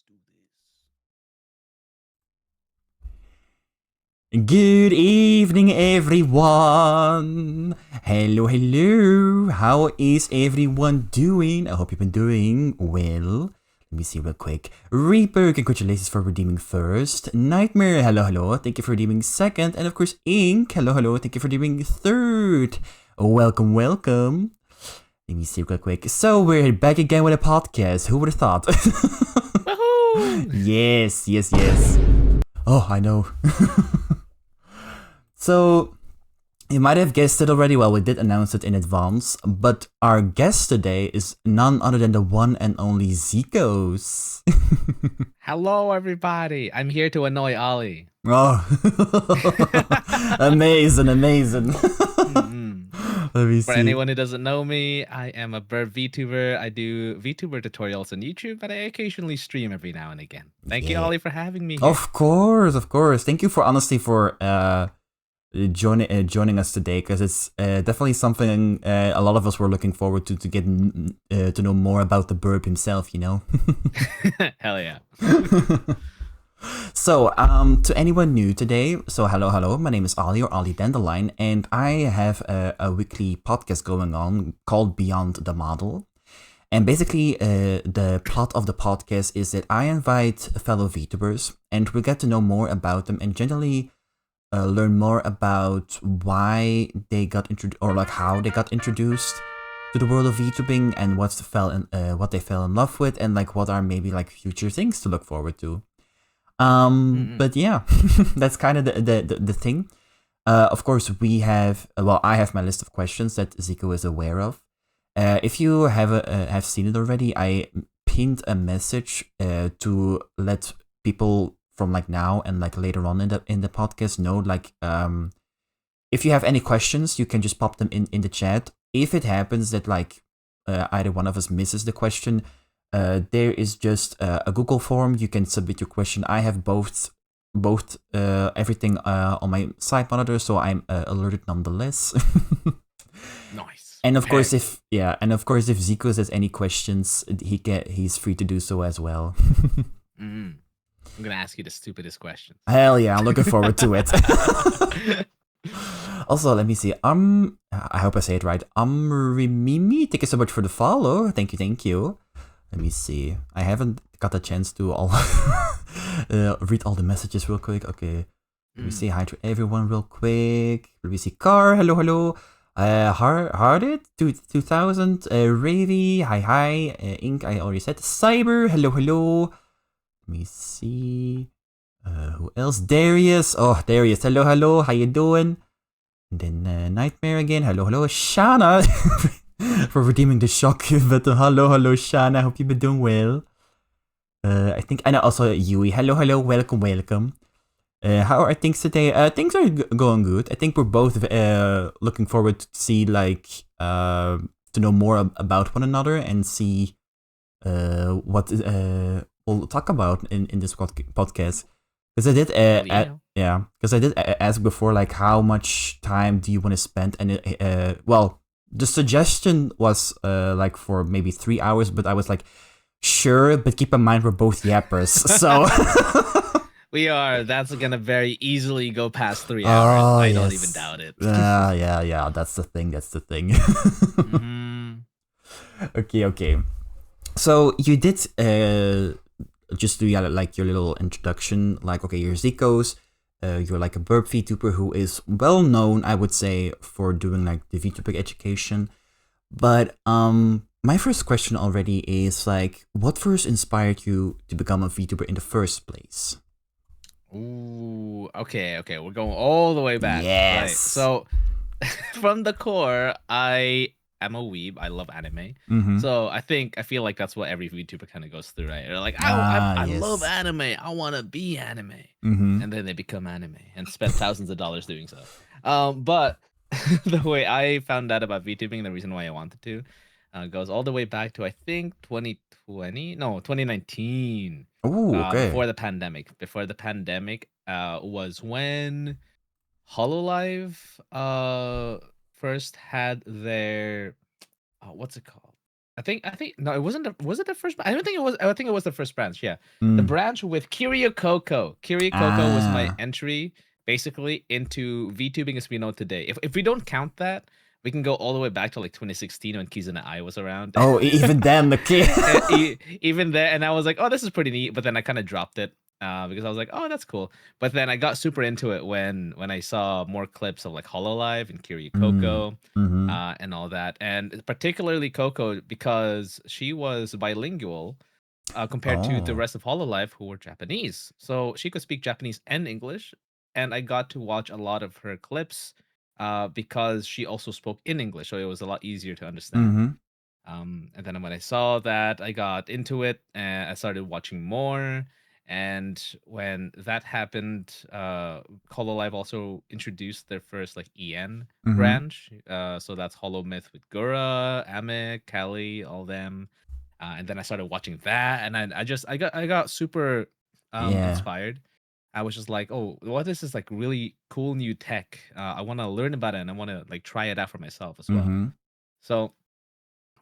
do this. Good evening, everyone. Hello, hello. How is everyone doing? I hope you've been doing well. Let me see real quick. Reaper, congratulations for redeeming first. Nightmare, hello, hello. Thank you for redeeming second. And of course, Ink, hello, hello. Thank you for redeeming third. Welcome, welcome. Let me see real quick. So we're back again with a podcast. Who would have thought? Woohoo! Yes. Oh, I know. So, you might have guessed it already. Well, we did announce it in advance. But our guest today is none other than the one and only Zekoz. Hello, everybody. I'm here to annoy Ollie. Oh, amazing. Let me For see. anyone who doesn't know me, I am a bird VTuber. I do VTuber tutorials on YouTube, but I occasionally stream every now and again. Thank you, Ollie, for having me here. Of course. Thank you for joining us today, because it's definitely something a lot of us were looking forward to get to know more about the burp himself, you know. Hell yeah. So, to anyone new today, so hello, my name is Ollie, or Ollie Dandelion, and I have a weekly podcast going on called Beyond the Model. And basically, the plot of the podcast is that I invite fellow VTubers, and we get to know more about them, and generally learn more about why they got introduced, or like how they got introduced to the world of VTubing, and what they fell in love with, and like what are maybe like future things to look forward to. But yeah, that's kind of the thing. Of course, I have my list of questions that Zico is aware of. If you have seen it already, I pinned a message to let people from like now and like later on in the podcast know, like, if you have any questions, you can just pop them in the chat. If it happens that like either one of us misses the question, there is just a Google form. You can submit your question. I have both everything on my side monitor, so I'm alerted nonetheless. Nice. And of course, if Zico has any questions, he's free to do so as well. I'm gonna ask you the stupidest questions. Hell yeah, I'm looking forward to it. Also, let me see. I hope I say it right. Rimimi, thank you so much for the follow. Thank you. Let me see. I haven't got a chance to read all the messages real quick. Okay. Let me say hi to everyone real quick. Let me see. Car, hello. Hardit, 2000. Ravy, hi. Ink, I already said. Cyber, hello. Let me see. Who else? Darius. Oh, Darius, hello. How you doing? And then Nightmare again. Hello. Shana. For redeeming the shock. But hello, Shana. Hope you've been doing well. I think, and also Yui. Hello. Welcome. How are things today? Things are going good. I think we're both looking forward to see to know more about one another and see what we'll talk about in this podcast. Because I did because I did ask before, like, how much time do you want to spend? And the suggestion was like for maybe 3 hours, but I was like, sure, but keep in mind we're both yappers, so. We are. That's gonna very easily go past 3 hours. I don't even doubt it. Yeah. That's the thing. Okay. So you did just do like your little introduction. Like, okay, you're Zekoz. You're like a burp VTuber who is well known, I would say, for doing like the VTuber education. But my first question already is like, what first inspired you to become a VTuber in the first place? Ooh, okay. We're going all the way back. Yes. Right. So, from the core, I am a weeb. I love anime. So I feel like that's what every VTuber kind of goes through, right? They're like, I love anime. I want to be anime. And then they become anime and spend thousands of dollars doing so. But the way I found out about VTubing, the reason why I wanted to, goes all the way back to, I think, 2019. Oh, okay. Before the pandemic was when Hololive first had their what's it called? I think no, it wasn't. Was it the first? I don't think it was. I think it was the first branch. Yeah, the Mm. branch with Kiryu Coco. Kiryu Coco was my Ah. entry basically into VTubing as we know today. If we don't count that, we can go all the way back to like 2016 when Kizuna Ai was around. Oh, even then, okay. Even there, and I was like, oh, this is pretty neat. But then I kind of dropped it because I was like, oh, that's cool. But then I got super into it when I saw more clips of like Hololive and Kiryu Mm. Coco Mm-hmm. and all that, and particularly Coco because she was bilingual compared to the Oh. rest of Hololive who were Japanese. So she could speak Japanese and English, and I got to watch a lot of her clips because she also spoke in English, so it was a lot easier to understand. Mm-hmm. And then when I saw that, I got into it and I started watching more. And when that happened, Hololive also introduced their first like EN Mm-hmm. branch. So that's Hollow Myth with Gura, Ame, Kelly, all them. And then I started watching that, and I got super Yeah. inspired. I was just like, oh, what is this like really cool new tech? I want to learn about it and I want to like try it out for myself as well. Mm-hmm. So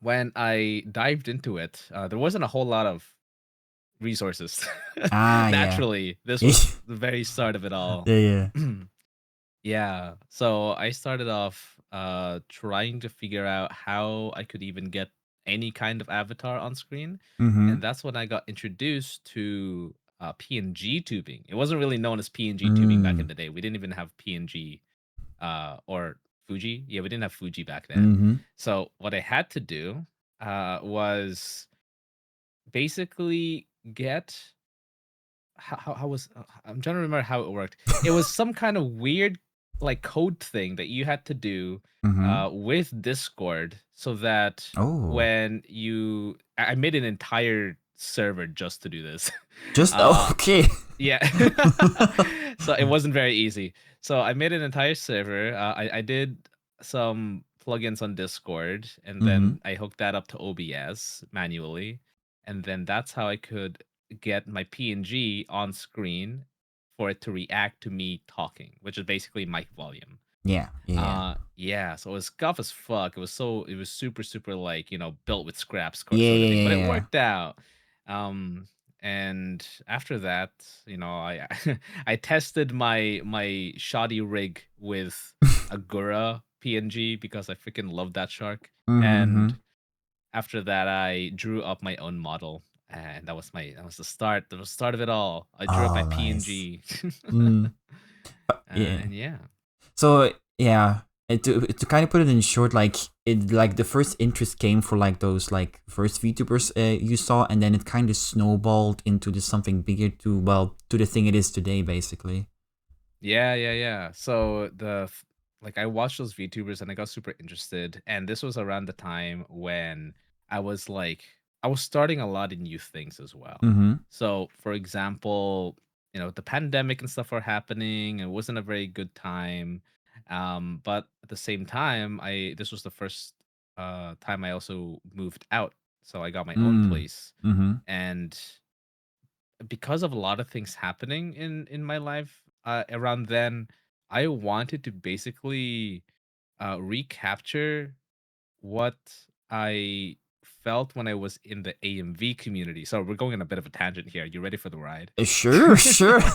when I dived into it, there wasn't a whole lot of resources. Ah, yeah. Naturally, this was the very start of it all. Yeah, yeah. Yeah. So I started off trying to figure out how I could even get any kind of avatar on screen. Mm-hmm. And that's when I got introduced to PNG tubing. It wasn't really known as PNG tubing back in Mm. the day. We didn't even have PNG or Fuji. Yeah, we didn't have Fuji back then. Mm-hmm. So what I had to do was basically get how was I'm trying to remember how it worked. It was some kind of weird like code thing that you had to do Mm-hmm. with Discord so that Oh. when I made an entire server just to do this. Just uh okay. yeah. So it wasn't very easy. So I made an entire server. I did some plugins on Discord, and Mm-hmm. then I hooked that up to OBS manually, and then that's how I could get my PNG on screen for it to react to me talking, which is basically mic volume. Yeah, yeah. Yeah, so it was scuff as fuck. It was super, super like, built with scraps Yeah, sort of yeah, thing. But it yeah. worked out. And after that, I I tested my shoddy rig with a Gura PNG because I freaking love that shark. Mm-hmm. And after that I drew up my own model. And that was the start. The start of it all. I drew up my Oh, nice. PNG. Mm. Yeah. And yeah. So yeah, and to kind of put it in short, like the first interest came for like those like first VTubers you saw, and then it kind of snowballed into this something bigger to the thing it is today, basically. Yeah. So like I watched those VTubers and I got super interested. And this was around the time when I was like I was starting a lot of new things as well. Mm-hmm. So for example, the pandemic and stuff were happening. It wasn't a very good time. But at the same time, I this was the first time I also moved out. So I got my own place. Mm-hmm. And because of a lot of things happening in my life around then, I wanted to basically recapture what I felt when I was in the AMV community. So we're going on a bit of a tangent here. You ready for the ride? Sure, sure. Just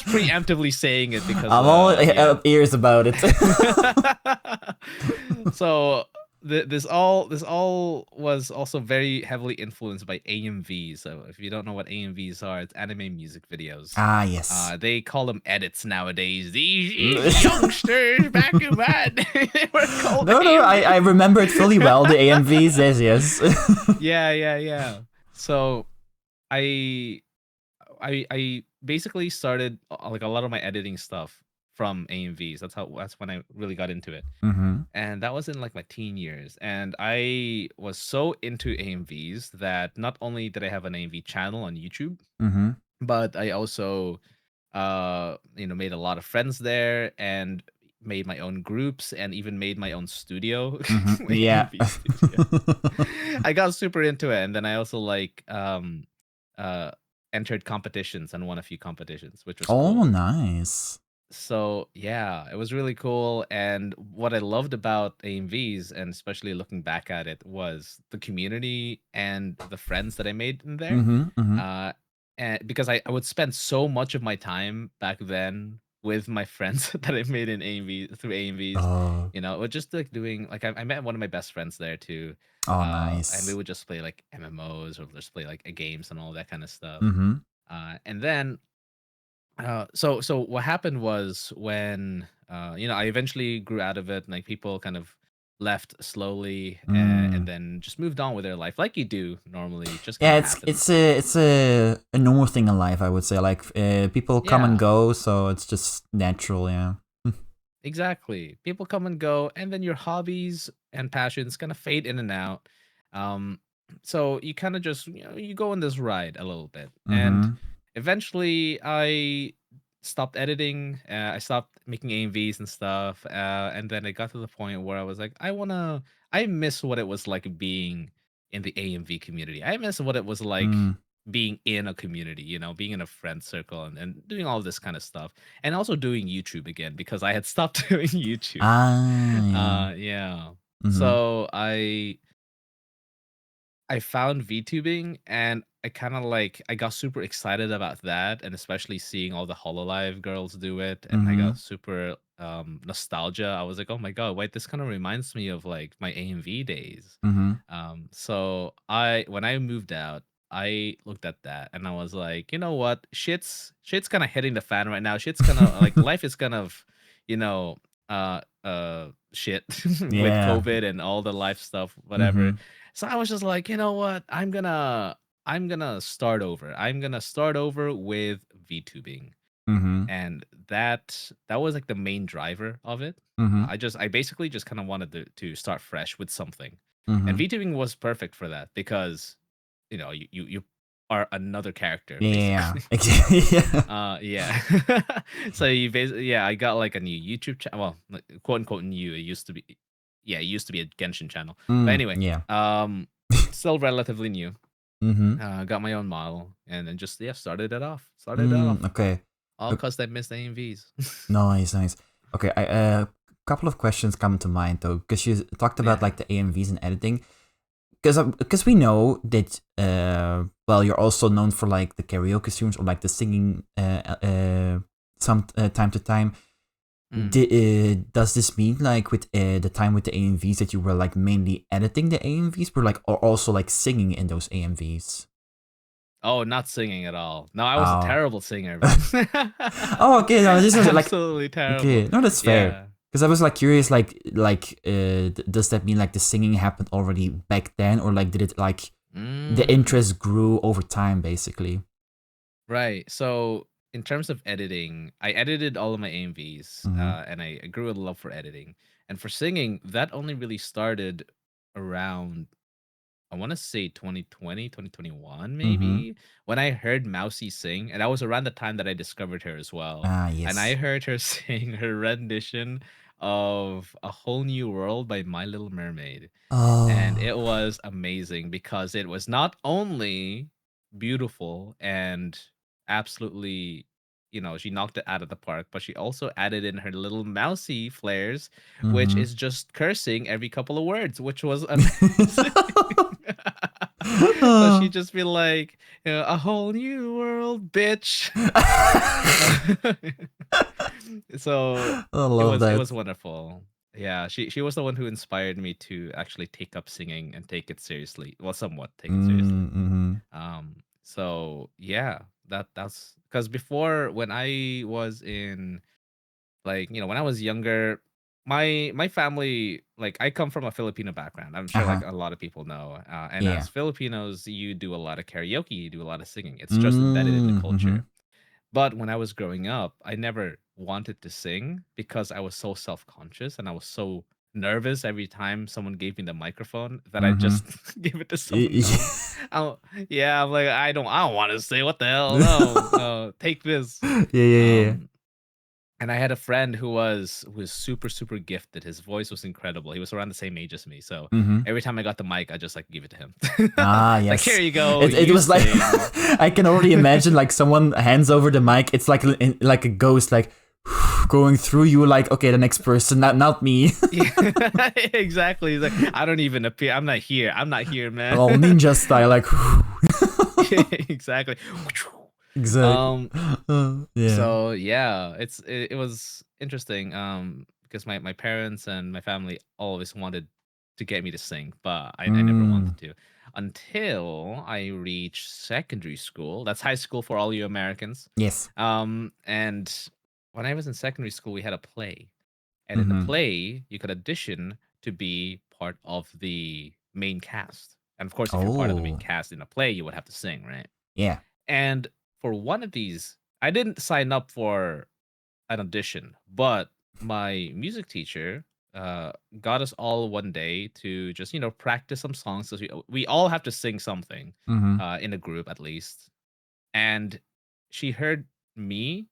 preemptively saying it because I'm all yeah. ears about it. So this all was also very heavily influenced by AMVs. So if you don't know what AMVs are, it's anime music videos. Ah, yes. They call them edits nowadays. These youngsters back in bad. Were called No, I remember it fully well. The AMVs, yes. Yeah. So I basically started like a lot of my editing stuff from AMVs. That's when I really got into it. Mm-hmm. And that was in like my teen years. And I was so into AMVs that not only did I have an AMV channel on YouTube, Mm-hmm. but I also made a lot of friends there and made my own groups and even made my own studio. Mm-hmm. My Yeah. AMV studio. I got super into it, and then I also like uh entered competitions and won a few competitions, which was Oh, cool. nice. So yeah, it was really cool. And what I loved about AMVs, and especially looking back at it, was the community and the friends that I made in there. Mm-hmm. Mm-hmm. Uh, and because I would spend so much of my time back then with my friends that I made in AMV through AMVs, Oh. with just like doing like I met one of my best friends there too. Oh, And we nice. would just play like MMOs or just play like games and all that kind of stuff. Mm-hmm. And then so what happened was when I eventually grew out of it, and like people kind of left slowly, and Mm. then just moved on with their life like you do normally. It just kind Yeah, of it's happens. it's a it's a normal thing in life, I would say. Like people come and Yeah, go, so it's just natural. Yeah. exactly. People come and go, and then your hobbies and passions kind of fade in and out. Um, so you kind of just you go on this ride a little bit, and Mm-hmm. eventually I stopped editing. I stopped making AMVs and stuff, and then it got to the point where I was like, I miss what it was like being in the AMV community. I miss what it was like Mm. being in a community, being in a friend circle, and doing all this kind of stuff, and also doing YouTube again because I had stopped doing YouTube. Ah, yeah. Yeah. Mm-hmm. So I found VTubing, and I got super excited about that, and especially seeing all the Hololive girls do it, and I Mm-hmm. got super nostalgia. I was like, "Oh my god, wait, this kind of reminds me of like my AMV days." Mm-hmm. So I when I moved out, I looked at that and I was like, "You know what? Shit's kind of hitting the fan right now. Shit's kind of like life is kind of, you know, shit with Yeah. COVID and all the life stuff, whatever." Mm-hmm. So I was just like, you know what? I'm gonna start over. I'm gonna start over with VTubing. Mm-hmm. And that was like the main driver of it. Mm-hmm. I basically just kind of wanted to start fresh with something. And Mm-hmm. VTubing was perfect for that because you are another character Yeah. basically. Yeah. Yeah. So you basically, yeah, I got like a new YouTube channel. Well, like, quote unquote new. It used to be, yeah, it used to be a Genshin channel. But Mm, anyway, yeah. still relatively new. Mm-hmm. Got my own model, and then just started it off. Started it off Okay. all Uh, because I missed AMVs. Nice, nice. Okay, a couple of questions come to mind though, because you talked about Yeah. like the AMVs and editing. Because we know that well, you're also known for like the karaoke streams or like the singing some time to time. Mm. Does this mean like with the time with the AMVs that you were like mainly editing the AMVs, or like or also like singing in those AMVs? Oh, not singing at all. No, I was a Oh. terrible singer, man. Oh, okay. No, this is like Absolutely terrible. okay. No, that's fair. Yeah. Because I was like curious, does that mean like the singing happened already back then, or like did it like the Mm. interest grew over time, basically? Right. So in terms of editing, I edited all of my AMVs, Mm-hmm. and I grew a love for editing. And for singing, that only really started around, I want to say 2020, 2021, Mm-hmm. maybe, when I heard Mousy sing. And that was around the time that I discovered her as well. Ah, And I yes. heard her sing her rendition of A Whole New World by My Little Mermaid. And Oh. it was amazing because it was not only beautiful and absolutely, she knocked it out of the park, but she also added in her little mousy flares, which Mm-hmm. is just cursing every couple of words, which was amazing. So she'd just be like, "A whole new world, bitch." So I it love was it that. was wonderful. Yeah, she was the one who inspired me to actually take up singing and take it seriously. Well, somewhat take it seriously. Mm-hmm. So yeah, that's because before, when I was in, like, when I was younger, my family, like, I come from a Filipino background. I'm sure like Uh-huh. a lot of people know. And Yeah. as Filipinos, you do a lot of karaoke, you do a lot of singing. It's just embedded in the Mm-hmm. culture. But when I was growing up, I never wanted to sing because I was so self-conscious and I was so nervous every time someone gave me the microphone that I Mm-hmm. just give it to someone else. Oh, yeah, I'm like, I don't want to sing. What the hell? No, no, take this. Yeah, yeah, yeah. Um, and I had a friend who was super, super gifted. His voice was incredible. He was around the same age as me. So Mm-hmm. every time I got the mic, I just like give it to him. Ah, Like, here yes. you go, It you was like sing. I can already imagine like someone hands over the mic. It's like like a ghost, like going through you like, okay, the next person, not me. Yeah, exactly. He's like, I don't even appear. I'm not here. I'm not here, man. All ninja style, like. Exactly. Exactly. Um. Yeah. So yeah, it was interesting. Because my parents and my family always wanted to get me to sing, but I never Mm. wanted to until I reached secondary school. That's high school for all you Americans. Yes. And when I was in secondary school, we had a play. And in the Mm-hmm. play, you could audition to be part of the main cast. And of course, if you're part of the main Oh. cast in a play, you would have to sing, right? Yeah. And for one of these, I didn't sign up for an audition, but my music teacher uh, got us all one day to just, practice some songs. So we all have to sing something Mm-hmm. in a group at least. And she heard me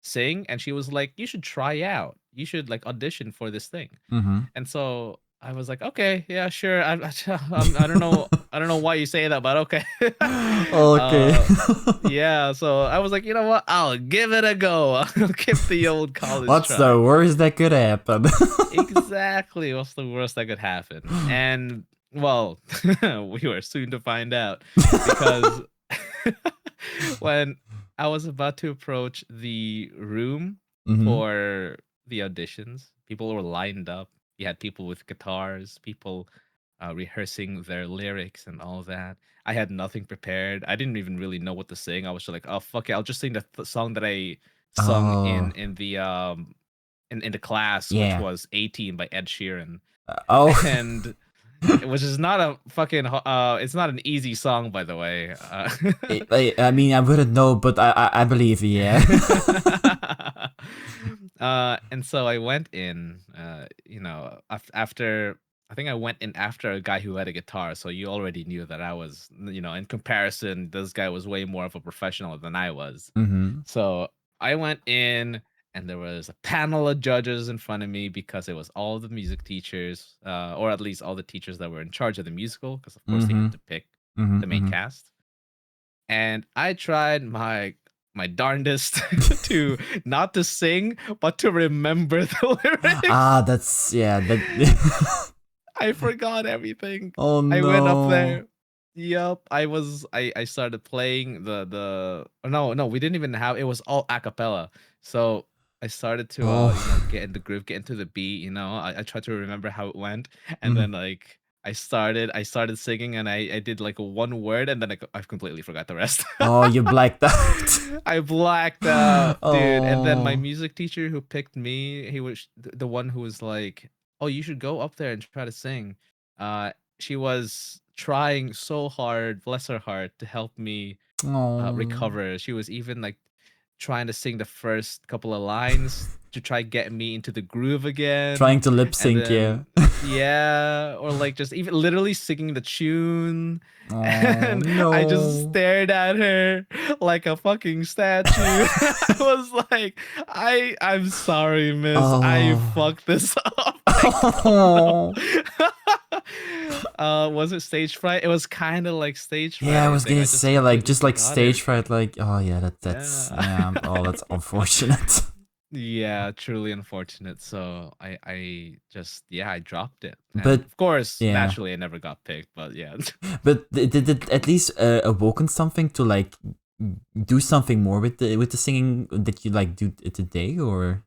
sing and she was like, you should try out. You should like audition for this thing. Mm-hmm. And so I was like, okay, yeah, sure. I don't know. I don't know why you say that, but okay. Okay. uh, yeah. So I was like, you know what? I'll give it a go. I'll give the old college What's try. the worst that could happen? Exactly. What's the worst that could happen? And well, we were soon to find out because when I was about to approach the room Mm-hmm. for the auditions, people were lined up. You had people with guitars, people rehearsing their lyrics and all that. I had nothing prepared. I didn't even really know what to sing. I was just like, "Oh fuck it, I'll just sing the song that I sung Oh. in the class, which Yeah. was 18 by Ed Sheeran." Oh. And which is not a fucking it's not an easy song, by the way. I mean, I wouldn't know, but I believe, yeah. And so I went in, after I think I went in after a guy who had a guitar, so you already knew that I was, in comparison, this guy was way more of a professional than I was. Mm-hmm. So I went in, and there was a panel of judges in front of me because it was all the music teachers, or at least all the teachers that were in charge of the musical, because of course they Mm-hmm. had to pick Mm-hmm. the main Mm-hmm. cast. And I tried my darndest to not to sing, but to remember the lyrics. Ah, that's yeah. That. I forgot everything. Oh I went up no. there. Yup, I started playing the no, we didn't even have, it was all a cappella. So I started to Oh. get in the groove, get into the beat, I tried to remember how it went, and Mhm. then like I started singing, and I did like one word, and then I completely forgot the rest. Oh, you blacked out. I blacked out, dude. And then my Oh. music teacher who picked me, he was the one who was like, "Oh, you should go up there and try to sing." She was trying so hard, bless her heart, to help me Oh. recover. She was even like trying to sing the first couple of lines to try get me into the groove Trying again, to lip and sync, yeah. then yeah, or like just even literally singing the tune. Oh And I just no. stared at her like a fucking statue. I was like, I'm sorry, miss. I Oh. fucked this up. I don't know. Was it stage fright? It was kind of like stage fright, Yeah, I I was think. gonna I just say like completely just like forgot stage everything. fright, like oh yeah, that's Yeah. yeah. Oh, that's unfortunate. Yeah, truly unfortunate. So I just, yeah, I dropped it. And But of course, yeah, naturally I never got picked, but yeah. but did it at least awoken something to like do something more with the singing that you like do today or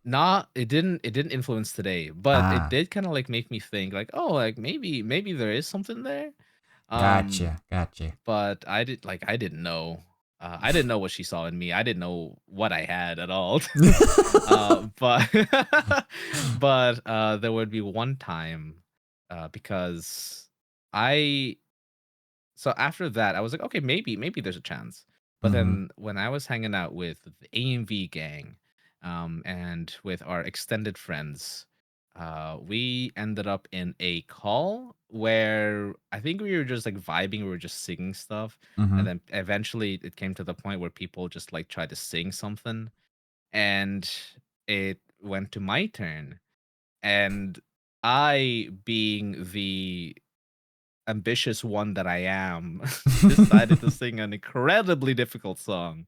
Not it didn't influence today, but it ah did kind of like make me think like, oh, like maybe there is something there. Um gotcha. but I didn't know. I didn't know what she saw in me. I didn't know what I had at all. But there would be one time, because I so after that I was like, okay, maybe there's a chance. But Mm-hmm. then when I was hanging out with the AMV gang, and with our extended friends, we ended up in a call where I think we were just like vibing, we were just singing stuff, Mm-hmm. and then eventually it came to the point where people just like tried to sing something, and it went to my turn, and I being the ambitious one that I am, decided to sing an incredibly difficult song,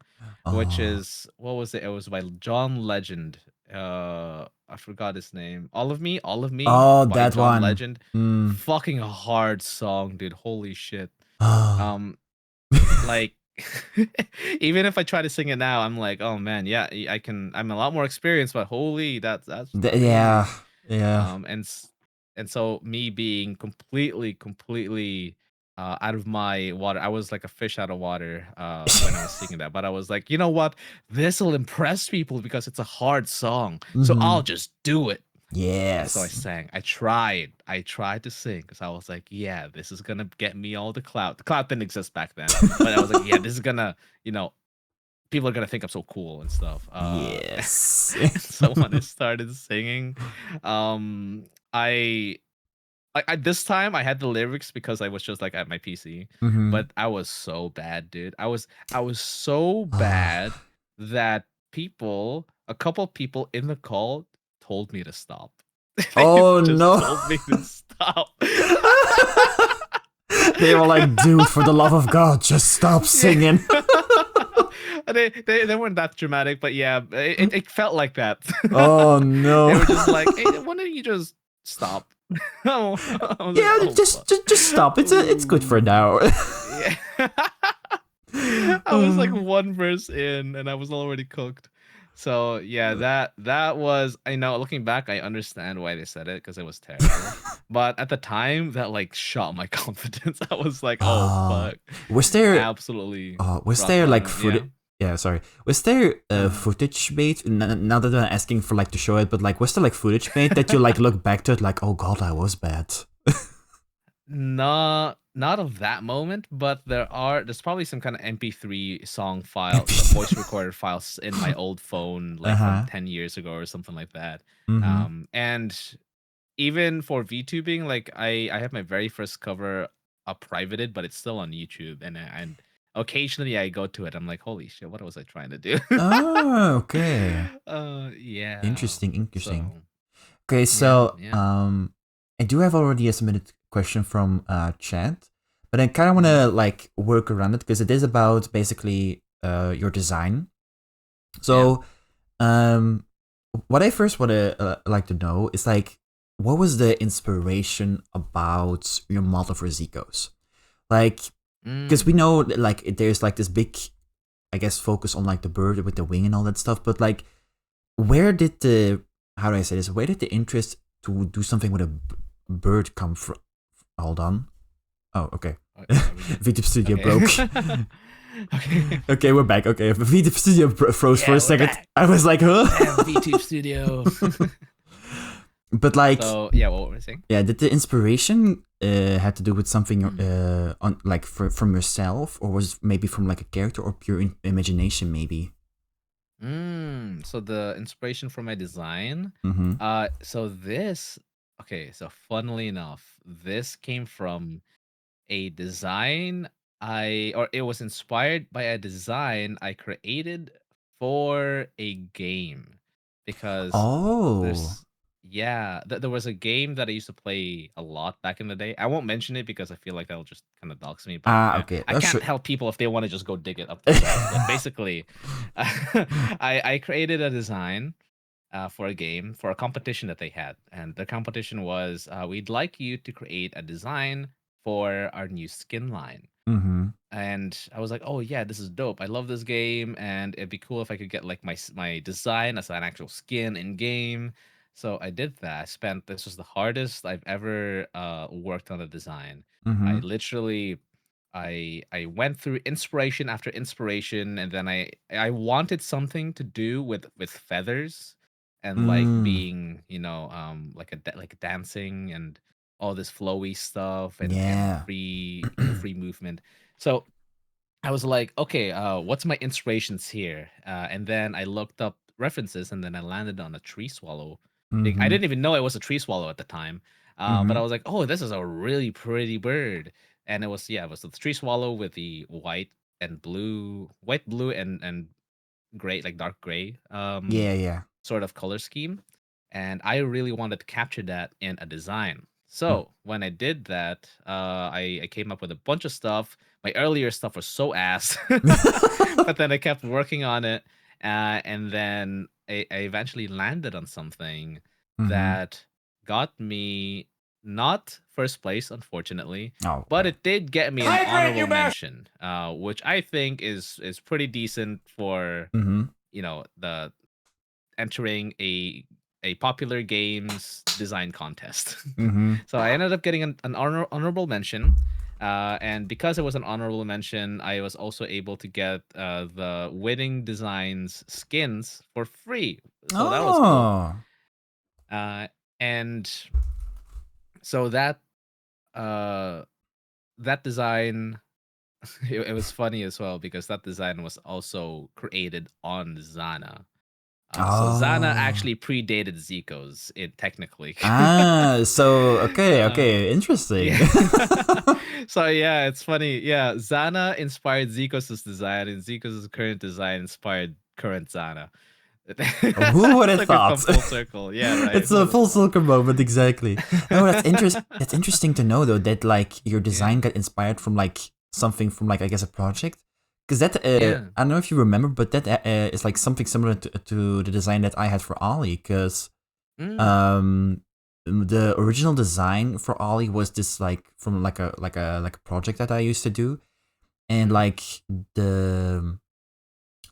which Oh, is what was it? It was by John Legend. I forgot his name. All of Me oh, by that John one. Legend. Mm. Fucking a hard song, dude. Holy shit. Oh. Um, like even if I try to sing it now, I'm like, oh man, yeah, I can. I'm a lot more experienced, but holy, that's Yeah, crazy. yeah. And and so me being completely out of my water, I was like a fish out of water when I was singing that. But I was like, you know what, this will impress people because it's a hard song, so Mm-hmm. I'll just do it. And so I Yes. sang. I tried to sing because I was like, yeah, this is gonna get me all the clout. The clout didn't exist back then, but I was like, yeah, this is gonna, people are gonna think I'm so cool and stuff. Yes. And so when I started singing, um, I, I this time I had the lyrics because I was just like at my PC, Mm-hmm. but I was so bad, dude. I was so Ah. bad that a couple people in the call told me to stop. They Oh just no. told me to stop. They were like, dude, for the love of God, just stop Yeah. singing. They weren't that dramatic, but yeah, it felt like that. Oh They no. were just like, "Hey, why don't you just stop?" I was like, Yeah, "Oh fuck." just stop. It's good for Ooh. now. Yeah. I was like one verse in and I was already cooked. So yeah, that was, I know, looking back, I understand why they said it because it was terrible. But at the time, that like shot my confidence. I was like, oh Ah, fuck. was there Absolutely was rock there like bottom. Yeah. footage? Yeah, sorry. Was there Uh, footage made? Now that I'm asking for like to show it, but like, was there like footage made that you like look back to it like, oh God, I was bad. not of that moment, but there's probably some kind of MP3 song file, voice recorder files in my old phone, Uh like from huh. 10 years ago or something like that. Mm-hmm. And even for VTubing, like I have my very first cover privated, but it's still on YouTube, and occasionally I go to it. I'm like, holy shit, what was I trying to do? Oh, okay. Yeah. Interesting, interesting. So Okay, yeah, so yeah. I do have already a submitted question from chat, but I kind of want Mhm. to like work around it because it is about basically your design. Yeah. So, um, what I first want to like to know is like, what was the inspiration about your model for Zekoz? Like, because we Mm. know that, like there's like this big, I guess, focus on like the bird with the wing and all that stuff, but like, where did the how do I say this? Where did the interest to do something with a bird come from? Hold on. Oh, okay. Are we good? VTube Studio Okay. broke. Okay. Okay, we're back. Okay, VTube Studio froze for Yeah, a we're second. back. I was like, huh? Damn, VTube Studio. But like, So yeah, what were we saying? yeah, did the inspiration had to do with something Mm. on like from yourself, or was it maybe from like a character or pure imagination, maybe? So the inspiration for my design. Mm-hmm. So funnily enough, this came from a design or it was inspired by a design I created for a game, because Oh. there's yeah, there was a game that I used to play a lot back in the day. I won't mention it because I feel like that'll just kind of dox me, but Ah, yeah, okay. I Sure. can't help people if they want to just go dig it up themselves. But basically, I created a design for a game for a competition that they had, and the competition was, we'd like you to create a design for our new skin line. Mm-hmm. And I was like, oh yeah, this is dope. I love this game, and it'd be cool if I could get like my design as an actual skin in game. So I did that. This was the hardest I've ever worked on a design. I Mm-hmm. literally I went through inspiration after inspiration, and then I wanted something to do with feathers and like Mm. being, like like dancing and all this flowy stuff and Yeah. free, free movement. So I was like, okay, what's my inspirations here? And then I looked up references, and then I landed on a tree swallow thing. I Mm-hmm. didn't even know it was a tree swallow at the time, but Mm-hmm. I was like, oh, this is a really pretty bird. And it was the tree swallow with the white, blue, and gray, like dark gray, Yeah, yeah. sort of color scheme. And I really wanted to capture that in a design. So when I did that, I came up with a bunch of stuff. My earlier stuff was so ass, but then I kept working on it, and then I eventually landed on something Mm-hmm. that got me not first place, unfortunately, Oh, but okay. it did get me an honorable mention, which I think is pretty decent for Mm-hmm. the entering a popular games design contest. Mm-hmm. So I ended up getting an honorable mention. And because it was an honorable mention, I was also able to get the winning designs skins for free. So that was cool. Oh. Uh, and so uh, that design, it was funny as well because that design was also created on Zana. So Zana Oh. actually predated Zekoz, it technically. So okay, uh, okay, interesting. yeah. So yeah, it's funny. Yeah, Zana inspired Zekoz's design, and Zekoz's current design inspired current Zana. Who would It's have like we've come thought? full circle. Yeah, right. It's Who a would have full thought? circle moment, exactly. No, That's interesting to know though that like your design Yeah, got inspired from like something from like I guess a project. Because that yeah. I don't know if you remember, but that is like something similar to the design that I had for Ollie. Because Mm, um the original design for Ollie was this like from like a project that I used to do, and mm, like the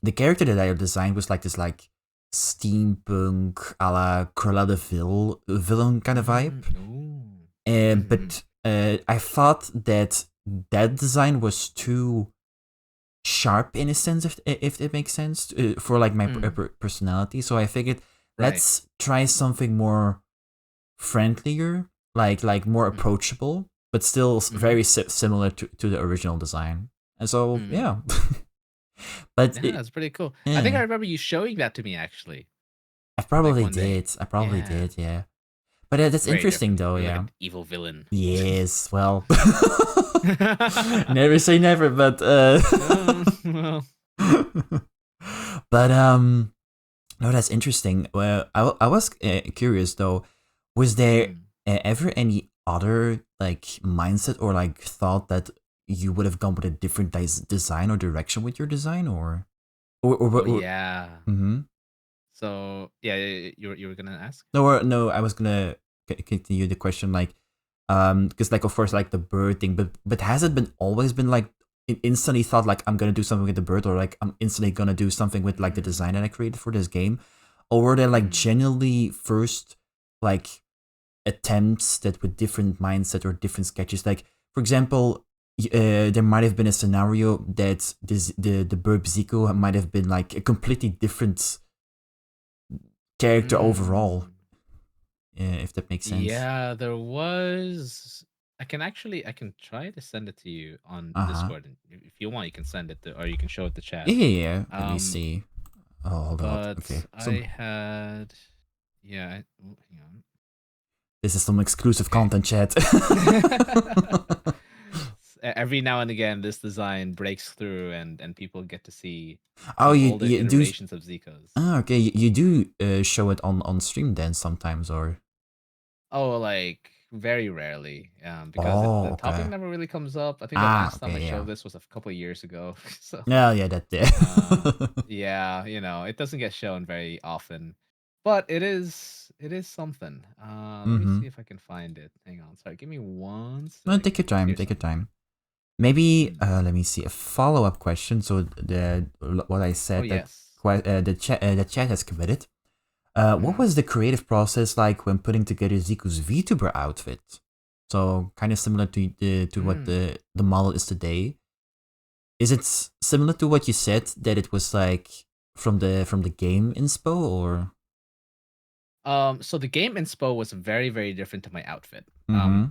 the character that I designed was like this like steampunk a la Cruella de Vil villain kind of vibe. ooh. And Mm-hmm, but I thought that that design was too sharp in a sense, if it makes sense, for like my mm, personality. So I figured right. let's try something more friendlier, like more Mm, approachable, but still mm-hmm, very similar to the original design. And so mm. yeah, but Yeah, that's pretty cool. I think I yeah. remember you showing that to me actually, I like probably one day. did. I probably Yeah, did, yeah. But that's very interesting different. though, You're like yeah. an evil villain. Yes, well. Never say never, but Well, but no, that's interesting. Well, I was curious though. Was there mm. ever any other like mindset or like thought that you would have gone with a different design or direction with your design, Oh or yeah. mm-hmm. So yeah, you were gonna ask? No, I was gonna continue the question like, because like of course like the bird thing, but has it been always been like instantly thought like I'm gonna do something with the bird, or like I'm instantly gonna do something with like the design that I created for this game, or were there like Mm. genuinely first like attempts that with different mindset or different sketches, like for example. There might have been a scenario that the Burb Zico might have been like a completely different character overall, Mm. if that makes sense. Yeah, there was. I can try to send it to you on Uh huh. Discord, and if you want, you can send it to, or you can show it to Yeah, chat. yeah, yeah. Let me Um, see. Oh, hold on. Okay. but Some I had, yeah, hang on. This is some exclusive Okay. content, chat. Every now and again, this design breaks through, and people get to see Oh, some you older you do. iterations of Zeko's. Ah, okay. You do show it on stream then sometimes, or Oh, like very rarely, because oh, the topic okay. never really comes up. I think the Ah, last time I okay, showed yeah. this was a couple of years ago. So, Yeah, yeah, that yeah. yeah, it doesn't get shown very often, but it is something. Let me Mm-hmm. see if I can find it. Hang on, sorry, give me one No, take your second. time. Here's Take your something. time. Maybe Hmm. let me see a follow up question. So the what I Oh said that yes. the chat has committed. What Hmm. was the creative process like when putting together Ziku's VTuber outfit? So kind of similar to what Hmm. the model is today. Is it similar to what you said that it was like from the game inspo or? So the game inspo was very, very different to my outfit. Mm-hmm.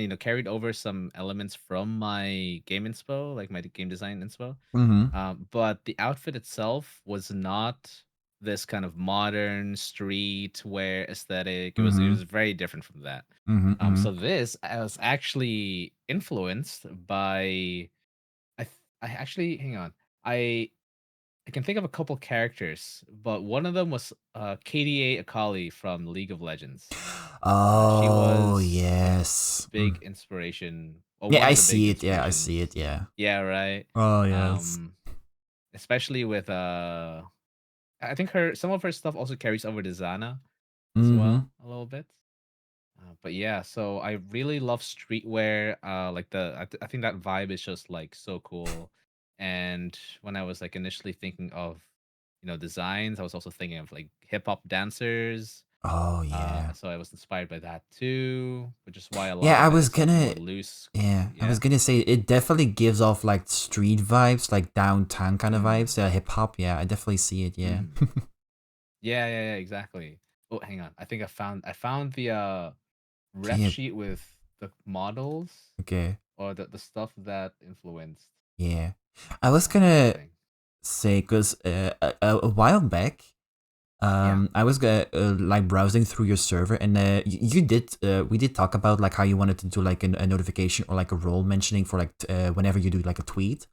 I carried over some elements from my game inspo, like my game design inspo. Mm-hmm. But the outfit itself was not this kind of modern streetwear aesthetic. It was Mm-hmm. very different from that. Mm-hmm. So this I was actually influenced by I actually hang on. I I can think of a couple characters, but one of them was KDA Akali from League of Legends. She Oh, was a yes. big inspiration, or Yeah, one I of the big see it. Yeah, I see it. inspirations. Yeah. Yeah, right. Oh, yes. Um, especially with I think some of her stuff also carries over to Zana as Mm-hmm. well a little bit. But yeah, so I really love streetwear. Like I think that vibe is just like so cool. And when I was like initially thinking of, designs, I was also thinking of like hip hop dancers. Oh, yeah. So I was inspired by that too, which is why a lot Yeah, I of it was is like gonna. more loose. Yeah, I was Yeah. gonna say it definitely gives off like street vibes, like downtown kind of Mm, vibes. Yeah, hip hop. Yeah, I definitely see it. Yeah. mm. Yeah, exactly. Oh, hang on. I found the Can ref you? sheet with the models Okay. or the stuff that influenced Yeah, I was the gonna thing. say because a while back, Yeah. I was like browsing through your server, and you did we did talk about like how you wanted to do like a notification or like a role mentioning for like whenever you do like a tweet.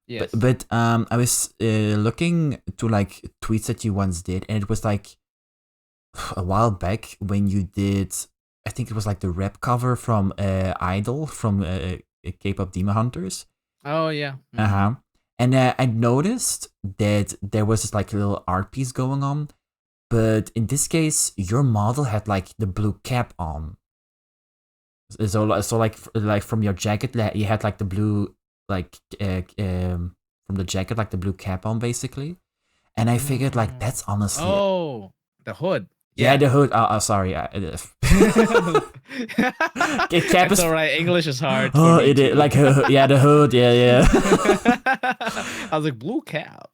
But Yes. but I was looking to like tweets that you once did, and it was like a while back when you did. I think it was like the rap cover from Idol from K-pop Demon Hunters. Oh yeah. Uh-huh. And I noticed that there was this like little art piece going on, but in this case, your model had like the blue cap on. So like from your jacket, you had like the blue like from the jacket like the blue cap on basically. And I figured like Mm. that's honestly Oh, the hood. yeah, Yeah. the hood. Sorry. Cap It's is all right. English is hard for oh me it is too. like yeah the hood yeah. I was like blue cap.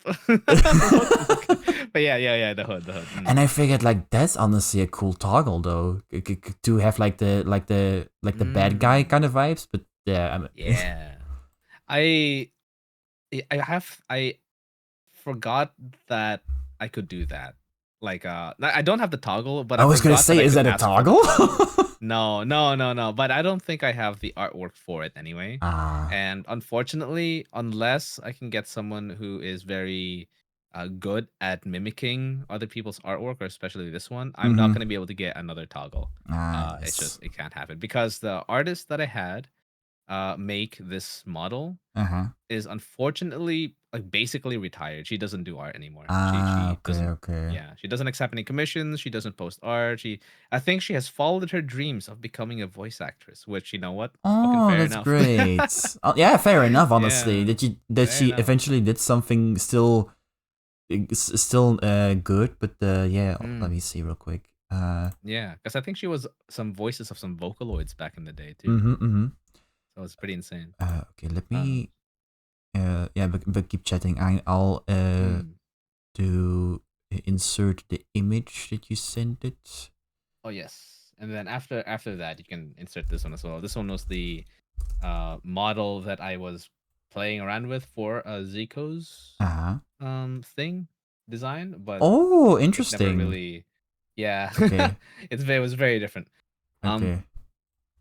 But yeah, the hood. And I figured like that's honestly a cool toggle though to have like the bad guy Mm. kind of vibes. But yeah, Yeah. I I forgot that I could do that. Like I don't have the toggle, but I I was gonna forgot that say, I is could that a ask for the toggle? toggle. No. But I don't think I have the artwork for it anyway. Ah, And unfortunately, unless I can get someone who is very good at mimicking other people's artwork, or especially this one, I'm not mm-hmm. going to be able to get another toggle. It's Yes. just it can't happen because the artist that I had make this model Uh-huh. is unfortunately like basically retired. She doesn't do art anymore. She Ah, she okay, doesn't okay. yeah, she doesn't accept any commissions, she doesn't post art. I think she has followed her dreams of becoming a voice actress, which you know what? Fucking Oh, fair that's enough. great. Oh, yeah, fair enough. Honestly, Yeah. that Fair she enough. eventually did something still good, but yeah. Let me Mm. see real quick. Yeah, because I think she was some voices of some Vocaloids back in the day too. Mm-hmm. So it's pretty insane. Okay, let Um me yeah, but keep chatting. I'll mm. to insert the image that you sent it. Oh yes. And then after that you can insert this one as well. This one was the model that I was playing around with for a Zekoz Uh-huh. thing design, but Oh, it never interesting. really yeah. Okay. It was very different. Okay.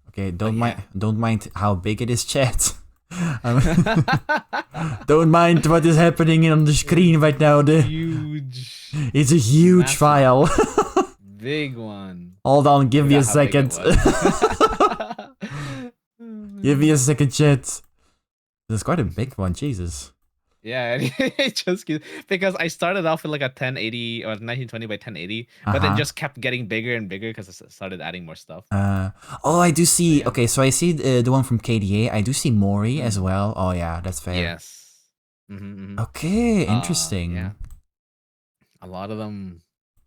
Okay, But yeah. don't mind how big it is, chat. Um, don't mind what is happening on the screen right now. Huge. It's a huge Massive. file. Big one. Hold on, give me a Forgot how big it second. was. Give me a second, chat. That's quite a big one, Jesus. Yeah, it just because I started off with like a 1080 or 1920 by 1080, but then Uh-huh. just kept getting bigger and bigger because I started adding more stuff. Oh, I do So see. yeah. Okay, so I see the one from KDA. I do see Mori as Mm. well. Oh yeah, that's fair. Yes. Okay, Yeah. interesting. A lot of them.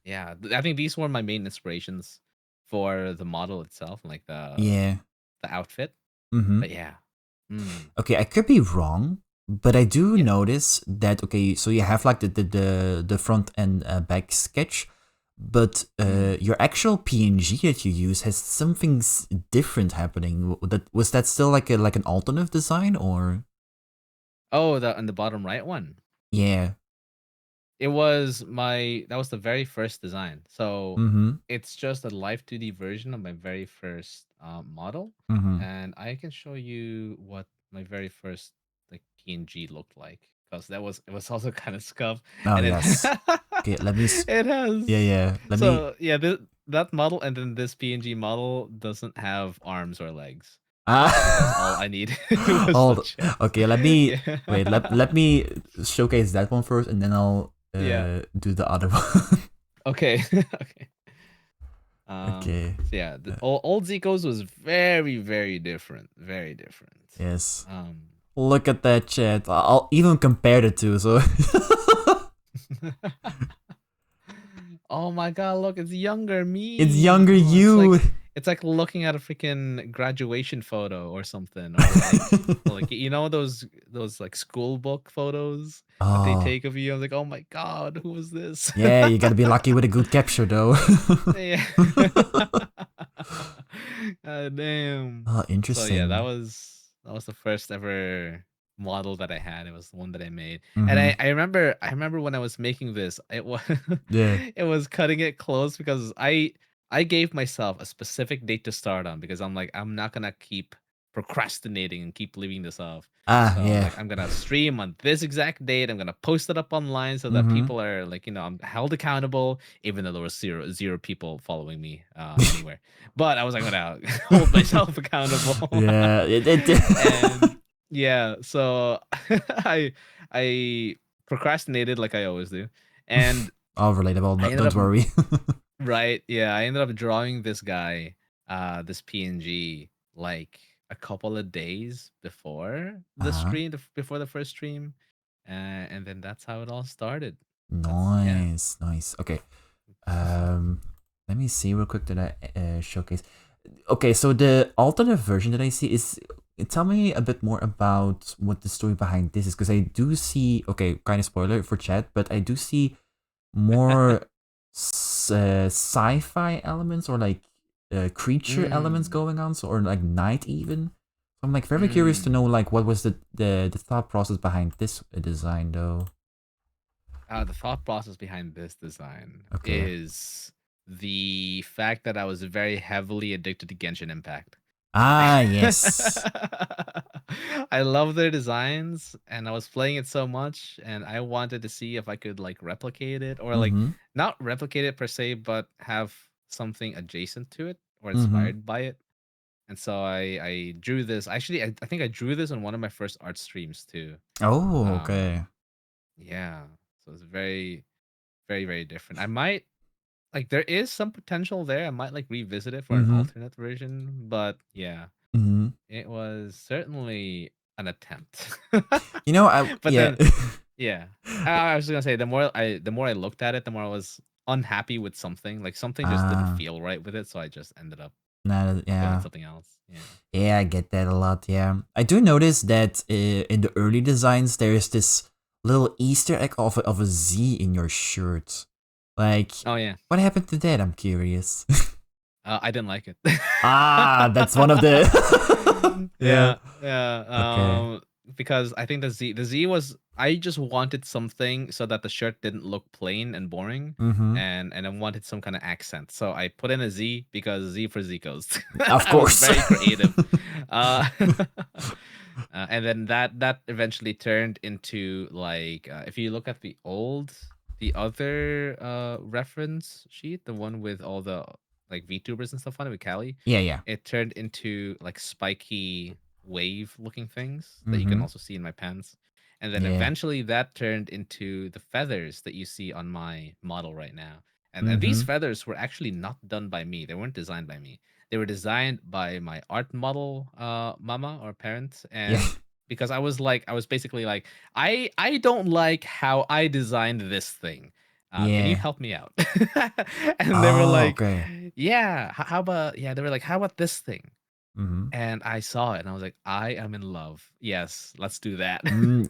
Yeah, I think these were my main inspirations for the model itself, like Yeah. the outfit. Mm-hmm. But yeah. Mm. Okay, I could be wrong, but I do Yeah. notice that okay, so you have like the front and back sketch, but your actual PNG that you use has something different happening. That was that still like an alternative design or Oh, the on the bottom right one. yeah. It was that was the very first design. So Mm-hmm. it's just a live 2D version of my very first model. Mm-hmm. And I can show you what my very first like PNG looked like. because it was also kind of scuffed, Oh and it yes. Okay, let me. it Yeah, has yeah. Let me. so yeah, that model and then this PNG model doesn't have arms or legs, because all Ah. I needed was the Hold. chest. Okay, let me Yeah. wait. Let me showcase that one first, and then I'll Yeah. do the other one. Okay. Okay. Okay. So yeah, the old Zekoz was very, very different. Very different. Yes. Um Look at that chat. I'll even compare the two. So. Oh my god, look, it's younger It's me. younger Oh, you. it's like looking at a freaking graduation photo or something, or like those like school book photos that they Oh. take of you. I was like, oh my god, who is this? Yeah, you gotta be lucky with a good capture though. Yeah. Damn. Oh, So yeah, that interesting. was the first ever model that I had. It was the one that I made. And Mm-hmm. I remember when I was making this, it was Yeah. it was cutting it close because I gave myself a specific date to start on, because I'm like, I'm not gonna keep procrastinating and keep leaving this off. Ah, So yeah. like, I'm gonna stream on this exact date. I'm gonna post it up online so that Mm-hmm. people are like, I'm held accountable, even though there was zero people following me anywhere. But I was like, gonna hold myself accountable. Yeah. It And yeah, so I procrastinated like I always do. And Oh, relatable. I No, ended don't up worry. right, yeah, I ended up drawing this guy, this PNG, like a couple of days before the Uh-huh. stream, before the first stream, and then that's how it all started. That's yeah. Nice, nice. Okay. Um, Let me see real quick that I showcase. Okay, so the alternate version that I see is. Tell me a bit more about what the story behind this is, because I do see. Okay, kind of spoiler for chat, but I do see more sci-fi elements or like creature elements Mm, going on, so or like night even. So I'm like very curious to mm. know like what was the thought process behind this design though. The thought process behind this design Okay. is the fact that I was very heavily addicted to Genshin Impact. Ah, yes. I love their designs, and I was playing it so much, and I wanted to see if I could like replicate it, or like Mm-hmm. not replicate it per se, but have something adjacent to it or Mm-hmm. inspired by it. And so I drew this. Actually, I think I drew this on one of my first art streams too. Oh, Um, okay. yeah. So it's very, very, very different. I might like there is some potential there. I might like revisit it for an Mm-hmm. alternate version, but yeah, Mm-hmm. it was certainly an attempt. You know, I But yeah. then yeah. I was gonna say the more I looked at it, the more I was unhappy with something. Like something just didn't Ah, feel right with it, so I just ended up nah, doing yeah. something else. Yeah. Yeah, I get that a lot. Yeah, I do notice that in the early designs, there is this little Easter egg of a Z in your shirt. Like, Oh yeah. what happened to that? I'm curious. I didn't like it. Ah, that's one of the. Yeah. Yeah, yeah. Okay. Because I think the Z was, I just wanted something so that the shirt didn't look plain and boring, Mm-hmm. and I wanted some kind of accent. So I put in a Z because Z for Zekoz. Of I was course. very creative. And then that eventually turned into like, if you look at the other reference sheet, the one with all the like VTubers and stuff on it with Callie, Yeah, yeah. it turned into like spiky wave looking things that you can Mm-hmm. also see in my pants. And then Yeah. eventually that turned into the feathers that you see on my model right now. And these Mm-hmm. feathers were actually not done by me. They weren't designed by me. They were designed by my art model mama or parent. Yeah. And because I was basically like, I don't like how I designed this thing. Can you Yeah. help me out? And they were Oh, like, okay. yeah, how about, yeah, they were like, how about this thing? Mm-hmm. And I saw it and I was like, I am in love. Yes, let's do that.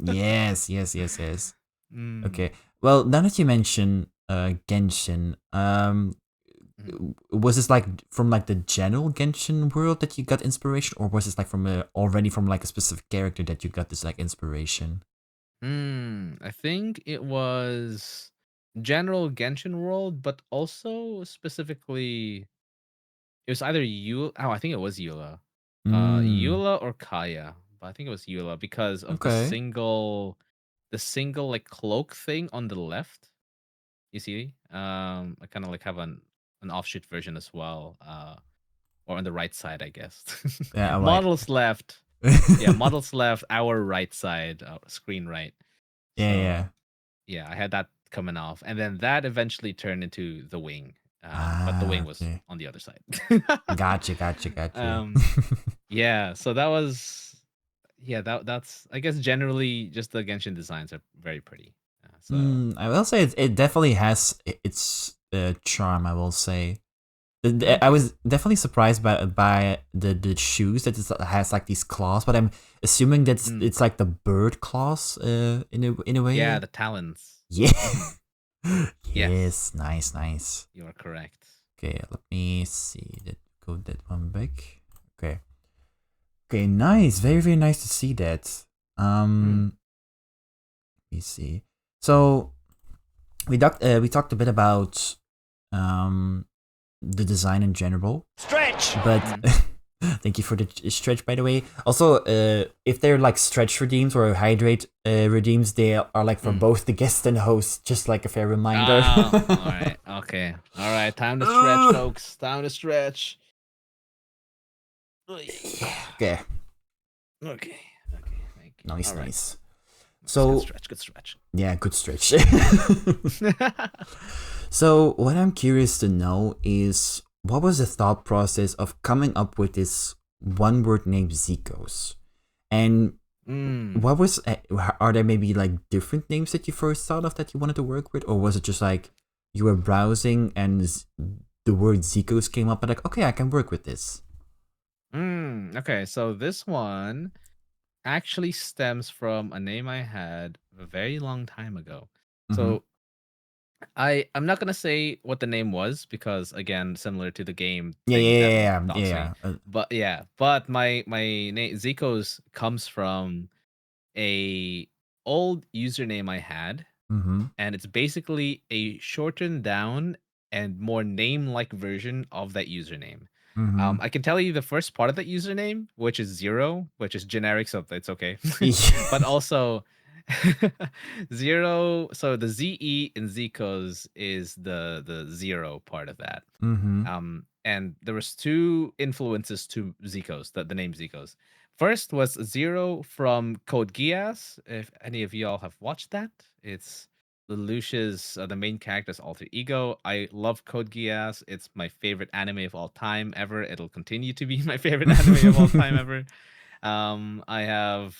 Yes, yes, yes, yes. Mm, Okay. Well, now that you mention Genshin, mhm. was this like from like the general Genshin world that you got inspiration, or was this like from already from like a specific character that you got this like inspiration? I think it was general Genshin world, but also specifically, it was either Eula. Oh, I think it was Eula. Mm. Eula or Kaya, but I think it was Eula because of the Okay. single. the single like cloak thing on the left. You see? I kind of like have an offshoot version as well. Or on the right side, I guess. Yeah, I'm like, Models left. Yeah, models left, our right side, screen right. yeah, So yeah. yeah, I had that coming off, and then that eventually turned into the wing. But the wing was Okay. on the other side. Gotcha. um, yeah, so that was that's I guess generally just the Genshin designs are very pretty. So I will say it definitely has its charm. I will say. thank I you. was definitely surprised by the shoes that it has like these claws, but I'm assuming that it's like the bird claws in a Yeah, way. the talons. Yeah. Yes, Yes. Nice. you are correct. Okay, let me see. Go that one back. Okay. Okay, nice. Very nice to see that. Mm. Let me see. So we talked a bit about um the design in general. Stretch! But thank you for the stretch, by the way. Also, if they're like stretch redeems or hydrate redeems, they are like for both the guest and host. Just like a fair reminder. Oh, all right. Okay. All right. Time to stretch, folks. Time to stretch. Okay. Okay. Thank you. Nice, All right. nice. Good So stretch. Good stretch. yeah, good stretch. So what I'm curious to know is what was the thought process of coming up with this one word named Zekoz? And what was are there maybe like different names that you first thought of that you wanted to work with, or was it just like you were browsing and the word Zekoz came up and like, okay, I can work with this? Okay. So this one actually stems from a name I had a very long time ago. Mm-hmm. So I'm not gonna say what the name was because again, similar to the game thing that docs me. But my name Zico's comes from a old username I had, Mm-hmm. and it's basically a shortened down and more name-like version of that username. Mm-hmm. I can tell you the first part of that username, which is 0, which is generic, so it's okay. But also 0, so the ZE in Zico's is the 0 part of that. Mm-hmm. And there was 2 influences to Zico's, the name Zico's. First was 0 from Code Geass. If any of y'all have watched that, it's Lelouch's the main character's alter ego. I love Code Geass. It's my favorite anime of all time ever. It'll continue to be my favorite anime of all time ever. I have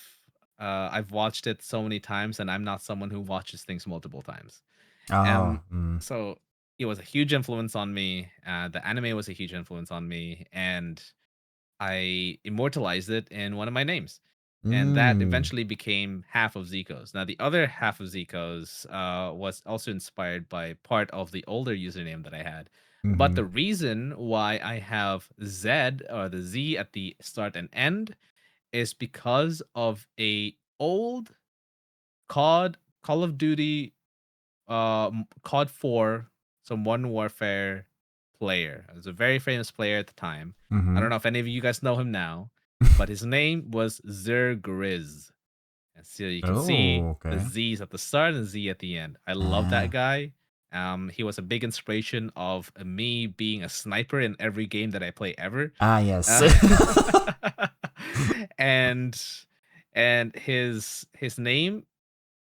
I've watched it so many times, and I'm not someone who watches things multiple times. Oh. So it was a huge influence on me. The anime was a huge influence on me, and I immortalized it in one of my names. And that eventually became half of Zico's. Now, the other half of Zico's was also inspired by part of the older username that I had. But Mm-hmm. the reason why I have Z or the Z at the start and end is because of a old Call of Duty COD 4, some Modern Warfare player. It was a very famous player at the time. I Mm-hmm. don't know if any of you guys know him now, but his name was Zekoz. And so you can see Oh, the okay. Z's at the start and Z at the end. I love that guy. He was a big inspiration of me being a sniper in every game that I play ever. Yes. And his name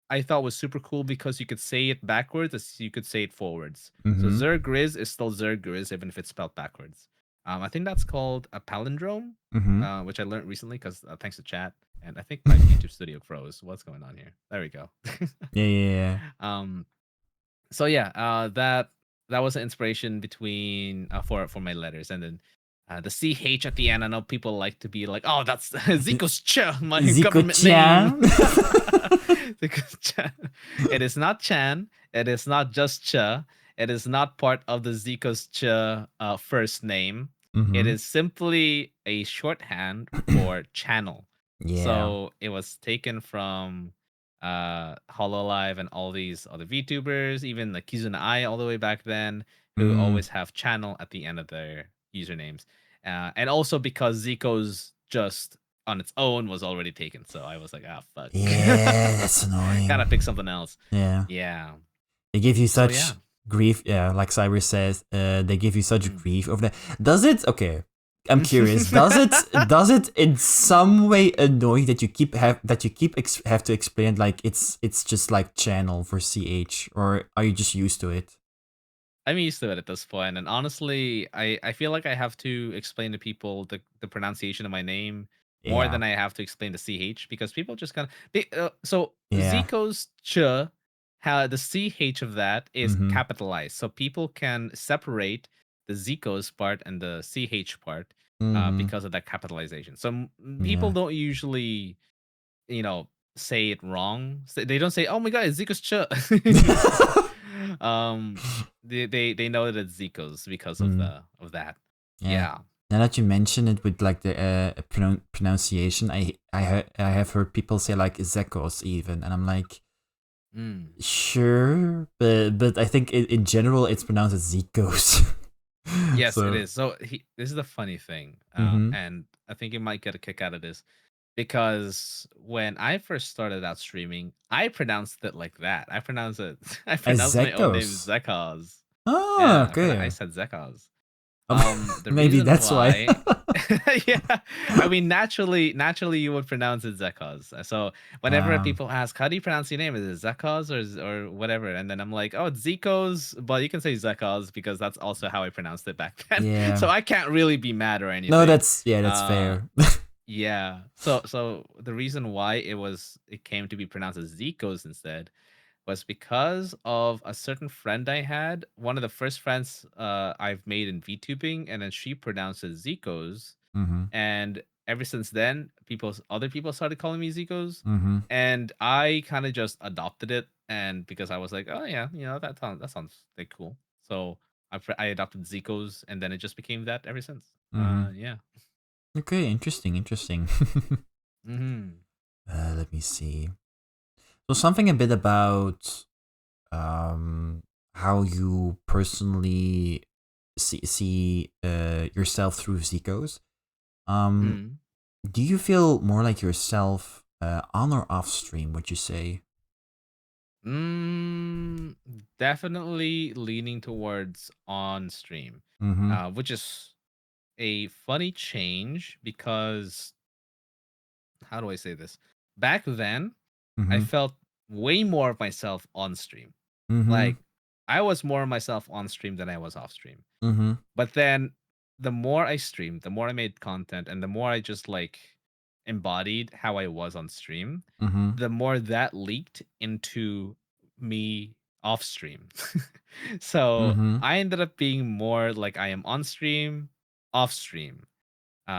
I thought was super cool because you could say it backwards as you could say it forwards. So Mm-hmm. Zergriz is still Zergriz even if it's spelled backwards. I think that's called a palindrome, Mm-hmm. which I learned recently because thanks to chat. And I think my YouTube studio froze. What's going on here? There we go. Yeah. So yeah, that was an inspiration between for my letters, and then the CH at the end. I know people like to be like, oh, that's Zico's Cha, my government name. Zico's Chan. It is not Chan. It is not just Cha. It is not part of the Zico's Cha first name. It Mm-hmm. is simply a shorthand for channel. Yeah. So it was taken from Hololive and all these other VTubers, even the Kizuna Ai all the way back then, who always have channel at the end of their usernames. And also because Zico's just on its own was already taken. So I was like, ah, fuck. Yeah, that's annoying. Gotta pick something else. Yeah. Yeah. They give you So yeah. such grief, yeah, like Cyrus says, they give you such Mm. grief over that. Does it? Okay, I'm curious. Does it in some way annoy you that you have to explain like it's just like channel for CH, or are you just used to it? I'm used to it at this point, and honestly, I feel like I have to explain to people the pronunciation of my name more Yeah. than I have to explain the ch, because people just kind of so Yeah. Zeko's ch, how the ch of that is Mm-hmm. capitalized, so people can separate the Zeko's part and the ch part Mm-hmm. because of that capitalization. So people Yeah. don't usually, you know, say it wrong. They don't say, "Oh my god, it's Zeko's ch." um, they know that it's Zeko's because of Mm, the of that. yeah. Yeah. Now that you mention it with like the pronunciation, I have heard people say like Zekoz even, and I'm like, Mm. sure, but I think in general it's pronounced as Zekoz. Yes, it So. is. So this is the funny thing, Mm-hmm. and I think you might get a kick out of this because when I first started out streaming, I pronounced it like that. I pronounced it. I As pronounced my own name Zekoz. Zekoz. Oh, Yeah, I okay. said Zekoz. The Maybe reason that's why. why, yeah, I mean, naturally, you would pronounce it Zekoz. So whenever um, people ask, "How do you pronounce your name?" Is it Zekoz or whatever? And then I'm like, "Oh, it's Zekoz," but you can say Zekoz because that's also how I pronounced it back then. yeah. So I can't really be mad or No, anything. that's Uh, fair. yeah. So the reason why it came to be pronounced as Zekoz instead was because of a certain friend I had. One of the first friends I've made in VTubing, and then she pronounces Zekoz. Mm-hmm. And ever since then, other people started calling me Zekoz, Mm-hmm. and I kind of just adopted it. And because I was like, oh yeah, that sounds like cool. So I adopted Zekoz, and then it just became that ever since. Mm-hmm. Yeah. Okay, interesting. Mm-hmm. Let me see. So something a bit about how you personally see yourself through Zico's. Um, Mm. do you feel more like yourself on or off stream? Would you say? Mm, definitely leaning towards on stream, Mm-hmm. which is a funny change because how do I say this? Back then, I Mm-hmm. felt way more of myself on stream. Mm-hmm. Like I was more of myself on stream than I was off stream. Mm-hmm. But then the more I streamed, the more I made content, and the more I just like embodied how I was on stream, Mm-hmm. the more that leaked into me off stream. So Mm-hmm. I ended up being more like I am on stream, off stream.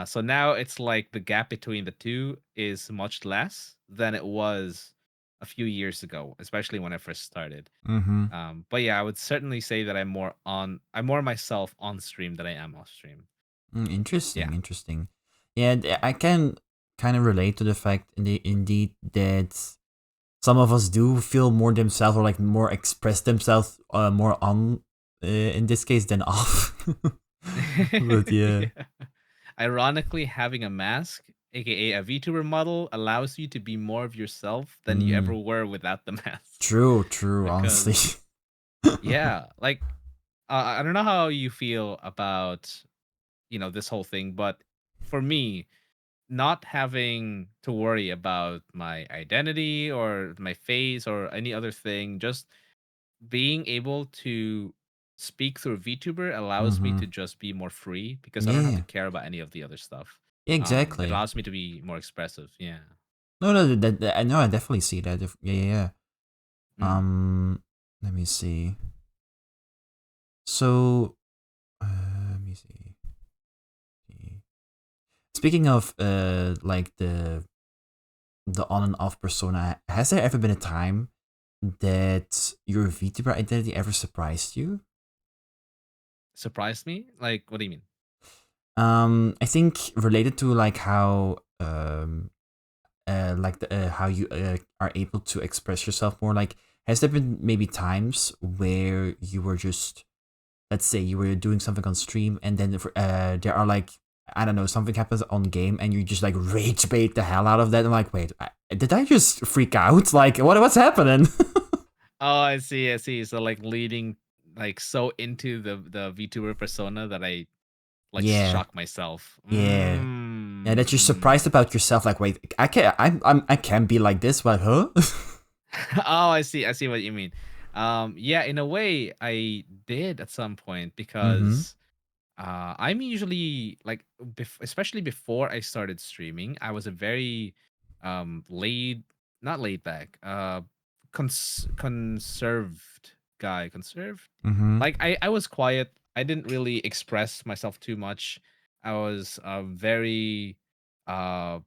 So now it's like the gap between the two is much less than it was a few years ago, especially when I first started. Mm-hmm. But yeah, I would certainly say that I'm more myself on stream than I am off stream. Yeah. Interesting. Yeah, I can kind of relate to the fact, indeed, that some of us do feel more themselves or like more express themselves more on, in this case, than off. But yeah. Yeah. Ironically, having a mask, aka a VTuber model, allows you to be more of yourself than you ever Mm, were without the mask. true, honestly. Because yeah, like I don't know how you feel about this whole thing, but for me, not having to worry about my identity or my face or any other thing, just being able to speak through VTuber allows me Mm-hmm. to just be more free because I don't have to Yeah, care about any of the other stuff. It exactly. allows me to be more expressive. Yeah. No, I know, I definitely see that. Yeah. Mm. Let me see. So, let me see. Speaking of like the on and off persona, has there ever been a time that your VTuber identity ever surprised you? Surprised me? Like, what do you mean? I think related to like how how you are able to express yourself more. Like, has there been maybe times where you were just, let's say, you were doing something on stream, and then there are like I don't know, something happens on game and you just like rage bait the hell out of that. I'm like, wait, did I just freak out? Like, what's happening? Oh, I see, I see. So like leading like so into the VTuber persona that I like Yeah, shock myself. yeah. Yeah, that you're surprised about yourself, like, wait, I can't be like this, like, huh? Oh, I see what you mean. Yeah, in a way I did at some point Mm-hmm. because I'm usually like especially before I started streaming, I was a very laid not laid back, conserved guy, conserved. Mm-hmm. Like I was quiet. I didn't really express myself too much. I was very uh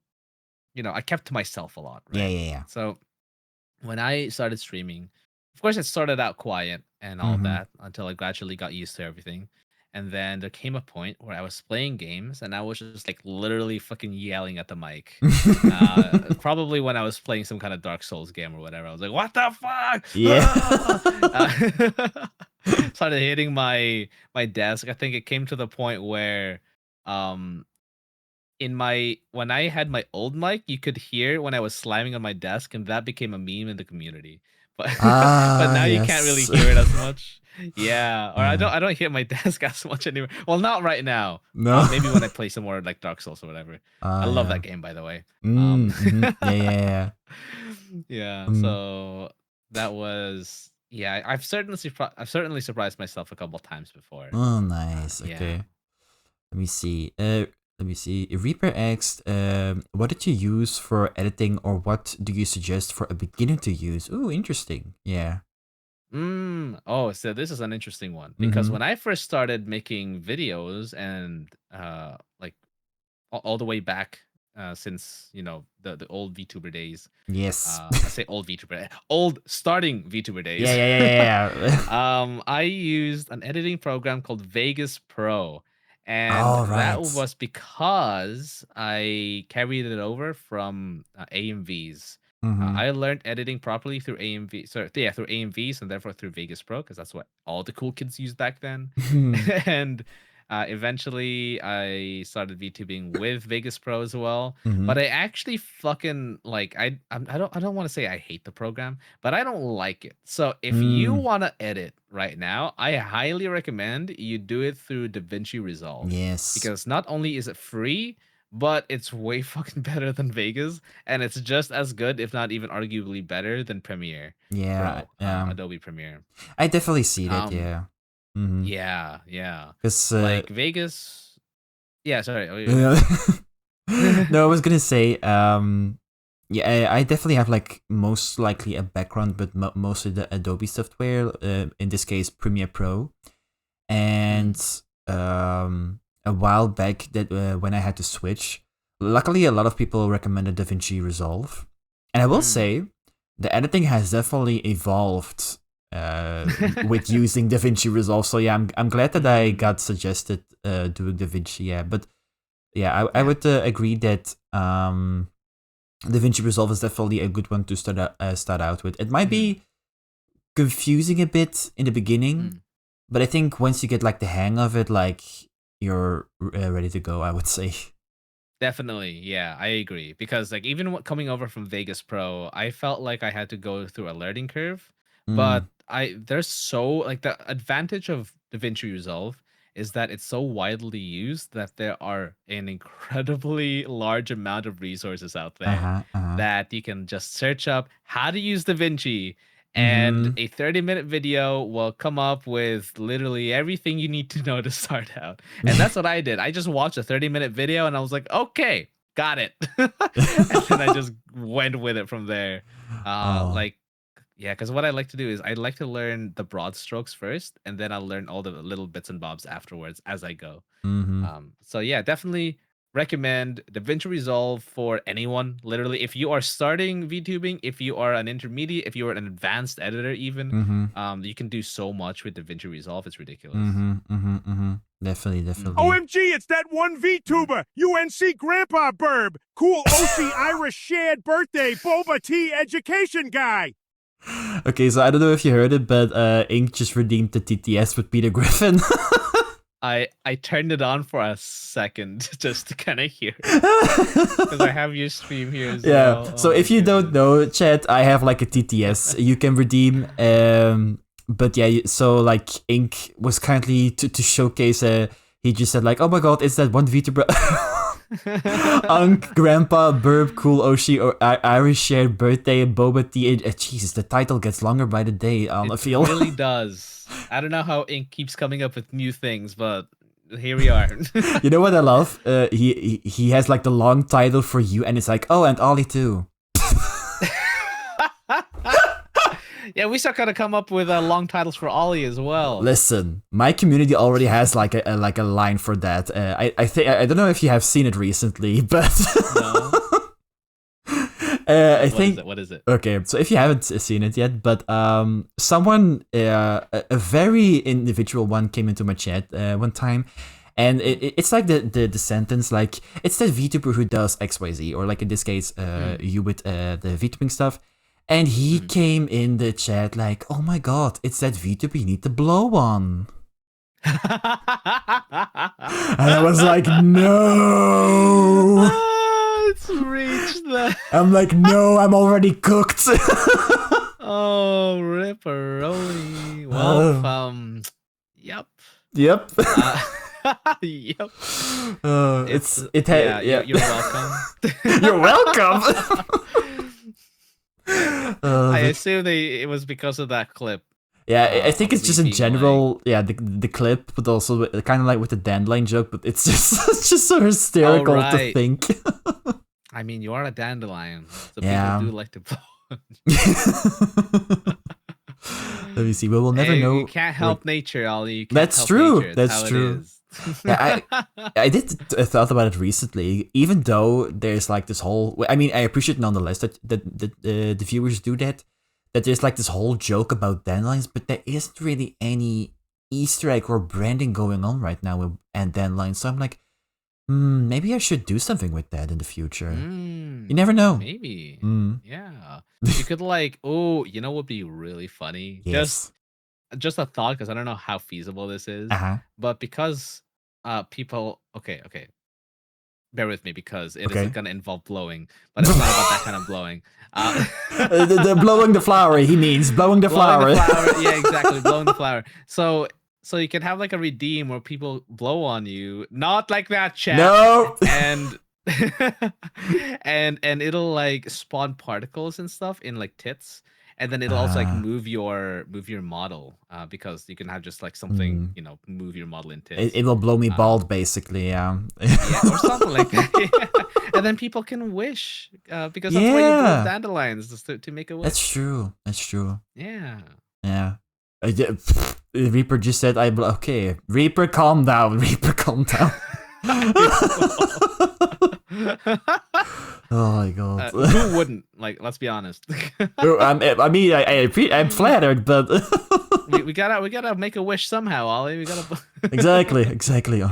I kept to myself a lot, Yeah, right? yeah, yeah. So when I started streaming, of course, it started out quiet and all Mm-hmm. that until I gradually got used to everything. And then there came a point where I was playing games and I was just like literally fucking yelling at the mic. Probably when I was playing some kind of Dark Souls game or whatever. I was like, "What the fuck?" Yeah. Started hitting my desk. I think it came to the point where um when I had my old mic, you could hear when I was slamming on my desk, and that became a meme in the community. But but Ah, now you can't really yes. hear it as much. Yeah, or Yeah. I don't hit my desk as much anymore. Well, not right now. No. Maybe when I play some more like Dark Souls or whatever. I Ah, love yeah. that game, by the way. Mm-hmm. Yeah, yeah, yeah. Yeah. Mm. So that was yeah. I've certainly surprised myself a couple times before. Oh, nice. Yeah. Okay. Let me see. Let me see. Reaper asked, what did you use for editing, or what do you suggest for a beginner to use? Oh, interesting. Yeah. Oh, so this is an interesting one because Mm-hmm. when I first started making videos and like all the way back since the old VTuber days. Yes. I say old VTuber, old starting VTuber Yeah, days. yeah, yeah, yeah, yeah. I used an editing program called Vegas Pro, and All that right. was because I carried it over from AMVs. Mm-hmm. I learned editing properly through AMV, so yeah, through AMVs and therefore through Vegas Pro because that's what all the cool kids used back then. And eventually, I started VTubing with Vegas Pro as well. Mm-hmm. But I actually fucking like I don't want to say I hate the program, but I don't like it. So if you Mm. want to edit right now, I highly recommend you do it through DaVinci Resolve Yes. because not only is it free, but it's way fucking better than Vegas, and it's just as good, if not even arguably better than Premiere Yeah. Pro, Adobe Premiere. I definitely see that. Um, Yeah. Mm-hmm. yeah, yeah. Because Like Vegas. Yeah, sorry. no, I was gonna say, yeah, I definitely have like most likely a background, but mostly the Adobe software. In this case, Premiere Pro, and Mm, a while back that when I had to switch, luckily a lot of people recommended DaVinci Resolve, and I will mm, say the editing has definitely evolved with using DaVinci Resolve. So yeah, I'm glad that I mm, got suggested doing DaVinci. Yeah, but yeah, I yeah. would agree that DaVinci Resolve is definitely a good one to start out with. It might Mm, be confusing a bit in the beginning, mm. but I think once you get like the hang of it, like you're ready to go, I would say. Definitely, yeah, I agree. Because like even coming over from Vegas Pro, I felt like I had to go through a learning curve. But Mm, there's so like the advantage of DaVinci Resolve is that it's so widely used that there are an incredibly large amount of resources out there uh-huh, uh-huh. that you can just search up how to use DaVinci, and Mm-hmm. a 30-minute video will come up with literally everything you need to know to start out. And that's what I did. I just watched a 30-minute video and I was like, okay, got it. And then I just went with it from there. Oh. Like, yeah, because what I like to do is I like to learn the broad strokes first, and then I'll learn all the little bits and bobs afterwards as I go. Mm-hmm. So yeah, definitely recommend DaVinci Resolve for anyone. Literally, if you are starting VTubing, if you are an intermediate, if you are an advanced editor, even, Mm-hmm. you can do so much with DaVinci Resolve. It's ridiculous. Mm-hmm. Mm-hmm. Mm-hmm. Definitely, Hmm. definitely. OMG, it's that one VTuber, UNC Grandpa Burb, cool OC Irish shared birthday boba tea education guy. Okay, so I don't know if you heard it, but Ink just redeemed the TTS with Peter Griffin. I turned it on for a second just to kind of hear it. Because I have your stream here as well. Yeah. So if you don't know, chat, I have like a TTS you can redeem. But yeah, so like Ink was kindly to showcase. He just said like, oh my god, it's that one VTuber. Unk, Grandpa, Burb, Cool Oshi, or Irish Shared Birthday, Boba Tea. Jesus, the title gets longer by the day. I feel it really does. I don't know how Ink keeps coming up with new things, but here we are. You know what I love? He has like the long title for you, and it's like, oh, and Ollie too. Yeah, we still gotta come up with long titles for Ollie as well. Listen, my community already has like a line for that. I think I don't know if you have seen it recently, but No. I think What is it? Okay, so if you haven't seen it yet, but someone a very individual one came into my chat one time. And it's like the sentence, like, it's that VTuber who does XYZ, or like in this case, you with the VTubing stuff. And he came in the chat like, oh my god, it's that VTuber you need to blow on. And I was like, no. It's reached that. I'm like, no, I'm already cooked. Oh, ripperoni. Well, yep. Yep. Yep. Yeah. You're welcome. You're welcome. I assume it was because of that clip. Yeah, I think it's just in being general, the clip, but also kind of like with the dandelion joke, but it's just so hysterical to think. I mean, you are a dandelion, so Yeah. people do like to blow. Let me see. We'll never know. You can't help nature, Ollie. You can't That's help true. nature. That's how true. It is. Yeah, I did thought about it recently. Even though there's like this whole, I mean, I appreciate nonetheless that the viewers do that. That there's like this whole joke about dandelions, but there isn't really any Easter egg or branding going on right now with dandelions. So I'm like, maybe I should do something with that in the future. You never know. Maybe. Yeah. You could like, you know what would be really funny? Yes. Just a thought, because I don't know how feasible this is. But because people okay. Bear with me, because it is gonna involve blowing, but it's not about that kind of blowing. The blowing the flower, he means blowing the flower. Yeah, exactly, blowing the flower. So you can have like a redeem where people blow on you, not like that, chat. No. And it'll like spawn particles and stuff in like tits, and then it'll also like move your model, because you can have just like something, move your model in tits. It will blow me bald, basically. Yeah, or something like that. Yeah. And then people can wish, because that's why you blow dandelions, just to make a wish. That's true. Yeah. Reaper just said, okay, Reaper, calm down. Reaper, calm down. Oh my god. Who wouldn't? Like, let's be honest. I'm flattered, but we gotta make a wish somehow, Ollie. We gotta exactly.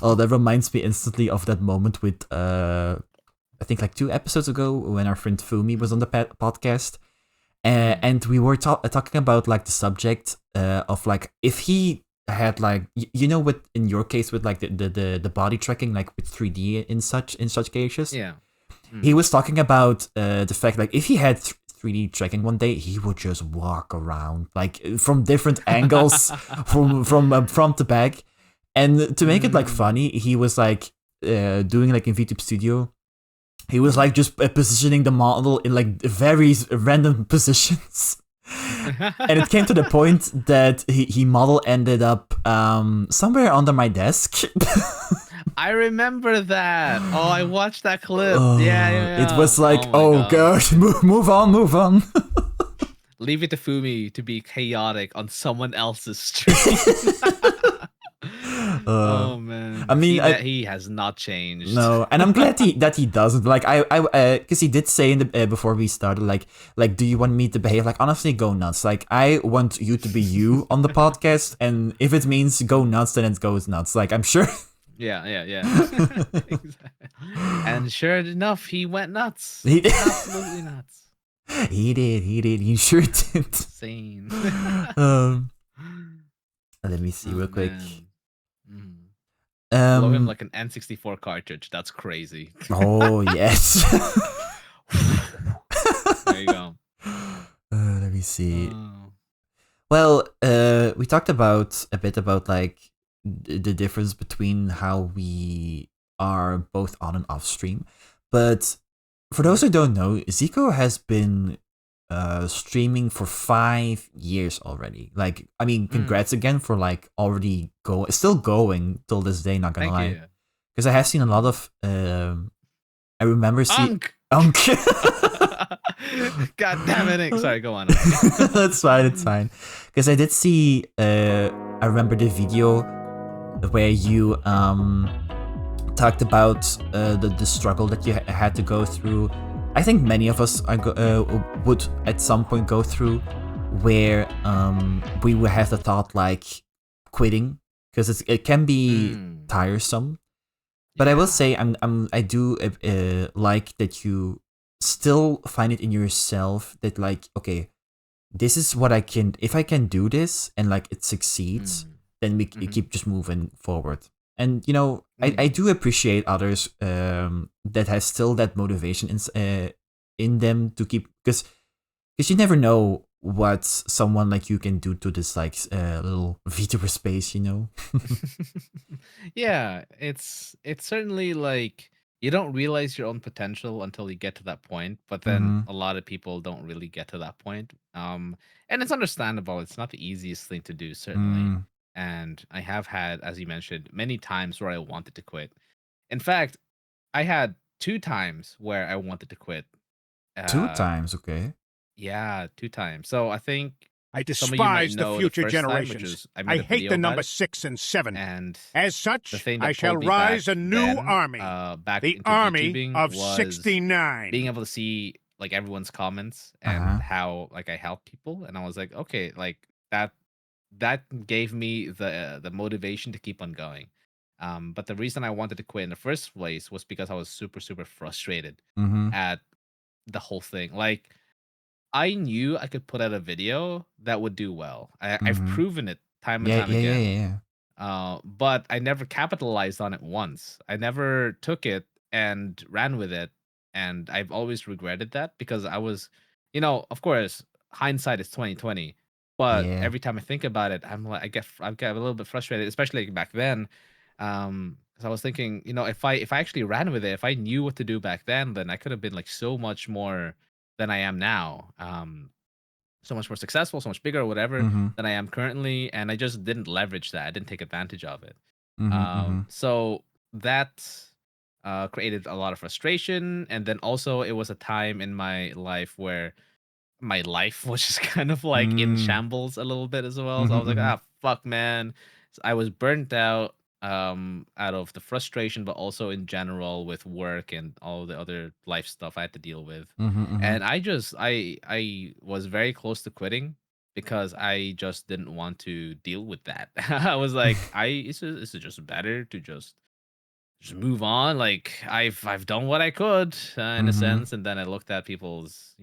Oh, that reminds me instantly of that moment with I think like 2 episodes ago when our friend Fumi was on the podcast, and we were talking about like the subject of like if he had like with in your case with like the body tracking, like with 3D in such cases. Yeah. He was talking about the fact like if he had 3D tracking one day, he would just walk around like from different angles, from front to back, and to make it like funny, he was like doing like in VTube Studio. He was like just positioning the model in like very random positions. And it came to the point that he model ended up somewhere under my desk. I remember that. Oh, I watched that clip. Yeah. It was like, gosh, move on. Leave it to Fumi to be chaotic on someone else's stream. Oh man! I mean, he has not changed. No, and I'm glad that he doesn't. Like, because he did say in the before we started, like, do you want me to behave? Like, honestly, go nuts. Like, I want you to be you on the podcast, and if it means go nuts, then it goes nuts. Like, I'm sure. Yeah. Exactly. And sure enough, he went nuts. He did. Absolutely nuts. He did. He sure did. Insane. Let me see real quick. Man. Blow him Um. like an N64 cartridge. That's crazy. Oh yes. There you go. Let me see. Oh. Well, we talked about a bit about like the difference between how we are both on and off stream, but for those who don't know, Zico has been streaming for 5 years already. Like, I mean, congrats again for like already still going till this day. Not gonna lie, because I have seen a lot of. I remember seeing Unk. God damn it! Sorry, go on. That's fine. It's fine. Because I did see. I remember the video where you talked about the struggle that you had to go through. I think many of us would at some point go through, where we would have the thought like quitting, because it can be tiresome. But I will say I do like that you still find it in yourself that like, okay, this is what I can, if I can do this and like it succeeds, then we keep just moving forward. And you know, I do appreciate others that has still that motivation in them to keep, because you never know what someone like you can do to this like little VTuber space, you know. Yeah, it's certainly like you don't realize your own potential until you get to that point, but then a lot of people don't really get to that point. And it's understandable. It's not the easiest thing to do, certainly. And I have had, as you mentioned, many times where I wanted to quit. In fact, I had 2 times where I wanted to quit. 2 times, okay. Yeah, 2 times. So I think I some of you might despise know the future first time, which generations. was I I made a hate video the about number it, 6 and 7. and As the such, thing I that shall pulled me rise back a new then, army. back The into army VTubing of was 69. being able to see like everyone's comments and how like I help people, and I was like, okay, like that gave me the motivation to keep on going. But the reason I wanted to quit in the first place was because I was super frustrated at the whole thing. Like, I knew I could put out a video that would do well. I've proven it time and time again. But I never capitalized on it once. I never took it and ran with it, and I've always regretted that because I was, of course, hindsight is 2020. But every time I think about it, I'm like, I get a little bit frustrated, especially back then. Because I was thinking, if I actually ran with it, if I knew what to do back then I could have been like so much more than I am now. So much more successful, so much bigger, or whatever than I am currently, and I just didn't leverage that. I didn't take advantage of it. So that created a lot of frustration, and then also it was a time in my life where my life was just kind of like in shambles a little bit as well. So I was like, fuck, man. So I was burnt out out of the frustration, but also in general with work and all the other life stuff I had to deal with. And I was very close to quitting because I just didn't want to deal with that. I was like, it's just better to just move on. Like I've done what I could in a sense, and then I looked at people's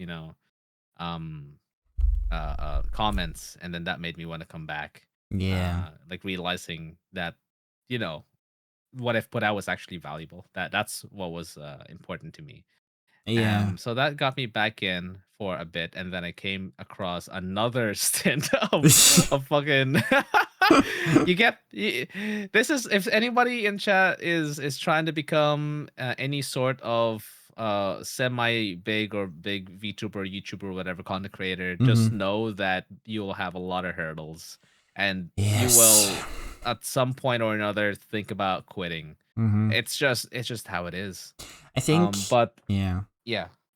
um comments, and then that made me want to come back. Like realizing that what I've put out was actually valuable. That's what was important to me. So that got me back in for a bit, and then I came across another stint of fucking this is, if anybody in chat is trying to become any sort of semi big or big VTuber, YouTuber, whatever content creator, just know that you will have a lot of hurdles, and you will at some point or another think about quitting. It's just how it is. I think but yeah,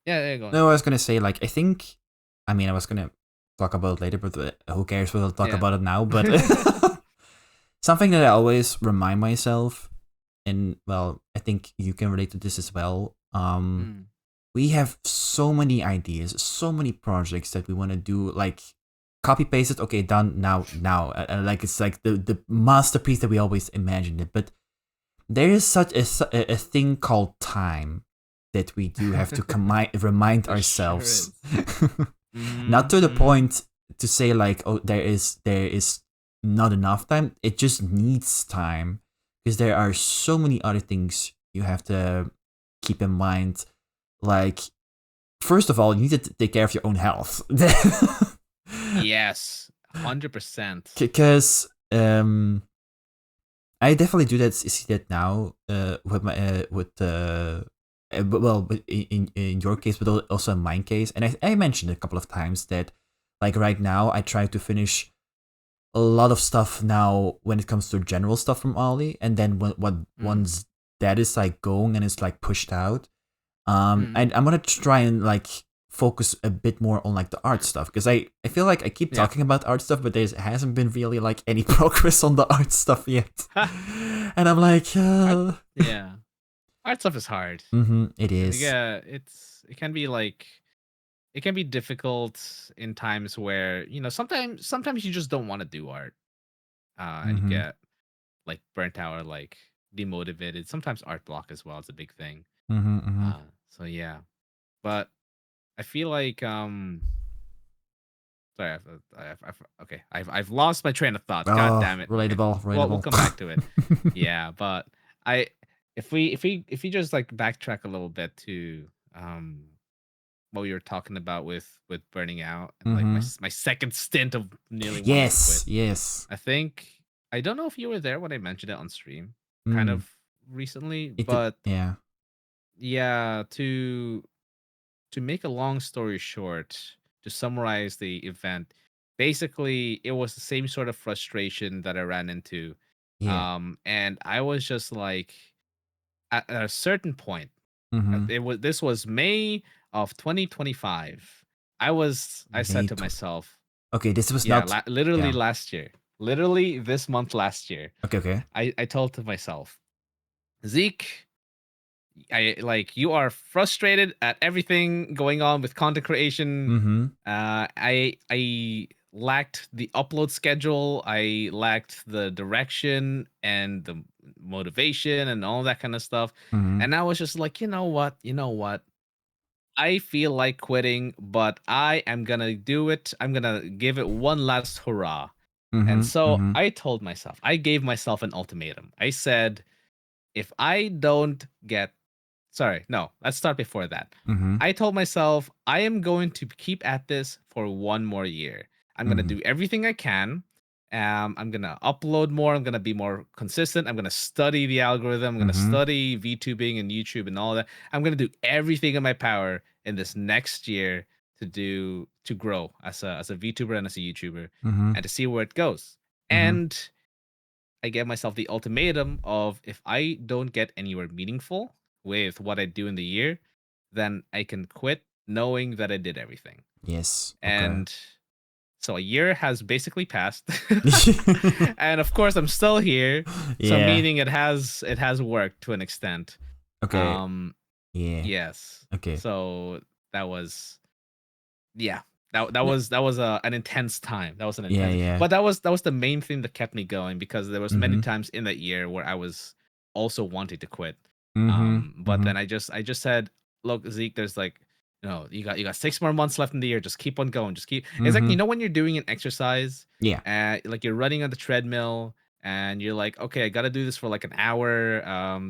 go on. No, I was gonna say, like, I mean, I was gonna talk about it later, but who cares? We'll talk about it now. But something that I always remind myself, and well, I think you can relate to this as well. We have so many ideas, so many projects that we want to do, like copy paste it, okay, done now. Like it's like the masterpiece that we always imagined it, but there is such a thing called time that we do have to remind ourselves. Not to the point to say like, oh, there is not enough time. It just needs time because there are so many other things you have to keep in mind. Like, first of all, you need to take care of your own health. Yes, 100%. Because I definitely do that. See that now with my well, in your case, but also in my case. And I mentioned a couple of times that, like, right now I try to finish a lot of stuff now when it comes to general stuff from Ollie, and then once that is like going and it's like pushed out, I'm gonna try and like focus a bit more on like the art stuff, because I feel like I keep talking about art stuff, but there hasn't been really like any progress on the art stuff yet. And I'm like, yeah, art stuff is hard. It is. Yeah, it can be like, it can be difficult in times where, you know, sometimes you just don't want to do art, and you get like burnt out or like demotivated. Sometimes art block as well is a big thing. So yeah, but I feel like sorry, I've lost my train of thought. God damn it. Relatable. We'll come back to it. Yeah, but if we just like backtrack a little bit to what we were talking about with burning out and like my second stint of nearly wanting to quit. Yes. I think, I don't know if you were there when I mentioned it on stream, kind of recently, but yeah, to make a long story short, to summarize the event, basically it was the same sort of frustration that I ran into. And I was just like, at a certain point, this was May of 2025. I said to myself, okay, this was not literally last year. Literally this month last year. Okay. I told to myself, Zeke, you are frustrated at everything going on with content creation. I lacked the upload schedule. I lacked the direction and the motivation and all that kind of stuff. And I was just like, you know what? I feel like quitting, but I am gonna do it. I'm gonna give it one last hurrah. And so I told myself, I gave myself an ultimatum. I said, if I don't get, sorry, no, let's start before that. I told myself, I am going to keep at this for one more year. I'm gonna do everything I can. I'm gonna upload more. I'm gonna be more consistent. I'm gonna study the algorithm. I'm gonna study VTubing and YouTube and all that. I'm gonna do everything in my power in this next year to grow as a VTuber and as a YouTuber, and to see where it goes. And I gave myself the ultimatum of, if I don't get anywhere meaningful with what I do in the year, then I can quit knowing that I did everything. Yes. Okay. And so a year has basically passed. And of course I'm still here. So meaning it has worked to an extent. Okay. Yes. Okay. So that was that was an intense time. That was an intense. But that was the main thing that kept me going, because there was many times in that year where I was also wanting to quit. But then I just said, look, Zeke, there's like, you got 6 more months left in the year. Just keep on going. Just keep. It's like, when you're doing an exercise, like you're running on the treadmill, and you're like, okay, I got to do this for like an hour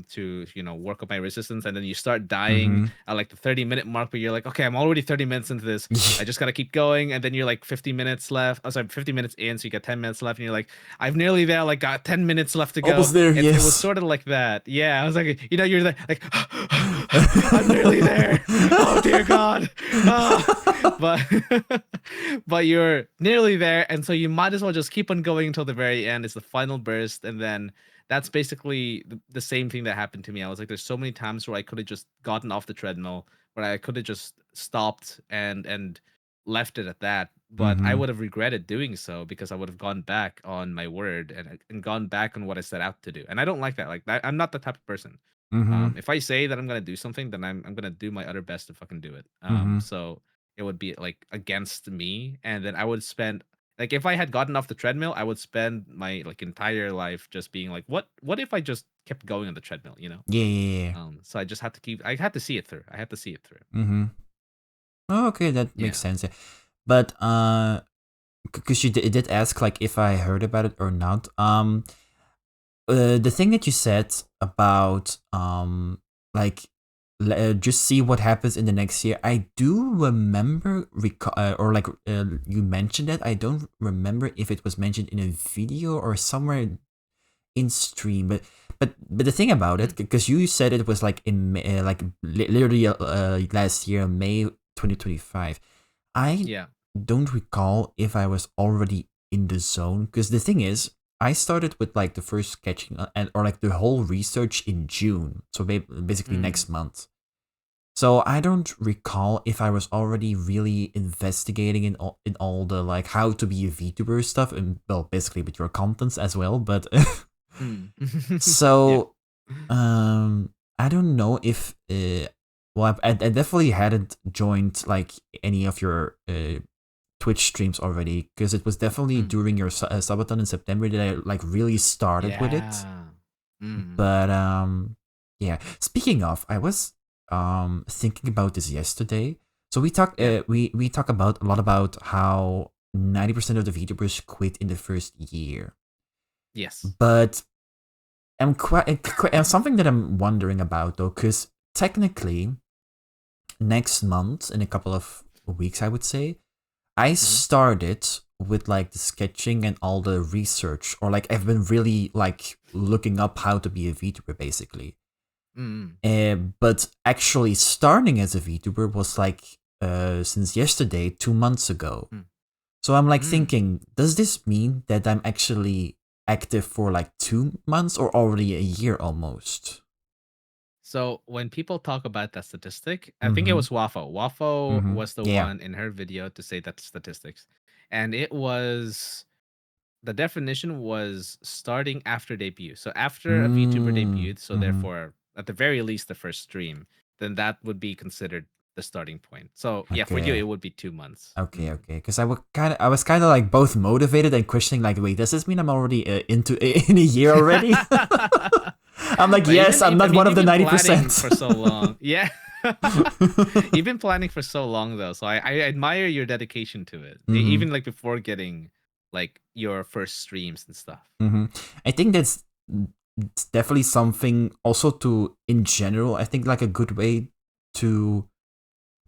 to work up my resistance, and then you start dying at like the 30-minute mark, but you're like, okay, I'm already 30 minutes into this, I just got to keep going. And then you're like 50 minutes left, 50 minutes in, so you got 10 minutes left, and you're like, I've nearly there, like got 10 minutes left to go. Almost there. It was sort of like that. I was like, you're like I'm nearly there, oh dear God. But you're nearly there, and so you might as well just keep on going until the very end. It's the final burst. And then that's basically the same thing that happened to me. I was like, there's so many times where I could have just gotten off the treadmill, where I could have just stopped and left it at that, but I would have regretted doing so, because I would have gone back on my word and gone back on what I set out to do. And I don't like that. Like that, I'm not the type of person. If I say that I'm gonna do something, then I'm gonna do my utter best to fucking do it. So it would be like against me, and then I would spend, like, if I had gotten off the treadmill, I would spend my like entire life just being like, what if I just kept going on the treadmill, Yeah. So I just had to I had to see it through. Oh, okay, that makes sense. But because you did ask like if I heard about it or not. The thing that you said about like just see what happens in the next year. I do remember or like you mentioned it. I don't remember if it was mentioned in a video or somewhere in stream, but the thing about it, because you said it was like in like literally last year, May 2025. I Yeah. don't recall if I was already in the zone, because the thing is, I started with like the first sketching and or like the whole research in June, so basically next month. So I don't recall if I was already really investigating in all the like how to be a VTuber stuff, and well, basically with your contents as well. But so I don't know if well, I definitely hadn't joined like any of your Twitch streams already, because it was definitely during your subathon in September that I like really started with it. But yeah. Speaking of, I was thinking about this yesterday. So we talk we talk about a lot about how 90% of the VTubers quit in the first year. Yes. But I'm something that I'm wondering about though, because technically next month, in a couple of weeks, I would say, I started with like the sketching and all the research, or like I've been really like looking up how to be a VTuber basically. But actually starting as a VTuber was like since yesterday, 2 months ago. So I'm like thinking, does this mean that I'm actually active for like 2 months or already a year almost? So when people talk about that statistic, I think it was Waffo. Waffo was the one in her video to say that statistics. And it was, the definition was starting after debut. So after a VTuber debuted, so therefore at the very least the first stream, then that would be considered the starting point. So yeah, for you Okay. it would be 2 months. Okay, because I was kind of like both motivated and questioning, like, wait, does this mean I'm already in a year already? I'm like, But yes, I'm not one of the you've been planning 90%. for so long. Yeah. You've been planning for so long though, so I admire your dedication to it. Even like before getting like your first streams and stuff. I think that's definitely something also to, in general, I think like a good way to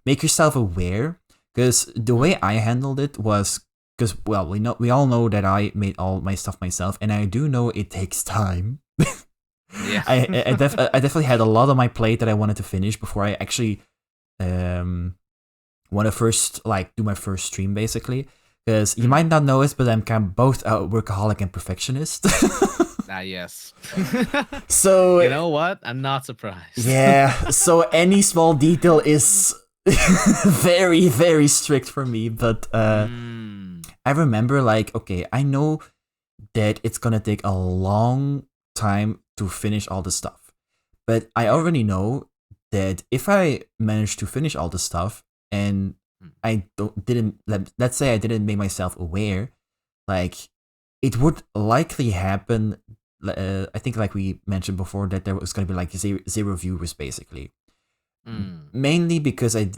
make yourself aware, because the way I handled it was, because well, we all know that I made all my stuff myself, and I do know it takes time. Yeah. I definitely had a lot on my plate that I wanted to finish before I actually want to first like do my first stream, basically. Because you might not know it, but I'm kind of both a workaholic and perfectionist. Yes. So you know what? I'm not surprised. Yeah. So any small detail is very, very strict for me. But I remember like, okay, I know that it's gonna take a long time to finish all the stuff, but I already know that if I manage to finish all the stuff and I let's say I didn't make myself aware, like it would likely happen. I think like we mentioned before that there was gonna be like zero viewers basically. Mainly because I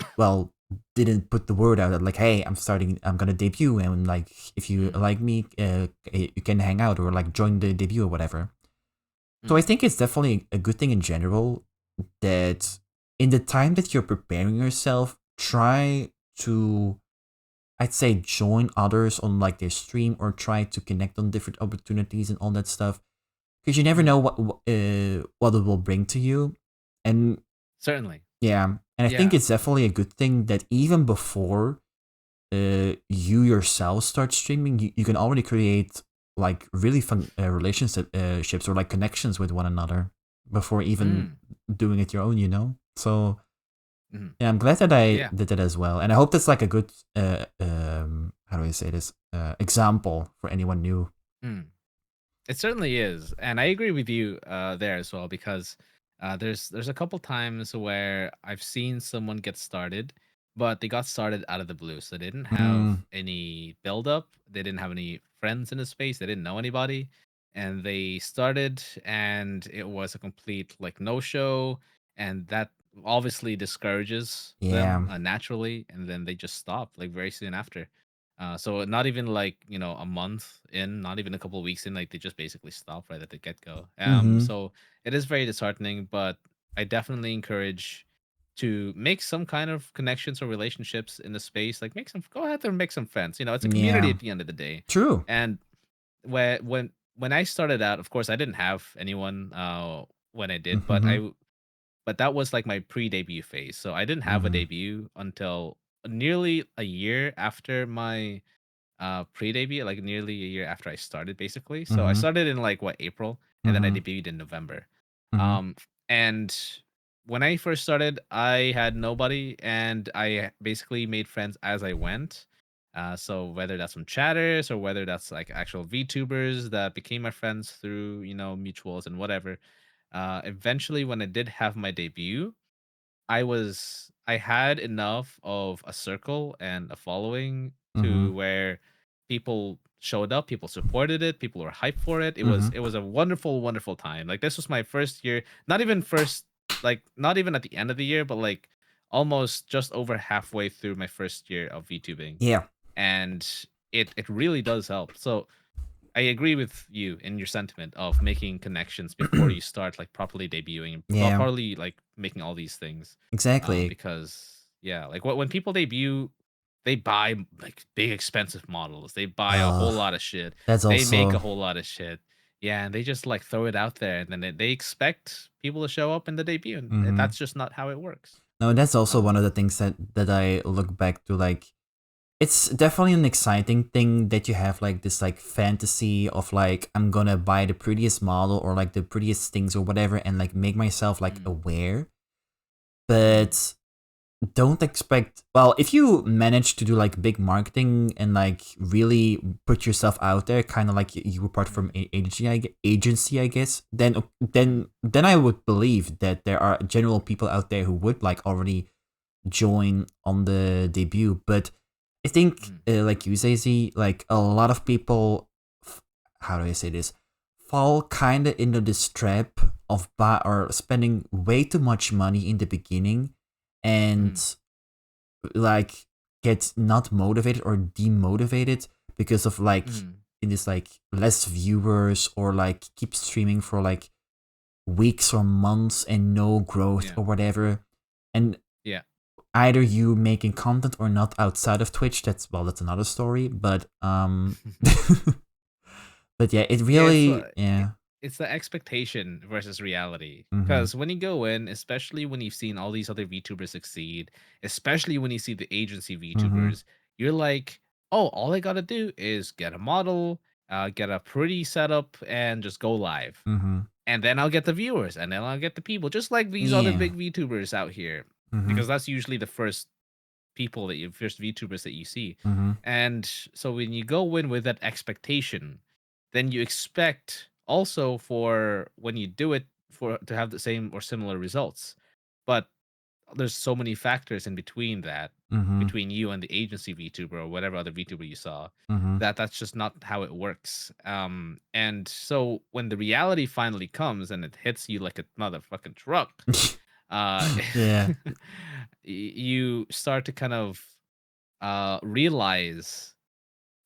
didn't put the word out that like, hey, I'm gonna debut, and like if you like me, you can hang out or like join the debut or whatever. So I think it's definitely a good thing in general that in the time that you're preparing yourself, try to, I'd say, join others on like their stream or try to connect on different opportunities and all that stuff, because you never know what it will bring to you. And certainly, yeah, and I think it's definitely a good thing that even before you yourself start streaming, you can already create like really fun relationships or like connections with one another before even doing it your own, you know? So yeah, I'm glad that I did that as well. And I hope that's like a good how do I say this? Example for anyone new. It certainly is. And I agree with you there as well, because there's a couple times where I've seen someone get started, but they got started out of the blue. So they didn't have any build up. They didn't have any friends in the space. They didn't know anybody. And they started and it was a complete like no show. And that obviously discourages them naturally. And then they just stopped like very soon after. So not even like, a month in, not even a couple of weeks in, like they just basically stop right at the get go. Mm-hmm. So it is very disheartening, but I definitely encourage to make some kind of connections or relationships in the space. Like go out there and make some friends. It's a community Yeah. at the end of the day. True. And when I started out, of course, I didn't have anyone when I did, but Mm-hmm. but that was like my pre-debut phase. So I didn't have a Mm-hmm. debut until nearly a year after my pre-debut, like nearly a year after I started, basically. So I Mm-hmm. started in like April, and then I Mm-hmm. debuted in November. Mm-hmm. And when I first started, I had nobody, and I basically made friends as I went. So whether that's from chatters or whether that's like actual VTubers that became my friends through mutuals and whatever. Eventually, when I did have my debut, I had enough of a circle and a following Mm-hmm. to where people showed up, people supported it, people were hyped for it. It was Mm-hmm. it was a wonderful, wonderful time. Like this was my first year, not even first, like not even at the end of the year, but like almost just over halfway through my first year of VTubing. Yeah. And it really does help. So I agree with you in your sentiment of making connections before you start like properly debuting and Yeah. properly like making all these things. Exactly. Because yeah, like when people debut, they buy like big expensive models. They buy a Uh, whole lot of shit. that's They make a also whole lot of shit. Yeah, and they just like throw it out there, and then they expect people to show up in the debut, and mm-hmm. that's just not how it works. No, that's also one of Um, the things that I look back to. Like, it's definitely an exciting thing that you have like this like fantasy of like I'm gonna buy the prettiest model or like the prettiest things or whatever and like make myself like mm, aware. mm, But don't expect, well, if you manage to do like big marketing and like really put yourself out there, kind of like you apart from mm, agency, I guess, then I would believe that there are general people out there who would like already join on the debut. But I think mm, like you say, Z, like a lot of people, how do I say this, fall kind of into this trap of buy or spending way too much money in the beginning mm, and like get not motivated or demotivated because of like mm. in this like less viewers or like keep streaming for like weeks or months and no growth Yeah, or whatever. And yeah. either you making content or not outside of Twitch, that's another story. But but yeah, it Yeah, really yeah. it's the expectation versus reality. Mm-hmm. Because when you go in, especially when you've seen all these other VTubers succeed, especially when you see the agency Mm-hmm. VTubers, you're like, oh, all I gotta do is get a model, get a pretty setup, and just go live. Mm-hmm. And then I'll get the viewers, and then I'll get the people, just like these other Yeah. big VTubers out here. Mm-hmm. Because that's usually the first VTubers that you see. Mm-hmm. And so when you go in with that expectation, then you expect also for when you do it for to have the same or similar results. But there's so many factors in between that, Mm-hmm. between you and the agency VTuber or whatever other VTuber you saw, Mm-hmm. that that's just not how it works. And so when the reality finally comes and it hits you like a motherfucking truck, uh Yeah. you start to kind of realize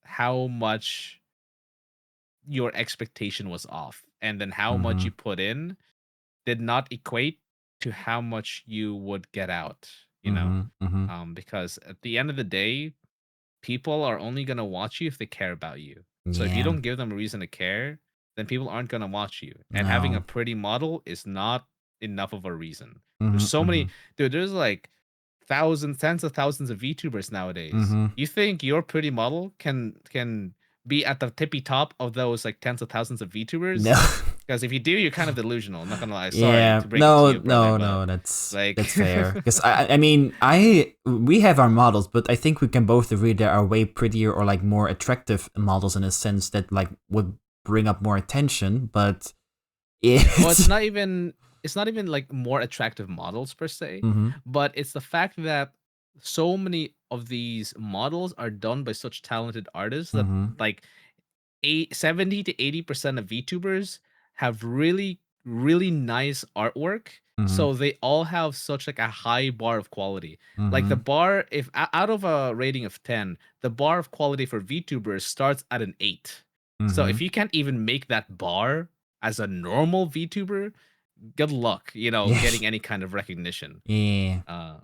how much your expectation was off, and then how much Mm-hmm. you put in did not equate to how much you would get out, Mm-hmm. Mm-hmm. because at the end of the day, people are only going to watch you if they care about you. So if you Yeah. don't give them a reason to care, then people aren't going to watch you. And having a No. pretty model is not enough of a reason. There's Mm-hmm. so Mm-hmm. many, dude, there's like thousands, tens of thousands of VTubers nowadays. Mm-hmm. You think your pretty model can be at the tippy top of those like tens of thousands of No. VTubers? Because if you do, you're kind of delusional. I'm not gonna lie. Sorry Yeah. to break it to No, you, brother, no, but no, that's like fair. Because I mean, we have our models, but I think we can both agree there are way prettier or like more attractive models in a sense that like would bring up more attention, but well, it's it's not even like more attractive models per se, mm-hmm. but it's the fact that so many of these models are done by such talented artists that Mm-hmm. like 70 to 80% of VTubers have really, really nice artwork So they all have such like a high bar of quality. Like the Mm-hmm. bar, if out of a rating of 10, the bar of quality for VTubers starts at an 8. So Mm-hmm. if you can't even make that bar as a normal VTuber, good luck, Yeah. getting any kind of recognition. Yeah. Uh,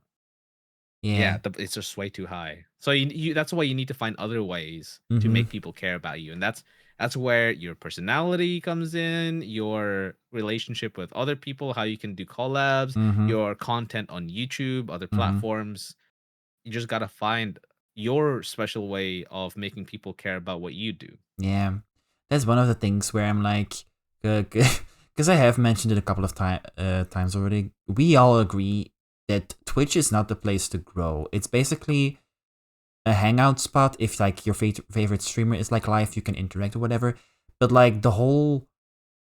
Yeah. yeah, it's just way too high. So that's why you need to find other ways to Mm-hmm. make people care about you, and that's where your personality comes in, your relationship with other people, how you can do collabs, Mm-hmm. your content on YouTube, other Mm-hmm. platforms. You just gotta find your special way of making people care about what you do. Yeah. That's one of the things where I'm like, because I have mentioned it a couple of times already. We all agree that Twitch is not the place to grow. It's basically a hangout spot. If like your favorite streamer is like live, you can interact or whatever. But like the whole,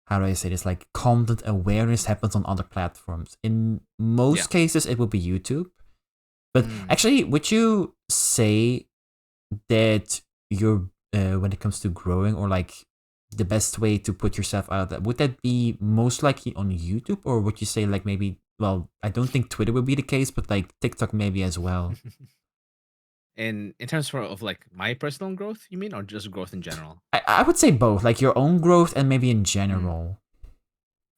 how do I say this? Like content awareness happens on other platforms. In most cases, it will be YouTube. But actually, would you say that you're when it comes to growing, or like the best way to put yourself out there, would that be most likely on YouTube, or would you say like maybe, well, I don't think Twitter would be the case, but like TikTok maybe as well? In terms of like my personal growth, you mean, or just growth in general? I would say both, like your own growth and maybe in Mm. general.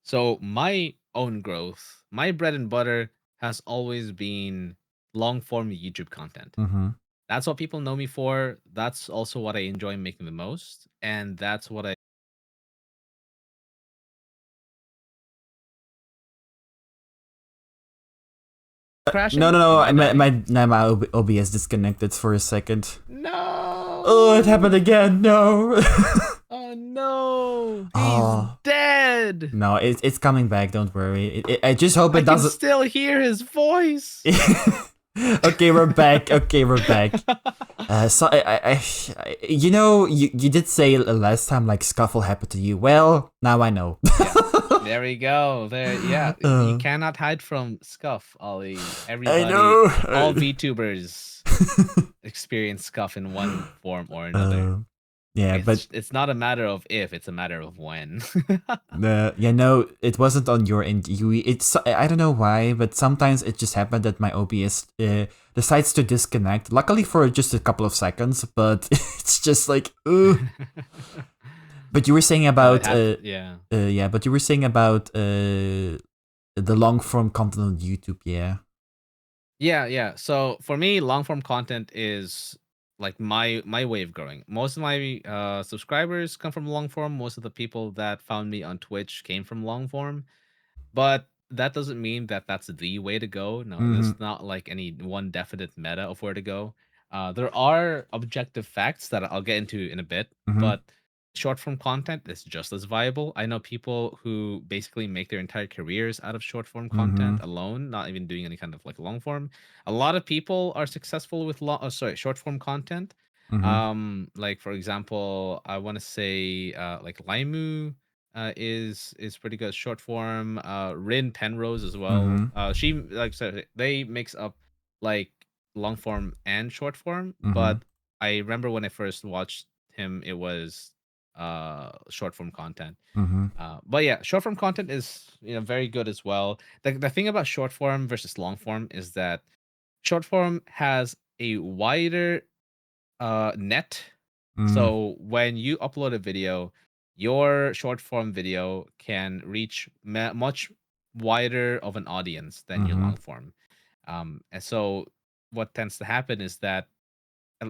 So my own growth, my bread and butter has always been long form YouTube content. Mm-hmm. That's what people know me for. That's also what I enjoy making the most. And that's what I No, crashing. no, Am no. I dying? My OBS disconnected for a second. No. Oh, it happened again. No. Oh no. He's Oh dead. no, it's coming back. Don't worry. I just hope I it can doesn't. still hear his voice. Okay, we're back. Okay, we're back. So you know, you did say last time like scuffle happened to you. Well, now I know. Yeah. There we go. There, yeah. You cannot hide from Scuff, Ollie. Everybody, I know. all VTubers experience Scuff in one form or another. Yeah, but It's not a matter of if, it's a matter of when. yeah, no, it wasn't on your end. It's I don't know why, but sometimes it just happened that my OBS decides to disconnect. Luckily for just a couple of seconds, but it's just like, But you were saying about yeah, but you were saying about the long form content on YouTube, yeah. Yeah. So for me, long form content is like my way of growing. Most of my subscribers come from long form. Most of the people that found me on Twitch came from long form. But that doesn't mean that that's the way to go. No, Mm-hmm. there's not like any one definite meta of where to go. There are objective facts that I'll get into in a bit, Mm-hmm. but short form content is just as viable. I know people who basically make their entire careers out of short form content alone, not even doing any kind of like long form. A lot of people are successful with short form content. Like for example, I want to say like Laimu is pretty good short form. Rin Penrose as well. She, like I said, they mix up like long form and short form. But I remember when I first watched him, it was short form content. But yeah, short form content is very good as well. The thing about short form versus long form is that short form has a wider net. So when you upload a video, your short form video can reach much wider of an audience than your long form. And so what tends to happen is that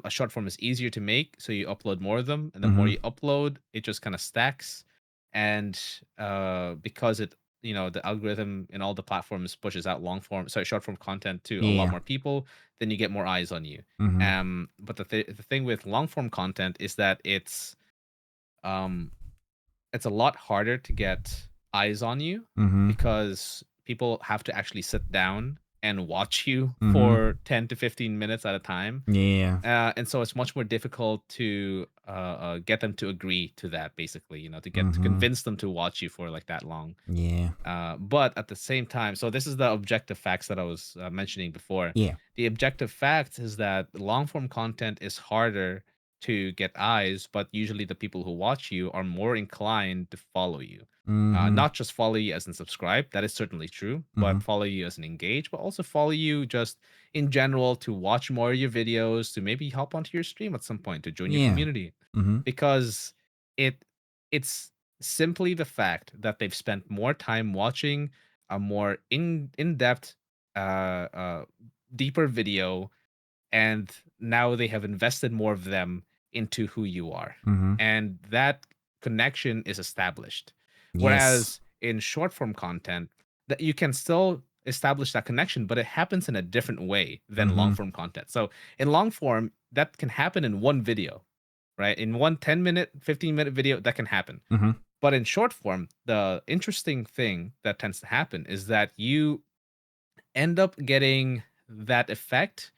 a short form is easier to make, so you upload more of them, and the more you upload, it just kind of stacks. And because the algorithm in all the platforms pushes out short form content to a lot more people, then you get more eyes on you. But the thing with long form content is that um it's a lot harder to get eyes on you because people have to actually sit down and watch you for 10 to 15 minutes at a time. Yeah. And so it's much more difficult to get them to agree to that, basically, to convince them to watch you for like that long. Yeah. But at the same time, so this is the objective facts that I was mentioning before. Yeah. The objective fact is that long form content is harder to get eyes, but usually the people who watch you are more inclined to follow you. Mm-hmm. Not just follow you as in subscribe, that is certainly true, Mm-hmm. but follow you as an engage, but also follow you just in general to watch more of your videos, to maybe hop onto your stream at some point, to join your Yeah. community. Mm-hmm. Because it's simply the fact that they've spent more time watching a more in-depth uh deeper video, and now they have invested more of them into who you are. Mm-hmm. And that connection is established. Yes. Whereas in short form content, that you can still establish that connection, but it happens in a different way than Mm-hmm. long form content. So in long form, that can happen in one video, right? In one 10-minute, 15-minute video, that can happen. Mm-hmm. But in short form, the interesting thing that tends to happen is that you end up getting that effect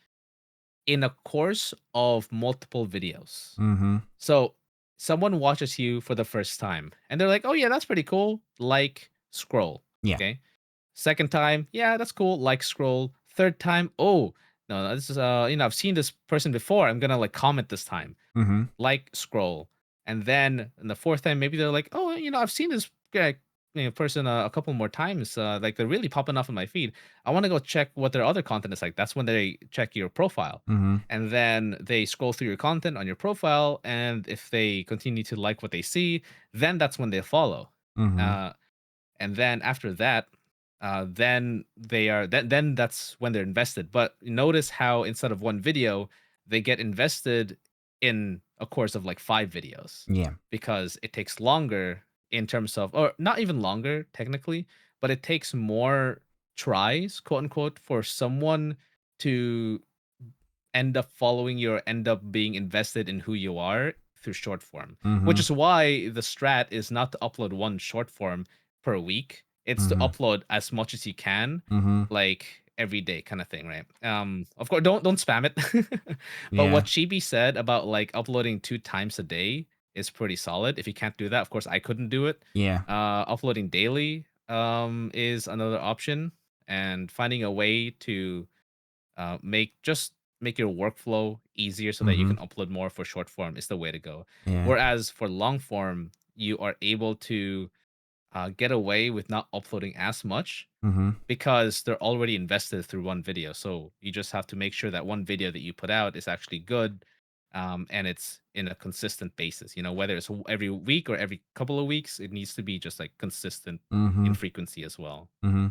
in a course of multiple videos. Mm-hmm. So someone watches you for the first time and they're like, "Oh yeah, that's pretty cool." Like, scroll. Yeah. Okay. Second time, yeah, that's cool. Like, scroll. Third time, oh no, this is I've seen this person before. I'm gonna like comment this time. Mm-hmm. Like, scroll. And then in the fourth time, maybe they're like, "Oh, I've seen this guy, person a couple more times. Like, they're really popping off in my feed. I want to go check what their other content is like." That's when they check your profile. Mm-hmm. And then they scroll through your content on your profile. And if they continue to like what they see, then that's when they follow. Mm-hmm. And then after that, then they are then that's when they're invested. But notice how instead of one video, they get invested in a course of like 5 videos, Yeah. because it takes longer in terms of, or not even longer technically, but it takes more tries, quote unquote, for someone to end up following you or end up being invested in who you are through short form. Mm-hmm. Which is why the strat is not to upload one short form per week. It's to Mm-hmm. upload as much as you can, Mm-hmm. like every day kind of thing, right? Of course, don't spam it. But Yeah. what Chibi said about like uploading 2 times a day is pretty solid. If you can't do that, of course I couldn't do it. Yeah. Uploading daily is another option, and finding a way to make your workflow easier so that you Mm-hmm. can upload more for short form is the way to go. Yeah. Whereas for long form, you are able to get away with not uploading as much Mm-hmm. because they're already invested through one video. So you just have to make sure that one video that you put out is actually good, and it's in a consistent basis. Whether it's every week or every couple of weeks, it needs to be just like consistent Mm-hmm. in frequency as well. Mm-hmm.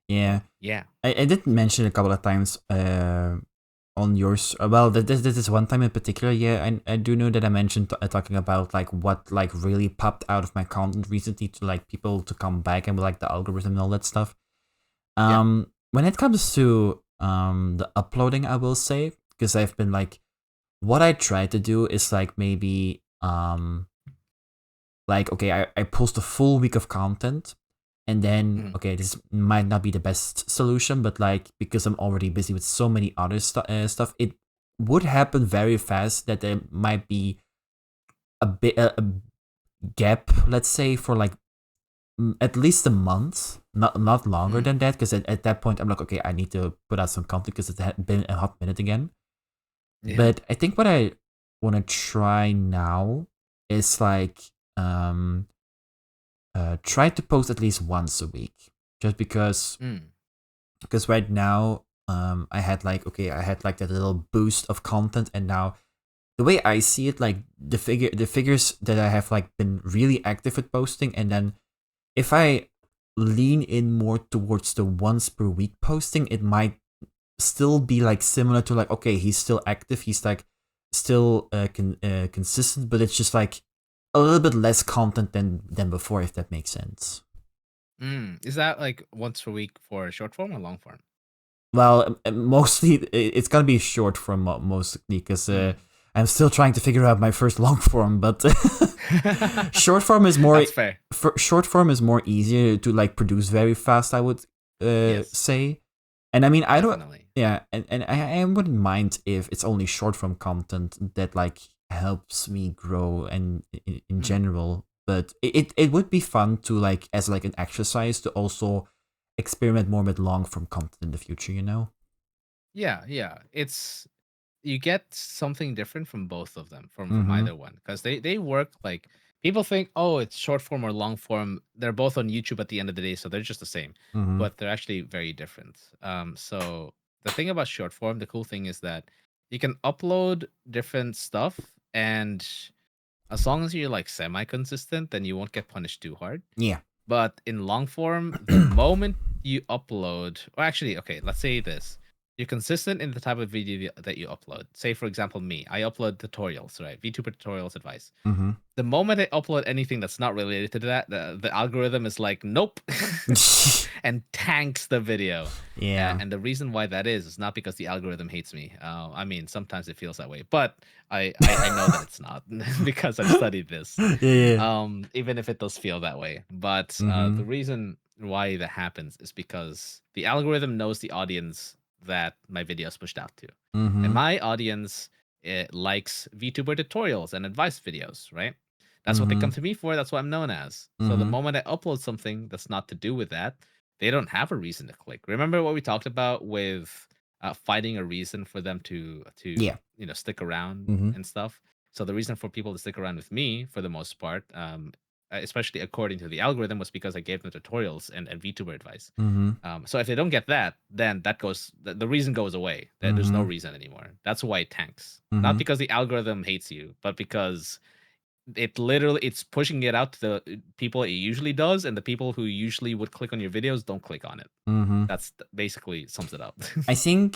Yeah. Yeah. I did mention a couple of times on yours. Well, this is one time in particular. Yeah, I do know that I mentioned talking about like what like really popped out of my content recently to like people to come back and like the algorithm and all that stuff. When it comes to the uploading, I will say, because I've been like, what I try to do is like maybe like, okay, I post a full week of content. And then, okay, this might not be the best solution, but like, because I'm already busy with so many other stuff, it would happen very fast that there might be a gap, let's say, for like at least a month, not longer than that, because at that point I'm like, okay, I need to put out some content because it's been a hot minute again. Yeah. But I think what I want to try now is like try to post at least once a week, just because right now I had like that little boost of content, and now the way I see it, like the figures that I have like been really active with posting, and then if I lean in more towards the once per week posting, it might still be like similar to like, okay, he's still active, he's like still consistent, but it's just like a little bit less content than before, if that makes sense. Is that like once per week for short form or long form? Well, mostly it's gonna be short form mostly, because I'm still trying to figure out my first long form, but short form is more. That's fair. Short form is more easier to like produce very fast, I would say. And I mean, I Definitely. don't. Yeah, and I wouldn't mind if it's only short form content that like helps me grow and in general. But it would be fun to like, as like an exercise, to also experiment more with long form content in the future. Yeah. It's you get something different from both of them, from Mm-hmm. either one, because they work like people think, oh, it's short form or long form. They're both on YouTube at the end of the day, so they're just the same, Mm-hmm. but they're actually very different. So the thing about short form, the cool thing is that you can upload different stuff, and as long as you're like semi consistent, then you won't get punished too hard. Yeah. But in long form, the moment you upload, or actually, okay, let's say this. You're consistent in the type of video that you upload. Say, for example, me, I upload tutorials, right? VTuber tutorials advice. Mm-hmm. The moment I upload anything that's not related to that, the algorithm is like, nope, and tanks the video. Yeah. And the reason why that is not because the algorithm hates me. I mean, sometimes it feels that way, but I know that it's not because I've studied this. Yeah. Even if it does feel that way. But Mm-hmm. the reason why that happens is because the algorithm knows the audience that my video is pushed out to. Mm-hmm. And my audience, it likes VTuber tutorials and advice videos, right? That's what they come to me for. That's what I'm known as. So the moment I upload something that's not to do with that, they don't have a reason to click. Remember what we talked about with finding a reason for them to Yeah. stick around Mm-hmm. and stuff. So the reason for people to stick around with me, for the most part, especially according to the algorithm, was because I gave them tutorials and VTuber advice. Mm-hmm. So if they don't get that, then the reason goes away. There's no reason anymore. That's why it tanks. Not because the algorithm hates you, but because it's pushing it out to the people it usually does, and the people who usually would click on your videos don't click on it. Mm-hmm. That's basically sums it up. I think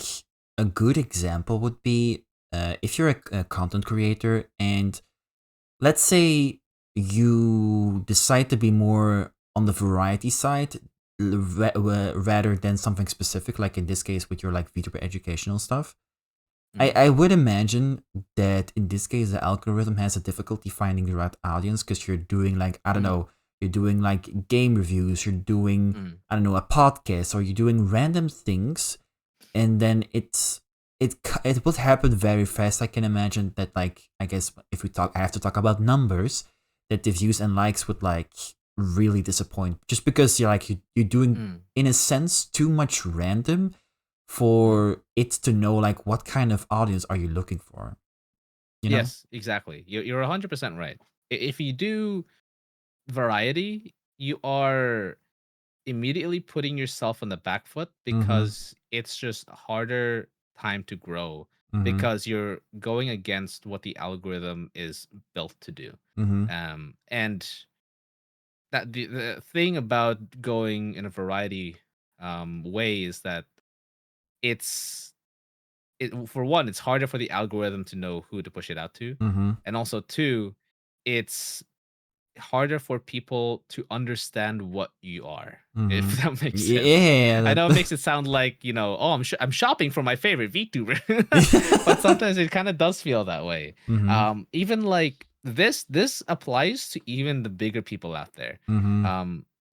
a good example would be if you're a content creator and let's say you decide to be more on the variety side rather than something specific, like in this case with your like VTuber educational stuff. I would imagine that in this case the algorithm has a difficulty finding the right audience because you're doing like, I don't know, you're doing like game reviews, you're doing I don't know, a podcast, or you're doing random things, and then it would happen very fast. I can imagine that, like, I guess if I have to talk about numbers, that the views and likes would like really disappoint just because you're doing in a sense too much random for it to know like what kind of audience are you looking for. You know? Yes, exactly. You're 100% right. If you do variety, you are immediately putting yourself on the back foot because it's just harder time to grow because you're going against what the algorithm is built to do. And that the thing about going in a variety way is that it's for one, it's harder for the algorithm to know who to push it out to, and also two, it's harder for people to understand what you are, if that makes sense. Yeah, I know it makes it sound like, oh, I'm shopping for my favorite VTuber, but sometimes it kind of does feel that way. Even like this applies to even the bigger people out there.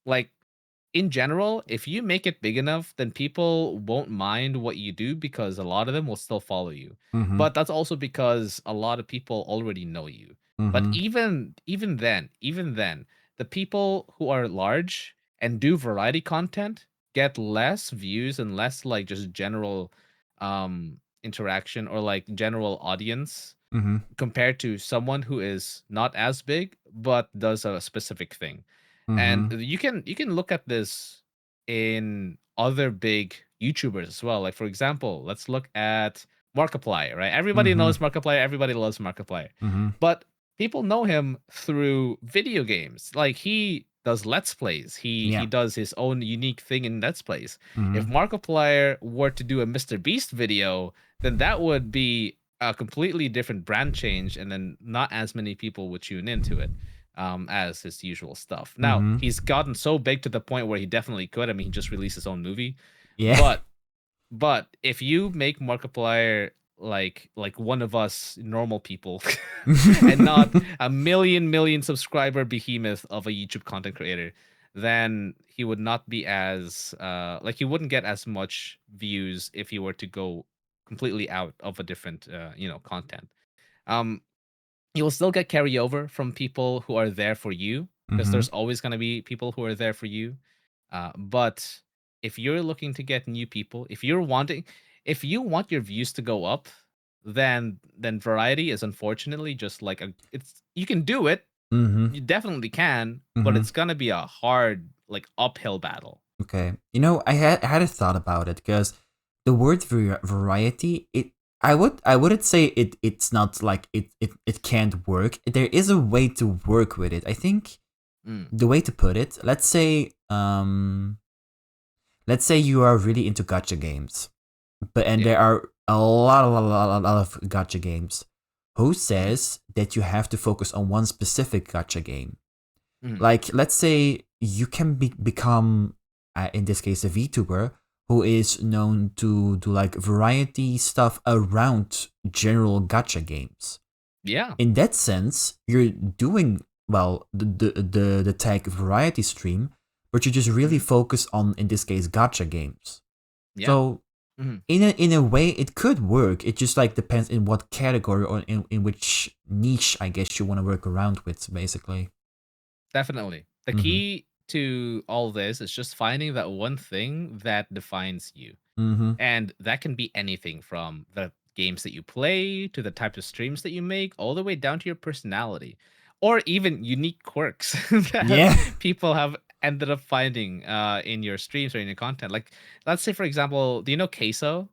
Like in general, if you make it big enough, then people won't mind what you do because a lot of them will still follow you. But that's also because a lot of people already know you. But even then, the people who are large and do variety content get less views and less like just general interaction or like general audience compared to someone who is not as big but does a specific thing. And you can look at this in other big YouTubers as well. Like for example, let's look at Markiplier, right? Everybody knows Markiplier, everybody loves Markiplier. But people know him through video games. Like he does Let's Plays. He does his own unique thing in Let's Plays. If Markiplier were to do a Mr. Beast video, then that would be a completely different brand change, and then not as many people would tune into it as his usual stuff. Now, he's gotten so big to the point where he definitely could. I mean, he just released his own movie. Yeah. But if you make Markiplier like one of us normal people and not a million subscriber behemoth of a YouTube content creator, then he would not be as he wouldn't get as much views if he were to go completely out of a different content. You will still get carryover from people who are there for you because there's always going to be people who are there for you. But if you're looking to get new people, if you want your views to go up, then variety is unfortunately just like it's you can do it, Mm-hmm. you definitely can, but Mm-hmm. it's gonna be a hard like uphill battle. Okay. You know, I had a thought about it because the word variety, I wouldn't say it's not like it can't work. There is a way to work with it. I think the way to put it, let's say you are really into gacha games, and there are a lot of gacha games. Who says that you have to focus on one specific gacha game? Like, let's say you can become, in this case, a VTuber who is known to do like variety stuff around general gacha games. Yeah. In that sense, you're doing well the tag variety stream, but you just really focus on, in this case, gacha games. Yeah. So in a way, it could work. It just like depends in what category or in which niche, I guess, you want to work around with, basically. Definitely. The key to all this is just finding that one thing that defines you. And that can be anything from the games that you play to the types of streams that you make, all the way down to your personality, or even unique quirks that people have ended up finding in your streams or in your content. Like, let's say, for example, do you know Queso?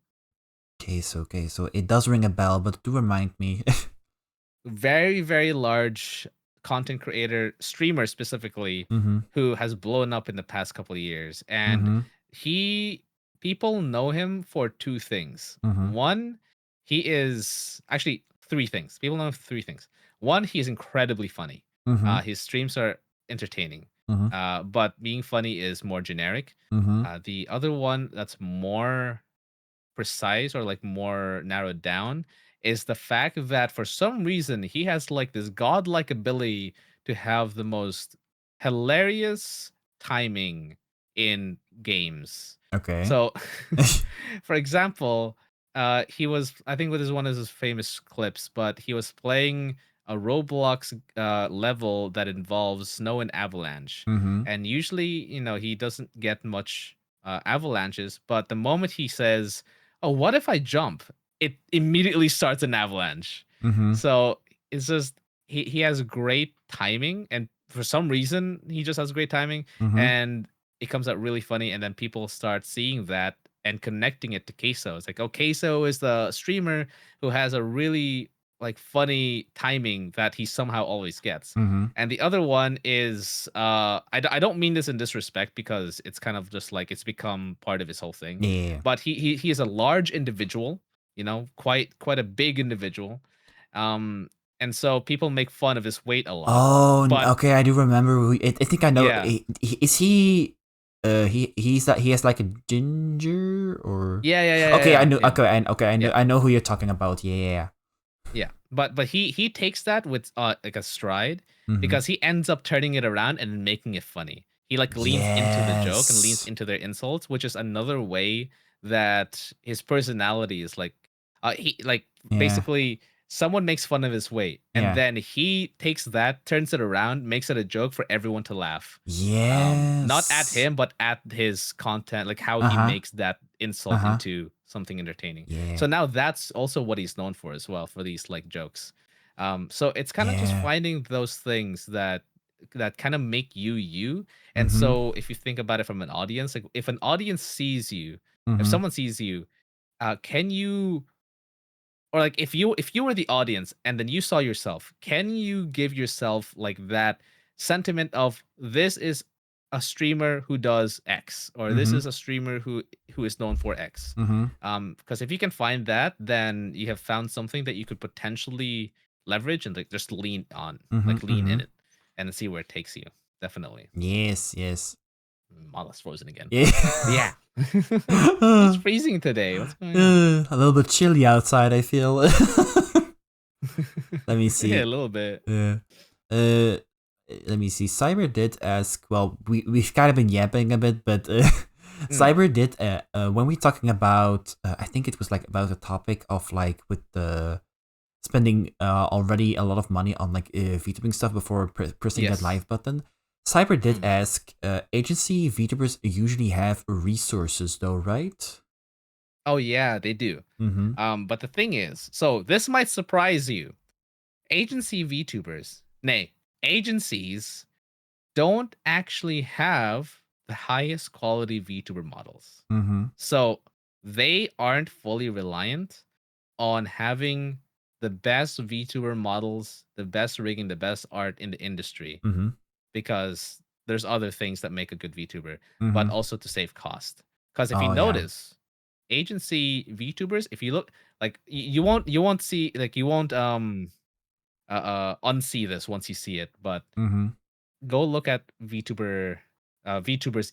Queso. It does ring a bell, but do remind me. Very, very large content creator, streamer specifically, who has blown up in the past couple of years. And people know him for two things. One, he is actually three things. People know him for three things. One, he is incredibly funny. His streams are entertaining. But being funny is more generic. The other one that's more precise or like more narrowed down is the fact that for some reason he has like this godlike ability to have the most hilarious timing in games. Okay. So for example, he was, I think this is one of his famous clips, but he was playing a Roblox level that involves snow and avalanche. And usually, he doesn't get much avalanches, but the moment he says, "Oh, what if I jump?" it immediately starts an avalanche. So it's just he has great timing, and for some reason he just has great timing, and it comes out really funny, and then people start seeing that and connecting it to Queso. It's like, oh, Queso is the streamer who has a really like funny timing that he somehow always gets. And the other one is I don't mean this in disrespect, because it's kind of just like it's become part of his whole thing. Yeah. But he is a large individual, quite a big individual. And so people make fun of his weight a lot. Oh, okay, I do remember. I think I know. Yeah. Is he? He has like a ginger or yeah. Okay, I know. Yeah. Okay, I know who you're talking about. Yeah. Yeah, but he takes that with like a stride, because he ends up turning it around and making it funny. He like leans into the joke and leans into their insults, which is another way that his personality is like he like basically someone makes fun of his weight, and then he takes that, turns it around, makes it a joke for everyone to laugh. Not at him, but at his content, like how he makes that insult into something entertaining. So now that's also what he's known for as well, for these like jokes. So it's kind of just finding those things that kind of make you. And so if you think about it from an audience, like if an audience sees you, if someone sees you, can you, or like if you were the audience and then you saw yourself, can you give yourself like that sentiment of, this is a streamer who does X, or this is a streamer who is known for X? Because if you can find that, then you have found something that you could potentially leverage and like just lean on, like lean in it and see where it takes you. Definitely. Yes. Mala's frozen again. Yeah. It's freezing today. What's going on? A little bit chilly outside, I feel. Let me see. Yeah, a little bit. Yeah. Let me see. Cyber did ask. Well, we've kind of been yapping a bit, but Cyber did. When we're talking about, I think it was like about a topic of like with the spending already a lot of money on like VTubing stuff before pressing that live button. Cyber did ask, agency VTubers usually have resources though, right? Oh yeah, they do. Mm-hmm. But the thing is, so this might surprise you. Agency VTubers, nay, agencies don't actually have the highest quality VTuber models. Mm-hmm. So they aren't fully reliant on having the best VTuber models, the best rigging, the best art in the industry, Mm-hmm. because there's other things that make a good VTuber, but Mm-hmm. also to save cost. Because if you Oh yeah. notice, agency VTubers, if you look like you won't see like you won't unsee this once you see it, but Mm-hmm. go look at VTubers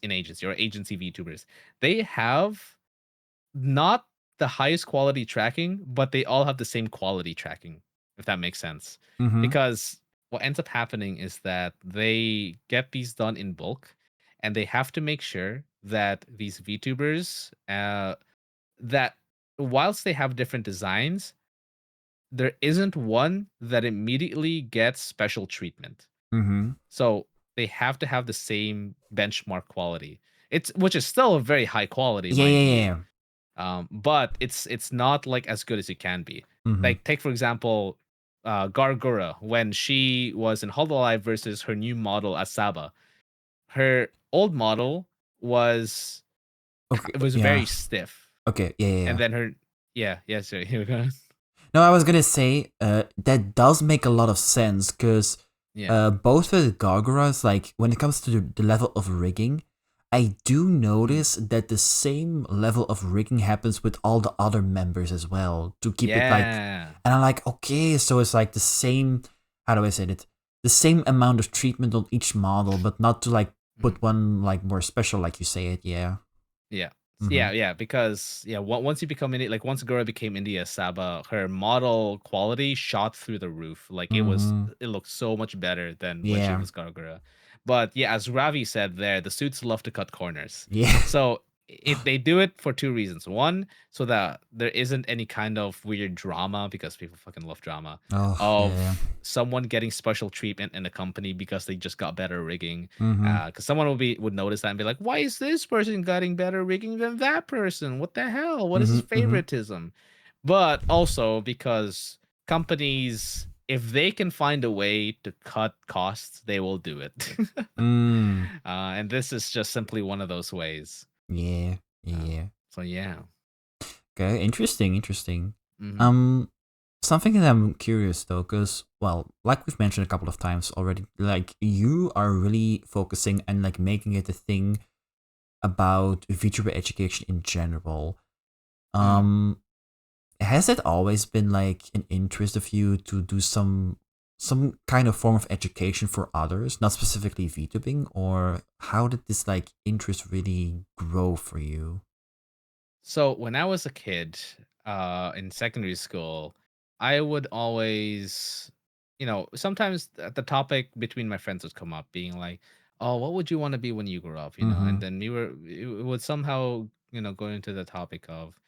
in agency or agency VTubers. They have not the highest quality tracking, but they all have the same quality tracking, if that makes sense. Mm-hmm. Because what ends up happening is that they get these done in bulk, and they have to make sure that these VTubers, that whilst they have different designs, there isn't one that immediately gets special treatment. Mm-hmm. So they have to have the same benchmark quality. It's which is still a very high quality, Yeah, mind yeah, you. yeah. But it's not like as good as it can be. Mm-hmm. Like take for example, Gargura when she was in Hololive versus her new model Asaba. Her old model was Okay. it was Yeah. very stiff, Okay. Yeah, yeah, and yeah. then her sorry, here we go. No, I was gonna say that does make a lot of sense because Yeah. both with Gargoras, like when it comes to the level of rigging, I do notice that the same level of rigging happens with all the other members as well to keep it like. Yeah. And I'm like, okay, so it's like the same. How do I say it? The same amount of treatment on each model, but not to like Mhm. put one like more special, like you say it. Yeah. Yeah. Mm-hmm. Because once you become India, like once Gura became India Saba, her model quality shot through the roof. Like Mm-hmm. it looked so much better than when she Yeah. was Gargura. But yeah, as Ravi said there, the suits love to cut corners. Yeah. So they do it for two reasons. One, so that there isn't any kind of weird drama, because people fucking love drama, Oh yeah. of someone getting special treatment in the company because they just got better rigging. Mm-hmm. Because someone would notice that and be like, why is this person getting better rigging than that person? What the hell? What is this Mm-hmm. Mm-hmm. favoritism? But also because companies, if they can find a way to cut costs, they will do it. Mm. And this is just simply one of those ways. Yeah. Yeah. So yeah. Okay. Interesting. Interesting. Mhm. Um, something that I'm curious though, because well, like we've mentioned a couple of times already, like you are really focusing and like making it a thing about VTuber education in general. Mhm. Has it always been like an interest of you to do some kind of form of education for others, not specifically VTubing, or how did this like interest really grow for you? So when I was a kid, in secondary school, I would always, sometimes the topic between my friends would come up, being like, "Oh, what would you want to be when you grow up?" Mm-hmm. And then it would somehow, go into the topic of,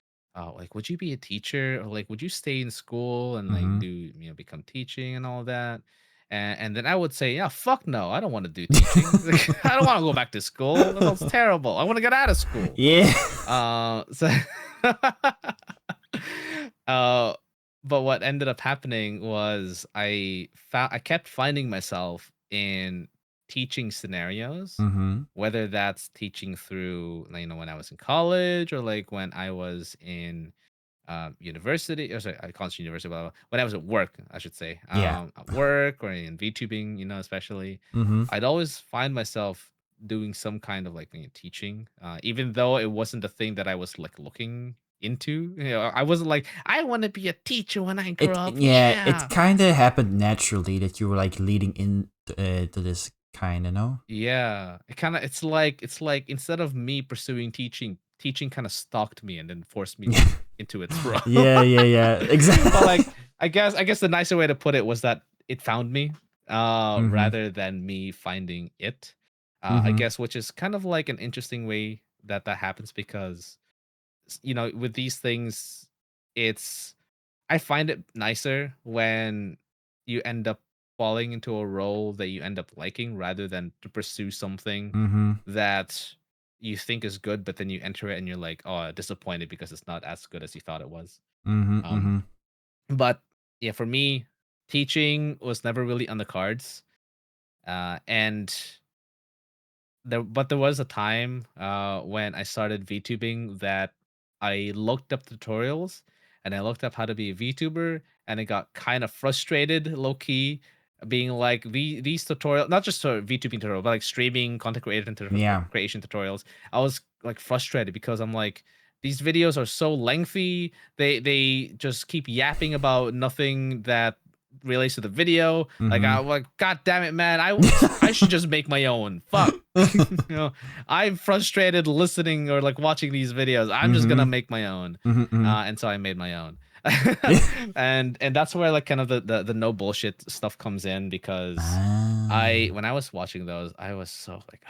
like, would you be a teacher, or like, would you stay in school and like Mm-hmm. do, become teaching and all that? And then I would say, yeah, fuck no, I don't want to do teaching. I don't want to go back to school. That sounds terrible. I want to get out of school. Yeah. So, uh, but what ended up happening was I kept finding myself in teaching scenarios, Mm-hmm. whether that's teaching through, like, when I was in college, or like when I was in university, or sorry, college, university, blah, blah, blah. When I was at work, I should say, Yeah. at work or in VTubing, especially, Mm-hmm. I'd always find myself doing some kind of like, teaching, even though it wasn't the thing that I was like looking into. I wasn't like, I want to be a teacher when I grow up. Yeah, it Yeah. kind of happened naturally that you were like leading in to this kind of no. Yeah. It's like instead of me pursuing teaching kind of stalked me and then forced me Yeah. into its role. Yeah, yeah, yeah. Exactly. But like I guess the nicer way to put it was that it found me, Mm-hmm. rather than me finding it. I Mm-hmm. guess, which is kind of like an interesting way that happens, because with these things, it's I find it nicer when you end up falling into a role that you end up liking, rather than to pursue something Mm-hmm. that you think is good, but then you enter it and you're like, oh, disappointed because it's not as good as you thought it was. Mm-hmm. Um, Mm-hmm. but yeah, for me, teaching was never really on the cards. And there was a time when I started VTubing that I looked up tutorials and I looked up how to be a VTuber, and I got kind of frustrated, low key, being like these tutorial, not just VTubing tutorial, but like streaming, content Yeah. creation tutorials. I was like frustrated because I'm like, these videos are so lengthy. They just keep yapping about nothing that relates to the video. Like Mm-hmm. I'm like, God damn it, man! I should just make my own. Fuck. You know, I'm frustrated listening or like watching these videos. I'm just gonna Mm-hmm. make my own, Mm-hmm. and so I made my own. And that's where like kind of the no bullshit stuff comes in, because Ah. when I was watching those, I was so like,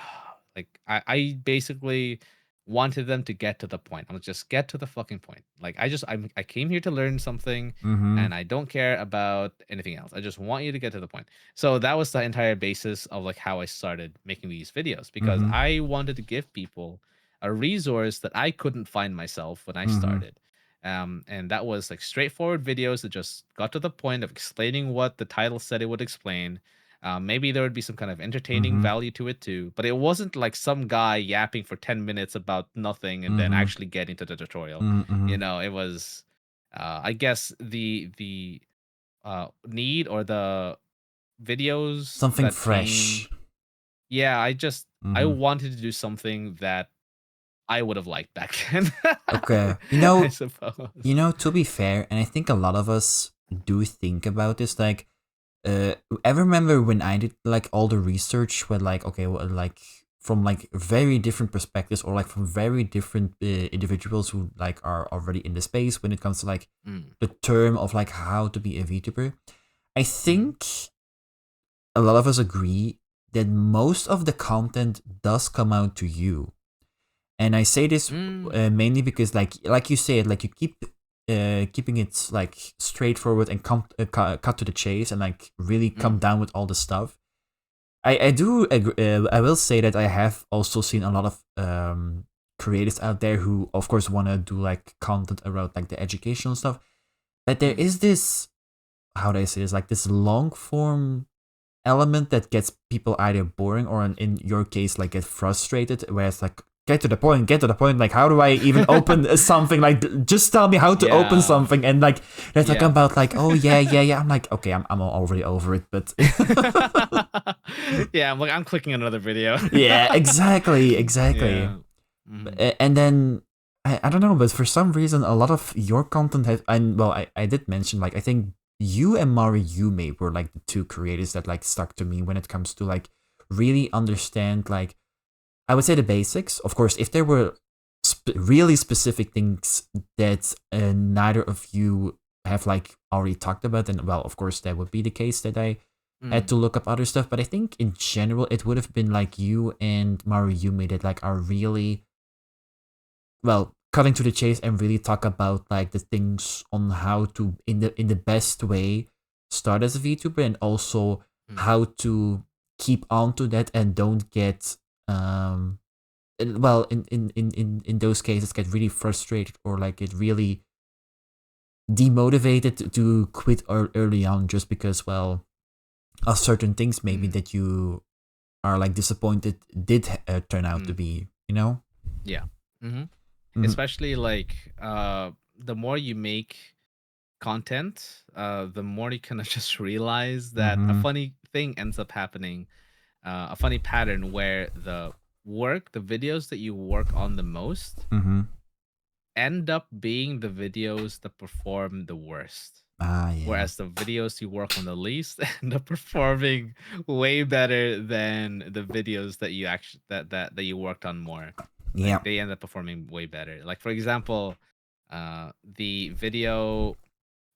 like I basically wanted them to get to the point. I'm just get to the fucking point. Like I came here to learn something, Mm-hmm. and I don't care about anything else. I just want you to get to the point. So that was the entire basis of like how I started making these videos, because Mm-hmm. I wanted to give people a resource that I couldn't find myself when I Mm-hmm. started. And that was like straightforward videos that just got to the point of explaining what the title said it would explain. Maybe there would be some kind of entertaining Mm-hmm. value to it too, but it wasn't like some guy yapping for 10 minutes about nothing and then Mm-hmm. actually getting to the tutorial. Mm-hmm. It was, I guess the need or the videos Something that came. fresh. Yeah, I Mm-hmm. wanted to do something that I would have liked back then. Okay. I suppose. To be fair, and I think a lot of us do think about this, like, I remember when I did like all the research with like, okay, well, like from like very different perspectives, or like from very different individuals who like are already in the space when it comes to like Mm, the term of like how to be a VTuber. I mm, think a lot of us agree that most of the content does come out to you. And I say this mm, mainly because, like you said, like you keep keeping it like straightforward and cut to the chase, and like really come mm, down with all the stuff. I do agree, I will say that I have also seen a lot of creators out there who, of course, want to do like content around like the educational stuff. But there mm. is this, how do I say this, like this long form element that gets people either boring, or in your case like get frustrated, where it's like, get to the point, like how do I even open something, like just tell me how to open Yeah. something. And like they're talking Yeah. about like, oh yeah, I'm like, okay, I'm already over it, but Yeah, I'm like, I'm clicking another video. yeah, exactly. Yeah. Mhm. And then I don't know, but for some reason a lot of your content has, and well, I did mention, like I think you and Mari Yume were like the two creators that like stuck to me when it comes to like really understand, like I would say the basics. Of course, if there were really specific things that neither of you have like already talked about, then well, of course that would be the case that I had Mm, to look up other stuff. But I think in general it would have been like you and Mari Yume that like are really, well, cutting to the chase and really talk about like the things on how to in the best way start as a VTuber, and also mm, how to keep on to that and don't get well, in those cases get really frustrated, or like get really demotivated to quit early on, just because, well, of certain things maybe mm. that you are like disappointed did turn out to Mm. be, you know. Yeah. Hmm. Mm-hmm. Especially like the more you make content, the more you kind of just realize that a Mm-hmm. funny thing ends up happening, a funny pattern where the videos that you work on the most Mm-hmm. end up being the videos that perform the worst. Ah, yeah. Whereas the videos you work on the least end up performing way better than the videos that you actually that you worked on more. Like Yeah. they end up performing way better. Like for example, the video,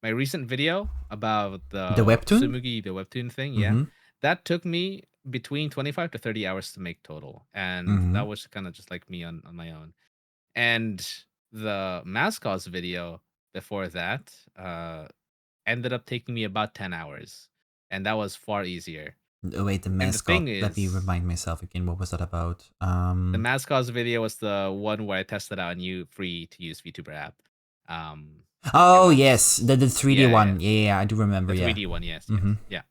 my recent video about The the webtoon? Sumugi, the webtoon thing, yeah, Mm-hmm. that took me between 25 to 30 hours to make total, and Mm-hmm. that was kind of just like me on my own. And the mascots video before that ended up taking me about 10 hours, and that was far easier. Oh, wait, the And the mascot. thing Let me is, remind myself again. What was that about? the Mascots video was the one where I tested out a new free to use VTuber app. It Oh, yes, was the 3D yeah, one. Yeah, I do remember. the Yeah. 3D one. Yes, yes, Mm-hmm. yeah.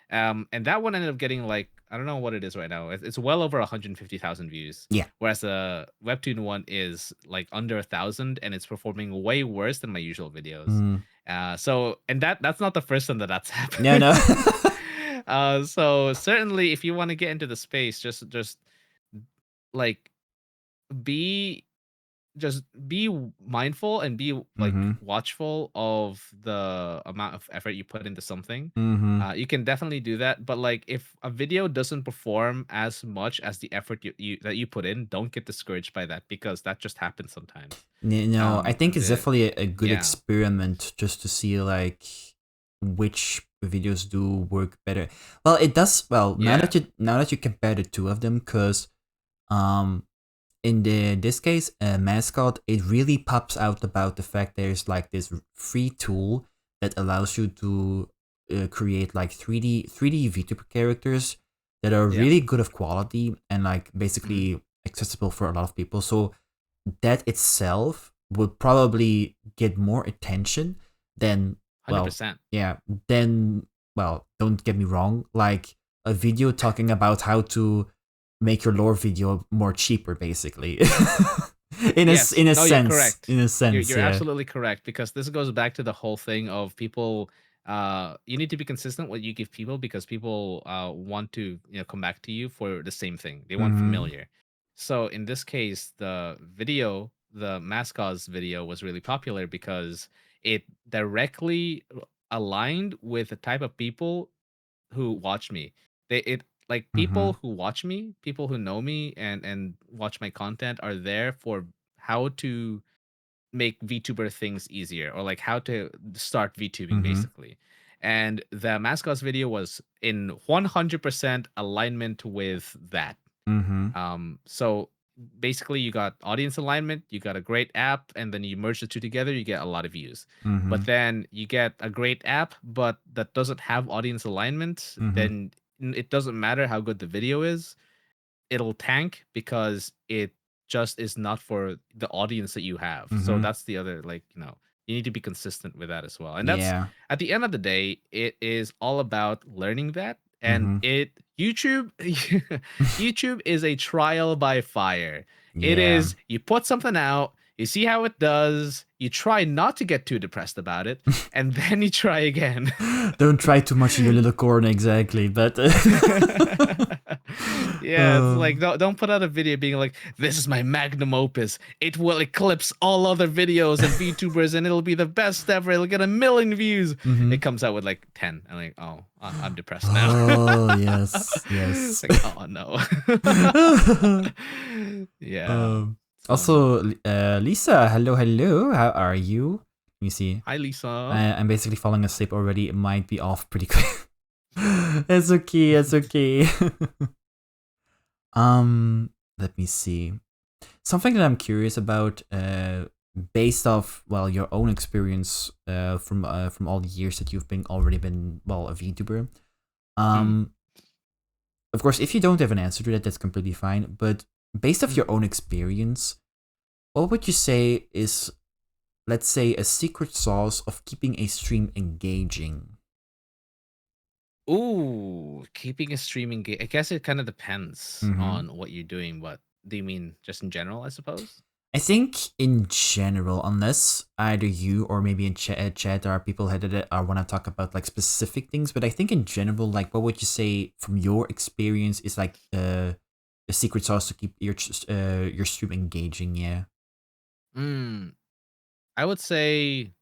And that one ended up getting like I don't know what it is right now. It's well over 150,000 views. Yeah. Whereas the Webtoon one is like under 1,000, and it's performing way worse than my usual videos. So and that's not the first time that's happened. No, no. So certainly, if you want to get into the space, just like be be mindful and be like Mm-hmm. watchful of the amount of effort you put into something. Mm-hmm. You can definitely do that, but like if a video doesn't perform as much as the effort you that you put in, don't get discouraged by that, because that just happens sometimes. No, I think it's The definitely a good yeah, experiment just to see like which videos do work better. Well, it does. Well, yeah, now that you compare the two of them, because um in this case, mascot, it really pops out about the fact there's like this free tool that allows you to create like 3D VTuber characters that are yeah. really good of quality and like Mhm. basically accessible for a lot of people. So that itself would probably get more attention than, well, 100%. yeah, then, well, don't get me wrong, like a video talking about how to make your lore video more cheaper, basically. Yes. In a No, you're sense, correct. You're yeah. absolutely correct, because this goes back to the whole thing of people. You need to be consistent what you give people, because people want to come back to you for the same thing. They want Mm-hmm. familiar. So in this case, the mascots video was really popular because it directly aligned with the type of people who watch me. It like Mm-hmm. people who watch me, people who know me and watch my content are there for how to make VTuber things easier, or like how to start VTubing Mm-hmm. basically. And the mascots video was in 100% alignment with that. Mm-hmm. So basically you got audience alignment, you got a great app, and then you merge the two together, you get a lot of views. Mm-hmm. But then you get a great app, but that doesn't have audience alignment, Mm-hmm. then it doesn't matter how good the video is, it'll tank because it just is not for the audience that you have. So Mm-hmm. that's the other, like, you need to be consistent with that as well. And that's Yeah. at the end of the day, it is all about learning that. And Mm-hmm. YouTube YouTube is a trial by fire. It Yeah. is, you put something out, you see how it does, you try not to get too depressed about it, and then you try again. Don't try too much in your little corner, exactly. But Yeah, it's like don't put out a video being like, this is my magnum opus. It will eclipse all other videos and VTubers, and it'll be the best ever. It'll get 1 million views. Mhm. It comes out with like 10. I'm like, oh, I'm depressed now. Oh, yes, yes. It's like, oh no. Yeah. Also, Lisa, hello, hello. How are you? Let me see. Hi, Lisa. I'm basically falling asleep already. It might be off pretty quick. It's okay. It's okay. Let me see. Something that I'm curious about, based off, well, your own experience, from all the years that you've already been, well, a VTuber. Of course, if you don't have an answer to that, that's completely fine. But based off your own experience, what would you say is, let's say, a secret sauce of keeping a stream engaging? Ooh, keeping a streaming game. I guess it kind of depends Mm-hmm. on what you're doing. But do you mean just in general, I suppose? I think in general, unless either you or maybe in chat are people that want to talk about like specific things, but I think in general, like, what would you say from your experience is like a secret sauce to keep your stream engaging? Yeah. I would say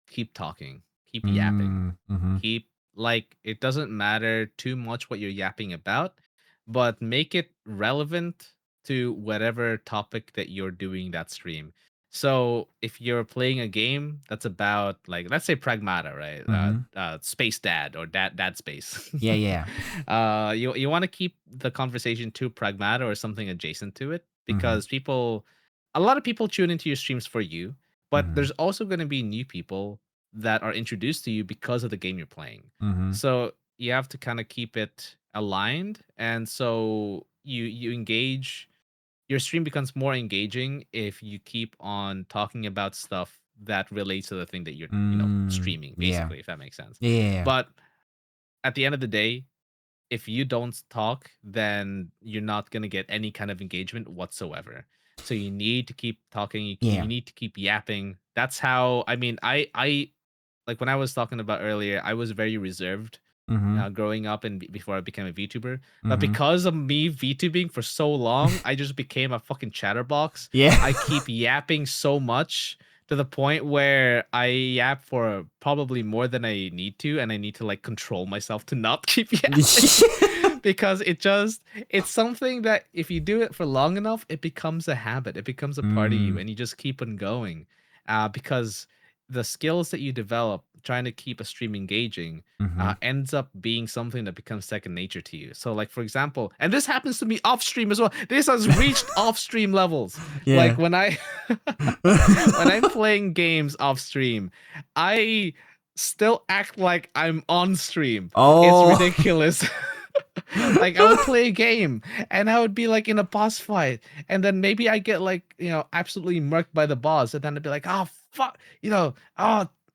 keep talking, keep yapping, Mm-hmm. keep like it doesn't matter too much what you're yapping about, but make it relevant to whatever topic that you're doing that stream. So if you're playing a game that's about, like, let's say Pragmata, right? Space Dad, or Dad Space. Yeah, yeah. You want to keep the conversation to Pragmata or something adjacent to it, because a lot of people tune into your streams for you, but there's also going to be new people that are introduced to you because of the game you're playing. Mm-hmm. So you have to kind of keep it aligned, and so you engage. Your stream becomes more engaging if you keep on talking about stuff that relates to the thing that you're streaming, Yeah. basically, if that makes sense. Yeah. But at the end of the day, if you don't talk, then you're not going to get any kind of engagement whatsoever. So you need to keep talking. You need to keep yapping. That's how, I mean, I like when I was talking about earlier, I was very reserved growing up and before I became a VTuber. But because of me VTubing for so long, I just became a fucking chatterbox. Yeah. I keep yapping so much to the point where I yap for probably more than I need to, and I need to like control myself to not keep yapping. Because it's something that if you do it for long enough, it becomes a habit. It becomes a part of you, and you just keep on going. Because the skills that you develop trying to keep a stream engaging ends up being something that becomes second nature to you. So like, for example, and this happens to me off stream as well. This has reached off stream levels. Like when I'm playing games off stream, I still act like I'm on stream. Oh. It's ridiculous. Like I would play a game and I would be like in a boss fight, and then maybe I get like, absolutely murked by the boss, and then I'd be like, oh fuck,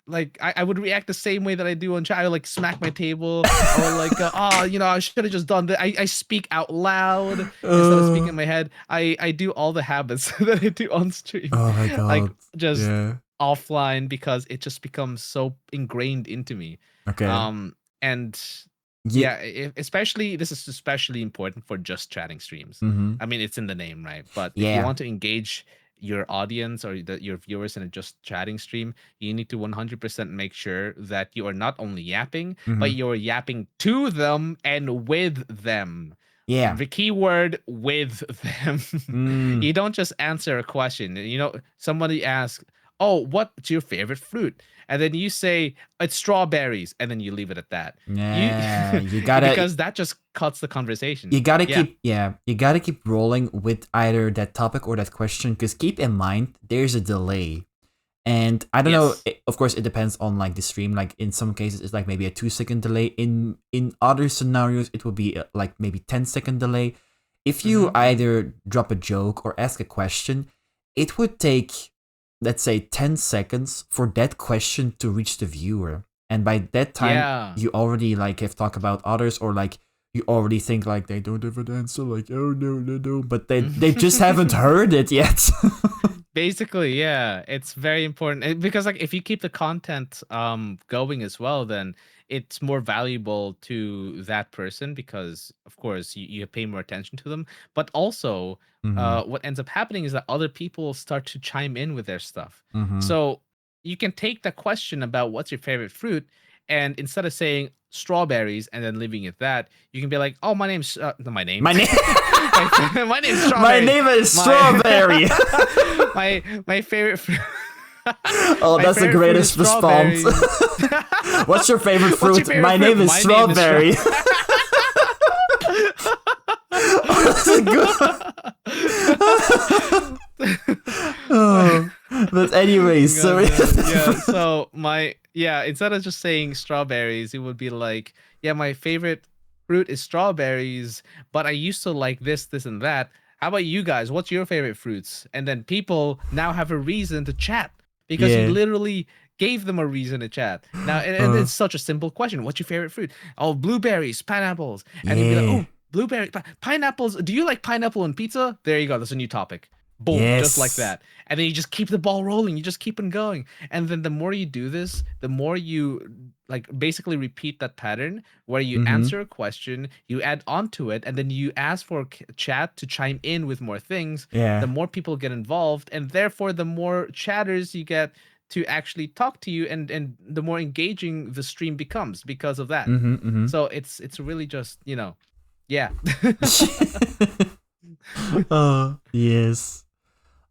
like I would react the same way that I do on chat. I would like smack my table, or like I should have just done that. I speak out loud instead of speaking in my head. I do all the habits that I do on stream. Oh my god. Like just offline, because it just becomes so ingrained into me. Okay. And especially this is especially important for just chatting streams. I mean, it's in the name, right? But if you want to engage your audience or your viewers in a just chatting stream, you need to 100% make sure that you are not only yapping, but you're yapping to them and with them. Yeah. The key word, with them. You don't just answer a question. Somebody asks, oh, what's your favorite fruit? And then you say it's strawberries, and then you leave it at that. Yeah, you gotta, because that just cuts the conversation. You gotta keep rolling with either that topic or that question, because keep in mind there's a delay, and I don't know. Of course, it depends on like the stream. Like in some cases, it's like maybe a 2-second delay. In other scenarios, it will be like maybe 10-second delay. If you either drop a joke or ask a question, it would take, let's say, 10 seconds for that question to reach the viewer. And by that time, you already like have talked about others, or like you already think like they don't have an answer, like, oh no, but they just haven't heard it yet. Basically, yeah, it's very important, because like if you keep the content going as well, then it's more valuable to that person, because of course you pay more attention to them. But also what ends up happening is that other people start to chime in with their stuff. So you can take the question about what's your favorite fruit, and instead of saying strawberries and then leaving it that, you can be like, oh, my name's my name my name's Strawberry. My name is Strawberry. my favorite fruit. Oh, that's the greatest response. What's your favorite fruit? My name is Strawberry. That's a good. But anyways, so instead of just saying strawberries, it would be like, my favorite fruit is strawberries, but I used to like this, and that. How about you guys? What's your favorite fruits? And then people now have a reason to chat, because you literally gave them a reason to chat. Now, and it's such a simple question. What's your favorite fruit? Oh, blueberries, pineapples. And they'd be like, oh, blueberry, pineapples. Do you like pineapple on pizza? There you go. That's a new topic. Boom, just like that. And then you just keep the ball rolling. You just keep on going. And then the more you do this, the more you like basically repeat that pattern where you answer a question, you add on to it, and then you ask for chat to chime in with more things. The more people get involved, and therefore the more chatters you get to actually talk to you, and the more engaging the stream becomes because of that. So it's really just, yes.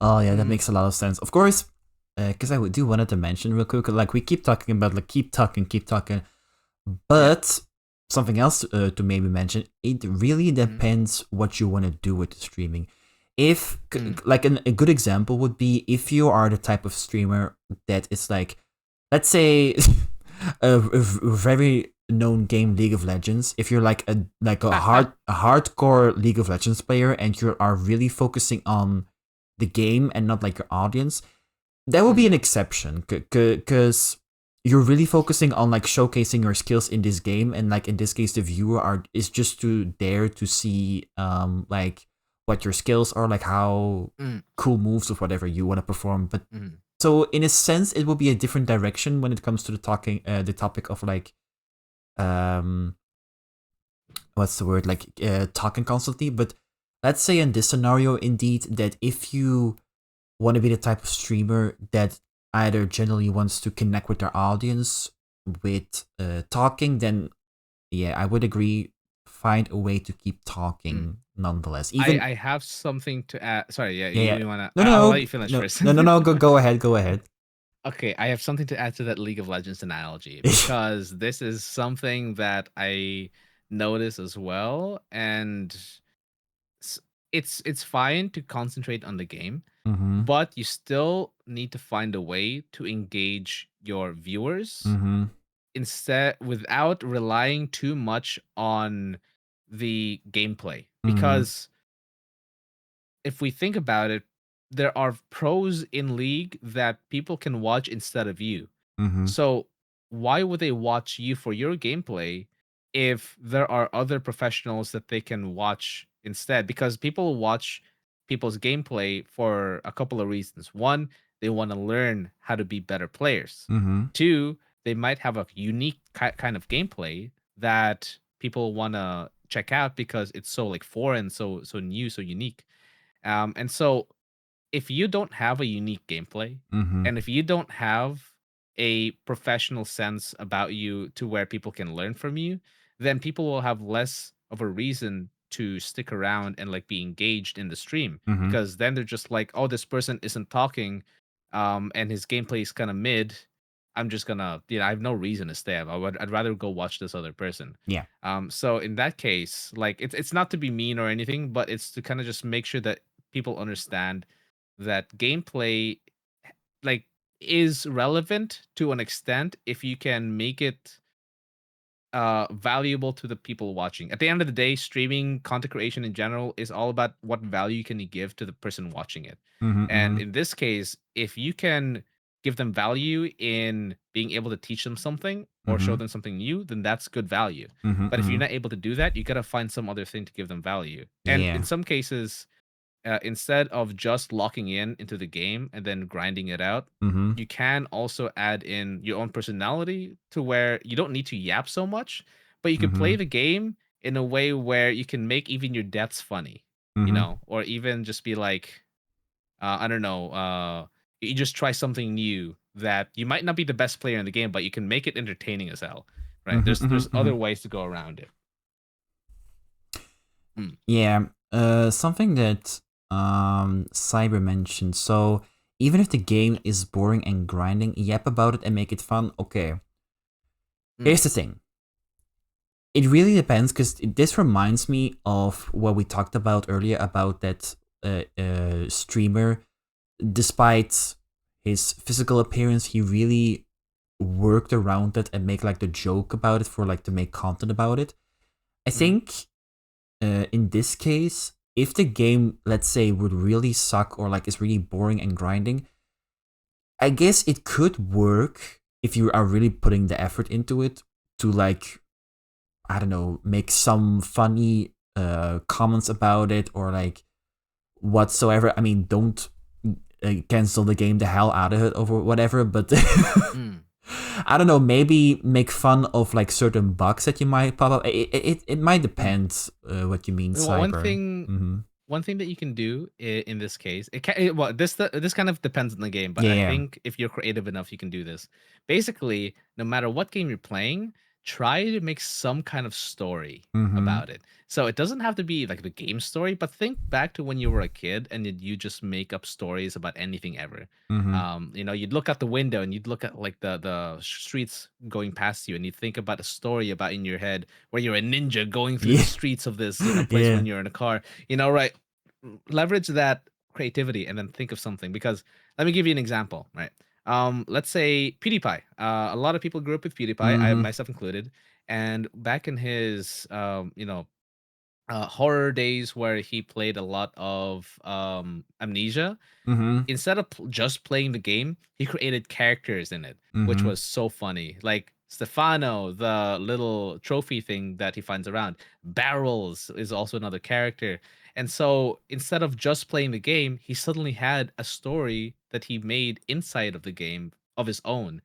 Oh yeah, that makes a lot of sense. Of course, because I do wanted to mention real quick, like we keep talking about like keep talking, but something else to maybe mention. It really depends what you want to do with the streaming. If like a good example would be if you are the type of streamer that is like, let's say, a very known game, League of Legends. If you're like a hardcore League of Legends player and you are really focusing on the game and not like your audience, that will be an exception because you're really focusing on like showcasing your skills in this game, and like in this case the viewer is just to dare to see like what your skills are, like how cool moves or whatever you want to perform. But so in a sense it will be a different direction when it comes to the topic of like what's the word, like talking constantly. But let's say in this scenario indeed that if you want to be the type of streamer that either generally wants to connect with their audience with talking, then yeah, I would agree. Find a way to keep talking nonetheless. Even I have something to add. Sorry, yeah. you wanna? No, I'll let you finish no, first. no. Go ahead. Go ahead. Okay, I have something to add to that League of Legends analogy because this is something that I notice as well, and it's fine to concentrate on the game, but you still need to find a way to engage your viewers instead without relying too much on the gameplay. Because if we think about it, there are pros in League that people can watch instead of you. So why would they watch you for your gameplay if there are other professionals that they can watch instead? Because people watch people's gameplay for a couple of reasons. One, they want to learn how to be better players. Two, they might have a unique kind of gameplay that people want to check out because it's so like foreign, so new, so unique. And so if you don't have a unique gameplay and if you don't have a professional sense about you to where people can learn from you, then people will have less of a reason to stick around and like be engaged in the stream, because then they're just like, oh, this person isn't talking and his gameplay is kind of mid. I'm just gonna, I have no reason to stay. I'd rather go watch this other person. Yeah. So in that case, like it's not to be mean or anything, but it's to kind of just make sure that people understand that gameplay like is relevant to an extent if you can make it valuable to the people watching. At the end of the day, streaming content creation in general is all about what value can you give to the person watching it. And in this case, if you can give them value in being able to teach them something or show them something new, then that's good value. But if you're not able to do that, you got to find some other thing to give them value. And in some cases, instead of just locking in into the game and then grinding it out, you can also add in your own personality to where you don't need to yap so much, but you can play the game in a way where you can make even your deaths funny, or even just be like, I don't know, you just try something new that you might not be the best player in the game, but you can make it entertaining as hell, right? There's other ways to go around it. Yeah, something that Cyber mentioned. So even if the game is boring and grinding, yap about it and make it fun. Okay. Here's the thing. It really depends, because this reminds me of what we talked about earlier about that streamer. Despite his physical appearance, he really worked around it and make like the joke about it for like to make content about it. I think in this case, if the game, let's say, would really suck or like is really boring and grinding, I guess it could work if you are really putting the effort into it to like, I don't know, make some funny comments about it or like whatsoever. I mean, don't cancel the game the hell out of it or whatever, but I don't know, maybe make fun of like certain bugs that you might pop up. It might depend what you mean, Cyber. One thing that you can do in this case, this kind of depends on the game, but Yeah. I think if you're creative enough, you can do this. Basically, no matter what game you're playing, try to make some kind of story about it. So it doesn't have to be like the game story, but think back to when you were a kid and you just make up stories about anything ever. You'd look out the window and you'd look at like the streets going past you, and you'd think about a story about in your head where you're a ninja going through the streets of this place when you're in a car. Right? Leverage that creativity and then think of something. Because let me give you an example, right? let's say PewDiePie. A lot of people grew up with PewDiePie, I myself included, and back in his horror days where he played a lot of Amnesia, instead of just playing the game, he created characters in it, which was so funny. Like Stefano, the little trophy thing that he finds around. Barrels is also another character. And so instead of just playing the game, he suddenly had a story that he made inside of the game of his own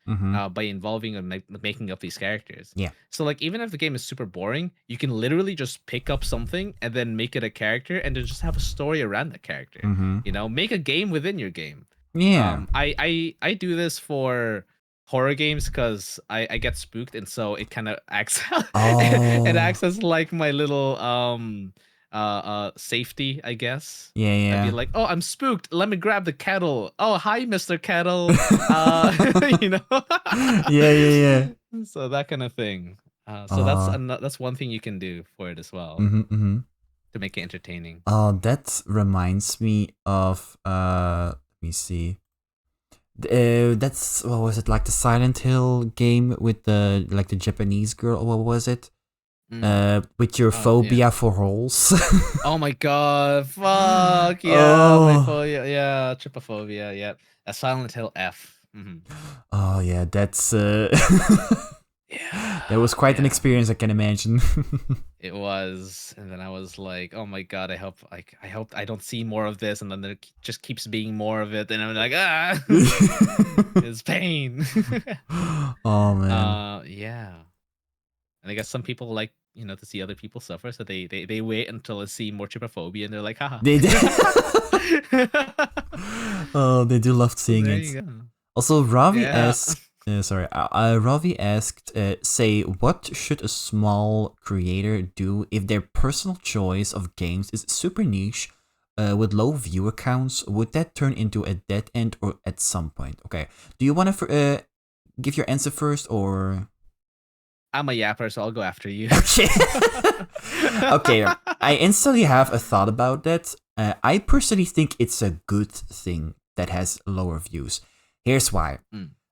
by involving and making up these characters. Yeah. So like even if the game is super boring, you can literally just pick up something and then make it a character and then just have a story around that character. You know, make a game within your game. Yeah. I do this for horror games because I get spooked, and so it kind of acts it acts as like my little safety, I guess. Yeah. I'd be like, oh, I'm spooked, let me grab the kettle. Oh, hi, Mr. Kettle. You know. Yeah. So that kind of thing. So that's one thing you can do for it as well to make it entertaining. That reminds me of let me see. That's what was it, like the Silent Hill game with the like the Japanese girl? What was it? With your phobia for holes. Oh my god! Fuck yeah! My phobia, yeah, trypophobia. Yeah, a Silent Hill F. Oh yeah, that's yeah. That was quite an experience, I can imagine. It was, and then I was like, "Oh my god! I hope I don't see more of this." And then there just keeps being more of it, and I'm like, "Ah, it's pain." Oh man. Yeah. And I guess some people like, you know, to see other people suffer, so they wait until they see more trypophobia, and they're like, haha. They oh, they do love seeing there it. You go. Also, Ravi asked, Ravi asked, say, what should a small creator do if their personal choice of games is super niche, with low viewer counts? Would that turn into a dead end or at some point? Okay, do you want to give your answer first, or? I'm a yapper, so I'll go after you. Okay. Okay, I instantly have a thought about that. I personally think it's a good thing that has lower views. Here's why.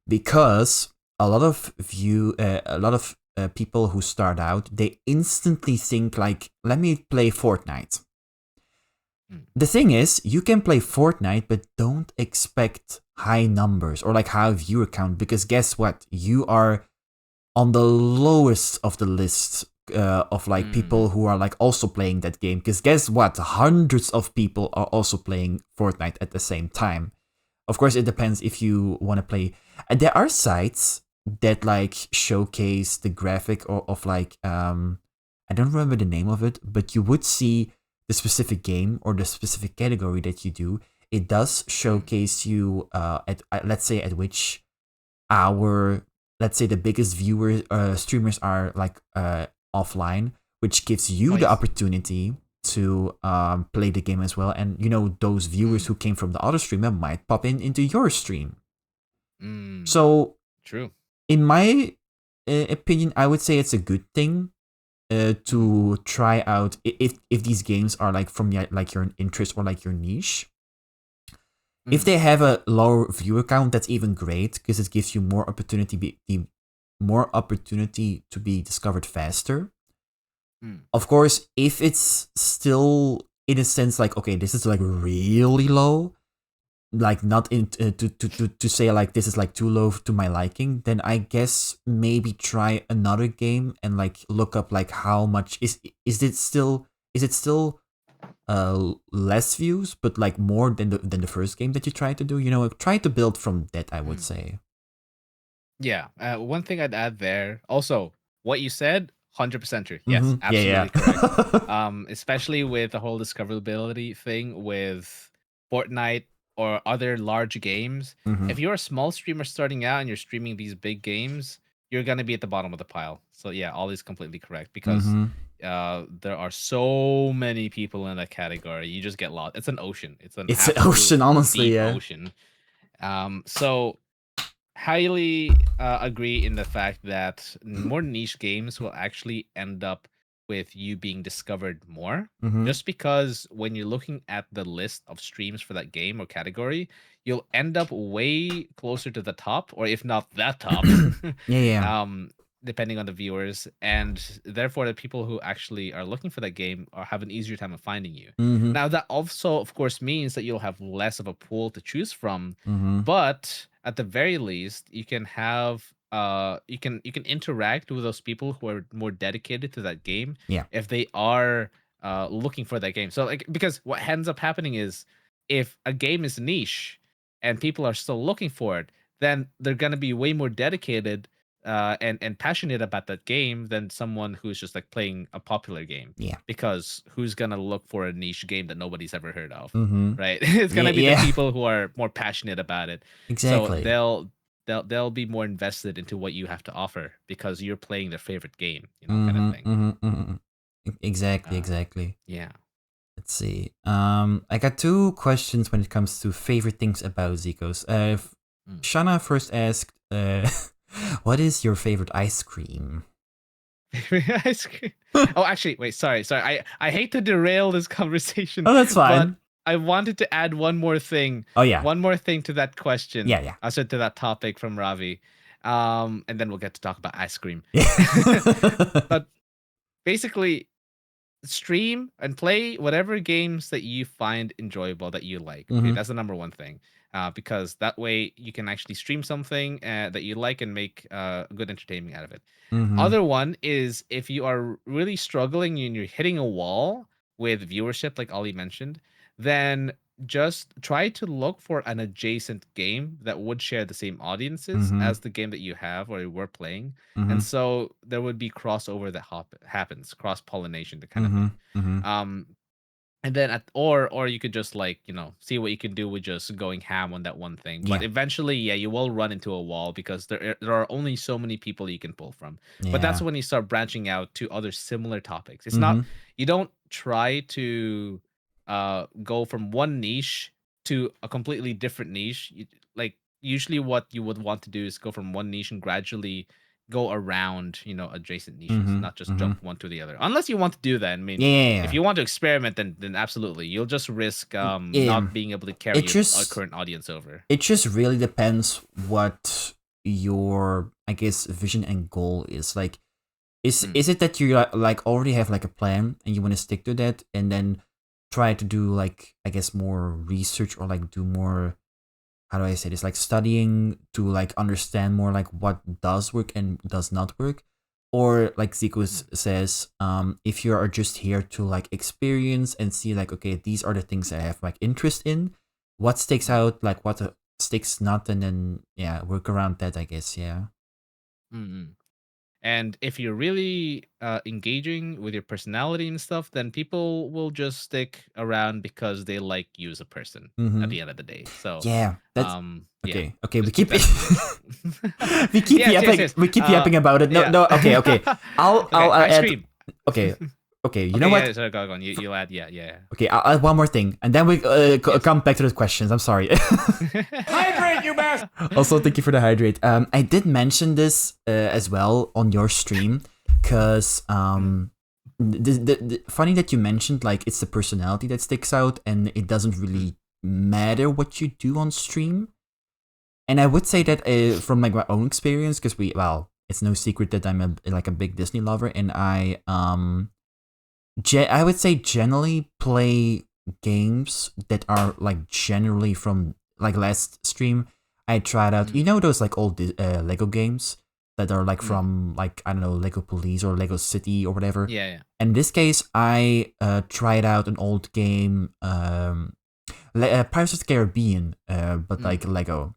Because a lot of people who start out, they instantly think like, let me play Fortnite. The thing is, you can play Fortnite, but don't expect high numbers or like high viewer count, because guess what? You are on the lowest of the list of like people who are like also playing that game. Because guess what? Hundreds of people are also playing Fortnite at the same time. Of course, it depends if you want to play. And there are sites that like showcase the graphic of like I don't remember the name of it, but you would see the specific game or the specific category that you do. It does showcase you at let's say at which hour, let's say the biggest viewers streamers are like offline, which gives you the opportunity to play the game as well. And you know, those viewers who came from the other streamer might pop into your stream. So true. In my opinion, I would say it's a good thing to try out if these games are like from like your interest or like your niche. If they have a lower viewer count, that's even great, because it gives you more opportunity to be discovered faster. Of course, if it's still in a sense like, okay, this is like really low, like not in to say like this is like too low to my liking, then I guess maybe try another game and like look up like how much is it still less views, but like more than the first game that you tried to do. You know, try to build from that, I would say. Yeah. One thing I'd add there, also, what you said, 100% true. Yes, absolutely correct. Especially with the whole discoverability thing with Fortnite or other large games. If you're a small streamer starting out and you're streaming these big games, you're gonna be at the bottom of the pile. So yeah, all is completely correct, because there are so many people in that category. You just get lost. It's an ocean. It's an ocean, honestly. Deep ocean. So highly agree in the fact that more niche games will actually end up with you being discovered more. Mm-hmm. Just because when you're looking at the list of streams for that game or category, you'll end up way closer to the top, or if not that top. Yeah. Depending on the viewers, and therefore the people who actually are looking for that game are have an easier time of finding you. Mm-hmm. Now that also, of course, means that you'll have less of a pool to choose from, Mm-hmm. but at the very least, you can have you can interact with those people who are more dedicated to that game. Yeah. If they are looking for that game, so like, because what ends up happening is, if a game is niche and people are still looking for it, then they're gonna be way more dedicated and passionate about that game than someone who's just like playing a popular game. Yeah. Because who's gonna look for a niche game that nobody's ever heard of, Mm-hmm. right? It's gonna be Yeah. the people who are more passionate about it. Exactly. So they'll be more invested into what you have to offer because you're playing their favorite game, kind of thing. Mm-hmm. Exactly. Yeah. Let's see. I got 2 questions when it comes to favorite things about Zekoz. Shana first asked, what is your favorite ice cream? Ice cream. Oh, actually, wait. Sorry. I hate to derail this conversation. Oh, that's fine. But I wanted to add one more thing. Oh yeah. One more thing to that question. Yeah. I said to that topic from Ravi. And then we'll get to talk about ice cream. But basically, stream and play whatever games that you find enjoyable, that you like. Okay, that's the number one thing. Because that way you can actually stream something that you like and make good entertainment out of it. Other one is, if you are really struggling and you're hitting a wall with viewership, like Ollie mentioned, then just try to look for an adjacent game that would share the same audiences as the game that you have or you were playing. And so there would be crossover that happens, cross-pollination, the kind of thing. And then or you could just, like, see what you can do with just going ham on that one thing. But eventually, you will run into a wall because there are only so many people you can pull from. But that's when you start branching out to other similar topics. It's not, you don't try to go from one niche to a completely different niche. Like, usually what you would want to do is go from one niche and gradually go around, adjacent niches, not just jump one to the other. Unless you want to do that. I mean, if you want to experiment, then absolutely. You'll just risk not being able to carry a current audience over. It just really depends what your, I guess, vision and goal is. Like, is it that you like already have like a plan and you want to stick to that, and then try to do, like, I guess, more research, or like do more, how do I say this, like studying to like understand more like what does work and does not work? Or like Zekoz says, if you are just here to like experience and see, like, okay, these are the things I have like interest in, what sticks out, like what sticks not, and then work around that, I guess. And if you're really engaging with your personality and stuff, then people will just stick around because they like you as a person at the end of the day. So that's okay. Okay, we keep keep we keep yapping. We keep yapping about it. No. Okay. I'll add. Okay. You know what? So go on. You'll add. Yeah. Okay, I'll add one more thing, and then we come back to the questions. I'm sorry. Hydrate, you bastard! Also, thank you for the hydrate. I did mention this as well on your stream, because the funny that you mentioned, like, it's the personality that sticks out, and it doesn't really matter what you do on stream. And I would say that from like my own experience, because it's no secret that I'm a big Disney lover, and I would say generally play games that are like generally from, like, last stream I tried out, those like old Lego games that are like from, like, I don't know, Lego Police or Lego City or whatever. Yeah. In this case, I tried out an old game, Pirates of the Caribbean, but like Lego.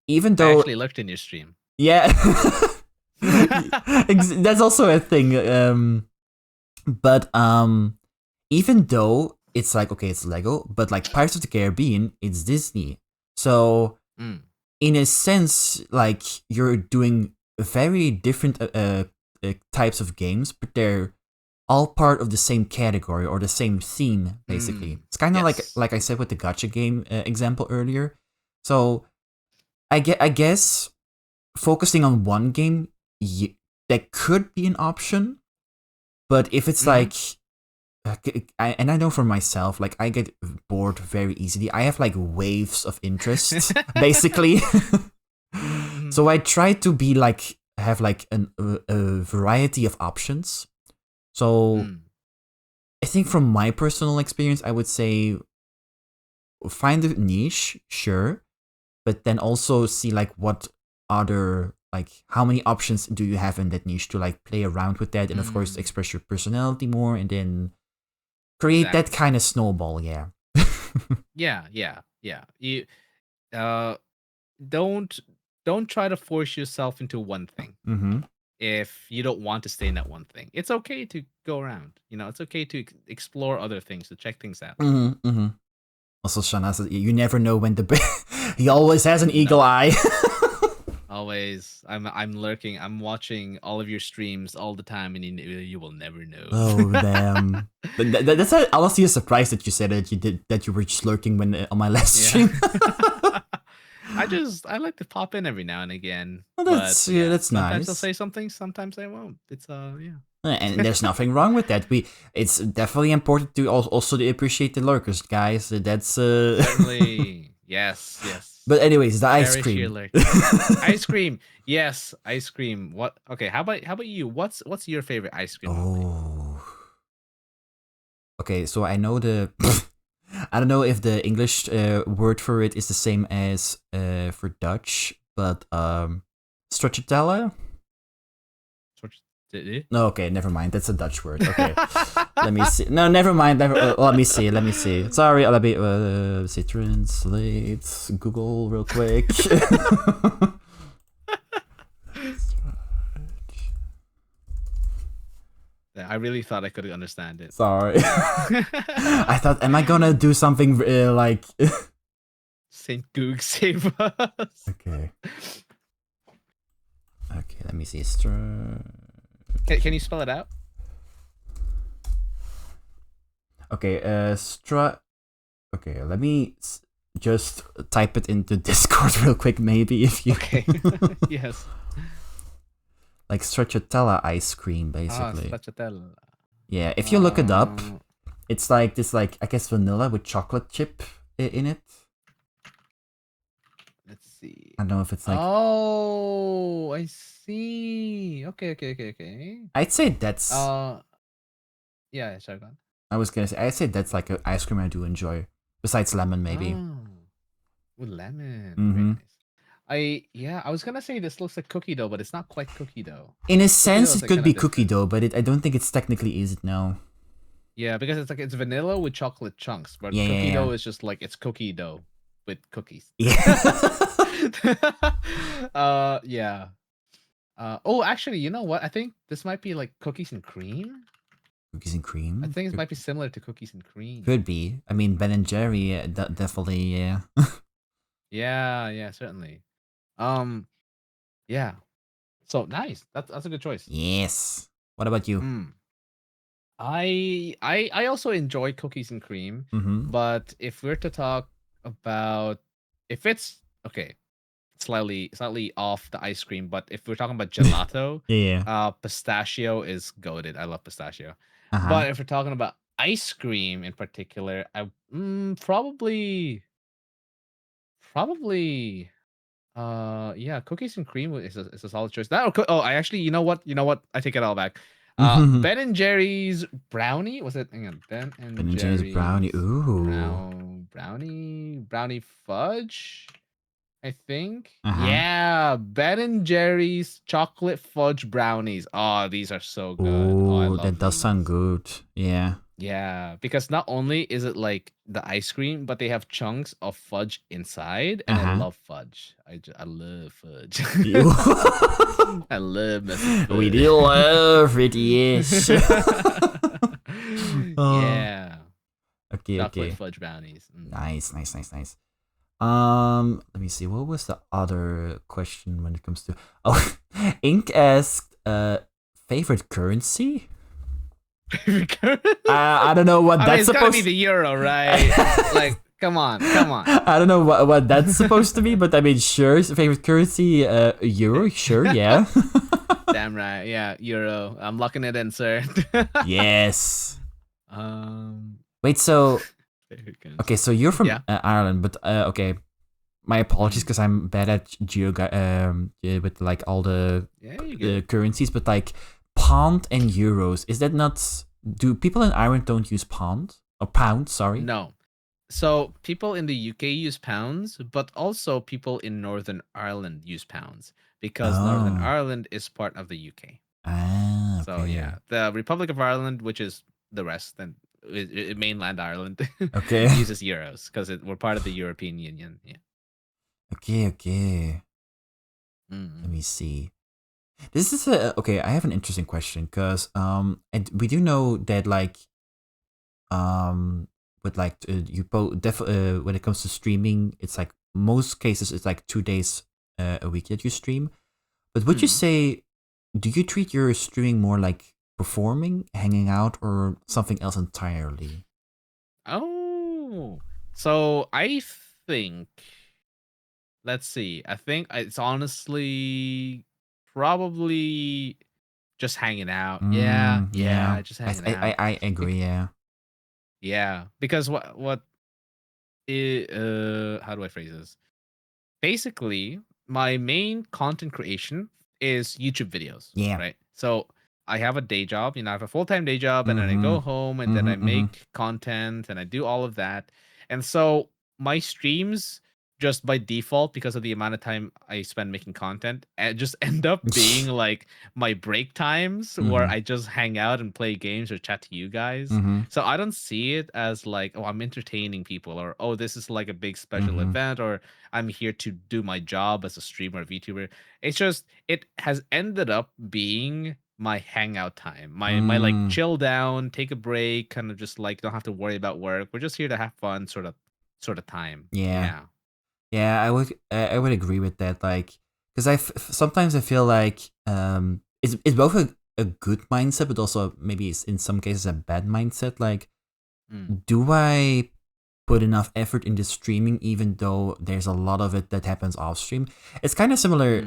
Even though I actually looked in your stream. Yeah. That's also a thing. But even though it's like, okay, it's Lego, but like Pirates of the Caribbean, it's Disney. So in a sense, like, you're doing very different types of games, but they're all part of the same category or the same theme, basically. It's kind of like I said with the gacha game example earlier. So I guess focusing on one game, that could be an option. But if it's like, and I know for myself, like I get bored very easily. I have like waves of interest, basically. So I try to be like have like a variety of options. So I think from my personal experience, I would say find a niche, sure, but then also see like what other, like how many options do you have in that niche to like play around with that, and of course express your personality more, and then create that kind of snowball. Yeah. Yeah. You don't try to force yourself into one thing. If you don't want to stay in that one thing, it's okay to go around. It's okay to explore other things, to check things out. Also, Shana says you never know when he always has an eagle eye. Always. I'm lurking. I'm watching all of your streams all the time, and you will never know. Oh damn! That's honestly a surprise that you said that you were just lurking when on my last stream. I like to pop in every now and again. Well, that's nice. Sometimes I'll say something, sometimes I won't. It's And there's nothing wrong with that. It's definitely important to also to appreciate the lurkers, guys. That's certainly yes. But anyways, the ice cream. Ice cream. Yes, ice cream. What? Okay, how about you? What's your favorite ice cream? Okay, so I know I don't know if the English word for it is the same as for Dutch, but stracciatella? No, okay, never mind. That's a Dutch word. Okay, let me see. No, never mind. Let me see. Sorry, let me see. Translate. Google real quick. I really thought I could understand it. Sorry. I thought, am I gonna do something like Saint Goog save us? Okay, let me see. Can you spell it out? Okay, Okay, let me just type it into Discord real quick, maybe, if you... Okay, yes. Like stracciatella ice cream, basically. Stracciatella. Yeah, if you look it up, it's like this, like, I guess vanilla with chocolate chip in it. Let's see. I don't know if it's like... Oh, I see. Okay. I'd say that's... Yeah, sorry, go on. I was gonna say, I'd say that's like an ice cream I do enjoy. Besides lemon, maybe. Oh, lemon. Very nice. I was gonna say this looks like cookie dough, but it's not quite cookie dough. In a sense, it could be cookie dough, but I don't think it's technically is it now. Yeah, because it's vanilla with chocolate chunks, but cookie dough is just like it's cookie dough with cookies. Yeah. Yeah. Oh, actually, you know what? I think this might be like cookies and cream. Cookies and cream. I think it might be similar to cookies and cream. Could be. I mean, Ben and Jerry, definitely. Yeah. Yeah, certainly. Yeah. So nice. That's a good choice. Yes. What about you? I also enjoy cookies and cream, but if we're to talk about if it's okay, slightly off the ice cream, but if we're talking about gelato, pistachio is goated. I love pistachio. But if we're talking about ice cream in particular, I probably cookies and cream is a solid choice. I actually, you know what? I take it all back. Ben and Jerry's brownie, was it? Hang on, Ben and Jerry's brownie. Ooh. Brownie fudge, I think. Yeah, Ben and Jerry's chocolate fudge brownies. Oh, these are so good. Oh, that does sound good. Yeah. Yeah, because not only is it like the ice cream, but they have chunks of fudge inside, and I love fudge. I love fudge. I love fudge. We do love it, yes. Yeah. Okay. Chocolate fudge brownies. Nice. Let me see. What was the other question when it comes to? Oh, Ink asked, favorite currency. I don't know what that's supposed to be. It's gotta be the euro, right? Like, come on. I don't know what that's supposed to be, but I mean, sure. Favorite currency, euro, sure, yeah. Damn right. Yeah, Euro. I'm locking it in, sir. Yes. Um. Wait, so Very good. okay, so you're from Yeah. Ireland, but okay. My apologies Mm. because I'm bad at with like all the Yeah, you good. currencies, but like pound and euros, is that not? Do people in Ireland don't use pound or pound? Sorry. No. So people in the UK use pounds, but also people in Northern Ireland use pounds because Northern Oh. Ireland is part of the UK. Ah. So Okay. yeah, the Republic of Ireland, which is the rest, and mainland Ireland, Okay. uses euros because we're part of the European Union. Yeah. Okay. Okay. Let me see. This is okay. I have an interesting question because and we do know that like with like when it comes to streaming, it's like most cases it's like 2 days a week that you stream. But would you say, do you treat your streaming more like performing, hanging out, or something else entirely? Oh, so I think, let's see. I think it's honestly probably just hanging out. Yeah, Yeah. yeah, just hanging out. I agree. Yeah. Yeah, because how do I phrase this? Basically, my main content creation is YouTube videos, Yeah. right? So I have a day job, I have a full-time day job, and then I Mm-hmm. go home and then I make content and I do all of that. And so my streams just by default, because of the amount of time I spend making content, just end up being like my break times where I just hang out and play games or chat to you guys. So I don't see it as like, oh, I'm entertaining people, or oh, this is like a big special event, or I'm here to do my job as a streamer or VTuber. It's just it has ended up being my hangout time, my like chill down, take a break, kind of just like don't have to worry about work. We're just here to have fun, sort of time. Yeah. Yeah. Yeah, I would agree with that. Like, because sometimes I feel like it's both a good mindset, but also maybe it's in some cases a bad mindset. Like, do I put enough effort into streaming, even though there's a lot of it that happens off stream? It's kind of similar,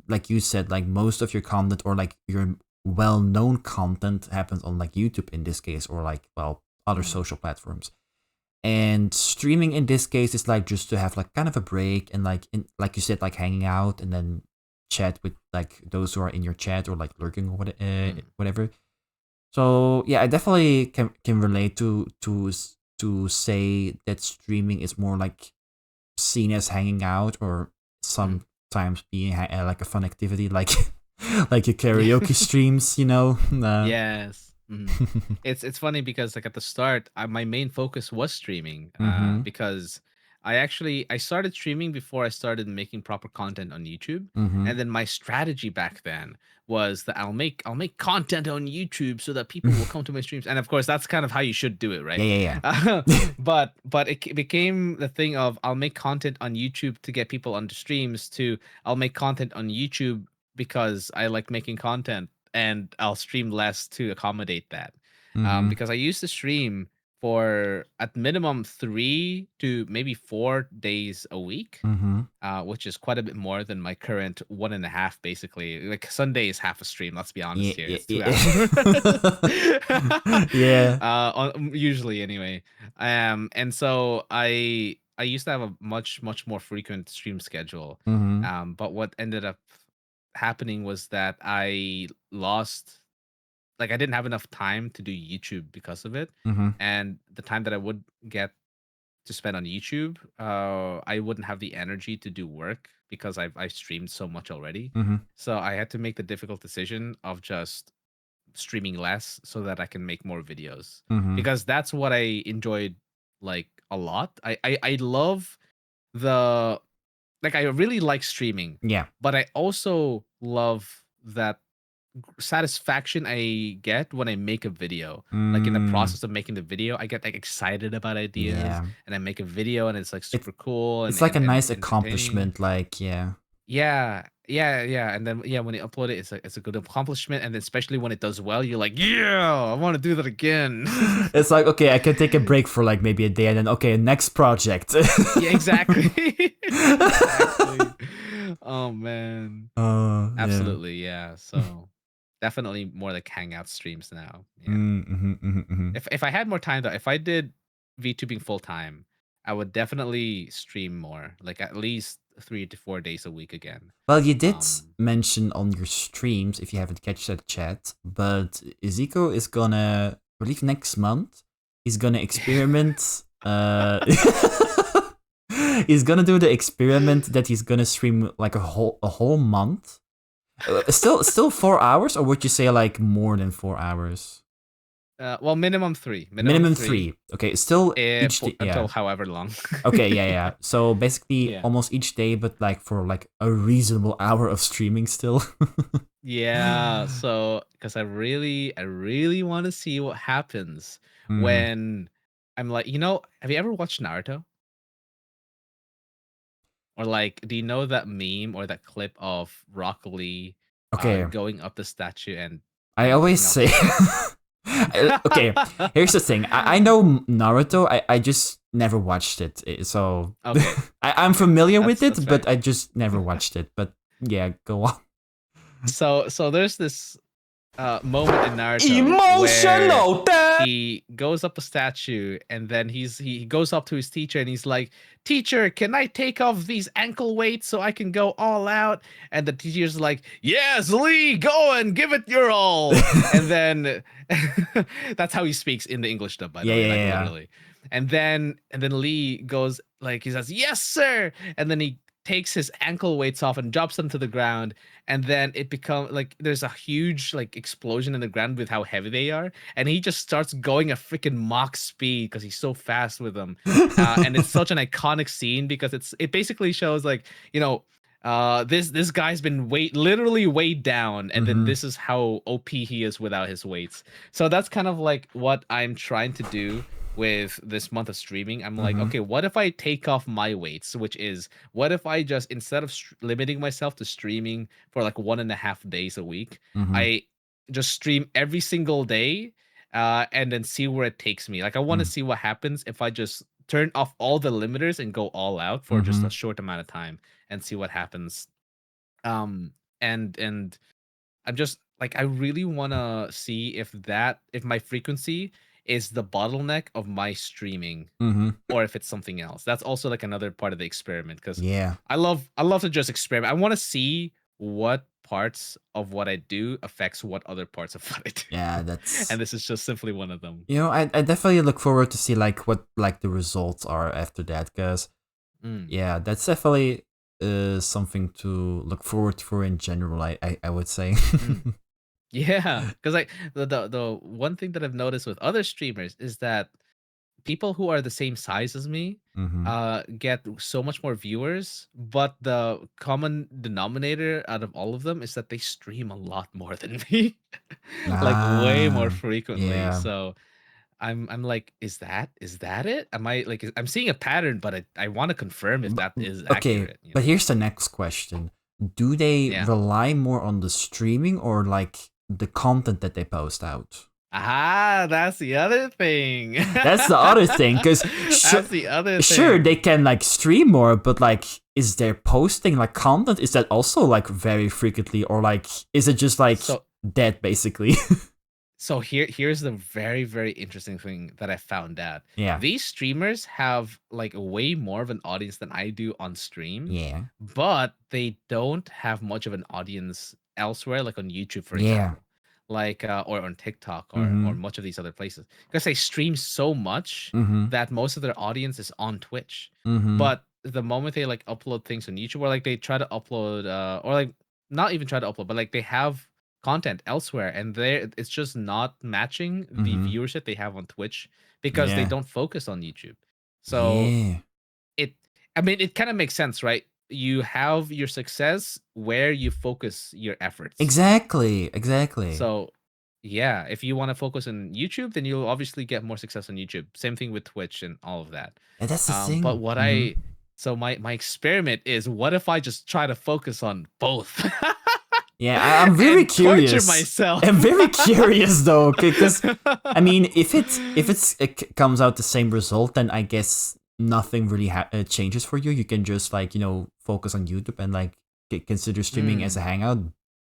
like you said, like most of your content or like your well-known content happens on like YouTube in this case, or like other social platforms. And streaming in this case is like just to have like kind of a break and like like you said, like hanging out and then chat with like those who are in your chat or like lurking or whatever. So yeah, I definitely can relate to say that streaming is more like seen as hanging out, or sometimes being like a fun activity, like like your karaoke streams, Yes. It's funny because like at the start, my main focus was streaming, because I started streaming before I started making proper content on YouTube, and then my strategy back then was that I'll make content on YouTube so that people will come to my streams, and of course that's kind of how you should do it, right? Yeah. But it became the thing of I'll make content on YouTube to get people onto streams, to I'll make content on YouTube because I like making content, and I'll stream less to accommodate that. Because I used to stream for at minimum 3 to maybe 4 days a week, which is quite a bit more than my current 1.5, basically. Like Sunday is half a stream, let's be honest here. It's 2 hours. Yeah. Usually anyway. And so I used to have a much more frequent stream schedule. But what ended up happening was that I didn't have enough time to do YouTube because of it. And the time that I would get to spend on YouTube, I wouldn't have the energy to do work because I streamed so much already. So I had to make the difficult decision of just streaming less so that I can make more videos, because that's what I enjoyed like a lot. I love the I really like streaming. Yeah. But I also love that satisfaction I get when I make a video. Like in the process of making the video, I get like excited about ideas, and I make a video and it's like super cool. And it's like a nice entertaining. accomplishment. Like, yeah. And then when you upload it, it's a good accomplishment, and then especially when it does well, you're like, yeah, I want to do that again. It's like, okay, I can take a break for like maybe a day, and then okay, next project. Yeah, exactly. Exactly. Oh man. Yeah. Absolutely, yeah. So definitely more like hangout streams now. Yeah. Mm-hmm. If I had more time though, if I did VTubing full time, I would definitely stream more, like at least 3 to 4 days a week again. Well, you did Um, mention on your streams, if you haven't catch that chat, but Zeko is gonna, I believe next month, he's gonna experiment. He's gonna do the experiment that he's gonna stream like a whole month. Still 4 hours, or would you say like more than 4 hours? well, minimum three. Minimum three. Okay, still each day, Until yeah. however long. Okay, yeah. So basically, Yeah. almost each day, but like for like a reasonable hour of streaming still. Yeah. So, because I really want to see what happens Mm. when I'm like, have you ever watched Naruto? Or like, do you know that meme or that clip of Rock Lee Okay, going up the statue and I always looking say. Okay, here's the thing. I know Naruto. I just never watched it. So Okay. I'm familiar with That's it, but I just never watched it. But yeah, go on. So there's this moment in Naruto where he goes up a statue and then he goes up to his teacher and he's like, "Teacher, can I take off these ankle weights so I can go all out?" And the teacher's like, "Yes, Lee, go and give it your all." And then that's how he speaks in the English dub, by the way, like literally. And then Lee goes like, he says, "Yes, sir," and then he takes his ankle weights off and drops them to the ground, and then it becomes like there's a huge like explosion in the ground with how heavy they are, and he just starts going a freaking Mach speed because he's so fast with them. And it's such an iconic scene because it basically shows like, this guy's been literally weighed down, and then this is how OP he is without his weights. So that's kind of like what I'm trying to do with this month of streaming. I'm like, okay, what if I take off my weights, which is, what if I just, instead of limiting myself to streaming for like 1.5 days a week, I just stream every single day, and then see where it takes me. Like, I want to see what happens if I just turn off all the limiters and go all out for just a short amount of time and see what happens. And I'm just like, I really want to see if my frequency is the bottleneck of my streaming, or if it's something else. That's also like another part of the experiment, because I love to just experiment. I want to see what parts of what I do affects what other parts of what I do. Yeah, that's and this is just simply one of them. I definitely look forward to see like what like the results are after that, because yeah, that's definitely something to look forward for in general. I would say. Yeah, because like the one thing that I've noticed with other streamers is that people who are the same size as me get so much more viewers, but the common denominator out of all of them is that they stream a lot more than me. Like way more frequently. Yeah. So I'm like, is that it? Am I like, I'm seeing a pattern, but I want to confirm if that is accurate. But here's the next question. Do they rely more on the streaming or like the content that they post out? That's the other thing. That's the other thing, because that's the other thing. Sure, they can like stream more, but like, is their posting like content? Is that also like very frequently, or like, is it just like dead basically? So here's the very, very interesting thing that I found out. Yeah. These streamers have like way more of an audience than I do on stream. Yeah. But they don't have much of an audience elsewhere, like on YouTube, for example. Like or on TikTok or much of these other places. Because they stream so much that most of their audience is on Twitch. But the moment they like upload things on YouTube, or like they try to upload or like not even try to upload, but like they have content elsewhere, and it's just not matching the viewership they have on Twitch because they don't focus on YouTube. So it kind of makes sense, right? You have your success where you focus your efforts. Exactly. So yeah, if you want to focus on YouTube, then you'll obviously get more success on YouTube. Same thing with Twitch and all of that. And that's the thing. But what so my experiment is, what if I just try to focus on both? Yeah, I'm very curious. Torture myself. I'm very curious though, because I mean, if it comes out the same result, then I guess nothing really changes for you. You can just like focus on YouTube and like consider streaming as a hangout.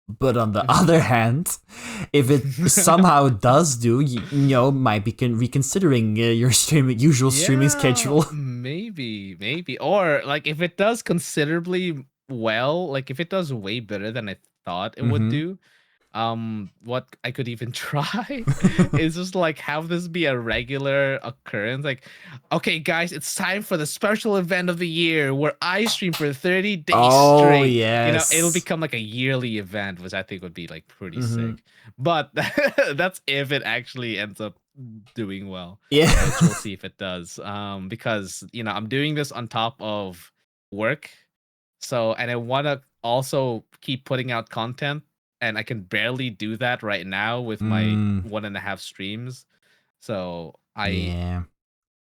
But on the other hand, if it somehow does do, might be reconsidering your usual streaming schedule. Maybe. Or like if it does considerably well, like if it does way better than I thought it would do, what I could even try is just like have this be a regular occurrence. Like, okay, guys, it's time for the special event of the year where I stream for 30 days straight. Yes. It'll become like a yearly event, which I think would be like pretty sick. But that's if it actually ends up doing well. Yeah. Which we'll see if it does. Because I'm doing this on top of work. So, and I want to also keep putting out content. And I can barely do that right now with my 1.5 streams. So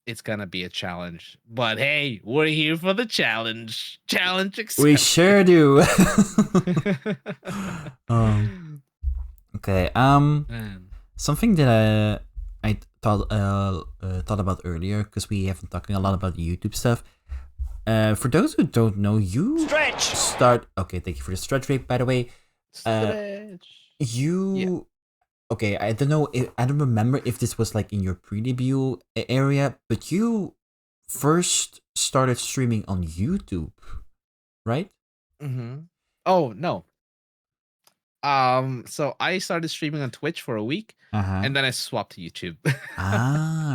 it's gonna be a challenge. But hey, we're here for the challenge. Challenge accepted. We sure do. Okay. Something that I thought about earlier, because we have been talking a lot about YouTube stuff. For those who don't know, you start. Okay, thank you for the stretch rate, by the way. Okay, I don't know I don't remember if this was like in your pre-debut area, but you first started streaming on YouTube, right? Oh no. So I started streaming on Twitch for a week, and then I swapped to YouTube.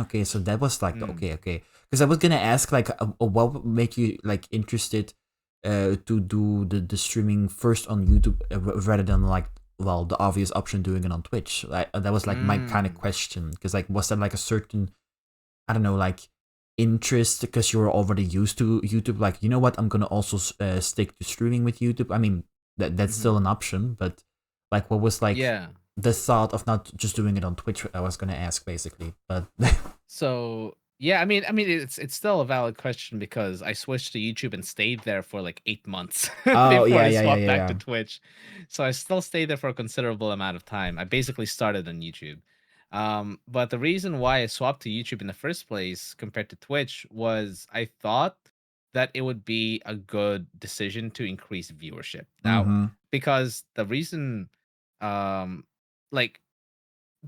Okay, so that was like okay, because I was gonna ask like what would make you like interested to do the streaming first on YouTube rather than like the obvious option doing it on Twitch. That was like my kind of question, because like was that like a certain, I don't know, like interest because you were already used to YouTube, like, you know what, I'm gonna also stick to streaming with YouTube. I mean that's still an option, but like what was like the thought of not just doing it on Twitch? I was gonna ask basically, but so yeah, I mean, it's still a valid question because I switched to YouTube and stayed there for like 8 months before I swapped back to Twitch. So I still stayed there for a considerable amount of time. I basically started on YouTube. But the reason why I swapped to YouTube in the first place compared to Twitch was I thought that it would be a good decision to increase viewership. Now, because the reason, like,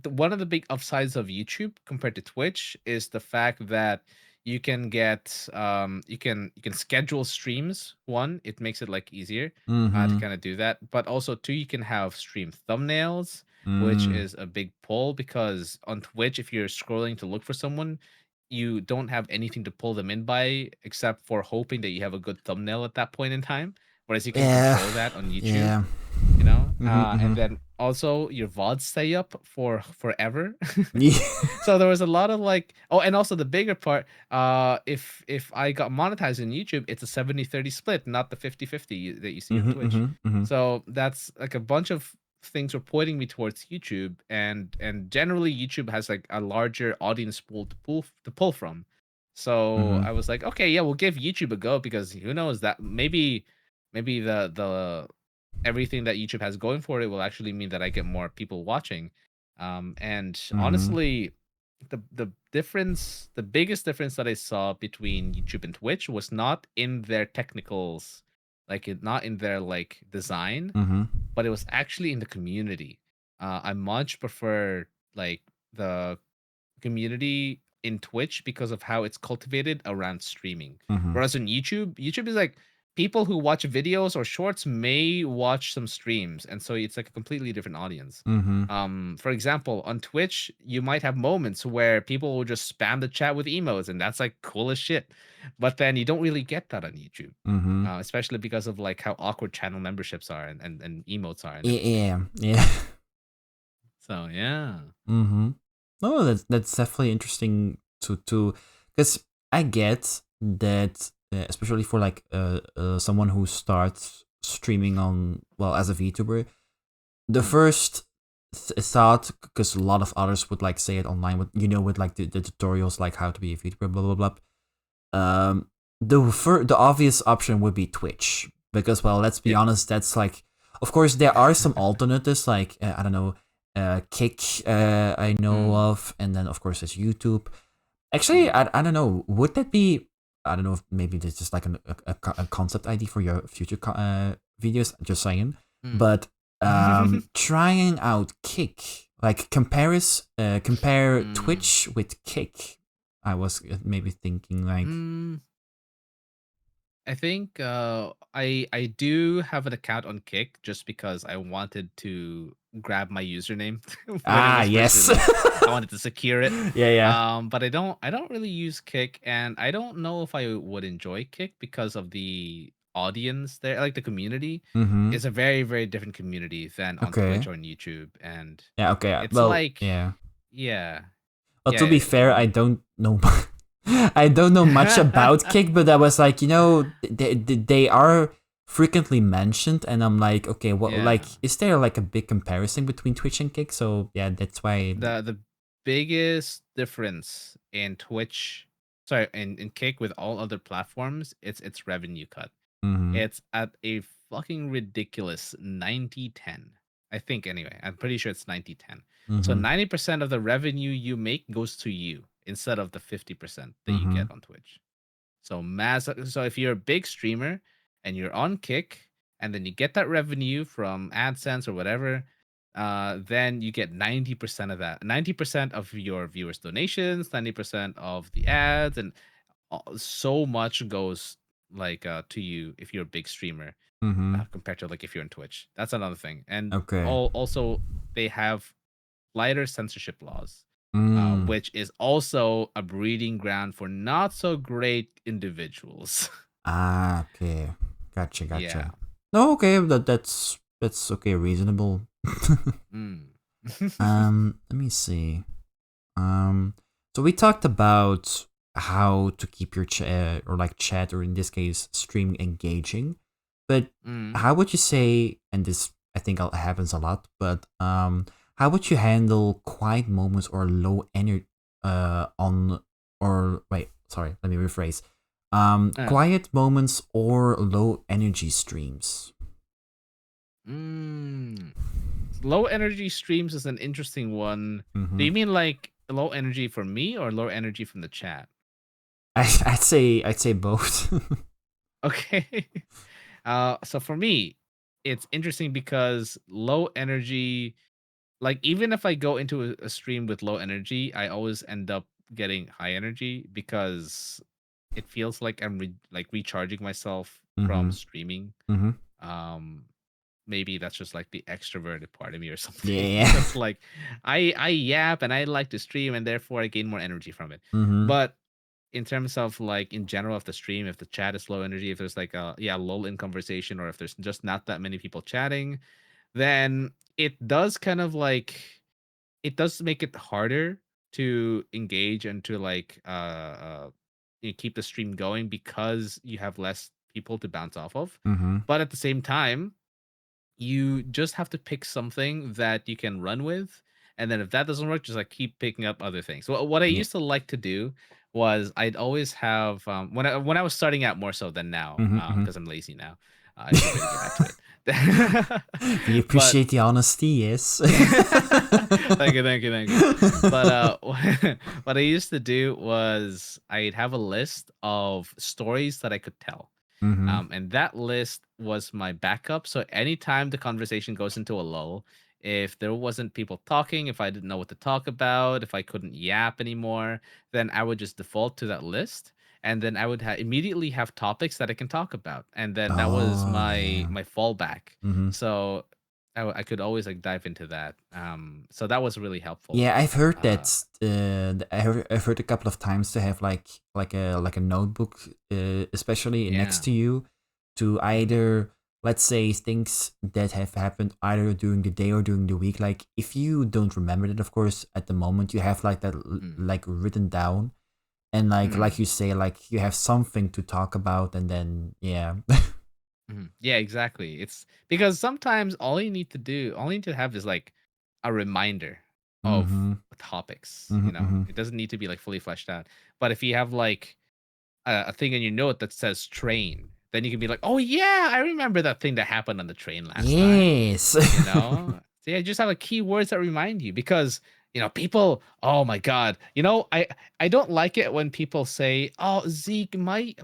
one of the big upsides of YouTube compared to Twitch is the fact that you can get you can schedule streams. One, it makes it like easier to kind of do that, but also two, you can have stream thumbnails, which is a big pull, because on Twitch, if you're scrolling to look for someone, you don't have anything to pull them in by except for hoping that you have a good thumbnail at that point in time, whereas you can control that on YouTube. And then also your VODs stay up for forever. So there was a lot of like, and also the bigger part, if I got monetized on YouTube, it's a 70-30 split, not the 50-50 that you see on Twitch. So that's like a bunch of things were pointing me towards YouTube, and generally YouTube has like a larger audience pool to pull from. So I was like, okay, yeah, we'll give YouTube a go, because who knows, that maybe the everything that YouTube has going for it will actually mean that I get more people watching. And honestly, the biggest difference that I saw between YouTube and Twitch was not in their technicals, not in their like design, but it was actually in the community. I much prefer like the community in Twitch because of how it's cultivated around streaming. Whereas on YouTube is like, people who watch videos or shorts may watch some streams, and so it's like a completely different audience. For example, on Twitch, you might have moments where people will just spam the chat with emotes, and that's like cool as shit. But then you don't really get that on YouTube, especially because of like how awkward channel memberships are and emotes are. Yeah. So yeah. Oh, that's definitely interesting to because I get that. Especially for like someone who starts streaming on, well, as a VTuber, the first thought, because a lot of others would like say it online with with like the tutorials, like how to be a VTuber, blah blah blah. The obvious option would be Twitch, because, well, let's be honest, that's like, of course there are some alternatives, like I don't know, Kick, I know of, and then of course there's YouTube. Actually, I don't know, would that be, I don't know if maybe there's just like a concept ID for your future videos, just saying. Mm. But trying out Kick, like compare Twitch with Kick. I was maybe thinking like. I think I do have an account on Kick just because I wanted to grab my username when it was Yes. first released. I wanted to secure it. Yeah. But I don't really use Kick, and I don't know if I would enjoy Kick because of the audience there, like the community. Mm-hmm. It's a very, very different community than on Twitch or on YouTube. And yeah. Okay. it's Well. like Yeah. yeah. Well, to Yeah. be fair, I don't know. I don't know much about Kick, but I was like, they are frequently mentioned, and I'm like, okay, well, like, is there like a big comparison between Twitch and Kick? So yeah, that's why the biggest difference in Twitch, sorry, in Kick with all other platforms, it's revenue cut. Mm-hmm. It's at a fucking ridiculous 90-10. I think anyway. I'm pretty sure it's 90-10. So 90% of the revenue you make goes to you instead of the 50% that you get on Twitch. So if you're a big streamer and you're on Kick and then you get that revenue from AdSense or whatever, then you get 90% of that. 90% of your viewers' donations, 90% of the ads, and so much goes like to you if you're a big streamer compared to like if you're on Twitch. That's another thing. And also they have lighter censorship laws. Which is also a breeding ground for not so great individuals. Okay. Gotcha. Yeah. No, okay, that's okay, reasonable. Let me see. So we talked about how to keep your chat or in this case stream engaging, but how would you say, and this I think happens a lot, but how would you handle quiet moments or low energy let me rephrase. Quiet moments or low energy streams? Low energy streams is an interesting one. Do you mean like low energy for me or low energy from the chat? I'd say both. Okay. So for me, it's interesting because low energy, like even if I go into a stream with low energy, I always end up getting high energy because it feels like I'm recharging myself from streaming. Maybe that's just like the extroverted part of me or something. Yeah. It's like I yap and I like to stream and therefore I gain more energy from it. But in terms of like in general of the stream, if the chat is low energy, if there's like a lull in conversation, or if there's just not that many people chatting, then it does kind of like it does make it harder to engage and to like keep the stream going because you have less people to bounce off of. But at the same time, you just have to pick something that you can run with, and then if that doesn't work, just like keep picking up other things. So what I used to like to do was I'd always have when I was starting out more so than now, because I'm lazy now. I should really get back to it. We appreciate the honesty, yes. Thank you. But what I used to do was I'd have a list of stories that I could tell. And that list was my backup. So anytime the conversation goes into a lull, if there wasn't people talking, if I didn't know what to talk about, if I couldn't yap anymore, then I would just default to that list. And then I would immediately have topics that I can talk about. And then that was my fallback. So I could always like dive into that. So that was really helpful. Yeah, I've heard that. I've heard a couple of times to have like a notebook, especially next to you, to either, let's say, things that have happened either during the day or during the week. Like if you don't remember it, of course, at the moment, you have like that like written down, and like you say, like you have something to talk about, and then yeah. Yeah, exactly. It's because sometimes all you need to have is like a reminder of topics. It doesn't need to be like fully fleshed out. But if you have like a thing in your note that says train, then you can be like, oh yeah, I remember that thing that happened on the train last time. Yes. So yeah, just have a keywords that remind you, because people, oh my god, I don't like it when people say, oh, Zeke, my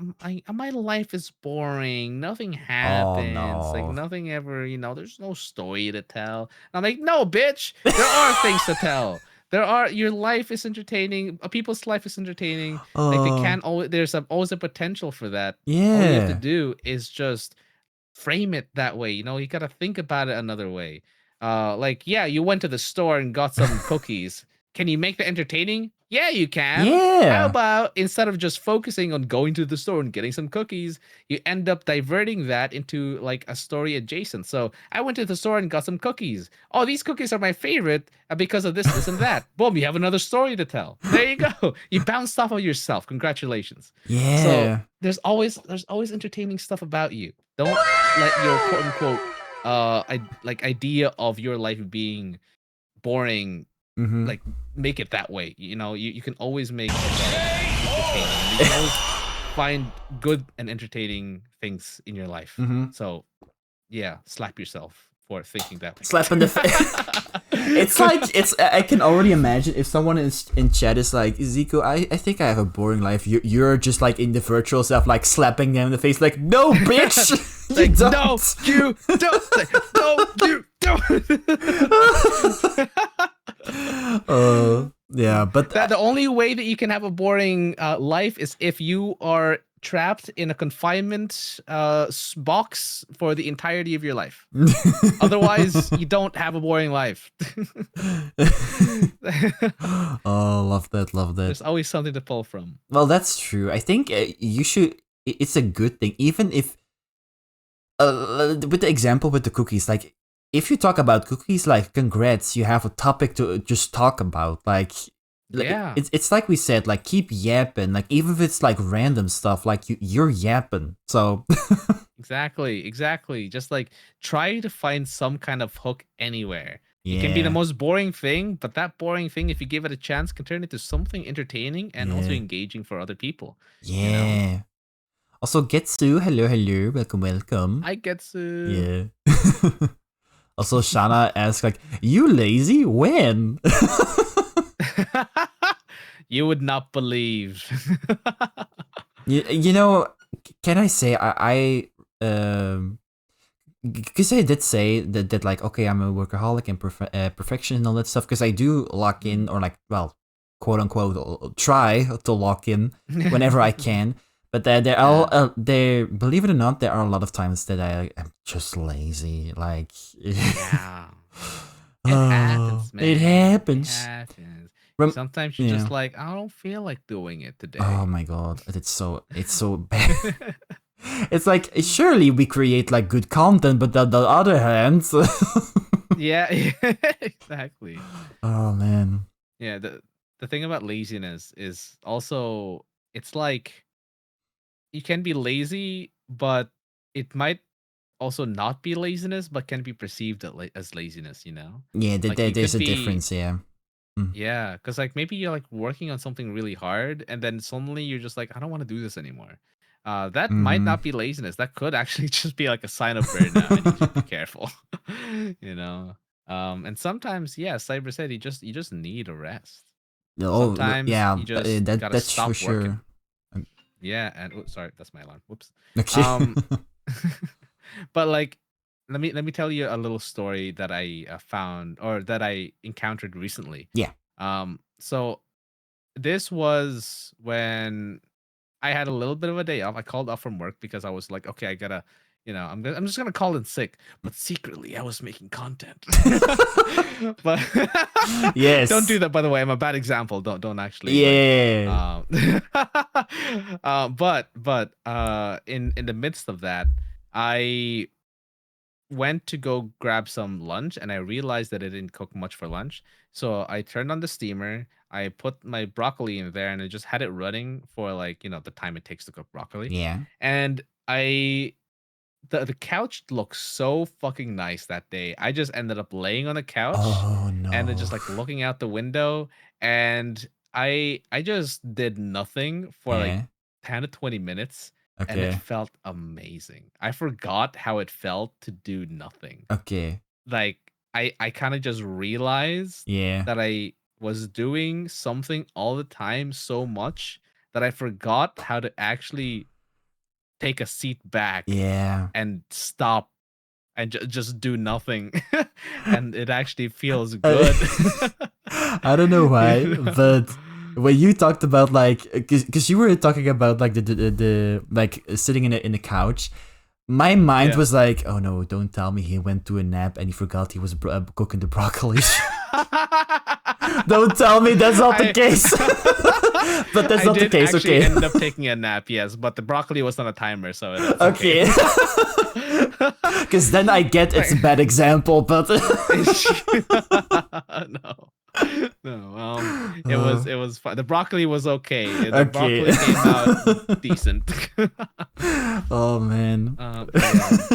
life is boring, nothing Oh happens, like no. nothing ever, there's no story to tell. And I'm like, no, bitch, there are things to tell. Your life is entertaining, people's life is entertaining. Like they Oh can't always, always a potential for that. All you have to yeah. do is just frame it that way. You got to think about it another way. Like, yeah, you went to the store and got some cookies. Can you make that entertaining? Yeah, you can. How Yeah. about instead of just focusing on going to the store and getting some cookies, you end up diverting that into like a story adjacent. So I went to the store and got some cookies. Oh, these cookies are my favorite because of this, this, and that. Boom, you have another story to tell. There you go. You bounced off of yourself. Congratulations. So Yeah. there's always entertaining stuff about you. Don't let your quote unquote idea of your life being boring Mm-hmm. like make it that way. You can always make your life entertaining, and you can always find good and entertaining things in your life. Mm-hmm. So yeah, slap yourself for thinking that way. Slap in the face. It's like I can already imagine if someone in chat is like, Zico, I think I have a boring life. You're just like in the virtual self, like slapping them in the face, like, no, bitch, you like, don't. no, you don't. Like, no, you don't. Yeah, but the only way that you can have a boring life is if you are trapped in a confinement box for the entirety of your life. Otherwise, you don't have a boring life. Oh, love that. There's always something to pull from. Well, that's true. I think you should. It's a good thing, even if with the example with the cookies, like if you talk about cookies, like congrats, you have a topic to just talk about. Like Yeah, it's like we said, like keep yapping. Like even if it's like random stuff, like you're yapping. So exactly. Just like try to find some kind of hook anywhere. It can be the yeah, most boring thing, but that boring thing, if you give it a chance, can turn into something entertaining and also Yeah. engaging for other people. Yeah. Also, Getsu, hello, welcome. I get to. Yeah. Also, Shana asks, like, you lazy? When? You would not believe. you know, can I say, because I did say that like, okay, I'm a workaholic and perfection and all that stuff, because I do lock in, or like, well, quote unquote, try to lock in whenever I can. But there, believe it or not, there are a lot of times that I am just lazy. Like, Yeah. It happens, man. It happens. It happens. Rem- Sometimes you're yeah. just like, I don't feel like doing it today. Oh my god, it's so bad. It's like, surely we create like good content, but on the other hand, Yeah, exactly. oh man. Yeah, the thing about laziness is also it's like you can be lazy, but it might also not be laziness, but can be perceived as laziness, Yeah, Like you there's could a be difference, yeah. Yeah, because like maybe you're like working on something really hard, and then suddenly you're just like, I don't want to do this anymore. That might Mm-hmm. not be laziness. That could actually just be like a sign of burnout, and you should be careful. you know. And sometimes, yeah, Cyber said you just need a rest. Oh, Sometimes yeah, you just gotta that's for stop working. sure. Yeah, and sorry, that's my alarm. Whoops. Okay. Um, but like, let me tell you a little story that I found or that I encountered recently. Yeah. So this was when I had a little bit of a day off. I called off from work because I was like, okay, I gotta, I'm just gonna call in sick. But secretly, I was making content. But Yes. don't do that. By the way, I'm a bad example. Don't actually. Yeah. But in the midst of that, I went to go grab some lunch and I realized that I didn't cook much for lunch. So I turned on the steamer, I put my broccoli in there and I just had it running for like, the time it takes to cook broccoli. Yeah. And the couch looked so fucking nice that day. I just ended up laying on the couch Oh no. and then just like looking out the window, and I just did nothing for like Yeah. 10 to 20 minutes. And it Okay. felt amazing. I forgot how it felt to do nothing. Okay. Like I kind of just realized Yeah. that I was doing something all the time so much that I forgot how to actually take a seat back and stop and just do nothing. And it actually feels good. I don't know why, but when you talked about like, because you were talking about like the like sitting in the couch, my mind was like, oh no, don't tell me he went to a nap and he forgot he was cooking the broccoli. Don't tell me that's not the case. But that's not the case. I did actually Okay. end up taking a nap, yes, but the broccoli was on a timer, so it's Okay. Because then I get it's a bad example, but no. It was fun. The broccoli was okay. The broccoli came out decent. Oh man.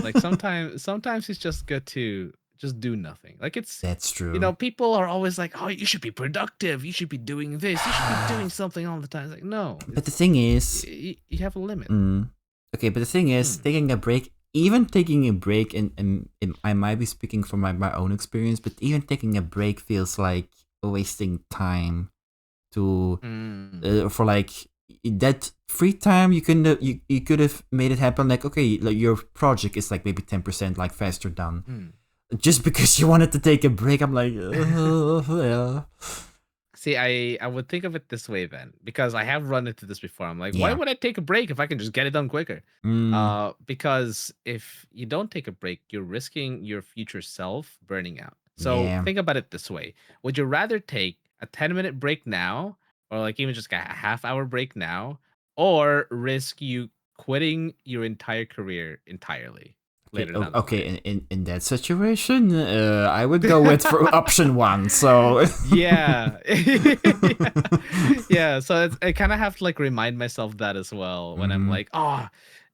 Like sometimes it's just good to just do nothing. Like that's true. You know, people are always like, "Oh, you should be productive. You should be doing this. You should be doing something all the time." It's like, no. But the thing is, you have a limit. Okay, but the thing is, taking a break, even taking a break, and I might be speaking from my own experience, but even taking a break feels like wasting time to for like that free time you could have made it happen. Like, okay, like your project is like maybe 10% like faster done. Just because you wanted to take a break, I'm like, yeah. See, I would think of it this way then, because I have run into this before. I'm like, why would I take a break if I can just get it done quicker? Because if you don't take a break, you're risking your future self burning out. So think about it this way. Would you rather take a 10-minute break now, or like even just a half-hour break now, or risk you quitting your entire career entirely? Okay, in that situation, I would go with for option 1. So yeah. Yeah. So I kind of have to like remind myself that as well when I'm like, oh,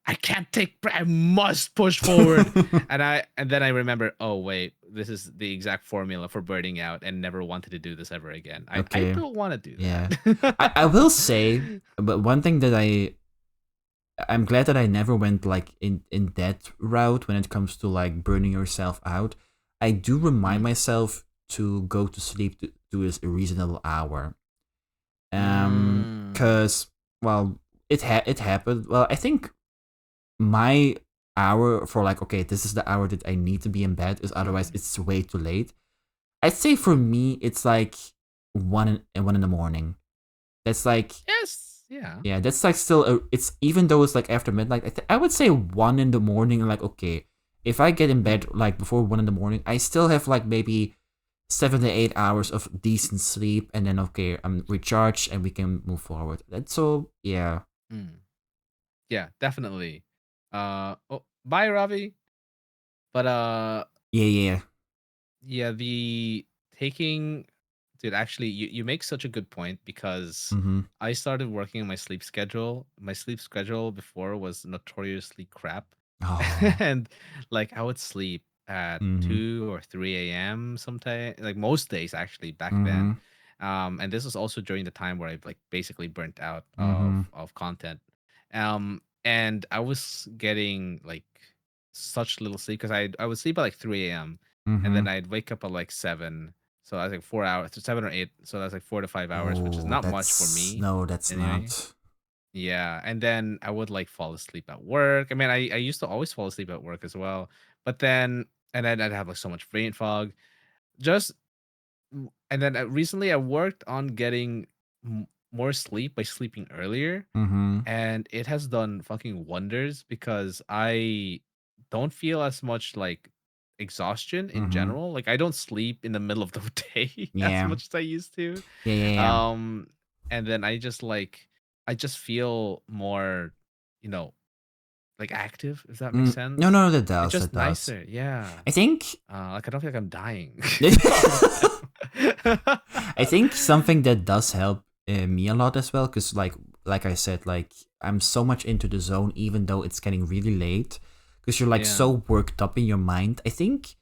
I can't I must push forward. and then I remember, oh wait, this is the exact formula for burning out and never wanted to do this ever again. I don't want to do that. Yeah. I will say, but one thing that I'm glad that I never went like in that route when it comes to like burning yourself out. I do remind myself to go to sleep to a reasonable hour. Cause well, it happened. Well, I think my hour for like, okay, this is the hour that I need to be in bed, is otherwise it's way too late. I'd say for me it's like 1 in the morning. That's like yeah, that's like still it's even though it's like after midnight. I would say 1 in the morning. Like, okay, if I get in bed like before 1 in the morning, I still have like maybe 7 to 8 hours of decent sleep, and then okay, I'm recharged and we can move forward. That's so yeah. Yeah, definitely. Oh, bye, Ravi. But yeah, the taking. Dude, actually, you make such a good point, because I started working on my sleep schedule. My sleep schedule before was notoriously crap. And like I would sleep at 2 or 3 a.m. sometimes, like most days actually back then. And this was also during the time where I like basically burnt out of content. And I was getting like such little sleep, because I would sleep at like 3 a.m. and then I'd wake up at like 7. So I was like 4 hours, 7 or 8. So that's like 4 to 5 hours, which is not much for me. No, that's anyway. not. Yeah, and then I would like fall asleep at work. I mean, I used to always fall asleep at work as well, but then I'd have like so much brain fog. And then recently I worked on getting more sleep by sleeping earlier, and it has done fucking wonders, because I don't feel as much like exhaustion in general. Like I don't sleep in the middle of the day as much as I used to. Yeah. And then I just feel more, like active, if that makes sense. No, that does. It's just that does. nicer. Yeah. I think like I don't feel like I'm dying. I think something that does help me a lot as well, because like I said, like I'm so much into the zone even though it's getting really late, because you're like so worked up in your mind. I think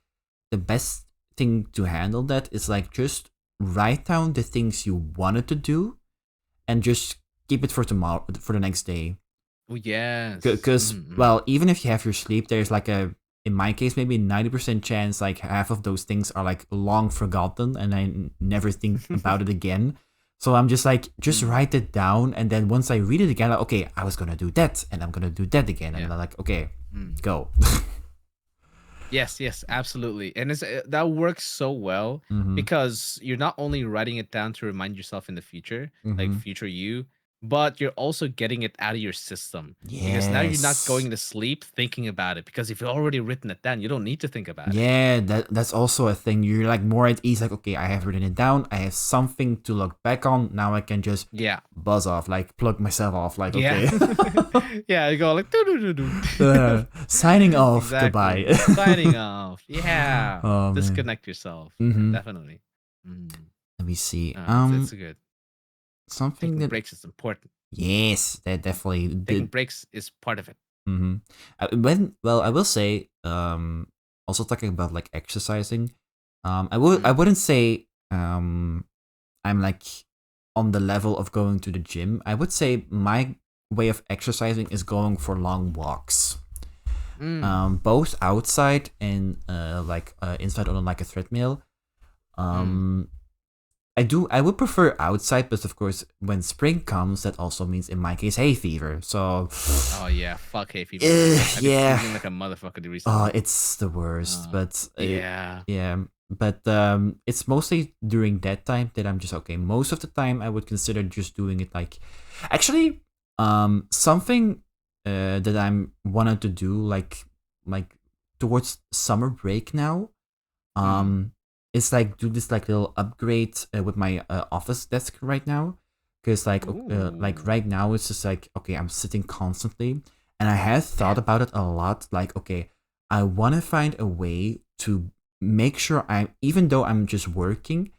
the best thing to handle that is like just write down the things you wanted to do and just keep it for tomorrow, for the next day. Oh yes. Because well, even if you have your sleep, there's like a in my case, maybe 90% chance, like half of those things are like long forgotten and I never think about it again. So I'm just like, just write it down. And then once I read it again, like, okay, I was going to do that and I'm going to do that again. And I'm like, okay, go. Yes, absolutely. And that works so well because you're not only writing it down to remind yourself in the future, like future you, but you're also getting it out of your system. Because now you're not going to sleep thinking about it, because if you've already written it down, you don't need to think about it. Yeah, that's also a thing. You're like more at ease, like, okay, I have written it down. I have something to look back on. Now I can just buzz off, like plug myself off, like, okay. Yeah, you go like, signing off, goodbye. Signing off. Yeah. Oh, disconnect yourself. Definitely. Let me see. It's good. Something Taking that breaks is important. Yes, that definitely Taking breaks is part of it. I will say, also talking about like exercising, I wouldn't say I'm like on the level of going to the gym. I would say my way of exercising is going for long walks, both outside and inside on like a treadmill. I would prefer outside, but of course, when spring comes, that also means in my case hay fever. So. Oh yeah, fuck hay fever. I've been feeling like a motherfucker recently. Oh, it's the worst. But yeah. But it's mostly during that time that I'm just okay. Most of the time, I would consider just doing it like, actually, something that I'm wanted to do like towards summer break now. It's like do this like little upgrade with my office desk right now, because like right now it's just like, okay, I'm sitting constantly, and I have thought about it a lot. Like, okay, I want to find a way to make sure even though I'm just working,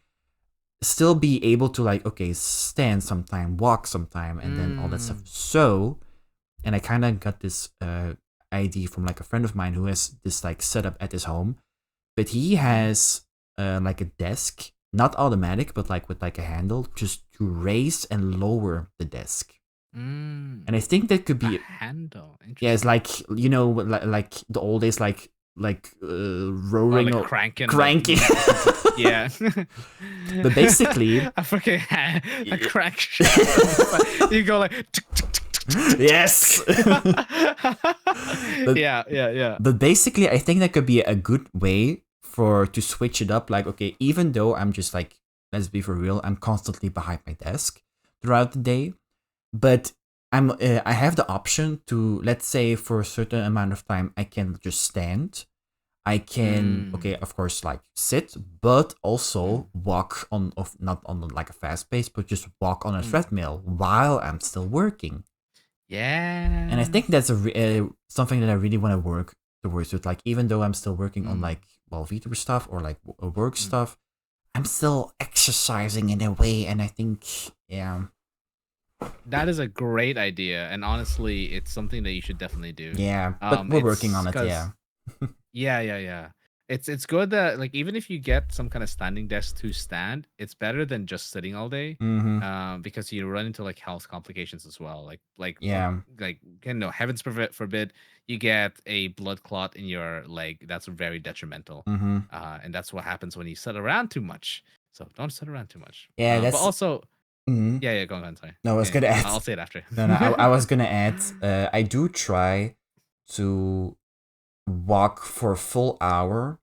still be able to like, okay, stand sometime, walk sometime, and then all that stuff. So, and I kind of got this idea from like a friend of mine who has this like setup at his home, but he has like a desk, not automatic, but like with like a handle, just to raise and lower the desk. And I think that could be a handle. Yeah, it's like, you know, like the old days, like roaring or cranking. Yeah. But basically, I fucking a crank. You go like. Yes. Yeah. But basically, I think that could be a good way to switch it up. Like, okay, even though I'm just like, let's be for real, I'm constantly behind my desk throughout the day, but I have the option to, let's say, for a certain amount of time, I can just stand. I can, okay, of course, like sit, but also walk not on like a fast pace, but just walk on a treadmill while I'm still working. Yeah. And I think that's something that I really want to work towards with. Like, even though I'm still working on like, well, VTuber stuff or like work stuff, I'm still exercising in a way. And I think, that is a great idea. And honestly, it's something that you should definitely do. Yeah, but we're working on it, yeah. It's good that, like, even if you get some kind of standing desk to stand, it's better than just sitting all day. Because you run into like health complications as well. Like you know, heavens forbid you get a blood clot in your leg. That's very detrimental. And that's what happens when you sit around too much. So don't sit around too much. Yeah, but also. Yeah, go on. Sorry. No, I was gonna add. I'll say it after. No, I was gonna add. I do try to walk for a full hour,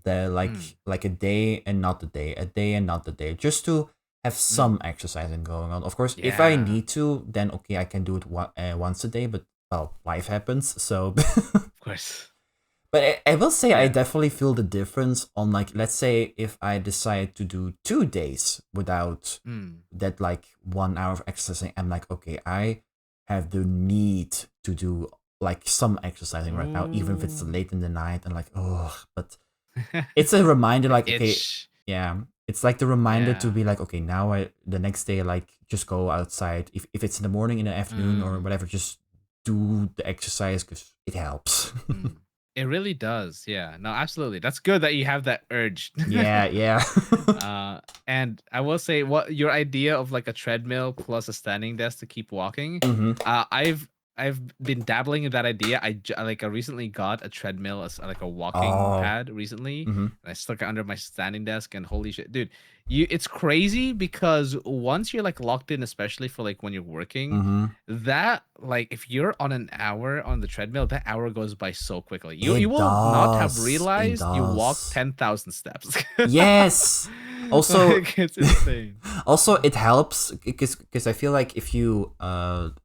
like a day and not the day, just to have some exercising going on. Of course, if I need to, then okay, I can do it once a day. But well, life happens, so. Of course. But I will say I definitely feel the difference on, like, let's say if I decide to do 2 days without that like 1 hour of exercising, I'm like, okay, I have the need to do like some exercising right now, even if it's late in the night, and like, but it's a reminder, like, okay, it's like the reminder to be like, okay, now the next day, like, just go outside. If it's in the morning, in the afternoon, or whatever, just do the exercise because it helps. It really does. Yeah. No, absolutely. That's good that you have that urge. Yeah. And I will say, what your idea of like a treadmill plus a standing desk to keep walking. I've been dabbling in that idea. I recently got a treadmill as like a walking Oh. pad recently, Mm-hmm. and I stuck it under my standing desk. And holy shit, dude, it's crazy because once you're like locked in, especially for like when you're working, Mm-hmm. that like if you're on an hour on the treadmill, that hour goes by so quickly. You It will not have does. It realized you walked does. 10,000 steps. Yes. Also, Like, it's insane. also it helps because I feel like if you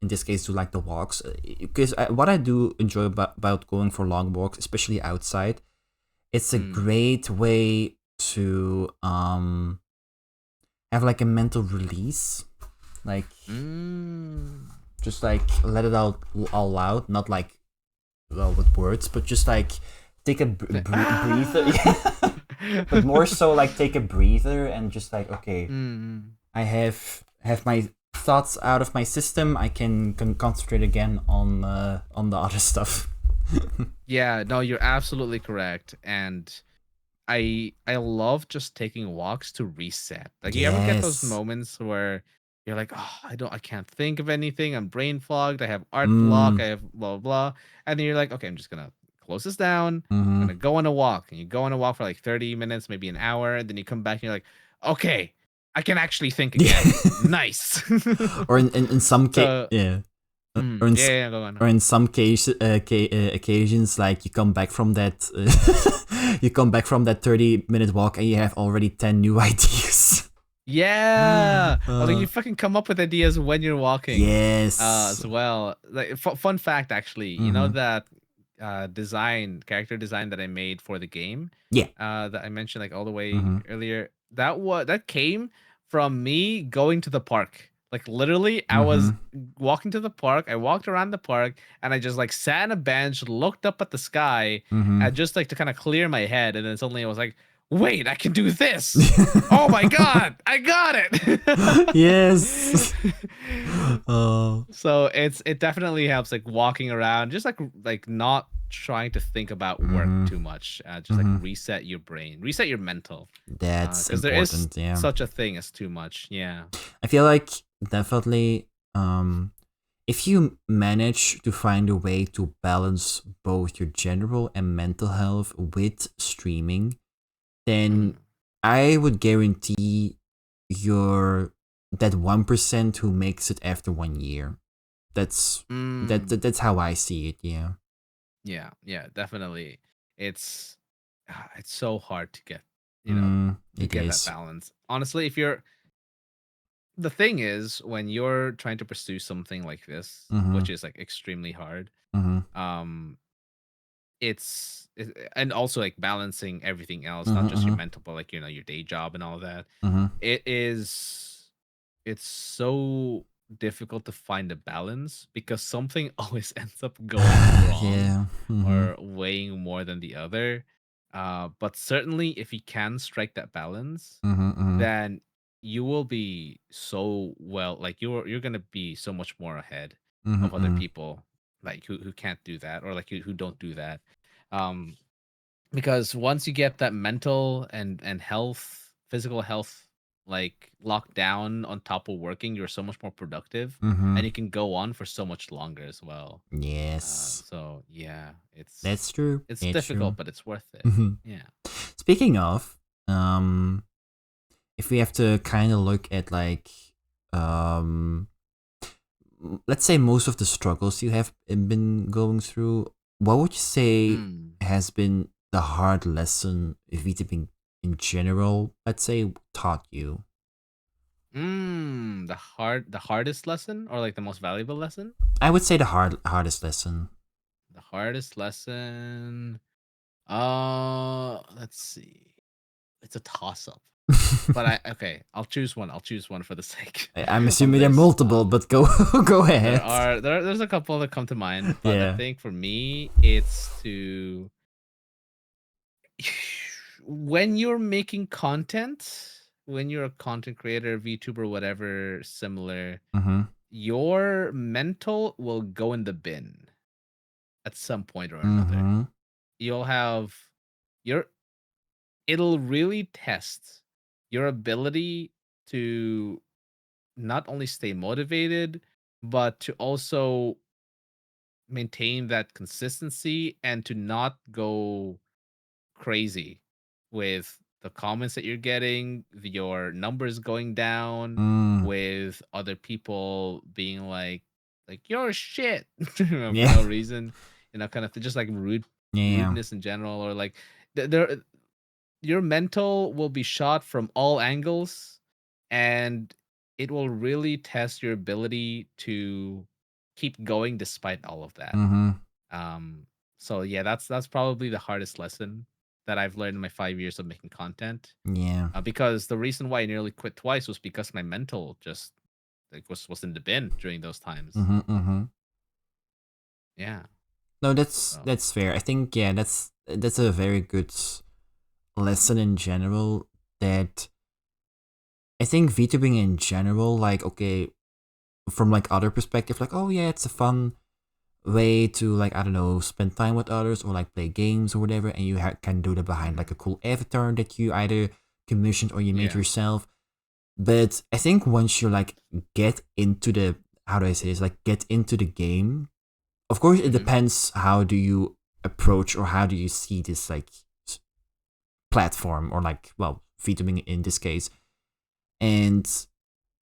in this case do like the walks, because what I do enjoy about going for long walks, especially outside, it's a great way to have like a mental release, like just like let it out all loud, not like with words, but just like take a breather. But more so like take a breather and just like, okay, I have my thoughts out of my system. I can concentrate again on the other stuff. Yeah, no, you're absolutely correct. And I love just taking walks to reset. Like, you ever get those Yes. moments where you're like, oh, I can't think of anything. I'm brain fogged. I have art block. I have blah blah blah. And then you're like, okay, I'm just gonna close this down. I'm gonna go on a walk. And you go on a walk for like 30 minutes, maybe an hour, and then you come back and you're like, okay, I can actually think again. Nice. Or in some case, yeah. Yeah, go on. Or in some occasions, like you come back from that, you come back from that 30-minute walk and you have already 10 new ideas. Yeah, like you fucking come up with ideas when you're walking. Yes. As well. Like fun fact, actually, you know that character design that I made for the game. Yeah. That I mentioned like all the way earlier. That came from me going to the park. Like literally, I was walking to the park. I walked around the park and I just like sat on a bench, looked up at the sky, and just like to kind of clear my head. And then suddenly I was like, wait, I can do this. Oh my god, I got it. Yes. So it definitely helps like walking around, just like not trying to think about work too much. Just like reset your brain, reset your mental. That's because important. there is such a thing as too much. Yeah. I feel like definitely if you manage to find a way to balance both your general and mental health with streaming, then I would guarantee you're that 1% who makes it after 1 year. That's that's how I see it. Yeah, definitely. It's so hard to get, to get that balance. Honestly, the thing is, when you're trying to pursue something like this, which is like extremely hard, and also like balancing everything else, not just your mental, but like your day job and all that. It's so difficult to find a balance because something always ends up going wrong or weighing more than the other. But certainly, if you can strike that balance, then you will be so well. Like you're gonna be so much more ahead of other people, like who can't do that, or like who don't do that. Um, because once you get that mental and physical health like locked down on top of working, you're so much more productive, and you can go on for so much longer as well. Yes. So yeah, that's true. It's that's difficult, true. but it's worth it. Yeah. Speaking of, if we have to kind of look at like, let's say most of the struggles you have been going through, what would you say has been the hard lesson VTubing in general, let's say, taught you? The hardest lesson, or like the most valuable lesson? I would say the hardest lesson. The hardest lesson. Let's see. It's a toss up. But I'll choose one. I'll choose one for the sake. I'm assuming there are multiple, but go ahead. There's a couple that come to mind, but I think for me it's to when you're making content, when you're a content creator, VTuber, whatever similar, your mental will go in the bin at some point or another. You'll have it'll really test your ability to not only stay motivated, but to also maintain that consistency and to not go crazy with the comments that you're getting, your numbers going down, Mm, with other people being like you're shit for yeah, no reason, kind of just like yeah. rudeness in general, or like there your mental will be shot from all angles, and it will really test your ability to keep going despite all of that. Mm-hmm. um, so yeah, that's probably the hardest lesson that I've learned in my 5 years of making content. Yeah. Because the reason why I nearly quit twice was because my mental just like was in the bin during those times. Mm-hmm. Mm-hmm. Yeah. No, So that's fair. I think yeah, that's a very good lesson in general. That I think VTubing in general, like okay, from like other perspective, like oh yeah, it's a fun way to like I don't know spend time with others or like play games or whatever, and you can do that behind like a cool avatar that you either commissioned or you made yeah. yourself. But I think once you like get into the how do I say this like get into the game, of course it Hmm. depends how do you approach or how do you see this like platform or like well VTubing in this case, and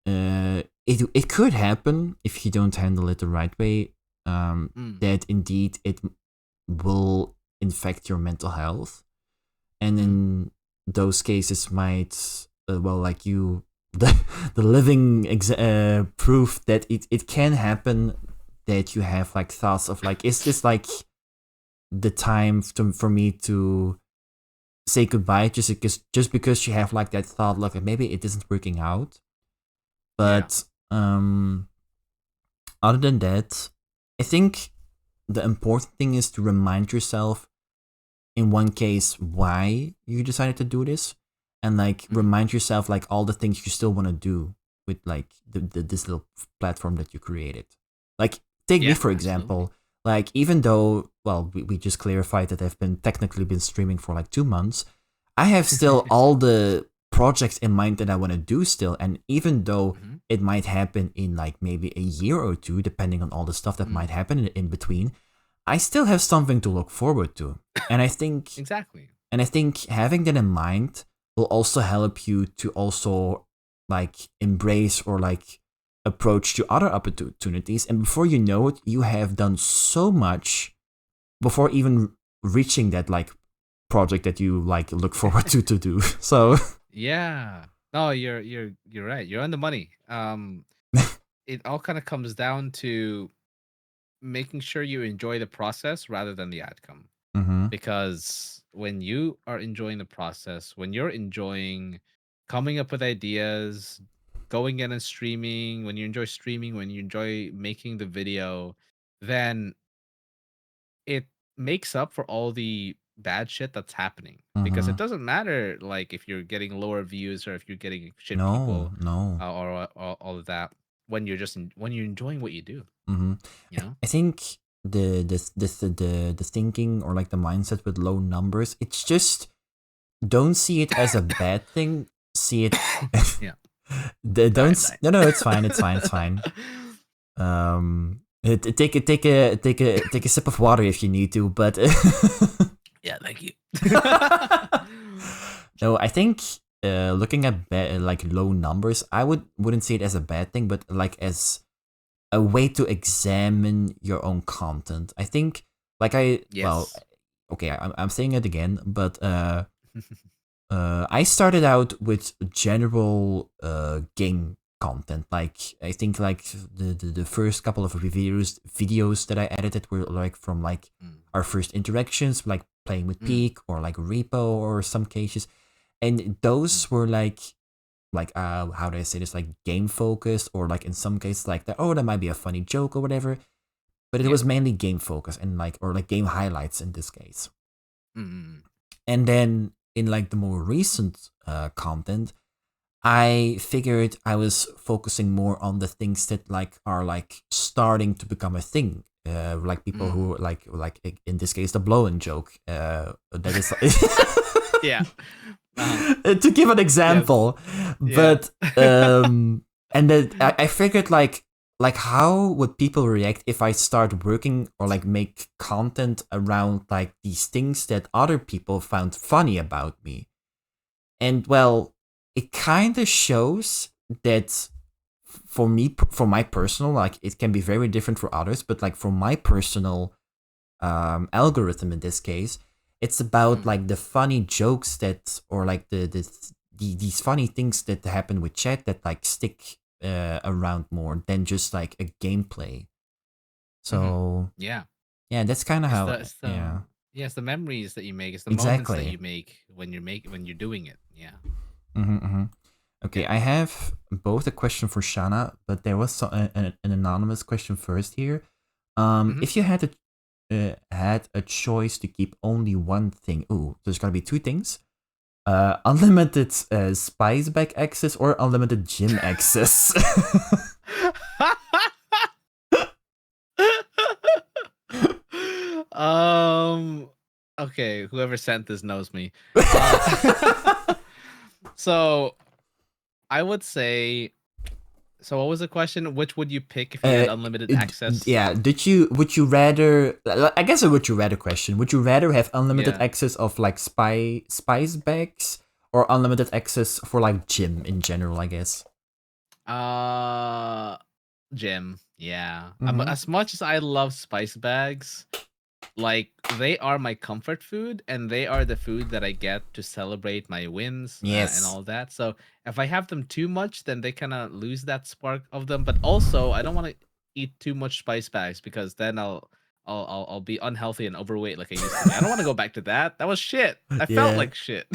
it could happen if you don't handle it the right way. Mm. That indeed it will infect your mental health, and Mm. in those cases might well like you the living proof that it can happen, that you have like thoughts of like is this like the time for me to say goodbye, just because you have like that thought like maybe it isn't working out. Yeah. But other than that, I think the important thing is to remind yourself in one case why you decided to do this, and like Mm. remind yourself like all the things you still want to do with like this little platform that you created. Like take me Yeah, for absolutely. example, like even though well we just clarified that I've been technically been streaming for like 2 months, I have still all the projects in mind that I want to do still, and even though Hmm. it might happen in like maybe a year or two depending on all the stuff that might Mm. happen in between, I still have something to look forward to. And I think Exactly. having that in mind will also help you to also like embrace or like approach to other opportunities, and before you know it you have done so much before even reaching that like project that you like look forward to do. So Yeah. No, you're right. You're on the money. It all kind of comes down to making sure you enjoy the process rather than the outcome. mm-hmm, Because when you are enjoying the process, when you're enjoying coming up with ideas, going in and streaming, when you enjoy streaming, when you enjoy making the video, then it makes up for all the bad shit that's happening. Because mm-hmm. it doesn't matter like if you're getting lower views or if you're getting shit No, people, no. or all of that, when you're when you're enjoying what you do, Mm-hmm. you know? I think the thinking or like the mindset with low numbers, it's just don't see it as a bad thing. See it. Yeah. Don't. I'm dying. No, it's fine. It's fine. It's fine. Take a sip of water if you need to, but Yeah, thank you. no, I think looking at like low numbers, I wouldn't see it as a bad thing, but like as a way to examine your own content. I think like well, Yes. okay, I'm saying it again, but I started out with general game content. Like I think like the first couple of videos that I edited were like from like Mm. our first interactions, like playing with Mm. Peak or like Repo or some cases, and Mm. those were like how do I say this, like game focused, or like in some cases like that, oh that might be a funny joke or whatever, but it Yeah. was mainly game focused and like or like game highlights in this case. Mm. And then in like the more recent content, I figured I was focusing more on the things that like are like starting to become a thing, like people Mm. who like in this case the blow-in joke, that is Yeah. Uh-huh. to give an Yes. example. Yeah. But and then I figured like like how would people react if I start working or like make content around like these things that other people found funny about me? And well, it kind of shows that for me, for my personal, like it can be very different for others, but like for my personal algorithm in this case, it's about like the funny jokes that, or like these funny things that happen with chat that like stick around more than just like a gameplay. So yeah, that's kind of how it's the memories that you make. It's the moments that exactly. you make when you're doing it. Yeah. Okay, I have both a question for Shana, but there was an anonymous question first here. If you had a choice to keep only one thing, there's gotta be two things: unlimited spice bag access or unlimited gym access. Okay, whoever sent this knows me. So I would say, so what was the question? Which would you pick if you had unlimited access? Yeah, would you rather, I guess a would you rather question. Would you rather have unlimited access of like spice bags or unlimited access for like gym in general, I guess? Gym. Yeah. As much as I love spice bags, like they are my comfort food and they are the food that I get to celebrate my wins and all that. So if I have them too much, then they kind of lose that spark of them. But also, I don't want to eat too much spice bags because then I'll be unhealthy and overweight like I used to be. I don't want to go back to that. That was shit. I felt like shit.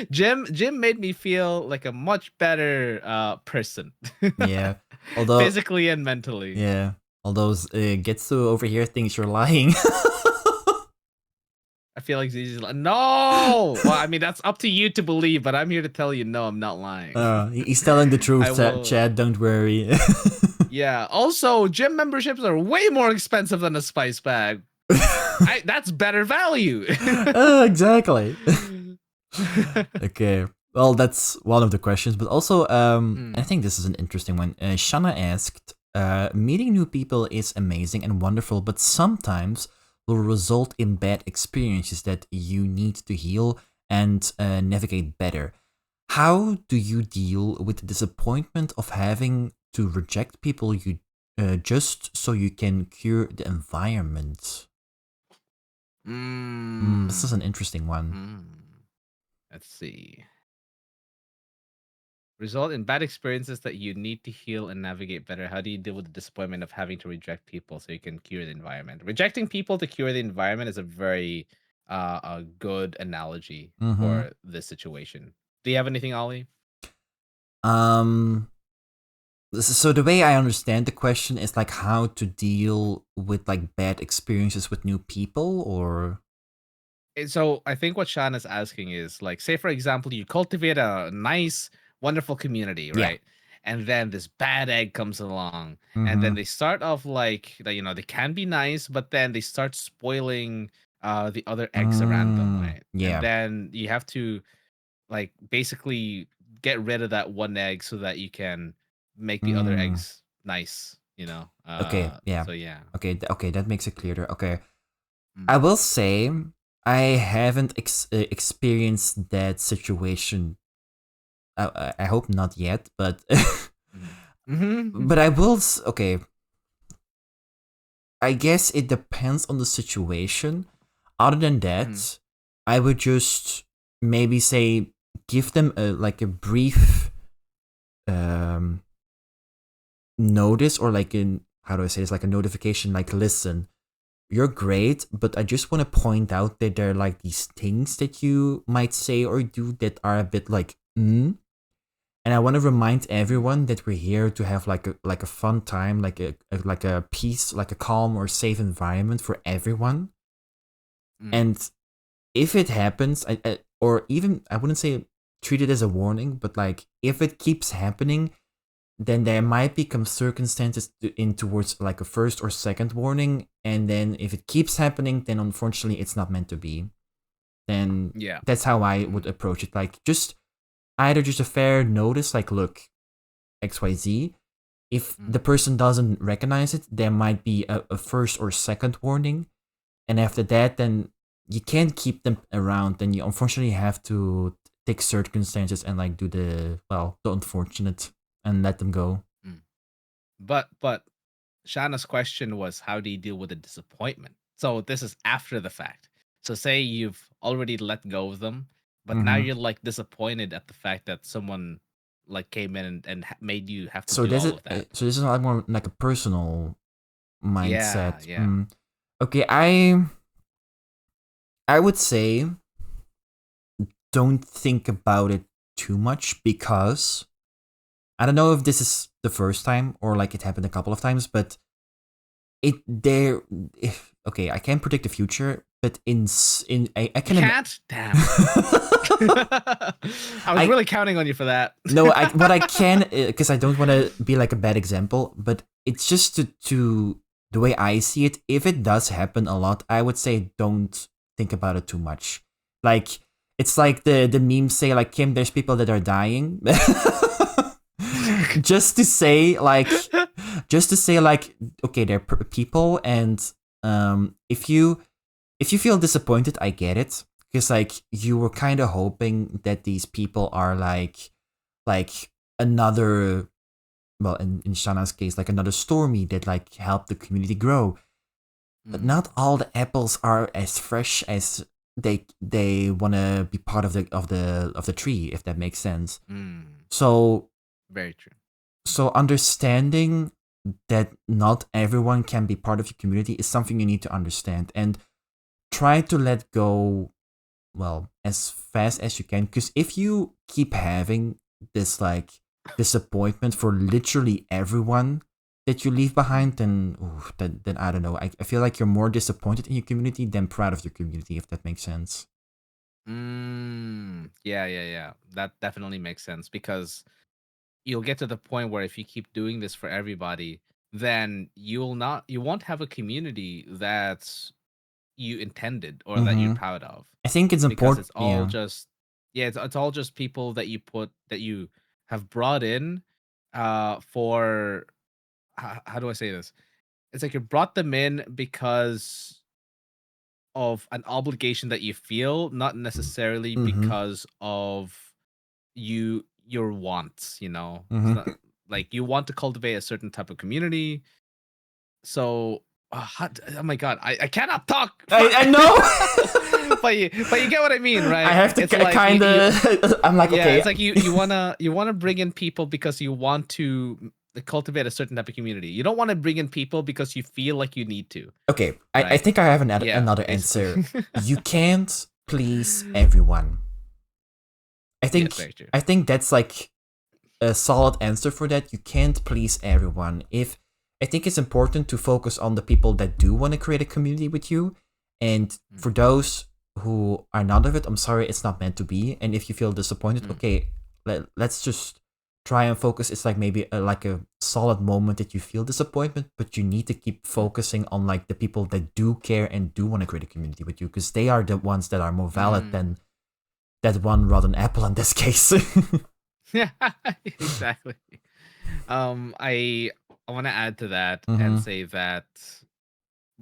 Gym made me feel like a much better person. Yeah. Although physically and mentally. Yeah. Although Getsu over here thinks you're lying. I feel like Zizi's like, no! Well, I mean, that's up to you to believe, but I'm here to tell you, no, I'm not lying. He's telling the truth, Chad, don't worry. Yeah. Also, gym memberships are way more expensive than a spice bag. That's better value. Exactly. Okay. Well, that's one of the questions, but also, I think this is an interesting one. Shanna asked, meeting new people is amazing and wonderful, but sometimes will result in bad experiences that you need to heal and navigate better. How do you deal with the disappointment of having to reject people you just so you can cure the environment? This is an interesting one. Let's see. Result in bad experiences that you need to heal and navigate better. How do you deal with the disappointment of having to reject people so you can cure the environment? Rejecting people to cure the environment is a very a good analogy for this situation. Do you have anything, Ollie? So the way I understand the question is like how to deal with like bad experiences with new people, or so I think what Sean is asking is like, say for example, you cultivate a nice, wonderful community, right? And then this bad egg comes along, and then they start off like, they can be nice, but then they start spoiling the other eggs around them, right? Yeah. And then you have to like basically get rid of that one egg so that you can make the other eggs nice, Okay, yeah. So yeah. Okay, that makes it clearer. Okay. I will say I haven't experienced that situation. I hope not yet, but but I will. Okay, I guess it depends on the situation. Other than that, I would just maybe say give them like a brief notice, or like how do I say this, like a notification, like, listen, you're great, but I just want to point out that there are like these things that you might say or do that are a bit like and I want to remind everyone that we're here to have like a fun time, like a peace, like a calm or safe environment for everyone. And if it happens, or even I wouldn't say treat it as a warning, but like if it keeps happening, then there might become circumstances towards like a first or second warning, and then if it keeps happening, then unfortunately it's not meant to be. Then that's how I would approach it. Like just either just a fair notice, like, look, XYZ, if the person doesn't recognize it, there might be a first or second warning, and after that, then you can't keep them around. Then you unfortunately have to take circumstances and like do the unfortunate and let them go. But Shana's question was, how do you deal with the disappointment? So this is after the fact. So say you've already let go of them, but now you're like disappointed at the fact that someone like came in and made you have to do all of that. So this is like more like a personal mindset. Yeah. Okay, I would say don't think about it too much, because I don't know if this is the first time or like it happened a couple of times, but I can't predict the future, but I can can't. Damn. I was really counting on you for that. No, what I can, because I don't want to be like a bad example, but it's just to the way I see it. If it does happen a lot, I would say don't think about it too much. Like it's like the memes say, like, Kim, there's people that are dying. just to say like, okay, they're people, and if you feel disappointed, I get it, because like you were kind of hoping that these people are like another, well, in Shana's case, like another Stormy that like helped the community grow. But not all the apples are as fresh as they want to be part of the tree, if that makes sense. So very true. So understanding that not everyone can be part of your community is something you need to understand, and try to let go, well, as fast as you can, because if you keep having this like disappointment for literally everyone that you leave behind, then I don't know. I feel like you're more disappointed in your community than proud of your community, if that makes sense. Yeah. That definitely makes sense, because you'll get to the point where if you keep doing this for everybody, then you won't have a community that you intended or that you're proud of. I think it's important, because it's all just it's all just people that you have brought in for how do I say this? It's like you brought them in because of an obligation that you feel, not necessarily because of your wants, you know. It's not like you want to cultivate a certain type of community. So oh my god, I cannot talk. I know. but you get what I mean, right? I have to kind of I'm like, okay, it's like you wanna bring in people because you want to cultivate a certain type of community. You don't want to bring in people because you feel like you need to. Okay, right? I think I have another answer. You can't please everyone. I think that's like a solid answer for that. You can't please everyone. I think it's important to focus on the people that do want to create a community with you, and for those who are not of it, I'm sorry, it's not meant to be. And if you feel disappointed, okay, let's just try and focus. It's like maybe like a solid moment that you feel disappointment, but you need to keep focusing on like the people that do care and do want to create a community with you, because they are the ones that are more valid than that one rotten apple in this case. Yeah, exactly. I want to add to that and say that,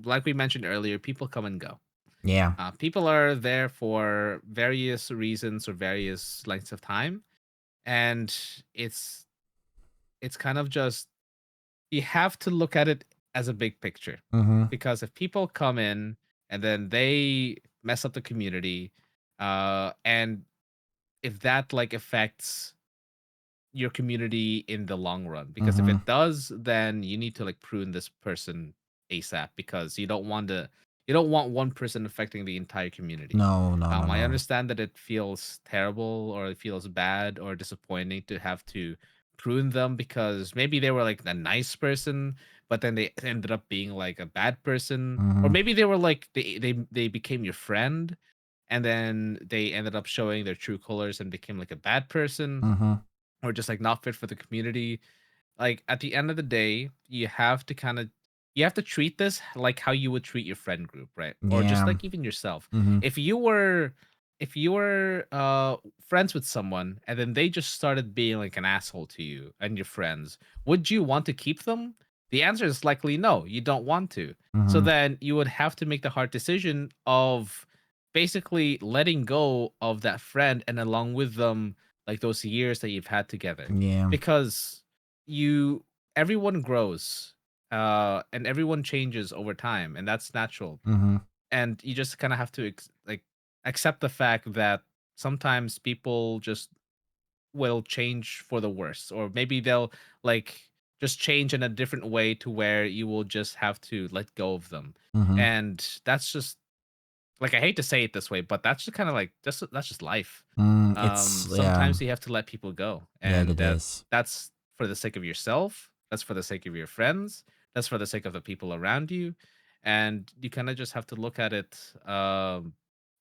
like we mentioned earlier, people come and go. Yeah. People are there for various reasons or various lengths of time, and it's kind of just, you have to look at it as a big picture, because if people come in and then they mess up the community, and if that like affects your community in the long run, because if it does, then you need to like prune this person ASAP, because you don't want one person affecting the entire community. No. I understand that it feels terrible or it feels bad or disappointing to have to prune them, because maybe they were like a nice person, but then they ended up being like a bad person, or maybe they were like they became your friend, and then they ended up showing their true colors and became like a bad person, or just like not fit for the community. Like at the end of the day, you have to treat this like how you would treat your friend group, right? Or just like even yourself. If you were if you were friends with someone and then they just started being like an asshole to you and your friends, would you want to keep them? The answer is likely no, you don't want to. So Mm-hmm. then you would have to make the hard decision of basically letting go of that friend and along with them like those years that you've had together. Yeah. Because you everyone grows and everyone changes over time and that's natural. Mm-hmm. And you just kind of have to like accept the fact that sometimes people just will change for the worse, or maybe they'll like just change in a different way to where you will just have to let go of them. Mm-hmm. And that's just like, I hate to say it this way, but that's just kind of like that's just life. It's yeah. Sometimes you have to let people go, Yeah, and it is. that's for the sake of yourself, that's for the sake of your friends, that's for the sake of the people around you, and you kind of just have to look at it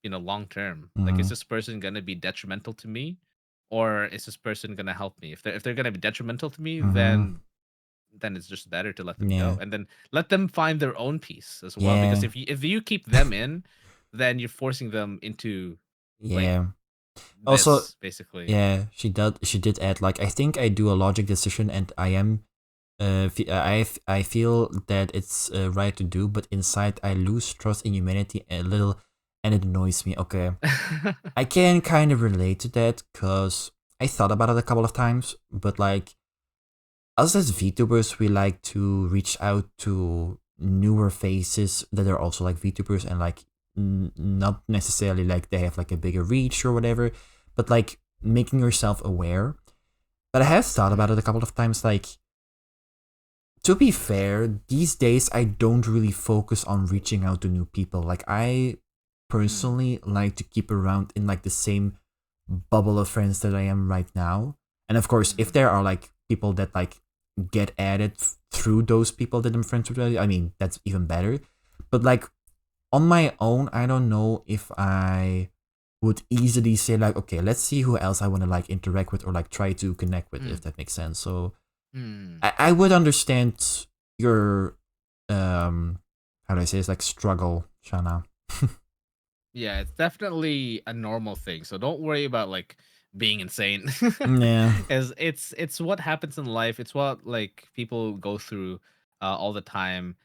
long term. Like, is Mm-hmm. this person going to be detrimental to me, or is this person going to help me? If they're going to be detrimental to me, Mm-hmm. then it's just better to let them Yeah. go, and then let them find their own peace as well, because Yeah. if you keep them in, then you're forcing them into like Yeah. Also, this basically. yeah, she did add, like, I think I do a logic decision and I am I feel that it's right to do, but inside I lose trust in humanity a little and it annoys me. Okay. I can kind of relate to that because I thought about it a couple of times, but like us as VTubers, we like to reach out to newer faces that are also like VTubers and like not necessarily like they have like a bigger reach or whatever, but like making yourself aware. But I have thought about it a couple of times, like, to be fair, these days I don't really focus on reaching out to new people. Like, I Mm, personally like to keep around in like the same bubble of friends that I am right now. And of course, if mhm. there are like people that like get added through those people that I'm friends with, I mean, that's even better. But like on my own, I don't know if I would easily say like, okay, let's see who else I want to like interact with or like try to connect with, if Mm, that makes sense. So mm. I would understand your how do I say, it's like struggle, Shana. Yeah, it's definitely a normal thing. So don't worry about like being insane. Yeah. As it's what happens in life. It's what like people go through all the time.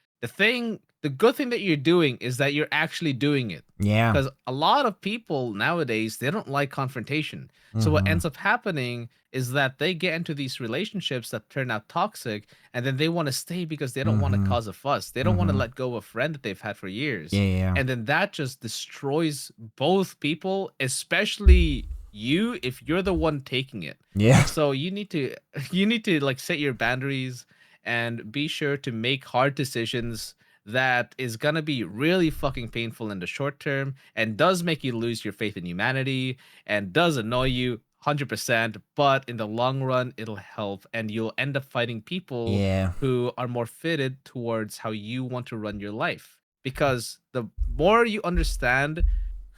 The good thing that you're doing is that you're actually doing it. Yeah. Because a lot of people nowadays they don't like confrontation. So what Mm-hmm. ends up happening is that they get into these relationships that turn out toxic, and then they want to stay because they don't want to Mm-hmm. cause a fuss. They don't want to Mm-hmm. let go of a friend that they've had for Yeah, years, yeah. and then that just destroys both people, especially you if you're the one taking it. Yeah. So you need to you need to like set your boundaries and be sure to make hard decisions that is going to be really fucking painful in the short term and does make you lose your faith in humanity and does annoy you 100%, but in the long run it'll help and you'll end up fighting people Yeah. who are more fitted towards how you want to run your life, because the more you understand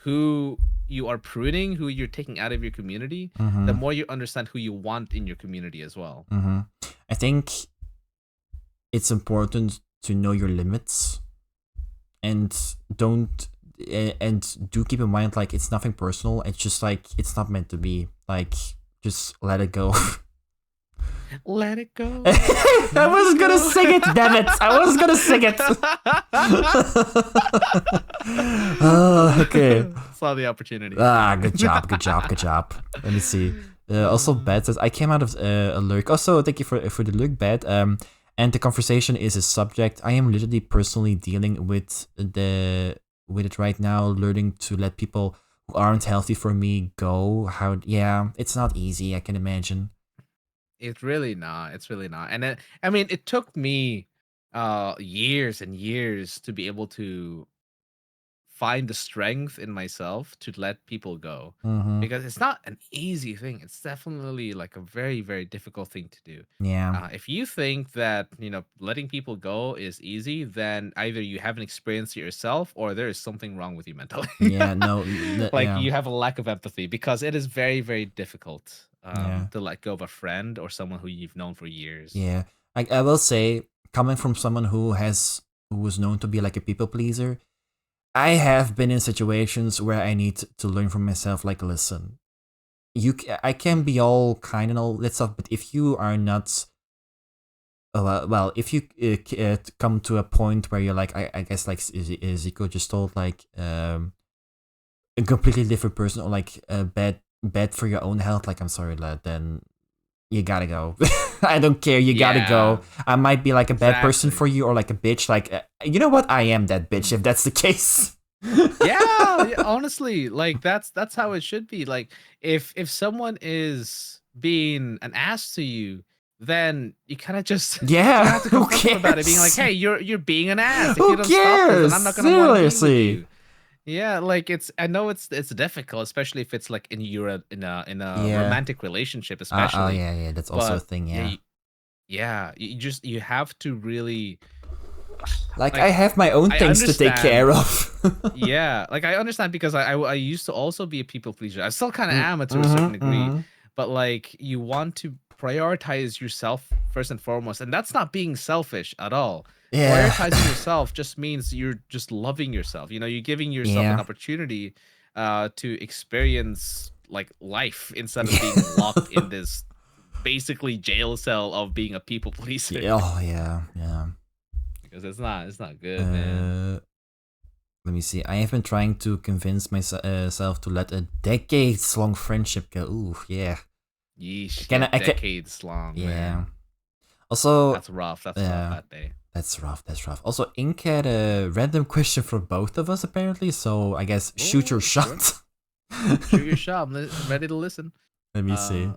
who you are pruning, who you're taking out of your community, the Mm-hmm. more you understand who you want in your community as well. Mm-hmm. I think it's important to know your limits and don't and do keep in mind, like, it's nothing personal. It's just like it's not meant to be. Like, just let it go. Let it go. I Let was it gonna go. sing it, damn it! I was gonna sing it. Oh, okay. Saw the opportunity. Ah, good job, good job, good job. Let me see. Also, Bad says I came out of a lurk. Also, thank you for the lurk, Bad. And the conversation is a subject. I am literally personally dealing with it right now, learning to let people who aren't healthy for me go. How? Yeah, it's not easy. I can imagine. It's really not. It's really not. And I mean, it took me years and years to be able to find the strength in myself to let people go, Mm-hmm. because it's not an easy thing. It's definitely like a very, very difficult thing to do. Yeah. If you think that letting people go is easy, then either you haven't experienced it yourself or there is something wrong with you mentally. Yeah. No. Like, Yeah. you have a lack of empathy, because it is very, very difficult Yeah. to let go of a friend or someone who you've known for years. Yeah. I will say, coming from someone who was known to be like a people pleaser, I have been in situations where I need to learn from myself. Like, listen, I can be all kind and all that stuff, but if you are not, well, if you come to a point where you're like, I guess like Zico just told, like, a completely different person, or like bad for your own health. Like, I'm sorry, lad, then you gotta go. I don't care. You gotta go. I might be like a bad person for you, or like a bitch. Like, you know what? I am that bitch if that's the case. Yeah, honestly, like that's how it should be. Like, if someone is being an ass to you, then you kind of just you have to confront them about it, being like, hey, you're being an ass. If you don't stop this, then I'm not gonna want to be with you. Yeah, like I know it's difficult, especially if it's like in a romantic relationship, especially. Oh yeah, that's also a thing. Yeah, you have to really. Like I have my own things to take care of. Yeah, like I understand, because I used to also be a people pleaser. I still kind of am to a certain degree, but like you want to prioritize yourself first and foremost, and that's not being selfish at all. Yeah. Prioritizing yourself just means you're just loving yourself. You know, you're giving yourself an opportunity to experience like life instead of being locked in this basically jail cell of being a people pleaser. Oh yeah. Because it's not good, man. Let me see. I have been trying to convince myself to let a decades-long friendship go. Ooh, yeah. Yeesh. Decades long. Yeah. Man. Also, that's rough. That's rough that day. That's rough. Also, Ink had a random question for both of us apparently. So I guess shoot your shot. Shoot your shot. I'm ready to listen. Let me see.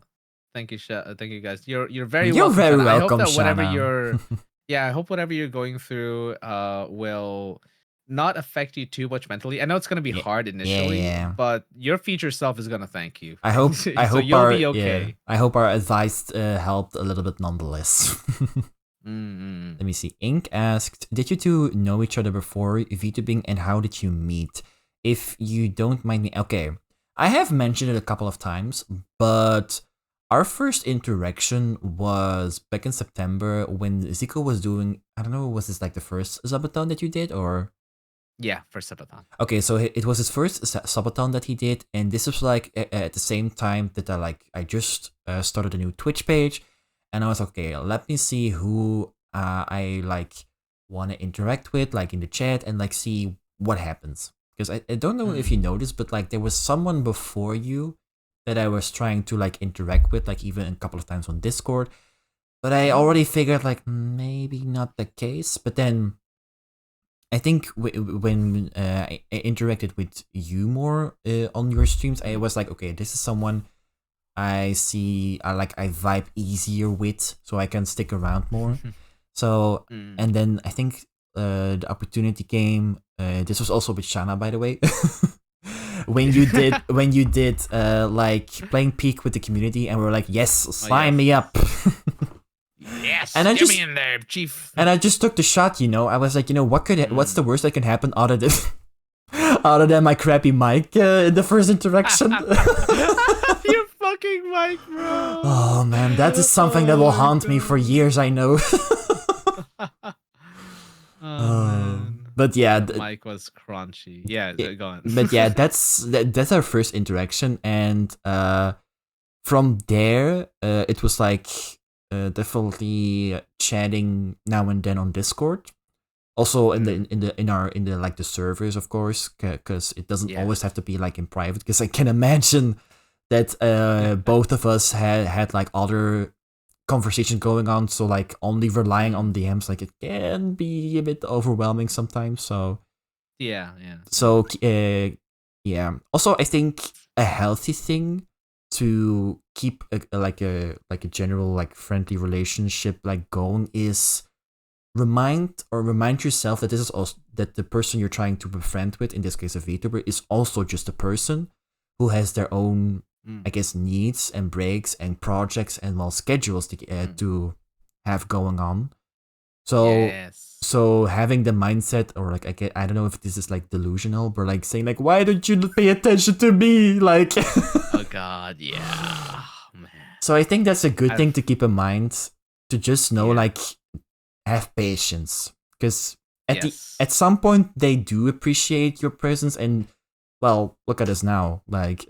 Thank you, thank you guys. You're very welcome. Very welcome. I hope that Shana. whatever you're. Yeah, I hope whatever you're going through will not affect you too much mentally. I know it's going to be hard initially, but your future self is going to thank you. I hope so you'll be okay. Yeah, I hope our advice helped a little bit nonetheless. Let me see. Ink asked, did you two know each other before VTubing, and how did you meet? If you don't mind me... Okay, I have mentioned it a couple of times, but... Our first interaction was back in September when Zico was doing, I don't know, was this like the first subathon that you did, or? Yeah, first subathon. Okay, so it was his first subathon that he did, and this was like at the same time that I just started a new Twitch page, and I was okay, let me see who I like want to interact with, like in the chat, and like see what happens. Because I don't know if you noticed, but like there was someone before you that I was trying to like interact with, like even a couple of times on Discord, but I already figured like maybe not the case. But then I think when I interacted with you more on your streams, I was like, okay, this is someone I see, I vibe easier with, so I can stick around more. So and then I think the opportunity came. This was also with Shana, by the way. when you did like playing Peak with the community, and we were like, yes, sign me up. Yes, and get me in there, chief. And I just took the shot, you know. I was like, you know, what's the worst that can happen other than my crappy mic in the first interaction? Your fucking mic, bro. Oh man, that is something that will haunt me for years, I know. But yeah, the mic was crunchy. Yeah, go on. But yeah, that's our first interaction, and from there, it was like definitely chatting now and then on Discord. Also in the like the servers, of course, because it doesn't always have to be like in private. Because I can imagine that both of us had like other conversation going on, so like only relying on DMs, like it can be a bit overwhelming sometimes. So yeah. So yeah. Also, I think a healthy thing to keep a general like friendly relationship like going is remind yourself that this is also that the person you're trying to befriend with, in this case a VTuber, is also just a person who has their own I guess needs and breaks and projects and schedules to have going on. So having the mindset, or like I don't know if this is like delusional, but like saying like, why don't you pay attention to me? Like oh god, yeah. Oh, man. So I think that's a good thing to keep in mind, to just know like have patience, because Yes. at some point they do appreciate your presence, and well, look at us now. Like,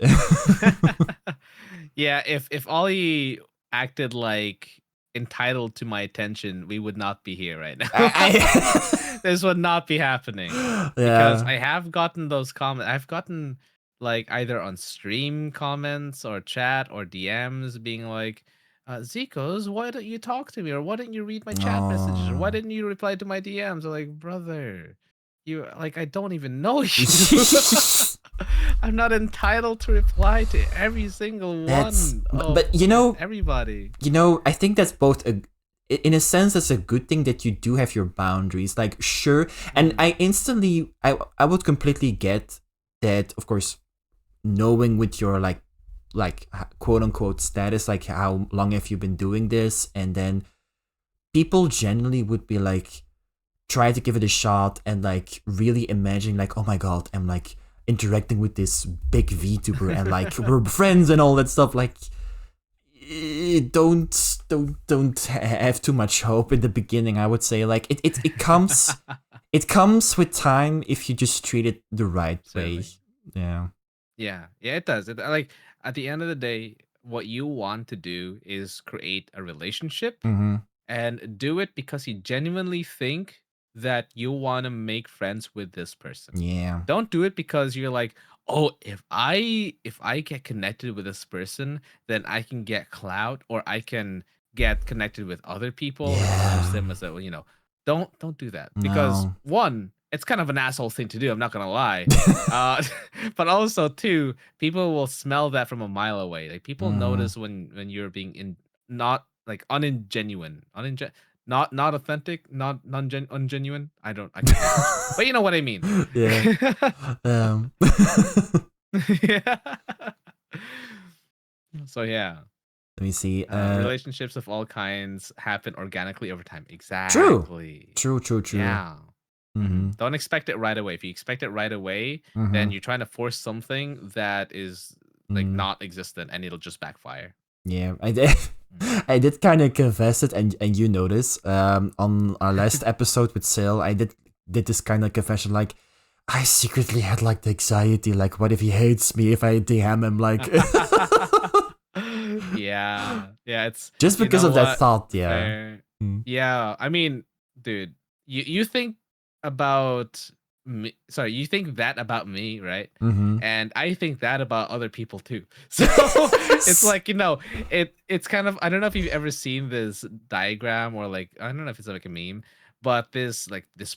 Yeah, if Ollie acted like entitled to my attention, we would not be here right now. This would not be happening. Because yeah. I have gotten those comments. I've gotten like either on stream comments or chat or DMs being like, Zekoz, why don't you talk to me? Or why didn't you read my chat messages? Or why Oh. didn't you reply to my DMs? I'm like, brother, you like I don't even know you. I'm not entitled to reply to every single one. But you know, everybody. You know, I think that's both in a sense, that's a good thing that you do have your boundaries. Like, sure, and I would completely get that. Of course, knowing with your like quote unquote status, like how long have you been doing this, and then people generally would be like, try to give it a shot and like really imagine like, oh my god, I'm like interacting with this big VTuber and like we're friends and all that stuff. Like, don't have too much hope in the beginning. I would say like it comes it comes with time if you just treat it the right way. Yeah. Yeah, it does. Like at the end of the day, what you want to do is create a relationship and do it because you genuinely think that you want to make friends with this person. Yeah. Don't do it because you're like, oh, if I get connected with this person, then I can get clout or I can get connected with other people and use them as a, don't do that. Because one, it's kind of an asshole thing to do, I'm not gonna lie. But also two, people will smell that from a mile away. Like people notice when you're being not like ungenuine, not authentic, not ungenuine. I can't think of it. But you know what I mean. Yeah. Yeah. So yeah. Let me see. Relationships of all kinds happen organically over time. Exactly. True. Yeah. Don't expect it right away. If you expect it right away, then you're trying to force something that is like not existent, and it'll just backfire. Yeah, I did kind of confess it, and you notice on our last episode with Sale, I did this kind of confession, like I secretly had like the anxiety, like what if he hates me if I DM him, like yeah, it's just because of that thought. Yeah. Yeah, I mean, dude, you think about me, sorry, you think that about me, right? And I think that about other people too. So it's like, it's kind of, I don't know if you've ever seen this diagram, or like, I don't know if it's like a meme, but this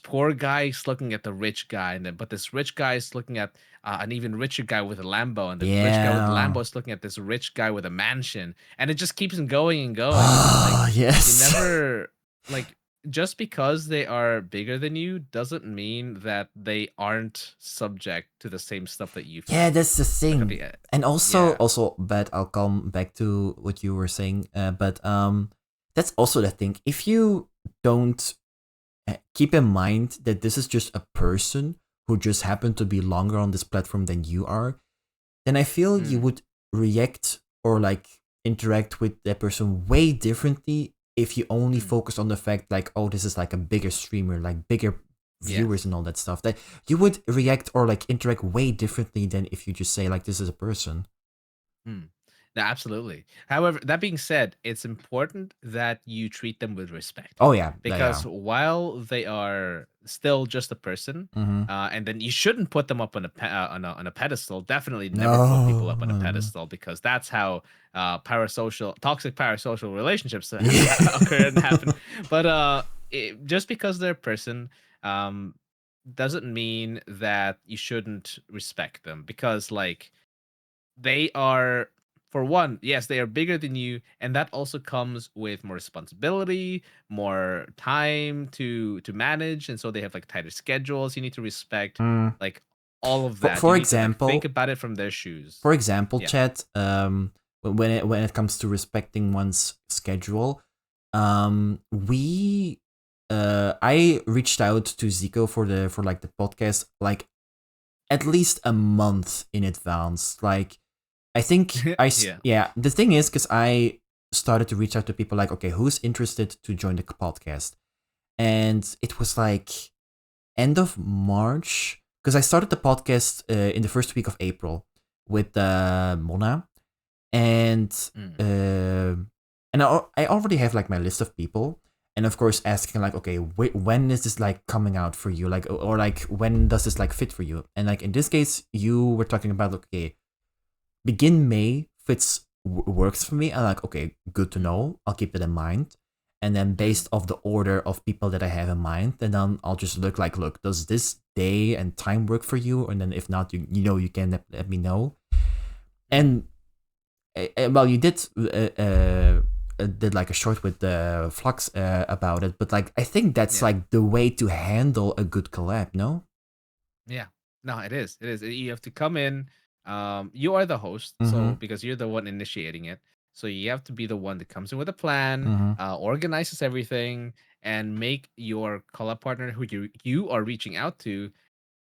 poor guy is looking at the rich guy, and then but this rich guy is looking at an even richer guy with a Lambo, and the rich guy with the Lambo is looking at this rich guy with a mansion, and it just keeps going and going. Like, yes. You never like, just because they are bigger than you doesn't mean that they aren't subject to the same stuff that you feel. Yeah, that's the thing. And also, but I'll come back to what you were saying. But that's also the thing. If you don't keep in mind that this is just a person who just happened to be longer on this platform than you are, then I feel you would react or like interact with that person way differently if you only focus on the fact like, oh, this is like a bigger streamer, like bigger viewers and all that stuff. That you would react or like interact way differently than if you just say like, this is a person. No, absolutely. However, that being said, it's important that you treat them with respect. Oh yeah, because while they are still just a person, and then you shouldn't put them up on a pedestal. Definitely never put people up on a pedestal, because that's how toxic parasocial relationships occur and happen. But just because they're a person doesn't mean that you shouldn't respect them, because like they are, for one, yes, they are bigger than you, and that also comes with more responsibility, more time to manage, and so they have like tighter schedules. You need to respect like all of that. For example, think about it from their shoes. For example, chat, when it comes to respecting one's schedule, I reached out to Zico for the podcast like at least a month in advance. Like, I think the thing is, because I started to reach out to people like, okay, who's interested to join the podcast? And it was like end of March, because I started the podcast in the first week of April with Mona, and I already have like my list of people, and of course asking like, okay, when is this like coming out for you, like, or like when does this like fit for you? And like in this case, you were talking about, okay, begin May works for me. I'm like, okay, good to know. I'll keep it in mind. And then based off the order of people that I have in mind, and then I'll just look, does this day and time work for you? And then if not, you know, you can let me know. And well, you did like a short with Flux about it, but like I think that's like the way to handle a good collab, no? Yeah, no, it is. It is. You have to come in. You are the host, so because you're the one initiating it, so you have to be the one that comes in with a plan, organizes everything, and make your collab partner who you are reaching out to,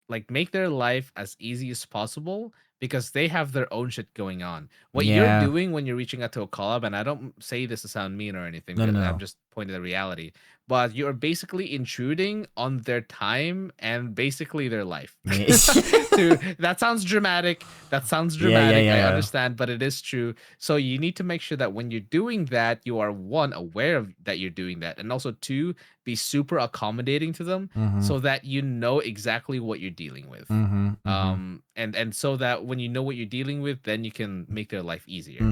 like, make their life as easy as possible, because they have their own shit going on. What you're doing when you're reaching out to a collab, and I don't say this to sound mean or anything, No. I'm just pointing to the reality, but you're basically intruding on their time and basically their life. That sounds dramatic. I understand, but it is true. So you need to make sure that when you're doing that, you are, one, aware of that you're doing that, and also two, be super accommodating to them, so that you know exactly what you're dealing with. And so that when you know what you're dealing with, then you can make their life easier.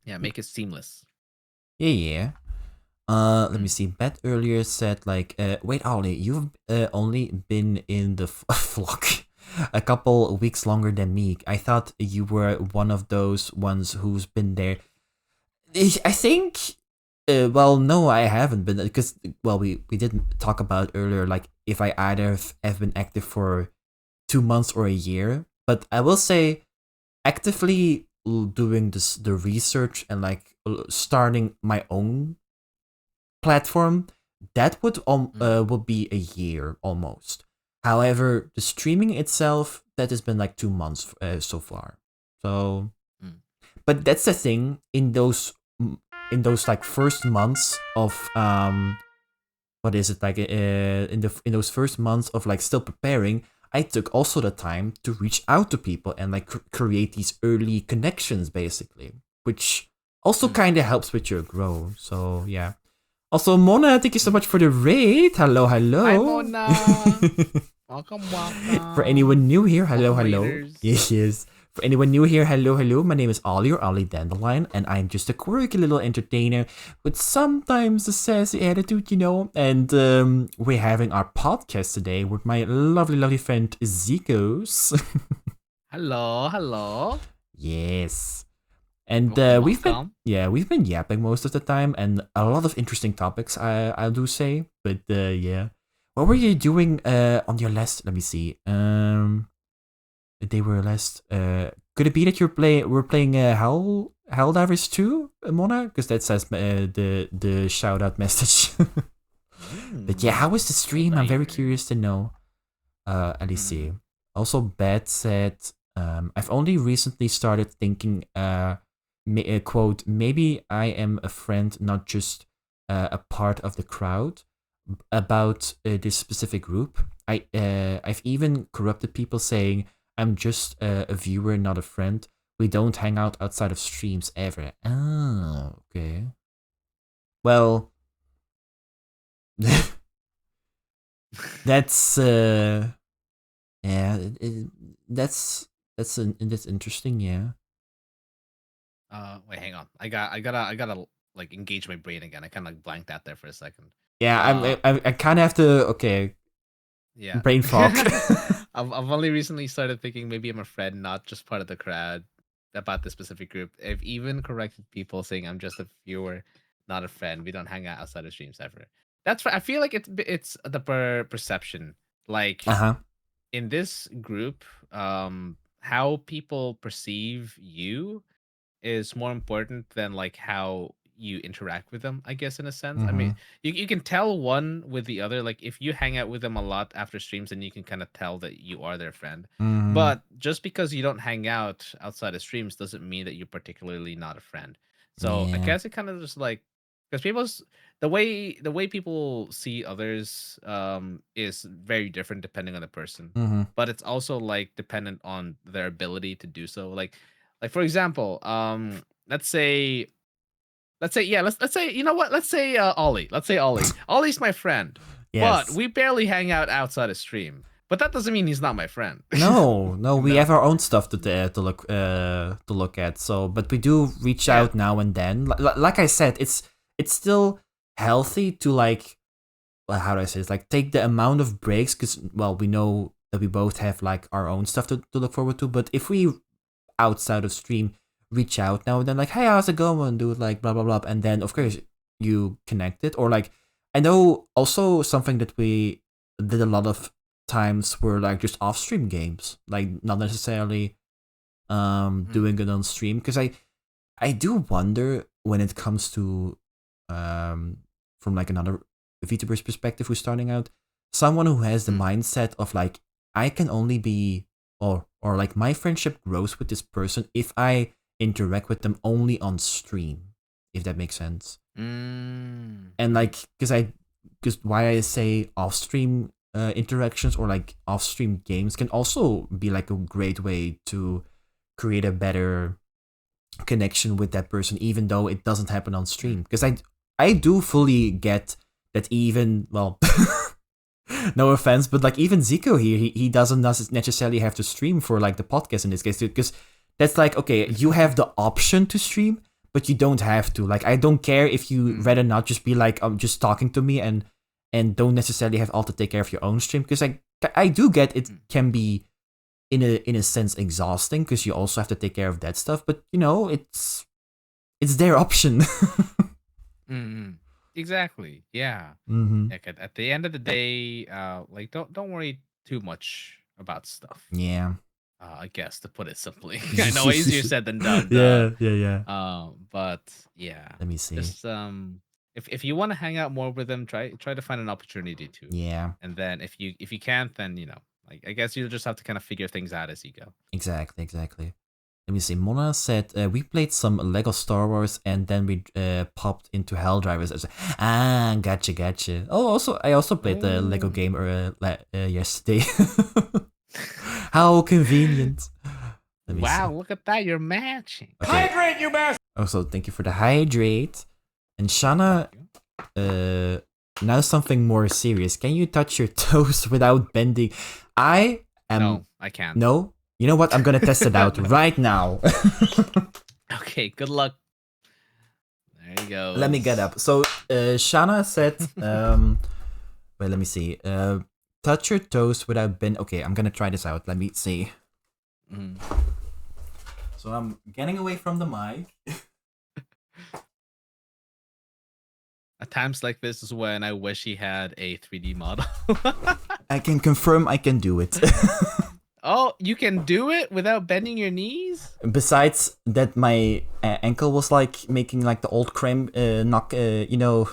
Yeah, make it seamless. Yeah. Let me see. Bet earlier said like, wait, Ollie, you've only been in the flock a couple weeks longer than me. I thought you were one of those ones who's been there. I think. Well, no, I haven't been, because we didn't talk about earlier like if I either have been active for 2 months or a year. But I will say, actively doing the research and like starting my own platform, that would be a year almost. However, the streaming itself, that has been like 2 months so far. So, but that's the thing, in those like first months of what is it, like in those first months of like still preparing, I took also the time to reach out to people and like create these early connections, basically, which also kind of helps with your growth. So yeah. Also, Mona, thank you so much for the raid. Hello. Hi, Mona. Welcome. For anyone new here, hello. Raiders. Yes. For anyone new here, hello. My name is Ollie, or Ollie Dandelion, and I'm just a quirky little entertainer with sometimes a sassy attitude, you know. And we're having our podcast today with my lovely friend Zekoz. Hello. Yes. And we've been yapping most of the time, and a lot of interesting topics, I do say. But yeah, what were you doing on your last? Let me see. They were last. Could it be that we're playing Helldivers 2, Mona? Because that says the shout out message. But yeah, how was the stream? I'm very curious to know. Let me see. Also, Beth said, I've only recently started thinking. Quote, maybe I am a friend, not just a part of the crowd, about this specific group. I've even corrupted people saying I'm just a viewer, not a friend. We don't hang out outside of streams ever. Oh, okay. Well, that's that's interesting, yeah. Wait, hang on. I gotta like engage my brain again. I kind of like blanked out there for a second. Yeah, I kind of have to. Yeah. Brain fog. I've only recently started thinking maybe I'm a friend, not just part of the crowd, about this specific group. I've even corrected people saying I'm just a viewer, not a friend. We don't hang out outside of streams ever. That's I feel like it's the perception. Like in this group, how people perceive you is more important than like how you interact with them, I guess, in a sense. I mean, you can tell one with the other. Like if you hang out with them a lot after streams, then you can kind of tell that you are their friend. But just because you don't hang out outside of streams doesn't mean that you're particularly not a friend. So I guess it kind of just like because the way people see others is very different depending on the person. Mm-hmm. But it's also like dependent on their ability to do so. Like for example, let's say yeah, let's say, you know what? Let's say Ollie. Let's say Ollie. Ollie's my friend. Yes. But we barely hang out outside of stream. But that doesn't mean he's not my friend. No, we have our own stuff to look at. So, but we do reach out now and then. Like I said, it's still healthy to like, well, how do I say this? Like take the amount of breaks, because well, we know that we both have like our own stuff to look forward to. But if we outside of stream reach out now and then, like, hey, how's it going, dude? Like blah blah blah, and then of course you connect it. Or like, I know also something that we did a lot of times were like just off stream games, like not necessarily doing it on stream, because I do wonder when it comes to from like another VTuber's perspective who's starting out, someone who has the mindset of like, I can only be or like my friendship grows with this person if I interact with them only on stream, if that makes sense. And like, because why I say off stream interactions or like off stream games can also be like a great way to create a better connection with that person, even though it doesn't happen on stream. Because I do fully get that, even, well, no offense, but like even Zico here, he doesn't necessarily have to stream for like the podcast in this case, because that's like, okay, you have the option to stream, but you don't have to. Like, I don't care if you rather not just be like, just talking to me and don't necessarily have all to take care of your own stream, because I do get it can be in a sense exhausting, because you also have to take care of that stuff, but you know, it's their option. Exactly. Yeah. Like at the end of the day, like don't worry too much about stuff. Yeah. I guess, to put it simply. I know easier said than done. Yeah. But yeah. Let me see. Just if you want to hang out more with them, try to find an opportunity to. Yeah. And then if you can't, then you know, like, I guess you'll just have to kind of figure things out as you go. Exactly. Let me see. Mona said, we played some Lego Star Wars and then we popped into Helldivers. Gotcha. Oh, I also played the Lego game yesterday. How convenient. Wow, look at that. You're matching. Okay. Hydrate, you bastard! Also, thank you for the hydrate. And Shana, now something more serious. Can you touch your toes without bending? No, I can't. No? You know what? I'm going to test it out right now. Okay, good luck. There you go. Let me get up. So, Shana said, wait, let me see. Touch your toes without bending. Okay, I'm going to try this out. Let me see. So I'm getting away from the mic. At times like this is when I wish he had a 3D model. I can confirm I can do it. Oh, you can do it without bending your knees? Besides that, my ankle was like making like the old cramp knock, you know.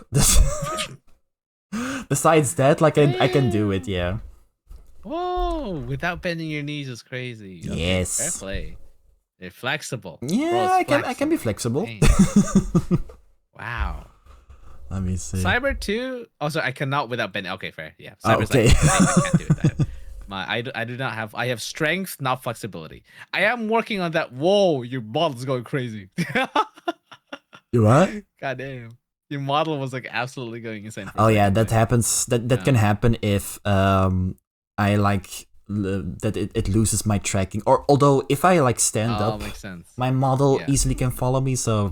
Besides that, like I can do it, yeah. Whoa, without bending your knees is crazy. Okay, yes. Fair play. They're flexible. Yeah, I can be flexible. Wow. Let me see. Cyber 2. Also, I cannot without bending. Okay, fair. Yeah. Cyber's okay. Like, I can't do it. I do not have. I have strength, not flexibility. I am working on that. Whoa, your model's going crazy. You what? God damn. Your model was like absolutely going insane. Oh yeah, that happens. That can happen if I like that it loses my tracking. Or although if I like stand up, makes sense. my model easily can follow me. So.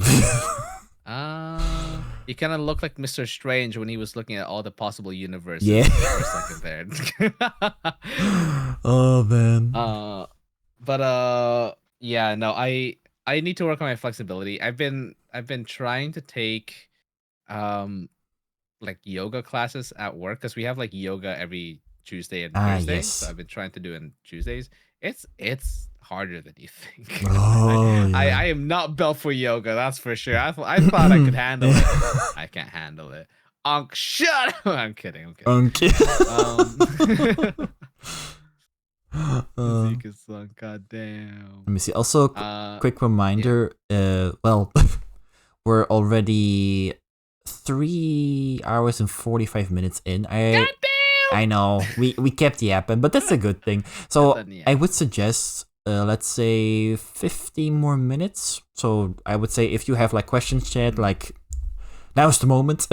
You kind of look like Mr. Strange when he was looking at all the possible universes. Yeah. For a second there. Oh man. But yeah, no, I need to work on my flexibility. I've been trying to take like yoga classes at work, because we have like yoga every Tuesday and Thursday. Yes. So I've been trying to do it on Tuesdays. It's harder than you think. Oh, yeah. I am not built for yoga, that's for sure. I thought I could handle it. I can't handle it. Shut up! I'm kidding. Zekoz song, god damn. Let me see. Also, quick reminder. Well, we're already 3 hours and 45 minutes in. Goddamn! I know we kept yapping, but that's a good thing. So Then, yeah. I would suggest let's say 50 more minutes. So I would say if you have like questions, chat, like now's the moment.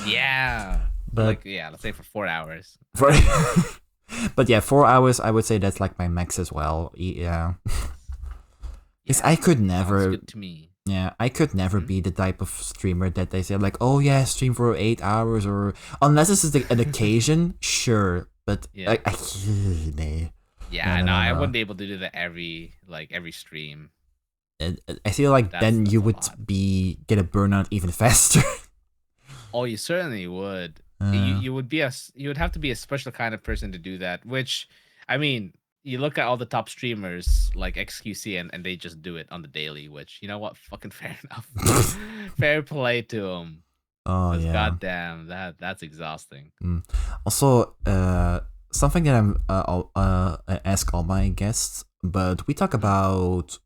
Yeah. But like let's say for 4 hours. but yeah, 4 hours. I would say that's like my max as well. Yeah. Because I could never. Sounds good to me. Yeah, I could never be the type of streamer that they say like, oh yeah, stream for 8 hours or unless this is an occasion, sure. But Yeah. nah. Yeah, No. I wouldn't be able to do that every stream. I feel like then That's you a would lot. get a burnout even faster. Oh, you certainly would. You would have to be a special kind of person to do that. Which, I mean, you look at all the top streamers like XQC and they just do it on the daily. Which, you know what, fucking fair enough. Fair play to them. Oh yeah. Goddamn, that's exhausting. Also, something that I ask all my guests, but we talk about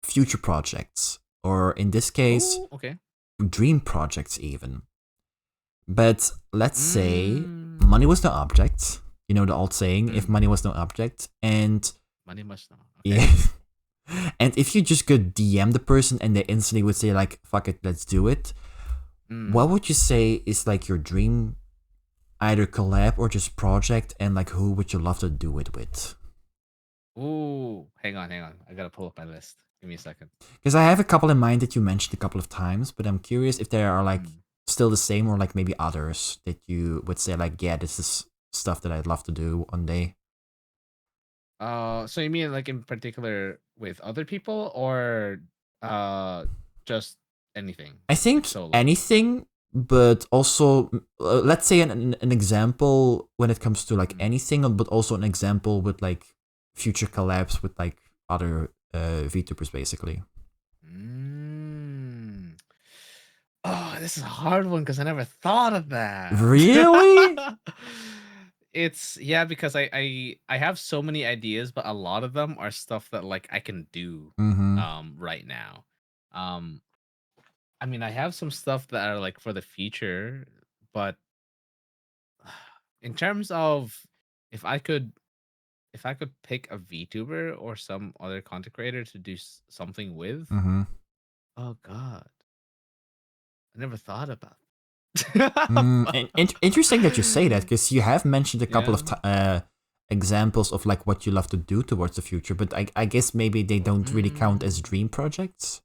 future projects, or in this case, Ooh, okay, dream projects even. But let's say money was no object. You know the old saying, if money was no object, and money must not. Okay. Yeah. And if you just could DM the person and they instantly would say like, "Fuck it, let's do it." What would you say is like your dream, either collab or just project, and like who would you love to do it with? Ooh, hang on. I gotta pull up my list. Give me a second. Because I have a couple in mind that you mentioned a couple of times, but I'm curious if there are like still the same or like maybe others that you would say like, yeah, this is stuff that I'd love to do one day. So you mean like in particular with other people or just anything? I think Solo. anything, but also let's say an example when it comes to like anything, but also an example with like future collabs with like other VTubers basically. Oh, this is a hard one because I never thought of that. Really? It's because I have so many ideas, but a lot of them are stuff that like I can do right now. I mean, I have some stuff that are like for the future, but in terms of if I could pick a VTuber or some other content creator to do something with, oh god, I never thought about Interesting that you say that, because you have mentioned a couple of examples of like what you love to do towards the future, but I guess maybe they don't really count as dream projects.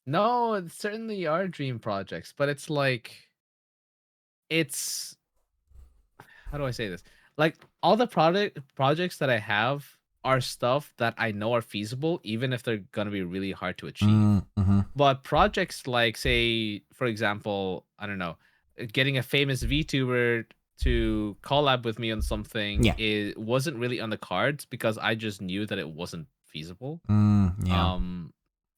No, it certainly are dream projects, but it's like how do I say this? Like all the projects that I have are stuff that I know are feasible, even if they're gonna be really hard to achieve. But projects like, say, for example, I don't know, getting a famous VTuber to collab with me on something, it wasn't really on the cards because I just knew that it wasn't feasible.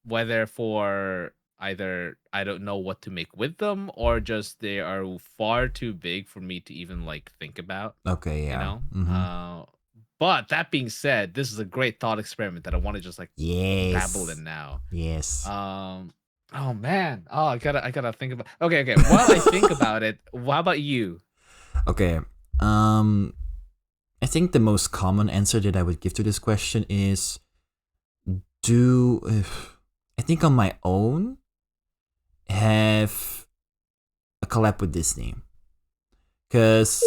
Whether for either I don't know what to make with them or just they are far too big for me to even like think about. Okay, yeah. You know? But that being said, this is a great thought experiment that I want to just like dabble in now. Yes. Oh man. Oh, I gotta think about. Okay. While I think about it, how about you? Okay. I think the most common answer that I would give to this question is I think on my own have a collab with Disney. Because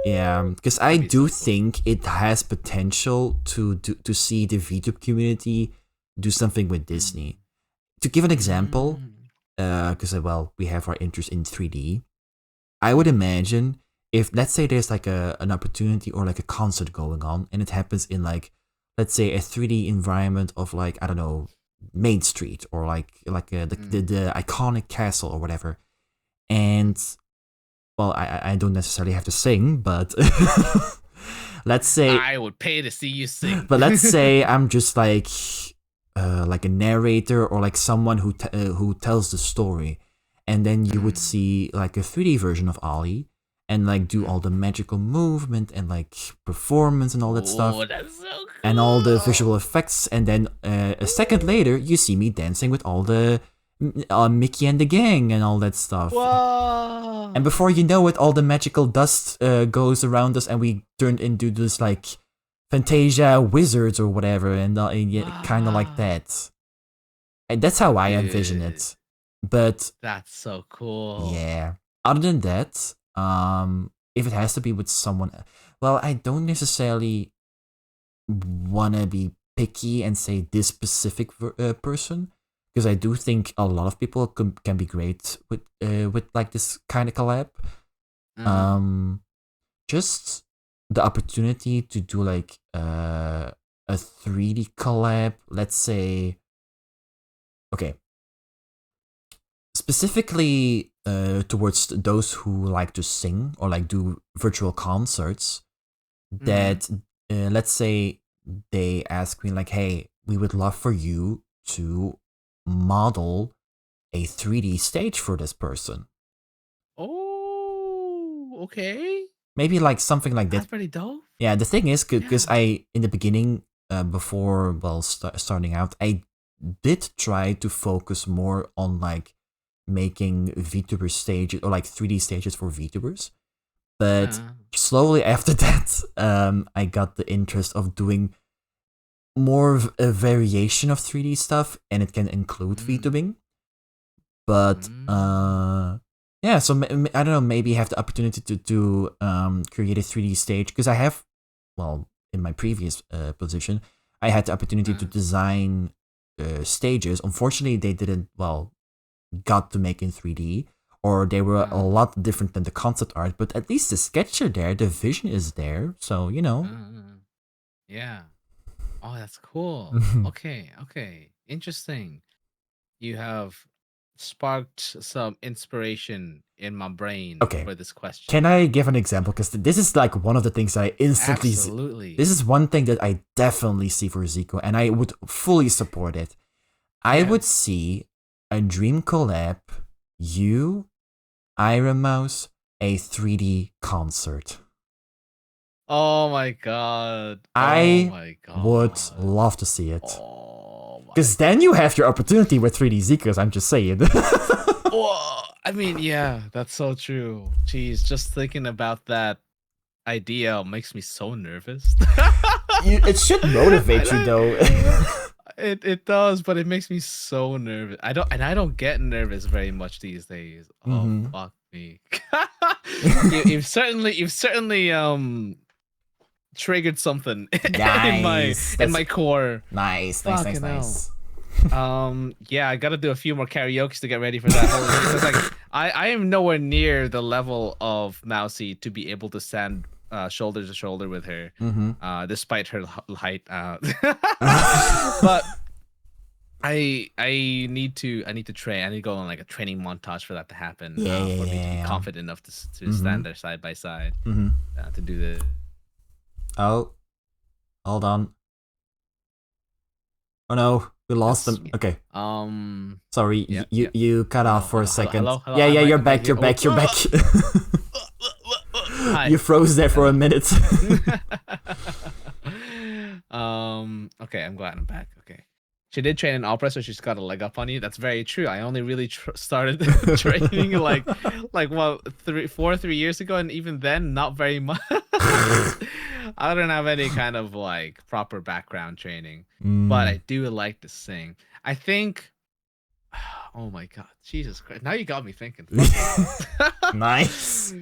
I do think it has potential to see the VTube community do something with Disney. To give an example, because we have our interest in 3D, I would imagine if, let's say, there's like an opportunity or like a concert going on, and it happens in like, let's say, a 3D environment of like, I don't know, Main Street or like the iconic castle or whatever, and well, I don't necessarily have to sing, but let's say I would pay to see you sing. But let's say I'm just like a narrator or like someone who tells the story, and then you would see like a 3D version of Ollie and like do all the magical movement and like performance and all that stuff. That's so cool. And all the visual effects, and then a second later you see me dancing with all the Mickey and the Gang and all that stuff. Whoa! And before you know it, all the magical dust goes around us, and we turned into this like Fantasia wizards or whatever, and kind of like that. And that's how I envision it. But that's so cool. Yeah. Other than that, if it has to be with someone, well, I don't necessarily wanna be picky and say this specific person, because I do think a lot of people can be great with like this kind of collab. Just the opportunity to do like a 3D collab, let's say. Okay. Specifically towards those who like to sing or like do virtual concerts, that let's say they ask me like, hey, we would love for you to model a 3D stage for this person. Oh, okay. Maybe like something like that. That's pretty dope. Yeah, the thing is, because I, in the beginning, before, starting out, I did try to focus more on like making VTuber stages or like 3D stages for VTubers. But slowly after that, I got the interest of doing more of a variation of 3D stuff, and it can include VTubing. But yeah, so I don't know, maybe have the opportunity to create a 3D stage, because I have, well, in my previous position, I had the opportunity to design stages. Unfortunately, they didn't, got to make in 3D, or they were a lot different than the concept art, but at least the sketch are there, the vision is there, so, you know. Yeah. Oh, that's cool. Okay. Interesting. You have sparked some inspiration in my brain for this question. Can I give an example? Because this is like one of the things I instantly Absolutely. This is one thing that I definitely see for Zico, and I would fully support it. I would see a dream collab, you, Iron Mouse, a 3D concert. Oh my god. I would love to see it. Because then you have your opportunity with 3D Zekoz, I'm just saying. I mean, yeah, that's so true. Jeez, just thinking about that idea makes me so nervous. It should motivate you, though. It does, but it makes me so nervous. I don't get nervous very much these days. Oh, fuck me. You've certainly triggered something in my core. Nice. Yeah, I gotta do a few more karaoke to get ready for that. Like, I am nowhere near the level of Mousy to be able to stand shoulder to shoulder with her, despite her height. But I need to train. I need to go on like a training montage for that to happen. For me to be confident enough to stand there side by side to do this. Oh, hold on. Oh no, we lost them. Okay. Sorry, you cut off for a second. Hello? Yeah, you're back. You're back. You froze there for a minute. Okay, I'm glad I'm back. Okay. She did train in opera, so she's got a leg up on you. That's very true. I only really started training like 3 years ago, and even then, not very much. I don't have any kind of like proper background training, but I do like to sing. I think. Oh my god, Jesus Christ! Now you got me thinking. Nice.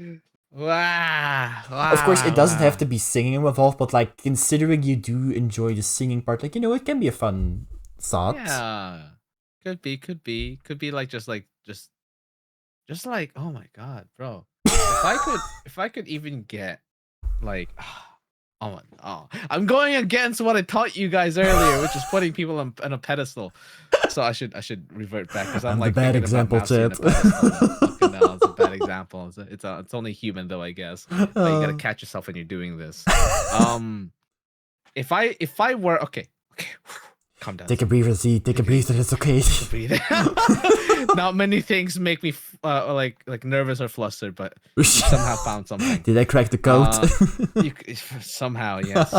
Wow. Of course, it doesn't have to be singing involved, but like considering you do enjoy the singing part, like, you know, it can be a fun thought. Yeah, could be like just like oh my god, bro. if I could even get like I'm going against what I taught you guys earlier, which is putting people on a pedestal. So I should revert back, because I'm like the bad example, Chet. It's a bad example. It's only human though, I guess. But you gotta catch yourself when you're doing this. If I were okay, calm down. Take a breather, Z. Take a breather. It's okay. Not many things make me like nervous or flustered, but you somehow found something. Did I crack the code? Somehow, yes.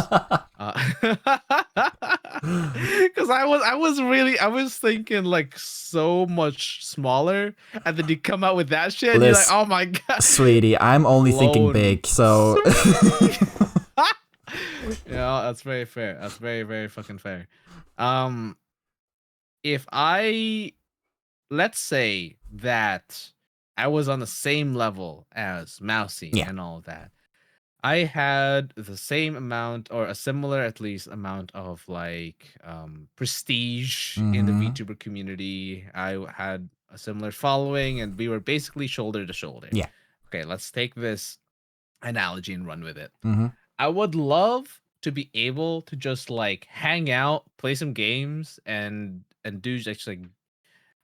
Because I was thinking like so much smaller, and then you come out with that shit, and you're like, oh my god, sweetie, I'm only thinking big, so. Yeah, that's very fair. That's very, very fucking fair. If let's say that I was on the same level as Mousy and all of that, I had the same amount or a similar at least amount of like prestige in the VTuber community. I had a similar following, and we were basically shoulder to shoulder. Yeah. Okay, let's take this analogy and run with it. I would love to be able to just like hang out, play some games, and do just like,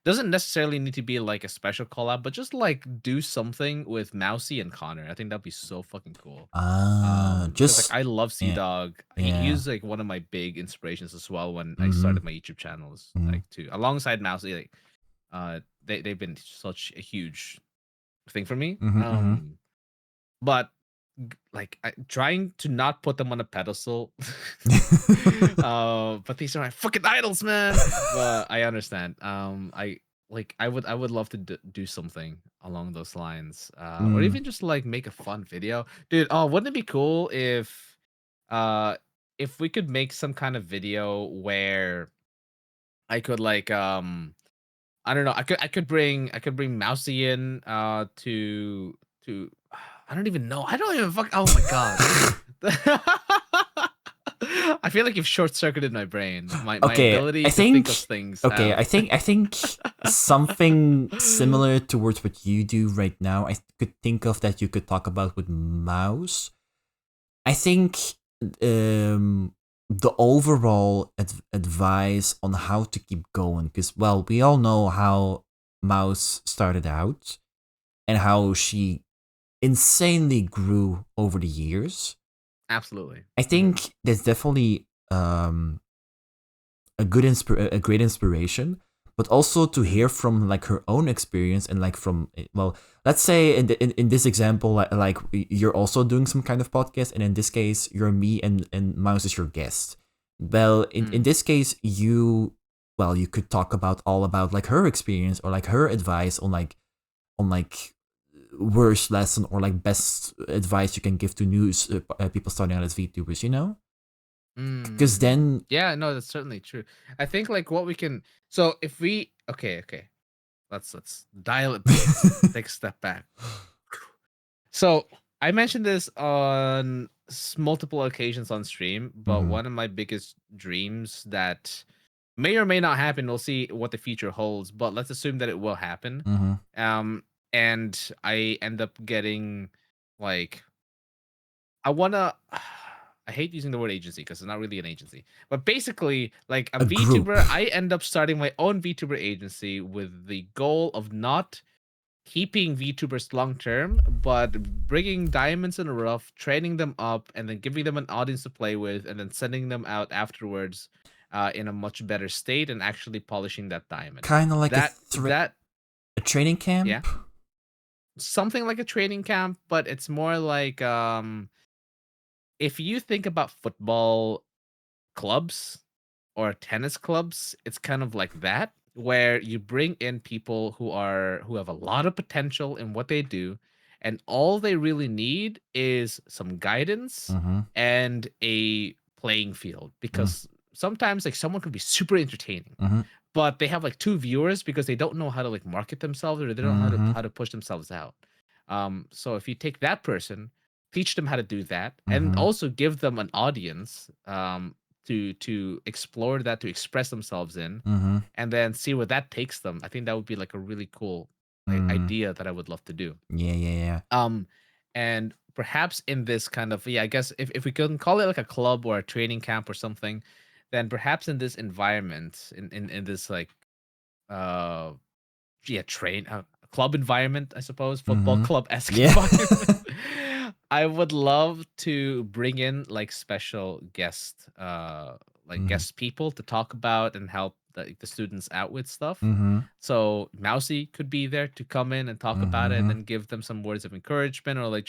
doesn't necessarily need to be like a special collab, but just like do something with Mousy and Connor. I think that'd be so fucking cool. Just like I love Sea Dog. He was like one of my big inspirations as well when I started my YouTube channels, like too, alongside Mousy. Like, they've been such a huge thing for me. But like trying to not put them on a pedestal, but these are my fucking idols, man. But I understand. I would love to do something along those lines, or even just like make a fun video, dude. Oh, wouldn't it be cool if we could make some kind of video where I could like I don't know, I could bring Mousy in to I don't even know. I don't even fuck. Oh my god. I feel like you've short-circuited my brain. My ability to think of things. Okay, I think something similar towards what you do right now, I could think of that you could talk about with Mouse. I think the overall advice on how to keep going, because, well, we all know how Mouse started out and how she insanely grew over the years. Absolutely. I think that's definitely a great inspiration, but also to hear from like her own experience and like from, well, let's say in this example, like you're also doing some kind of podcast, and in this case you're me and Mouse is your guest. Well, in this case you could talk about all about like her experience or like her advice on like worst lesson or like best advice you can give to new people starting out as VTubers, you know? Because then no, that's certainly true. I think like what we can, so if we okay, let's dial it back. Take a step back. So I mentioned this on multiple occasions on stream, but one of my biggest dreams that may or may not happen, we'll see what the future holds, but let's assume that it will happen. And I end up getting like, I hate using the word agency because it's not really an agency, but basically like a VTuber, group. I end up starting my own VTuber agency with the goal of not keeping VTubers long term, but bringing diamonds in the rough, training them up, and then giving them an audience to play with, and then sending them out afterwards in a much better state and actually polishing that diamond. Kind of like a training camp? Yeah. Something like a training camp, but it's more like if you think about football clubs or tennis clubs, it's kind of like that, where you bring in people who have a lot of potential in what they do, and all they really need is some guidance and a playing field, because sometimes like someone could be super entertaining, but they have like 2 viewers because they don't know how to like market themselves, or they don't know how to push themselves out. So if you take that person, teach them how to do that, and also give them an audience to explore that, to express themselves in, and then see where that takes them. I think that would be like a really cool idea that I would love to do. Yeah. And perhaps in this kind of, I guess if we couldn't call it like a club or a training camp or something, then perhaps in this environment, in this like club environment, I suppose, football club-esque environment, I would love to bring in like special guest guest people to talk about and help the students out with stuff. Mm-hmm. So Mousy could be there to come in and talk about it, and then give them some words of encouragement, or like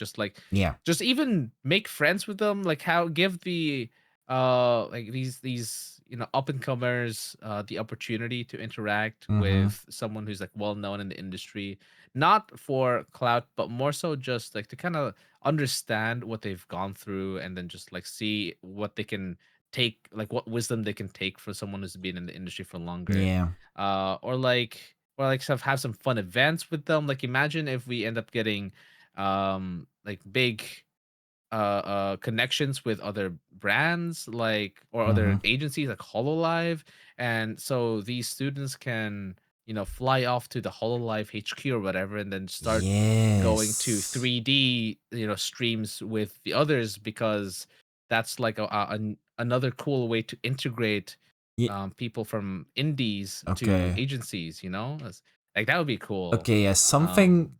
Yeah. just even make friends with them, like how give the like these up and comers the opportunity to interact with someone who's like well known in the industry, not for clout, but more so just like to kind of understand what they've gone through, and then just like see what they can take, like what wisdom they can take from someone who's been in the industry for longer. Yeah. Or like have some fun events with them. Like imagine if we end up getting like big connections with other brands, like, or other agencies like Hololive, and so these students can fly off to the Hololive HQ or whatever, and then start going to Yes. 3D streams with the others, because that's like another cool way to integrate Yeah. people from indies to Okay. agencies. Like that would be cool. Okay, yeah, something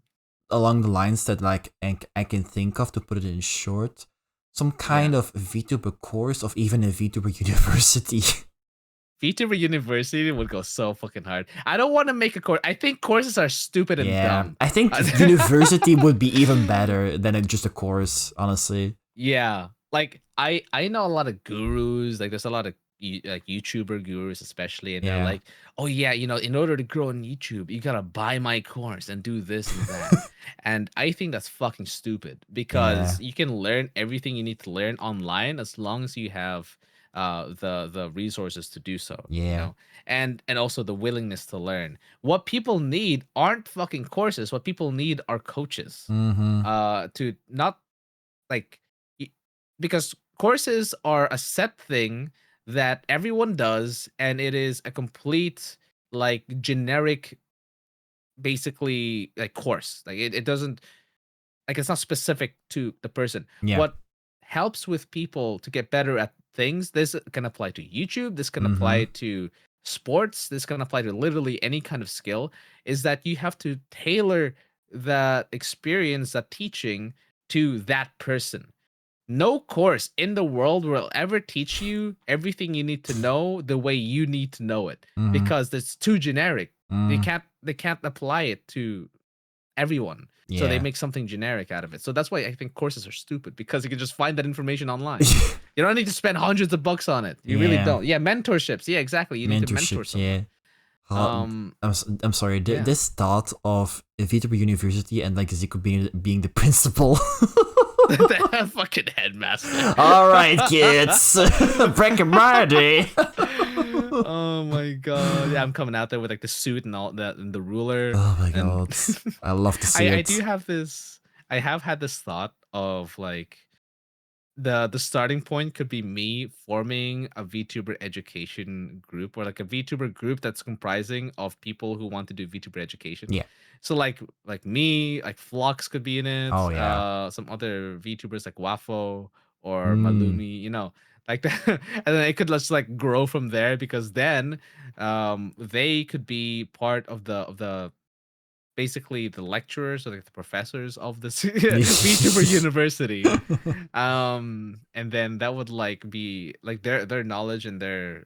along the lines that like I can think of, to put it in short, some kind Yeah. of VTuber course, of even a VTuber university. VTuber University would go so fucking hard. I don't want to make a course. I think courses are stupid and Yeah, dumb. I think university would be even better than just a course, honestly. Yeah, like I know a lot of gurus. Like there's a lot of like YouTuber gurus, especially, and they're Yeah. like, oh yeah, in order to grow on YouTube, you gotta buy my course and do this and that. And I think that's fucking stupid, because you can learn everything you need to learn online as long as you have the resources to do so. Yeah. And also the willingness to learn. What people need aren't fucking courses. What people need are coaches. To not like because courses are a set thing that everyone does, and it is a complete like generic, basically, like course. Like it doesn't, like, it's not specific to the person. Yeah. What helps with people to get better at things, this can apply to YouTube, this can apply to sports, this can apply to literally any kind of skill, is that you have to tailor that experience, that teaching, to that person. No course in the world will ever teach you everything you need to know the way you need to know it, because it's too generic. They can't apply it to everyone. So they make something generic out of it. So that's why I think courses are stupid, because you can just find that information online. You don't need to spend hundreds of bucks on it. You really don't. Yeah, mentorships. Yeah, exactly. You need to mentor someone. I'm sorry. This thought of a VTuber university and like Zico being the principal. The fucking headmaster. All right, kids, breaking Friday. Oh my god! Yeah, I'm coming out there with like the suit and all that, and the ruler. Oh my god, I love to see it. I do have this. I have had this thought of like the starting point could be me forming a VTuber education group, or like a VTuber group that's comprising of people who want to do VTuber education. Yeah. So like me, like Flux could be in it. Oh, yeah. Some other VTubers like Wafo or Malumi, like that. And then it could just like grow from there, because then they could be part of the basically the lecturers, or like the professors of this VTuber university. And then that would like be like their knowledge and their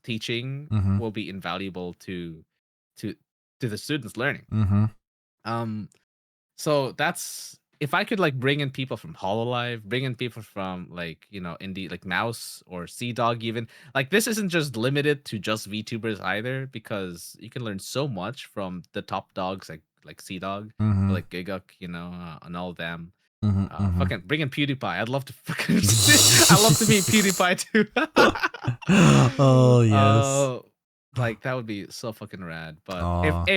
teaching will be invaluable to the students learning. So that's, if I could like bring in people from Hololive, bring in people from like indie, like Mouse or Sea Dog, even like this isn't just limited to just VTubers either, because you can learn so much from the top dogs like Sea Dog, or like Giguk, and all of them. Fucking bring in PewDiePie. I'd love to fucking I love to meet PewDiePie too. Oh yes. Like that would be so fucking rad. But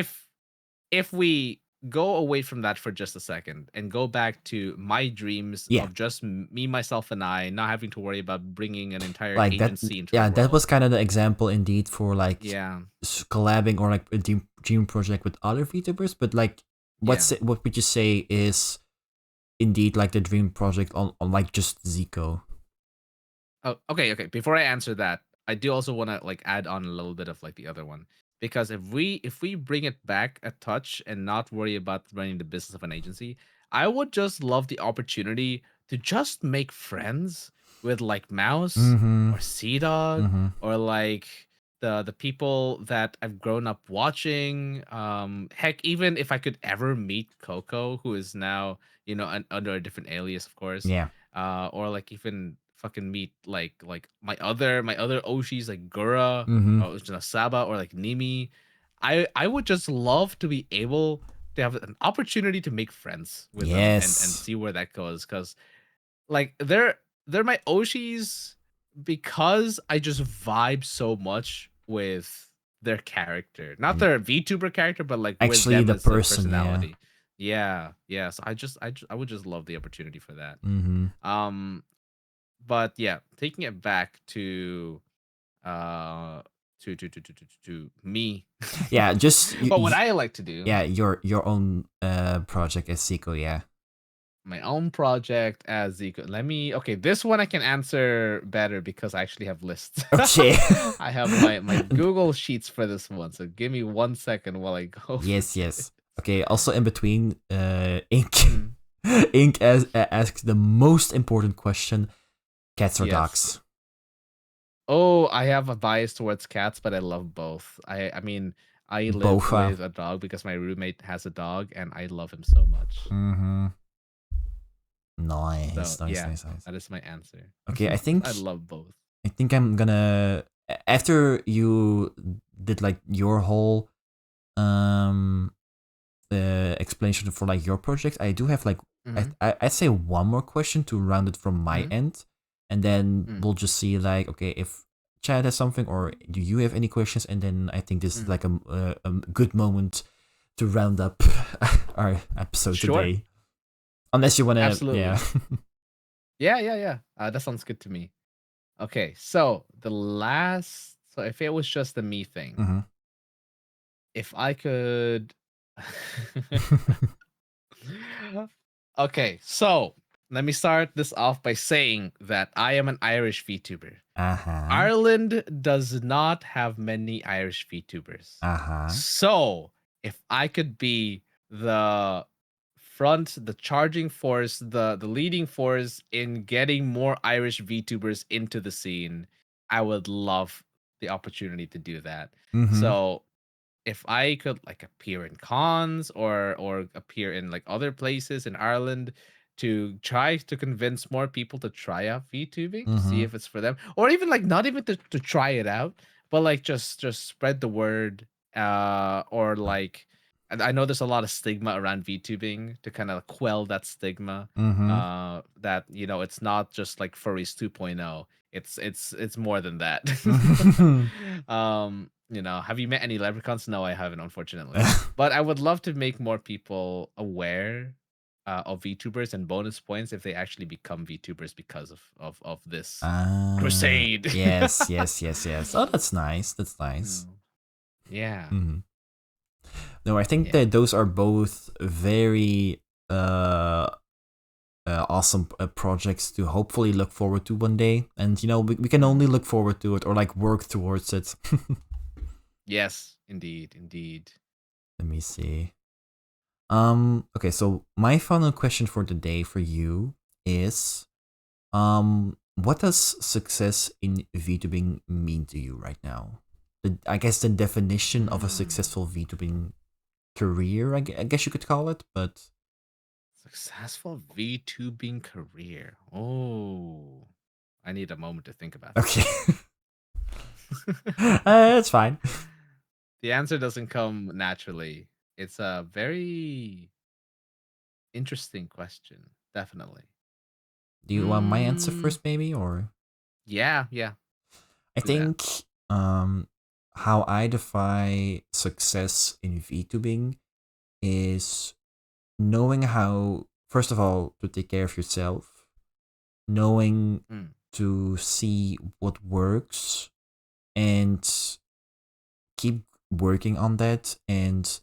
if we go away from that for just a second and go back to my dreams of just me, myself, and I, not having to worry about bringing an entire like agency into that, the world. that was kind of the example indeed for like collabing or like a dream project with other VTubers. But like what would you say is indeed like the dream project on like just Zico? Oh, okay. Before I answer that, I do also want to like add on a little bit of like the other one. Because if we bring it back a touch and not worry about running the business of an agency, I would just love the opportunity to just make friends with like Mouse or Sea Dog or like the people that I've grown up watching. Heck, even if I could ever meet Coco, who is now under a different alias, of course. Yeah. Or like even fucking meet like my other Oshis like Gura or Saba or like Nimi. I would just love to be able to have an opportunity to make friends with them and Yes. see where that goes, because like they're my Oshis because I just vibe so much with their character, not their VTuber character, but like with Actually, them the as a person, yeah. personality. Yeah. So I would just love the opportunity for that. But yeah, taking it back to uh to me. Yeah, just But what I like to do. Yeah, your own project as Zico, yeah. My own project as Zekoz. Okay, this one I can answer better because I actually have lists. Okay. I have my Google Sheets for this one, so give me 1 second while I go. Yes. Okay, also in between, Ink Hmm. Ink asks the most important question: cats or Yes. dogs? Oh, I have a bias towards cats, but I love both. I mean, I live Both, with a dog because my roommate has a dog, and I love him so much. Nice, So, nice. that is my answer. Okay, I think I love both. I think I'm gonna, after you did like your whole explanation for like your project, I do have like I'd say one more question to round it from my end, and then we'll just see like, okay, if Chad has something or do you have any questions, and then I think this is like a good moment to round up our episode today. Unless you want to. Absolutely. Yeah. Yeah. That sounds good to me. Okay, so so if it was just the me thing, if I could. Okay, so let me start this off by saying that I am an Irish VTuber. Ireland does not have many Irish VTubers. So if I could be the charging force, the leading force in getting more Irish VTubers into the scene, I would love the opportunity to do that. So if I could like appear in cons or appear in like other places in Ireland to try to convince more people to try out VTubing to see if it's for them, or even like not even to try it out, but like just spread the word, or like, and I know there's a lot of stigma around VTubing, to kind of quell that stigma, that it's not just like furries 2.0. It's more than that. Have you met any leprechauns? No, I haven't, unfortunately. But I would love to make more people aware of VTubers and bonus points if they actually become VTubers because of this crusade. Yes. Oh, that's nice. Yeah. No, I think that those are both very awesome projects to hopefully look forward to one day, and we can only look forward to it or like work towards it. Yes, indeed. Let me see. Okay, so my final question for the day for you is, what does success in VTubing mean to you right now? I guess the definition of a successful VTubing career, I guess you could call it, but successful VTubing career. Oh, I need a moment to think about. Okay. It's fine. The answer doesn't come naturally. It's a very interesting question, definitely. Do you want my answer first, maybe, or? Yeah. I think how I define success in VTubing is knowing how, first of all, to take care of yourself, knowing to see what works, and keep working on that. And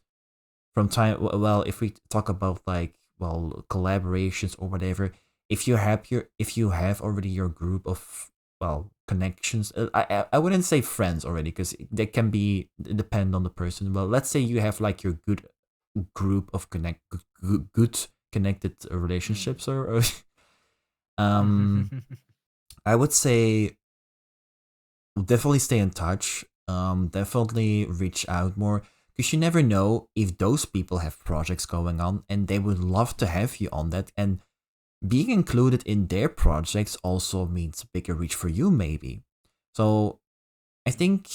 from time, well, if we talk about like, well, collaborations or whatever, if you have already your group of, well, connections, I wouldn't say friends already, because they can be depend on the person. Well, let's say you have like your good group of good connected relationships, or I would say definitely stay in touch. definitely reach out more, because you never know if those people have projects going on and they would love to have you on that, and being included in their projects also means bigger reach for you maybe. So I think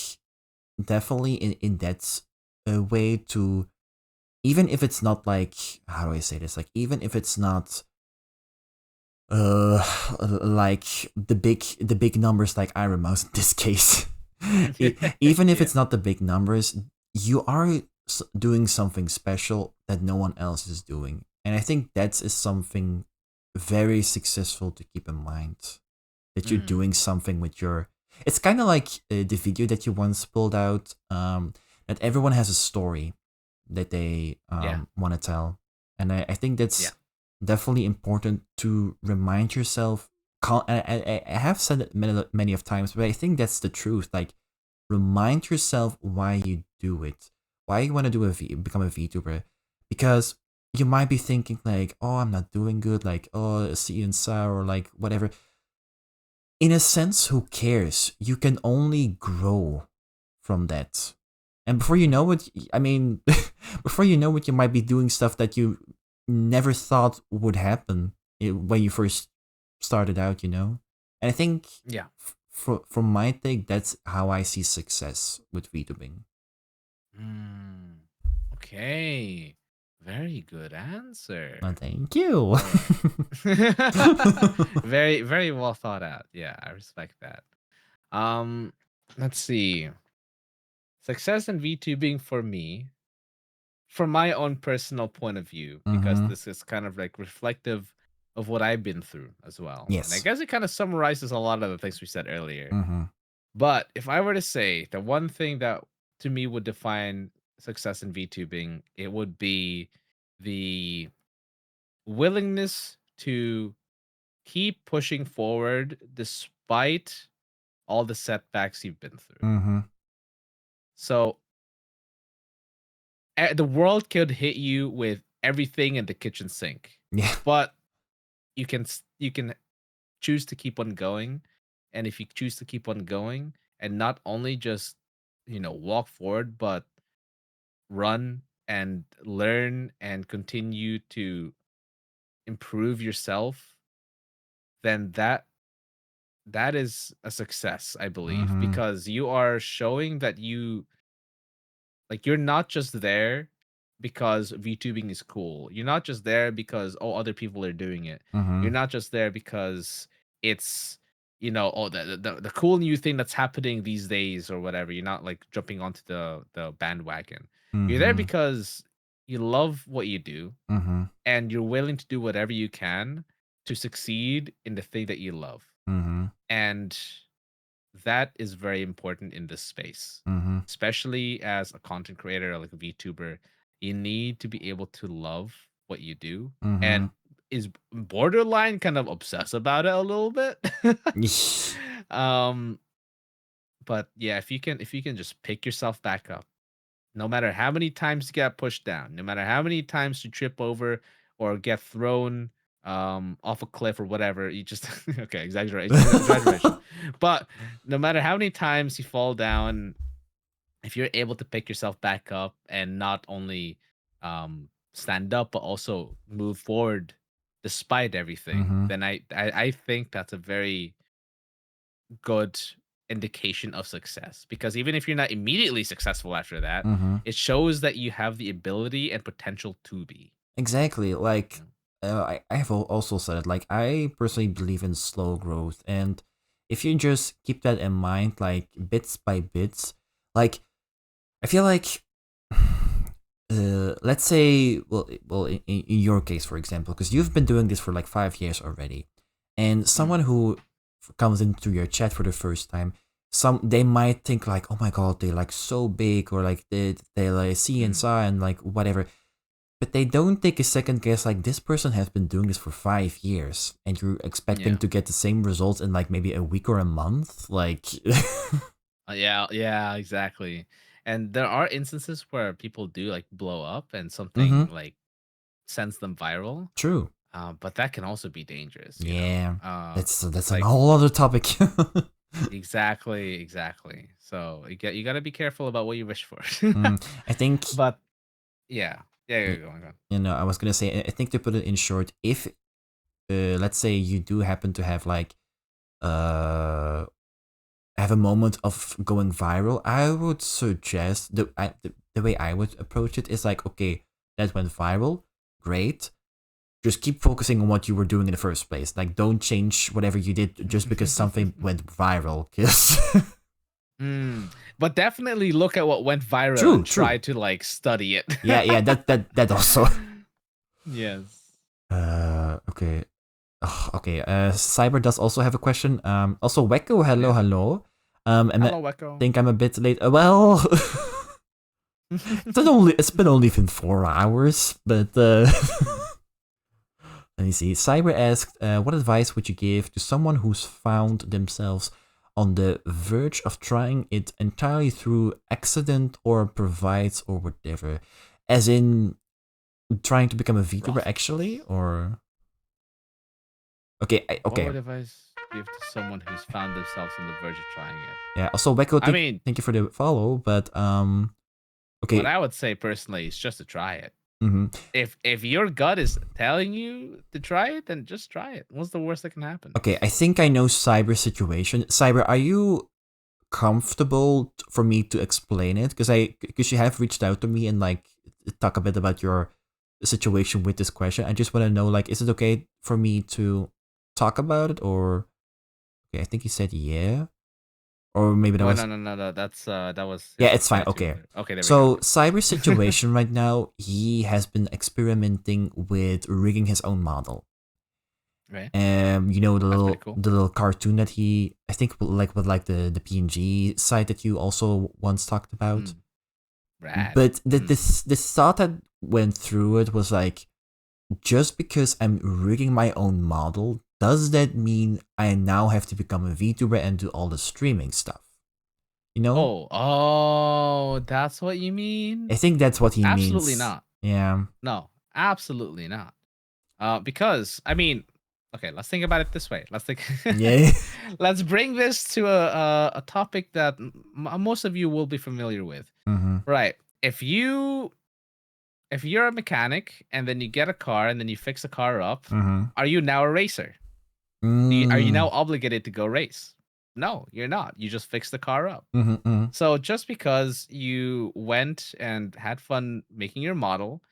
definitely in that way to, even if it's not like, how do I say this, like even if it's not like the big numbers like Iron Mouse in this case. Even if it's not the big numbers, you are doing something special that no one else is doing, and I think that is something very successful to keep in mind, that you're doing something with your. It's kind of like the video that you once pulled out, that everyone has a story that they want to tell, and I think that's definitely important to remind yourself. I have said it many of times, but I think that's the truth. Like, remind yourself why you do it, why you want to become a VTuber, because you might be thinking like, oh, I'm not doing good, like, oh, see and sour, or like whatever. In a sense, who cares? You can only grow from that. And before you know it, I mean, before you know it, you might be doing stuff that you never thought would happen when you first started out, And I think, from my take, that's how I see success with VTubing. Okay. Very good answer. Thank you. Very, very well thought out. Yeah, I respect that. Let's see. Success in VTubing for me, from my own personal point of view, because this is kind of like reflective of what I've been through as well. Yes. And I guess it kind of summarizes a lot of the things we said earlier. But if I were to say the one thing that to me would define success in VTubing, it would be the willingness to keep pushing forward despite all the setbacks you've been through. So the world could hit you with everything in the kitchen sink. Yeah. But you can choose to keep on going, and if you choose to keep on going and not only just walk forward, but run and learn and continue to improve yourself, then that is a success, I believe, because you are showing that you're not just there because VTubing is cool. You're not just there because other people are doing it. You're not just there because it's the cool new thing that's happening these days or whatever. You're not like jumping onto the bandwagon. You're there because you love what you do, and you're willing to do whatever you can to succeed in the thing that you love. And that is very important in this space, especially as a content creator or like a VTuber. You need to be able to love what you do, and is borderline kind of obsessed about it a little bit. But yeah, if you can just pick yourself back up, no matter how many times you get pushed down, no matter how many times you trip over or get thrown off a cliff or whatever, you just okay, exaggeration. But no matter how many times you fall down, if you're able to pick yourself back up and not only stand up but also move forward despite everything, then I think that's a very good indication of success, because even if you're not immediately successful after that, it shows that you have the ability and potential to be. Exactly. Like, I have also said it, like, I personally believe in slow growth, and if you just keep that in mind, like bits by bits, like, I feel like let's say, well in your case, for example, because you've been doing this for like 5 years already, and someone who comes into your chat for the first time, they might think like, oh my god, they like so big, or like they like see and saw and like whatever, but they don't take a second guess, like, this person has been doing this for 5 years and you're expecting to get the same results in like maybe a week or a month, like. Yeah, exactly. And there are instances where people do like blow up and something like sends them viral. True. But that can also be dangerous. Yeah. That's like, a whole other topic. Exactly. So you got to be careful about what you wish for. I think, But yeah, go on. I was gonna say, I think to put it in short, if let's say you do happen to have like have a moment of going viral, I would suggest the way I would approach it is like, okay, that went viral, great. Just keep focusing on what you were doing in the first place. Like, don't change whatever you did just because something went viral. But definitely look at what went viral True, and try to like study it. yeah, that also. Yes. Okay. Okay. Cyber does also have a question. Also, Weko, hello. Hello, Weko. I think I'm a bit late. Well, it's been only 4 hours, but let me see. Cyber asked, what advice would you give to someone who's found themselves on the verge of trying it entirely through accident or provides or whatever? As in trying to become a VTuber actually, or... Okay. What advice give to someone who's found themselves on the verge of trying it? Yeah, also Weko, thank you for the follow, but okay. What I would say personally is just to try it. Mm-hmm. If your gut is telling you to try it, then just try it. What's the worst that can happen? Okay, I think I know Cyber's situation. Cyber, are you comfortable for me to explain it? Because you have reached out to me and like talk a bit about your situation with this question. I just want to know, like, is it okay for me to talk about it, or... Okay, I think he said yeah. Or maybe that was... No. That was... Yeah, it's fine. Okay. There we so go. Cyber's situation right now, he has been experimenting with rigging his own model. Right. You know, the cool. little cartoon that he, I think, like with like the PNG site that you also once talked about. Rad. But this thought that went through it was like, just because I'm rigging my own model, does that mean I now have to become a VTuber and do all the streaming stuff? You know? Oh, that's what you mean? I think that's what he means. Absolutely not. Yeah. No, absolutely not. Because I mean, okay, let's think about it this way. Yeah. Let's bring this to a topic that most of you will be familiar with. Mm-hmm. Right. If you're a mechanic and then you get a car and then you fix the car up, are you now a racer? Are you now obligated to go race? No, you're not. You just fix the car up. So just because you went and had fun making your model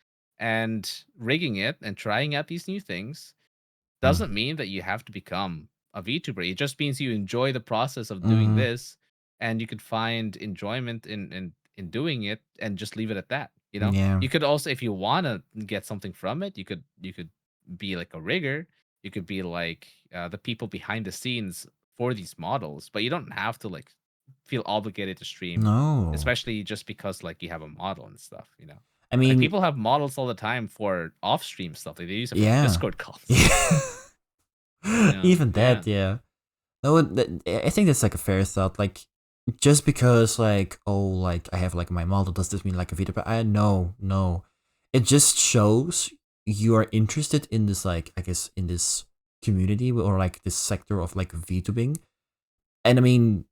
and rigging it and trying out these new things doesn't mean that you have to become a VTuber. It just means you enjoy the process of doing this, and you could find enjoyment in doing it and just leave it at that. You know, you could also, if you want to get something from it, you could be like a rigger. You could be like the people behind the scenes for these models, but you don't have to like feel obligated to stream. No, especially just because like you have a model and stuff. You know, I mean, like, people have models all the time for off-stream stuff. Like, they use it for Discord calls. Even that, yeah. No, I think that's like a fair thought. Like, just because like, oh, like I have like my model, does this mean like a VTuber? No. It just shows you are interested in this, like, I guess, in this community or like this sector of like VTubing. And I mean,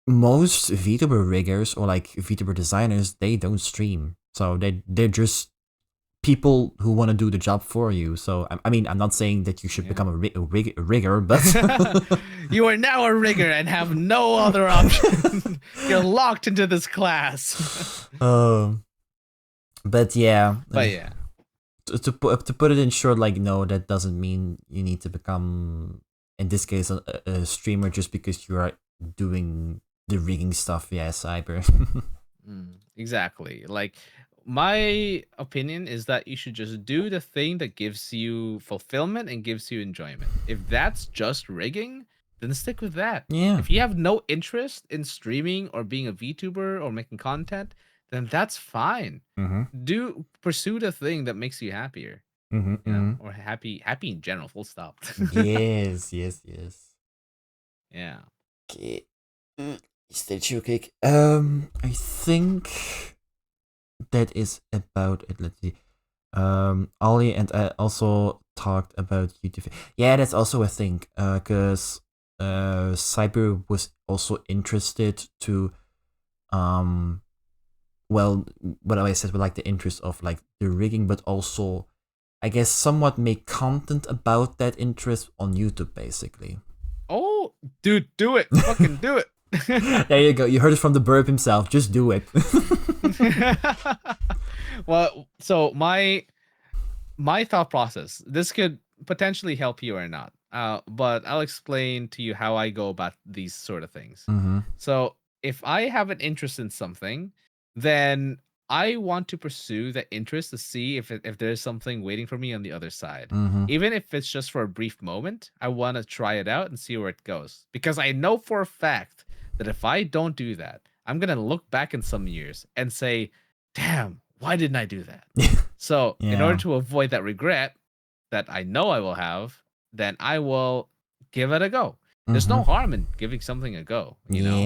most VTuber riggers or like VTuber designers, they don't stream. So they're just people who want to do the job for you. So I mean, I'm not saying that you should become a rigger, but you are now a rigger and have no other option. You're locked into this class. But yeah. To put it in short, like, no, that doesn't mean you need to become, in this case, a streamer just because you are doing the rigging stuff. Yeah, Cyber. Exactly. Like, my opinion is that you should just do the thing that gives you fulfillment and gives you enjoyment. If that's just rigging, then stick with that. Yeah. If you have no interest in streaming or being a VTuber or making content, then that's fine. Pursue the thing that makes you happier. You know? Or happy in general, full stop. Yes. Yeah. Okay. Statue cake. I think that is about it. Let's see. Ollie and I also talked about YouTube. Yeah, that's also a thing. Cause Cyber was also interested to well, what I said, with like the interest of like the rigging, but also I guess somewhat make content about that interest on YouTube, basically. Oh, dude, do it! Fucking do it! There you go. You heard it from the burb himself. Just do it. Well, so my thought process. This could potentially help you or not. But I'll explain to you how I go about these sort of things. Mm-hmm. So if I have an interest in something, then I want to pursue the interest to see if there's something waiting for me on the other side. Mm-hmm. Even if it's just for a brief moment, I want to try it out and see where it goes. Because I know for a fact that if I don't do that, I'm going to look back in some years and say, damn, why didn't I do that? So in order to avoid that regret that I know I will have, then I will give it a go. There's no harm in giving something a go. You know,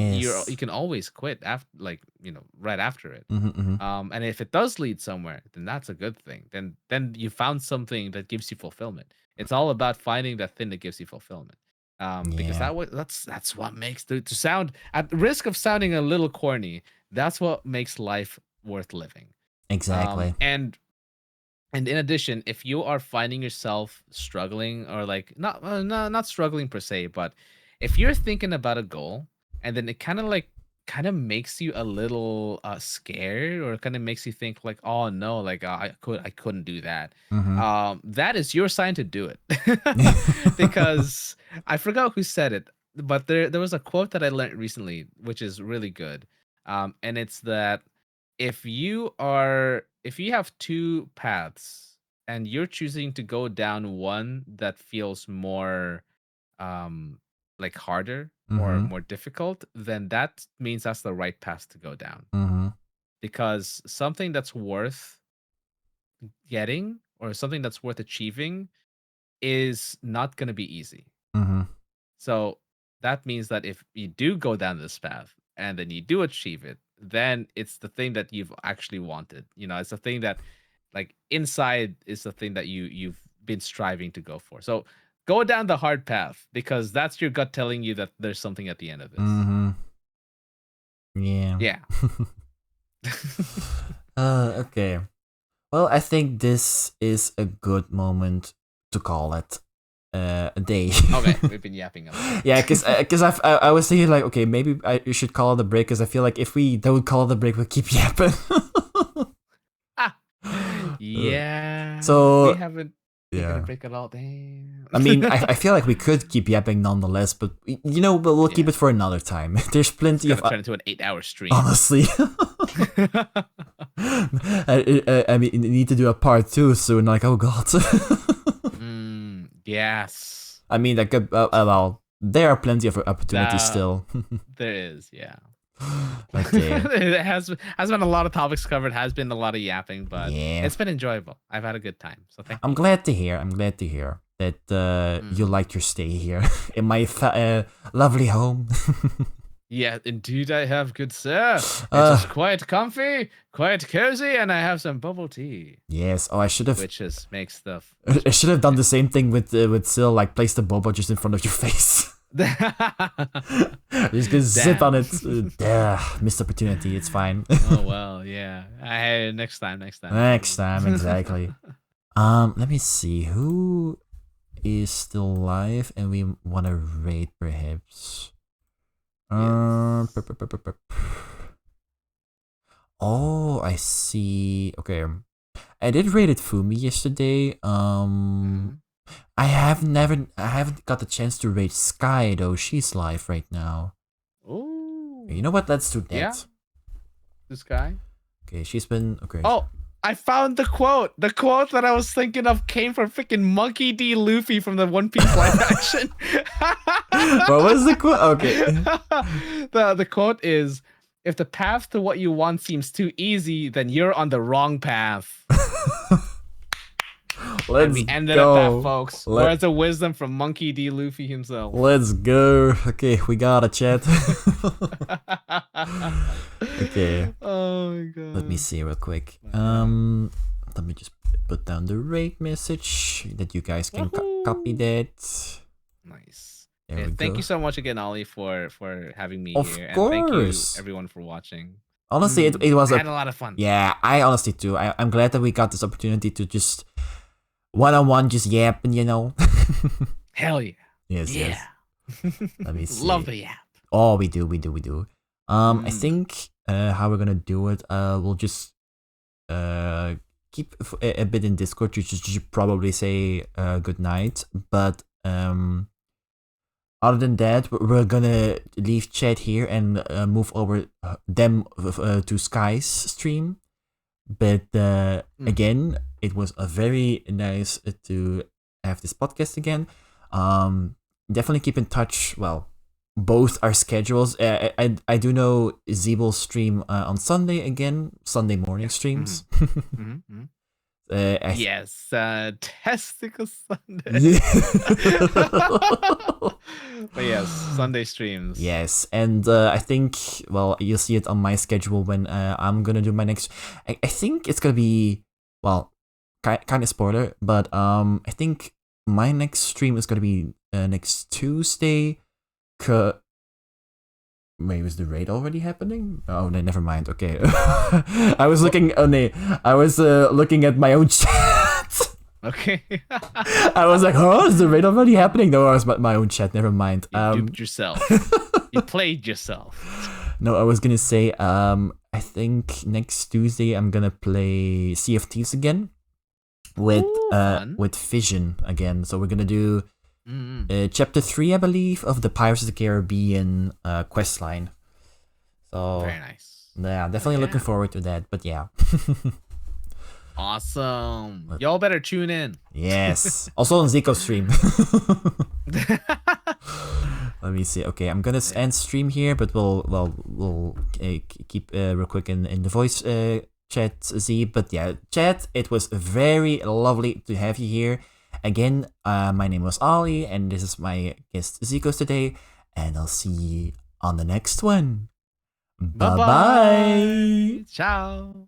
you can always quit after, like, you know, right after it. And if it does lead somewhere, then that's a good thing. Then you found something that gives you fulfillment. It's all about finding that thing that gives you fulfillment. Because that's what makes to sound, at risk of sounding a little corny, that's what makes life worth living. Exactly. And in addition, if you are finding yourself struggling, or like not struggling per se, but if you're thinking about a goal and then it kind of makes you a little scared, or kind of makes you think like, oh no, like I couldn't do that. That is your sign to do it. Because I forgot who said it, but there was a quote that I learned recently, which is really good. And it's that if you have two paths and you're choosing to go down one that feels more like harder or more difficult, then that means that's the right path to go down. Because something that's worth getting, or something that's worth achieving, is not going to be easy. So that means that if you do go down this path and then you do achieve it, then it's the thing that you've actually wanted. You know, it's the thing that, like, inside is the thing that you've been striving to go for. So go down the hard path, because that's your gut telling you that there's something at the end of this. Yeah. Okay. Well, I think this is a good moment to call it a day. Okay, we've been yapping a lot. Yeah, because I was thinking like, okay, maybe we should call it a break, because I feel like if we don't call it a break, we'll keep yapping. Yeah. So we haven't taken a break at all. Damn. I mean, I feel like we could keep yapping nonetheless, but you know, but we'll keep it for another time. There's plenty of turn into an 8-hour stream. Honestly. I mean, you need to do a part 2 soon. Like, oh god. Yes. I mean, like, well, there are plenty of opportunities still. There is, yeah. Okay. It has been a lot of topics covered. Has been a lot of yapping, but it's been enjoyable. I've had a good time. So thank you. I'm glad to hear that you liked your stay here in my lovely home. Yeah, indeed I have, good sir. It is quite comfy, quite cozy, and I have some bubble tea. Yes. Oh, I should have. Which makes stuff. I should have done the same thing with Sil. Like, place the boba just in front of your face. Just gonna zip on it. Missed opportunity. It's fine. Oh well, yeah. Next time, exactly. Let me see who is still alive and we want to rate, perhaps. Oh, I see. Okay, I did rate it Fumi yesterday. I haven't got the chance to rate Sky though. She's live right now. Oh. You know what? Let's do that. Yeah. The Sky. Okay, she's been okay. Oh, I found the quote. The quote that I was thinking of came from freaking Monkey D. Luffy from the One Piece live action. What was the quote? Okay. The quote is, "If the path to what you want seems too easy, then you're on the wrong path." Let's we ended go. At that, folks. Words of wisdom from Monkey D. Luffy himself. Let's go. Okay, we got a chat. Okay. Oh my god. Let me see real quick. Let me just put down the rate message that you guys can copy that. Nice. Thank you so much again, Ollie, for having me Of here. And course. thank you everyone for watching. Honestly, it was I had a lot of fun. Yeah, I honestly too. I'm glad that we got this opportunity to just one-on-one just yap and Hell yeah. Yes. Let me see. Love the yap. Oh, we do. I think how we're gonna do it, we'll just keep a bit in Discord. You should probably say good night, but other than that, we're gonna leave chat here and move over them to Sky's stream. But again, it was a very nice to have this podcast again. Definitely keep in touch. Well, both our schedules. I do know Z will stream on Sunday again, Sunday morning streams. Yes, Testicle Sunday. But yes, Sunday streams. Yes, and I think, well, you'll see it on my schedule when I'm gonna do my next. I think it's gonna be, well, kind of spoiler, but I think my next stream is gonna be next Tuesday. Wait, was the raid already happening? Oh, no, never mind. Okay, I was looking. Oh, no, I was looking at my own chat. Okay. I was like, "Oh, is the raid already happening?" No, it was my own chat. Never mind. You duped yourself. You played yourself. No, I was gonna say. I think next Tuesday I'm gonna play Sea of Thieves again with Vision again. So we're gonna do. Chapter 3, I believe, of the Pirates of the Caribbean quest line. So very nice. Yeah, definitely looking forward to that. But yeah. Awesome. Y'all better tune in. Yes. Also on Zeko's stream. Let me see. Okay, I'm gonna end stream here, but we'll keep real quick in the voice chat, Z. But yeah, chat. It was very lovely to have you here. Again, my name was Ollie, and this is my guest Zekoz today, and I'll see you on the next one. Bye-bye. Ciao.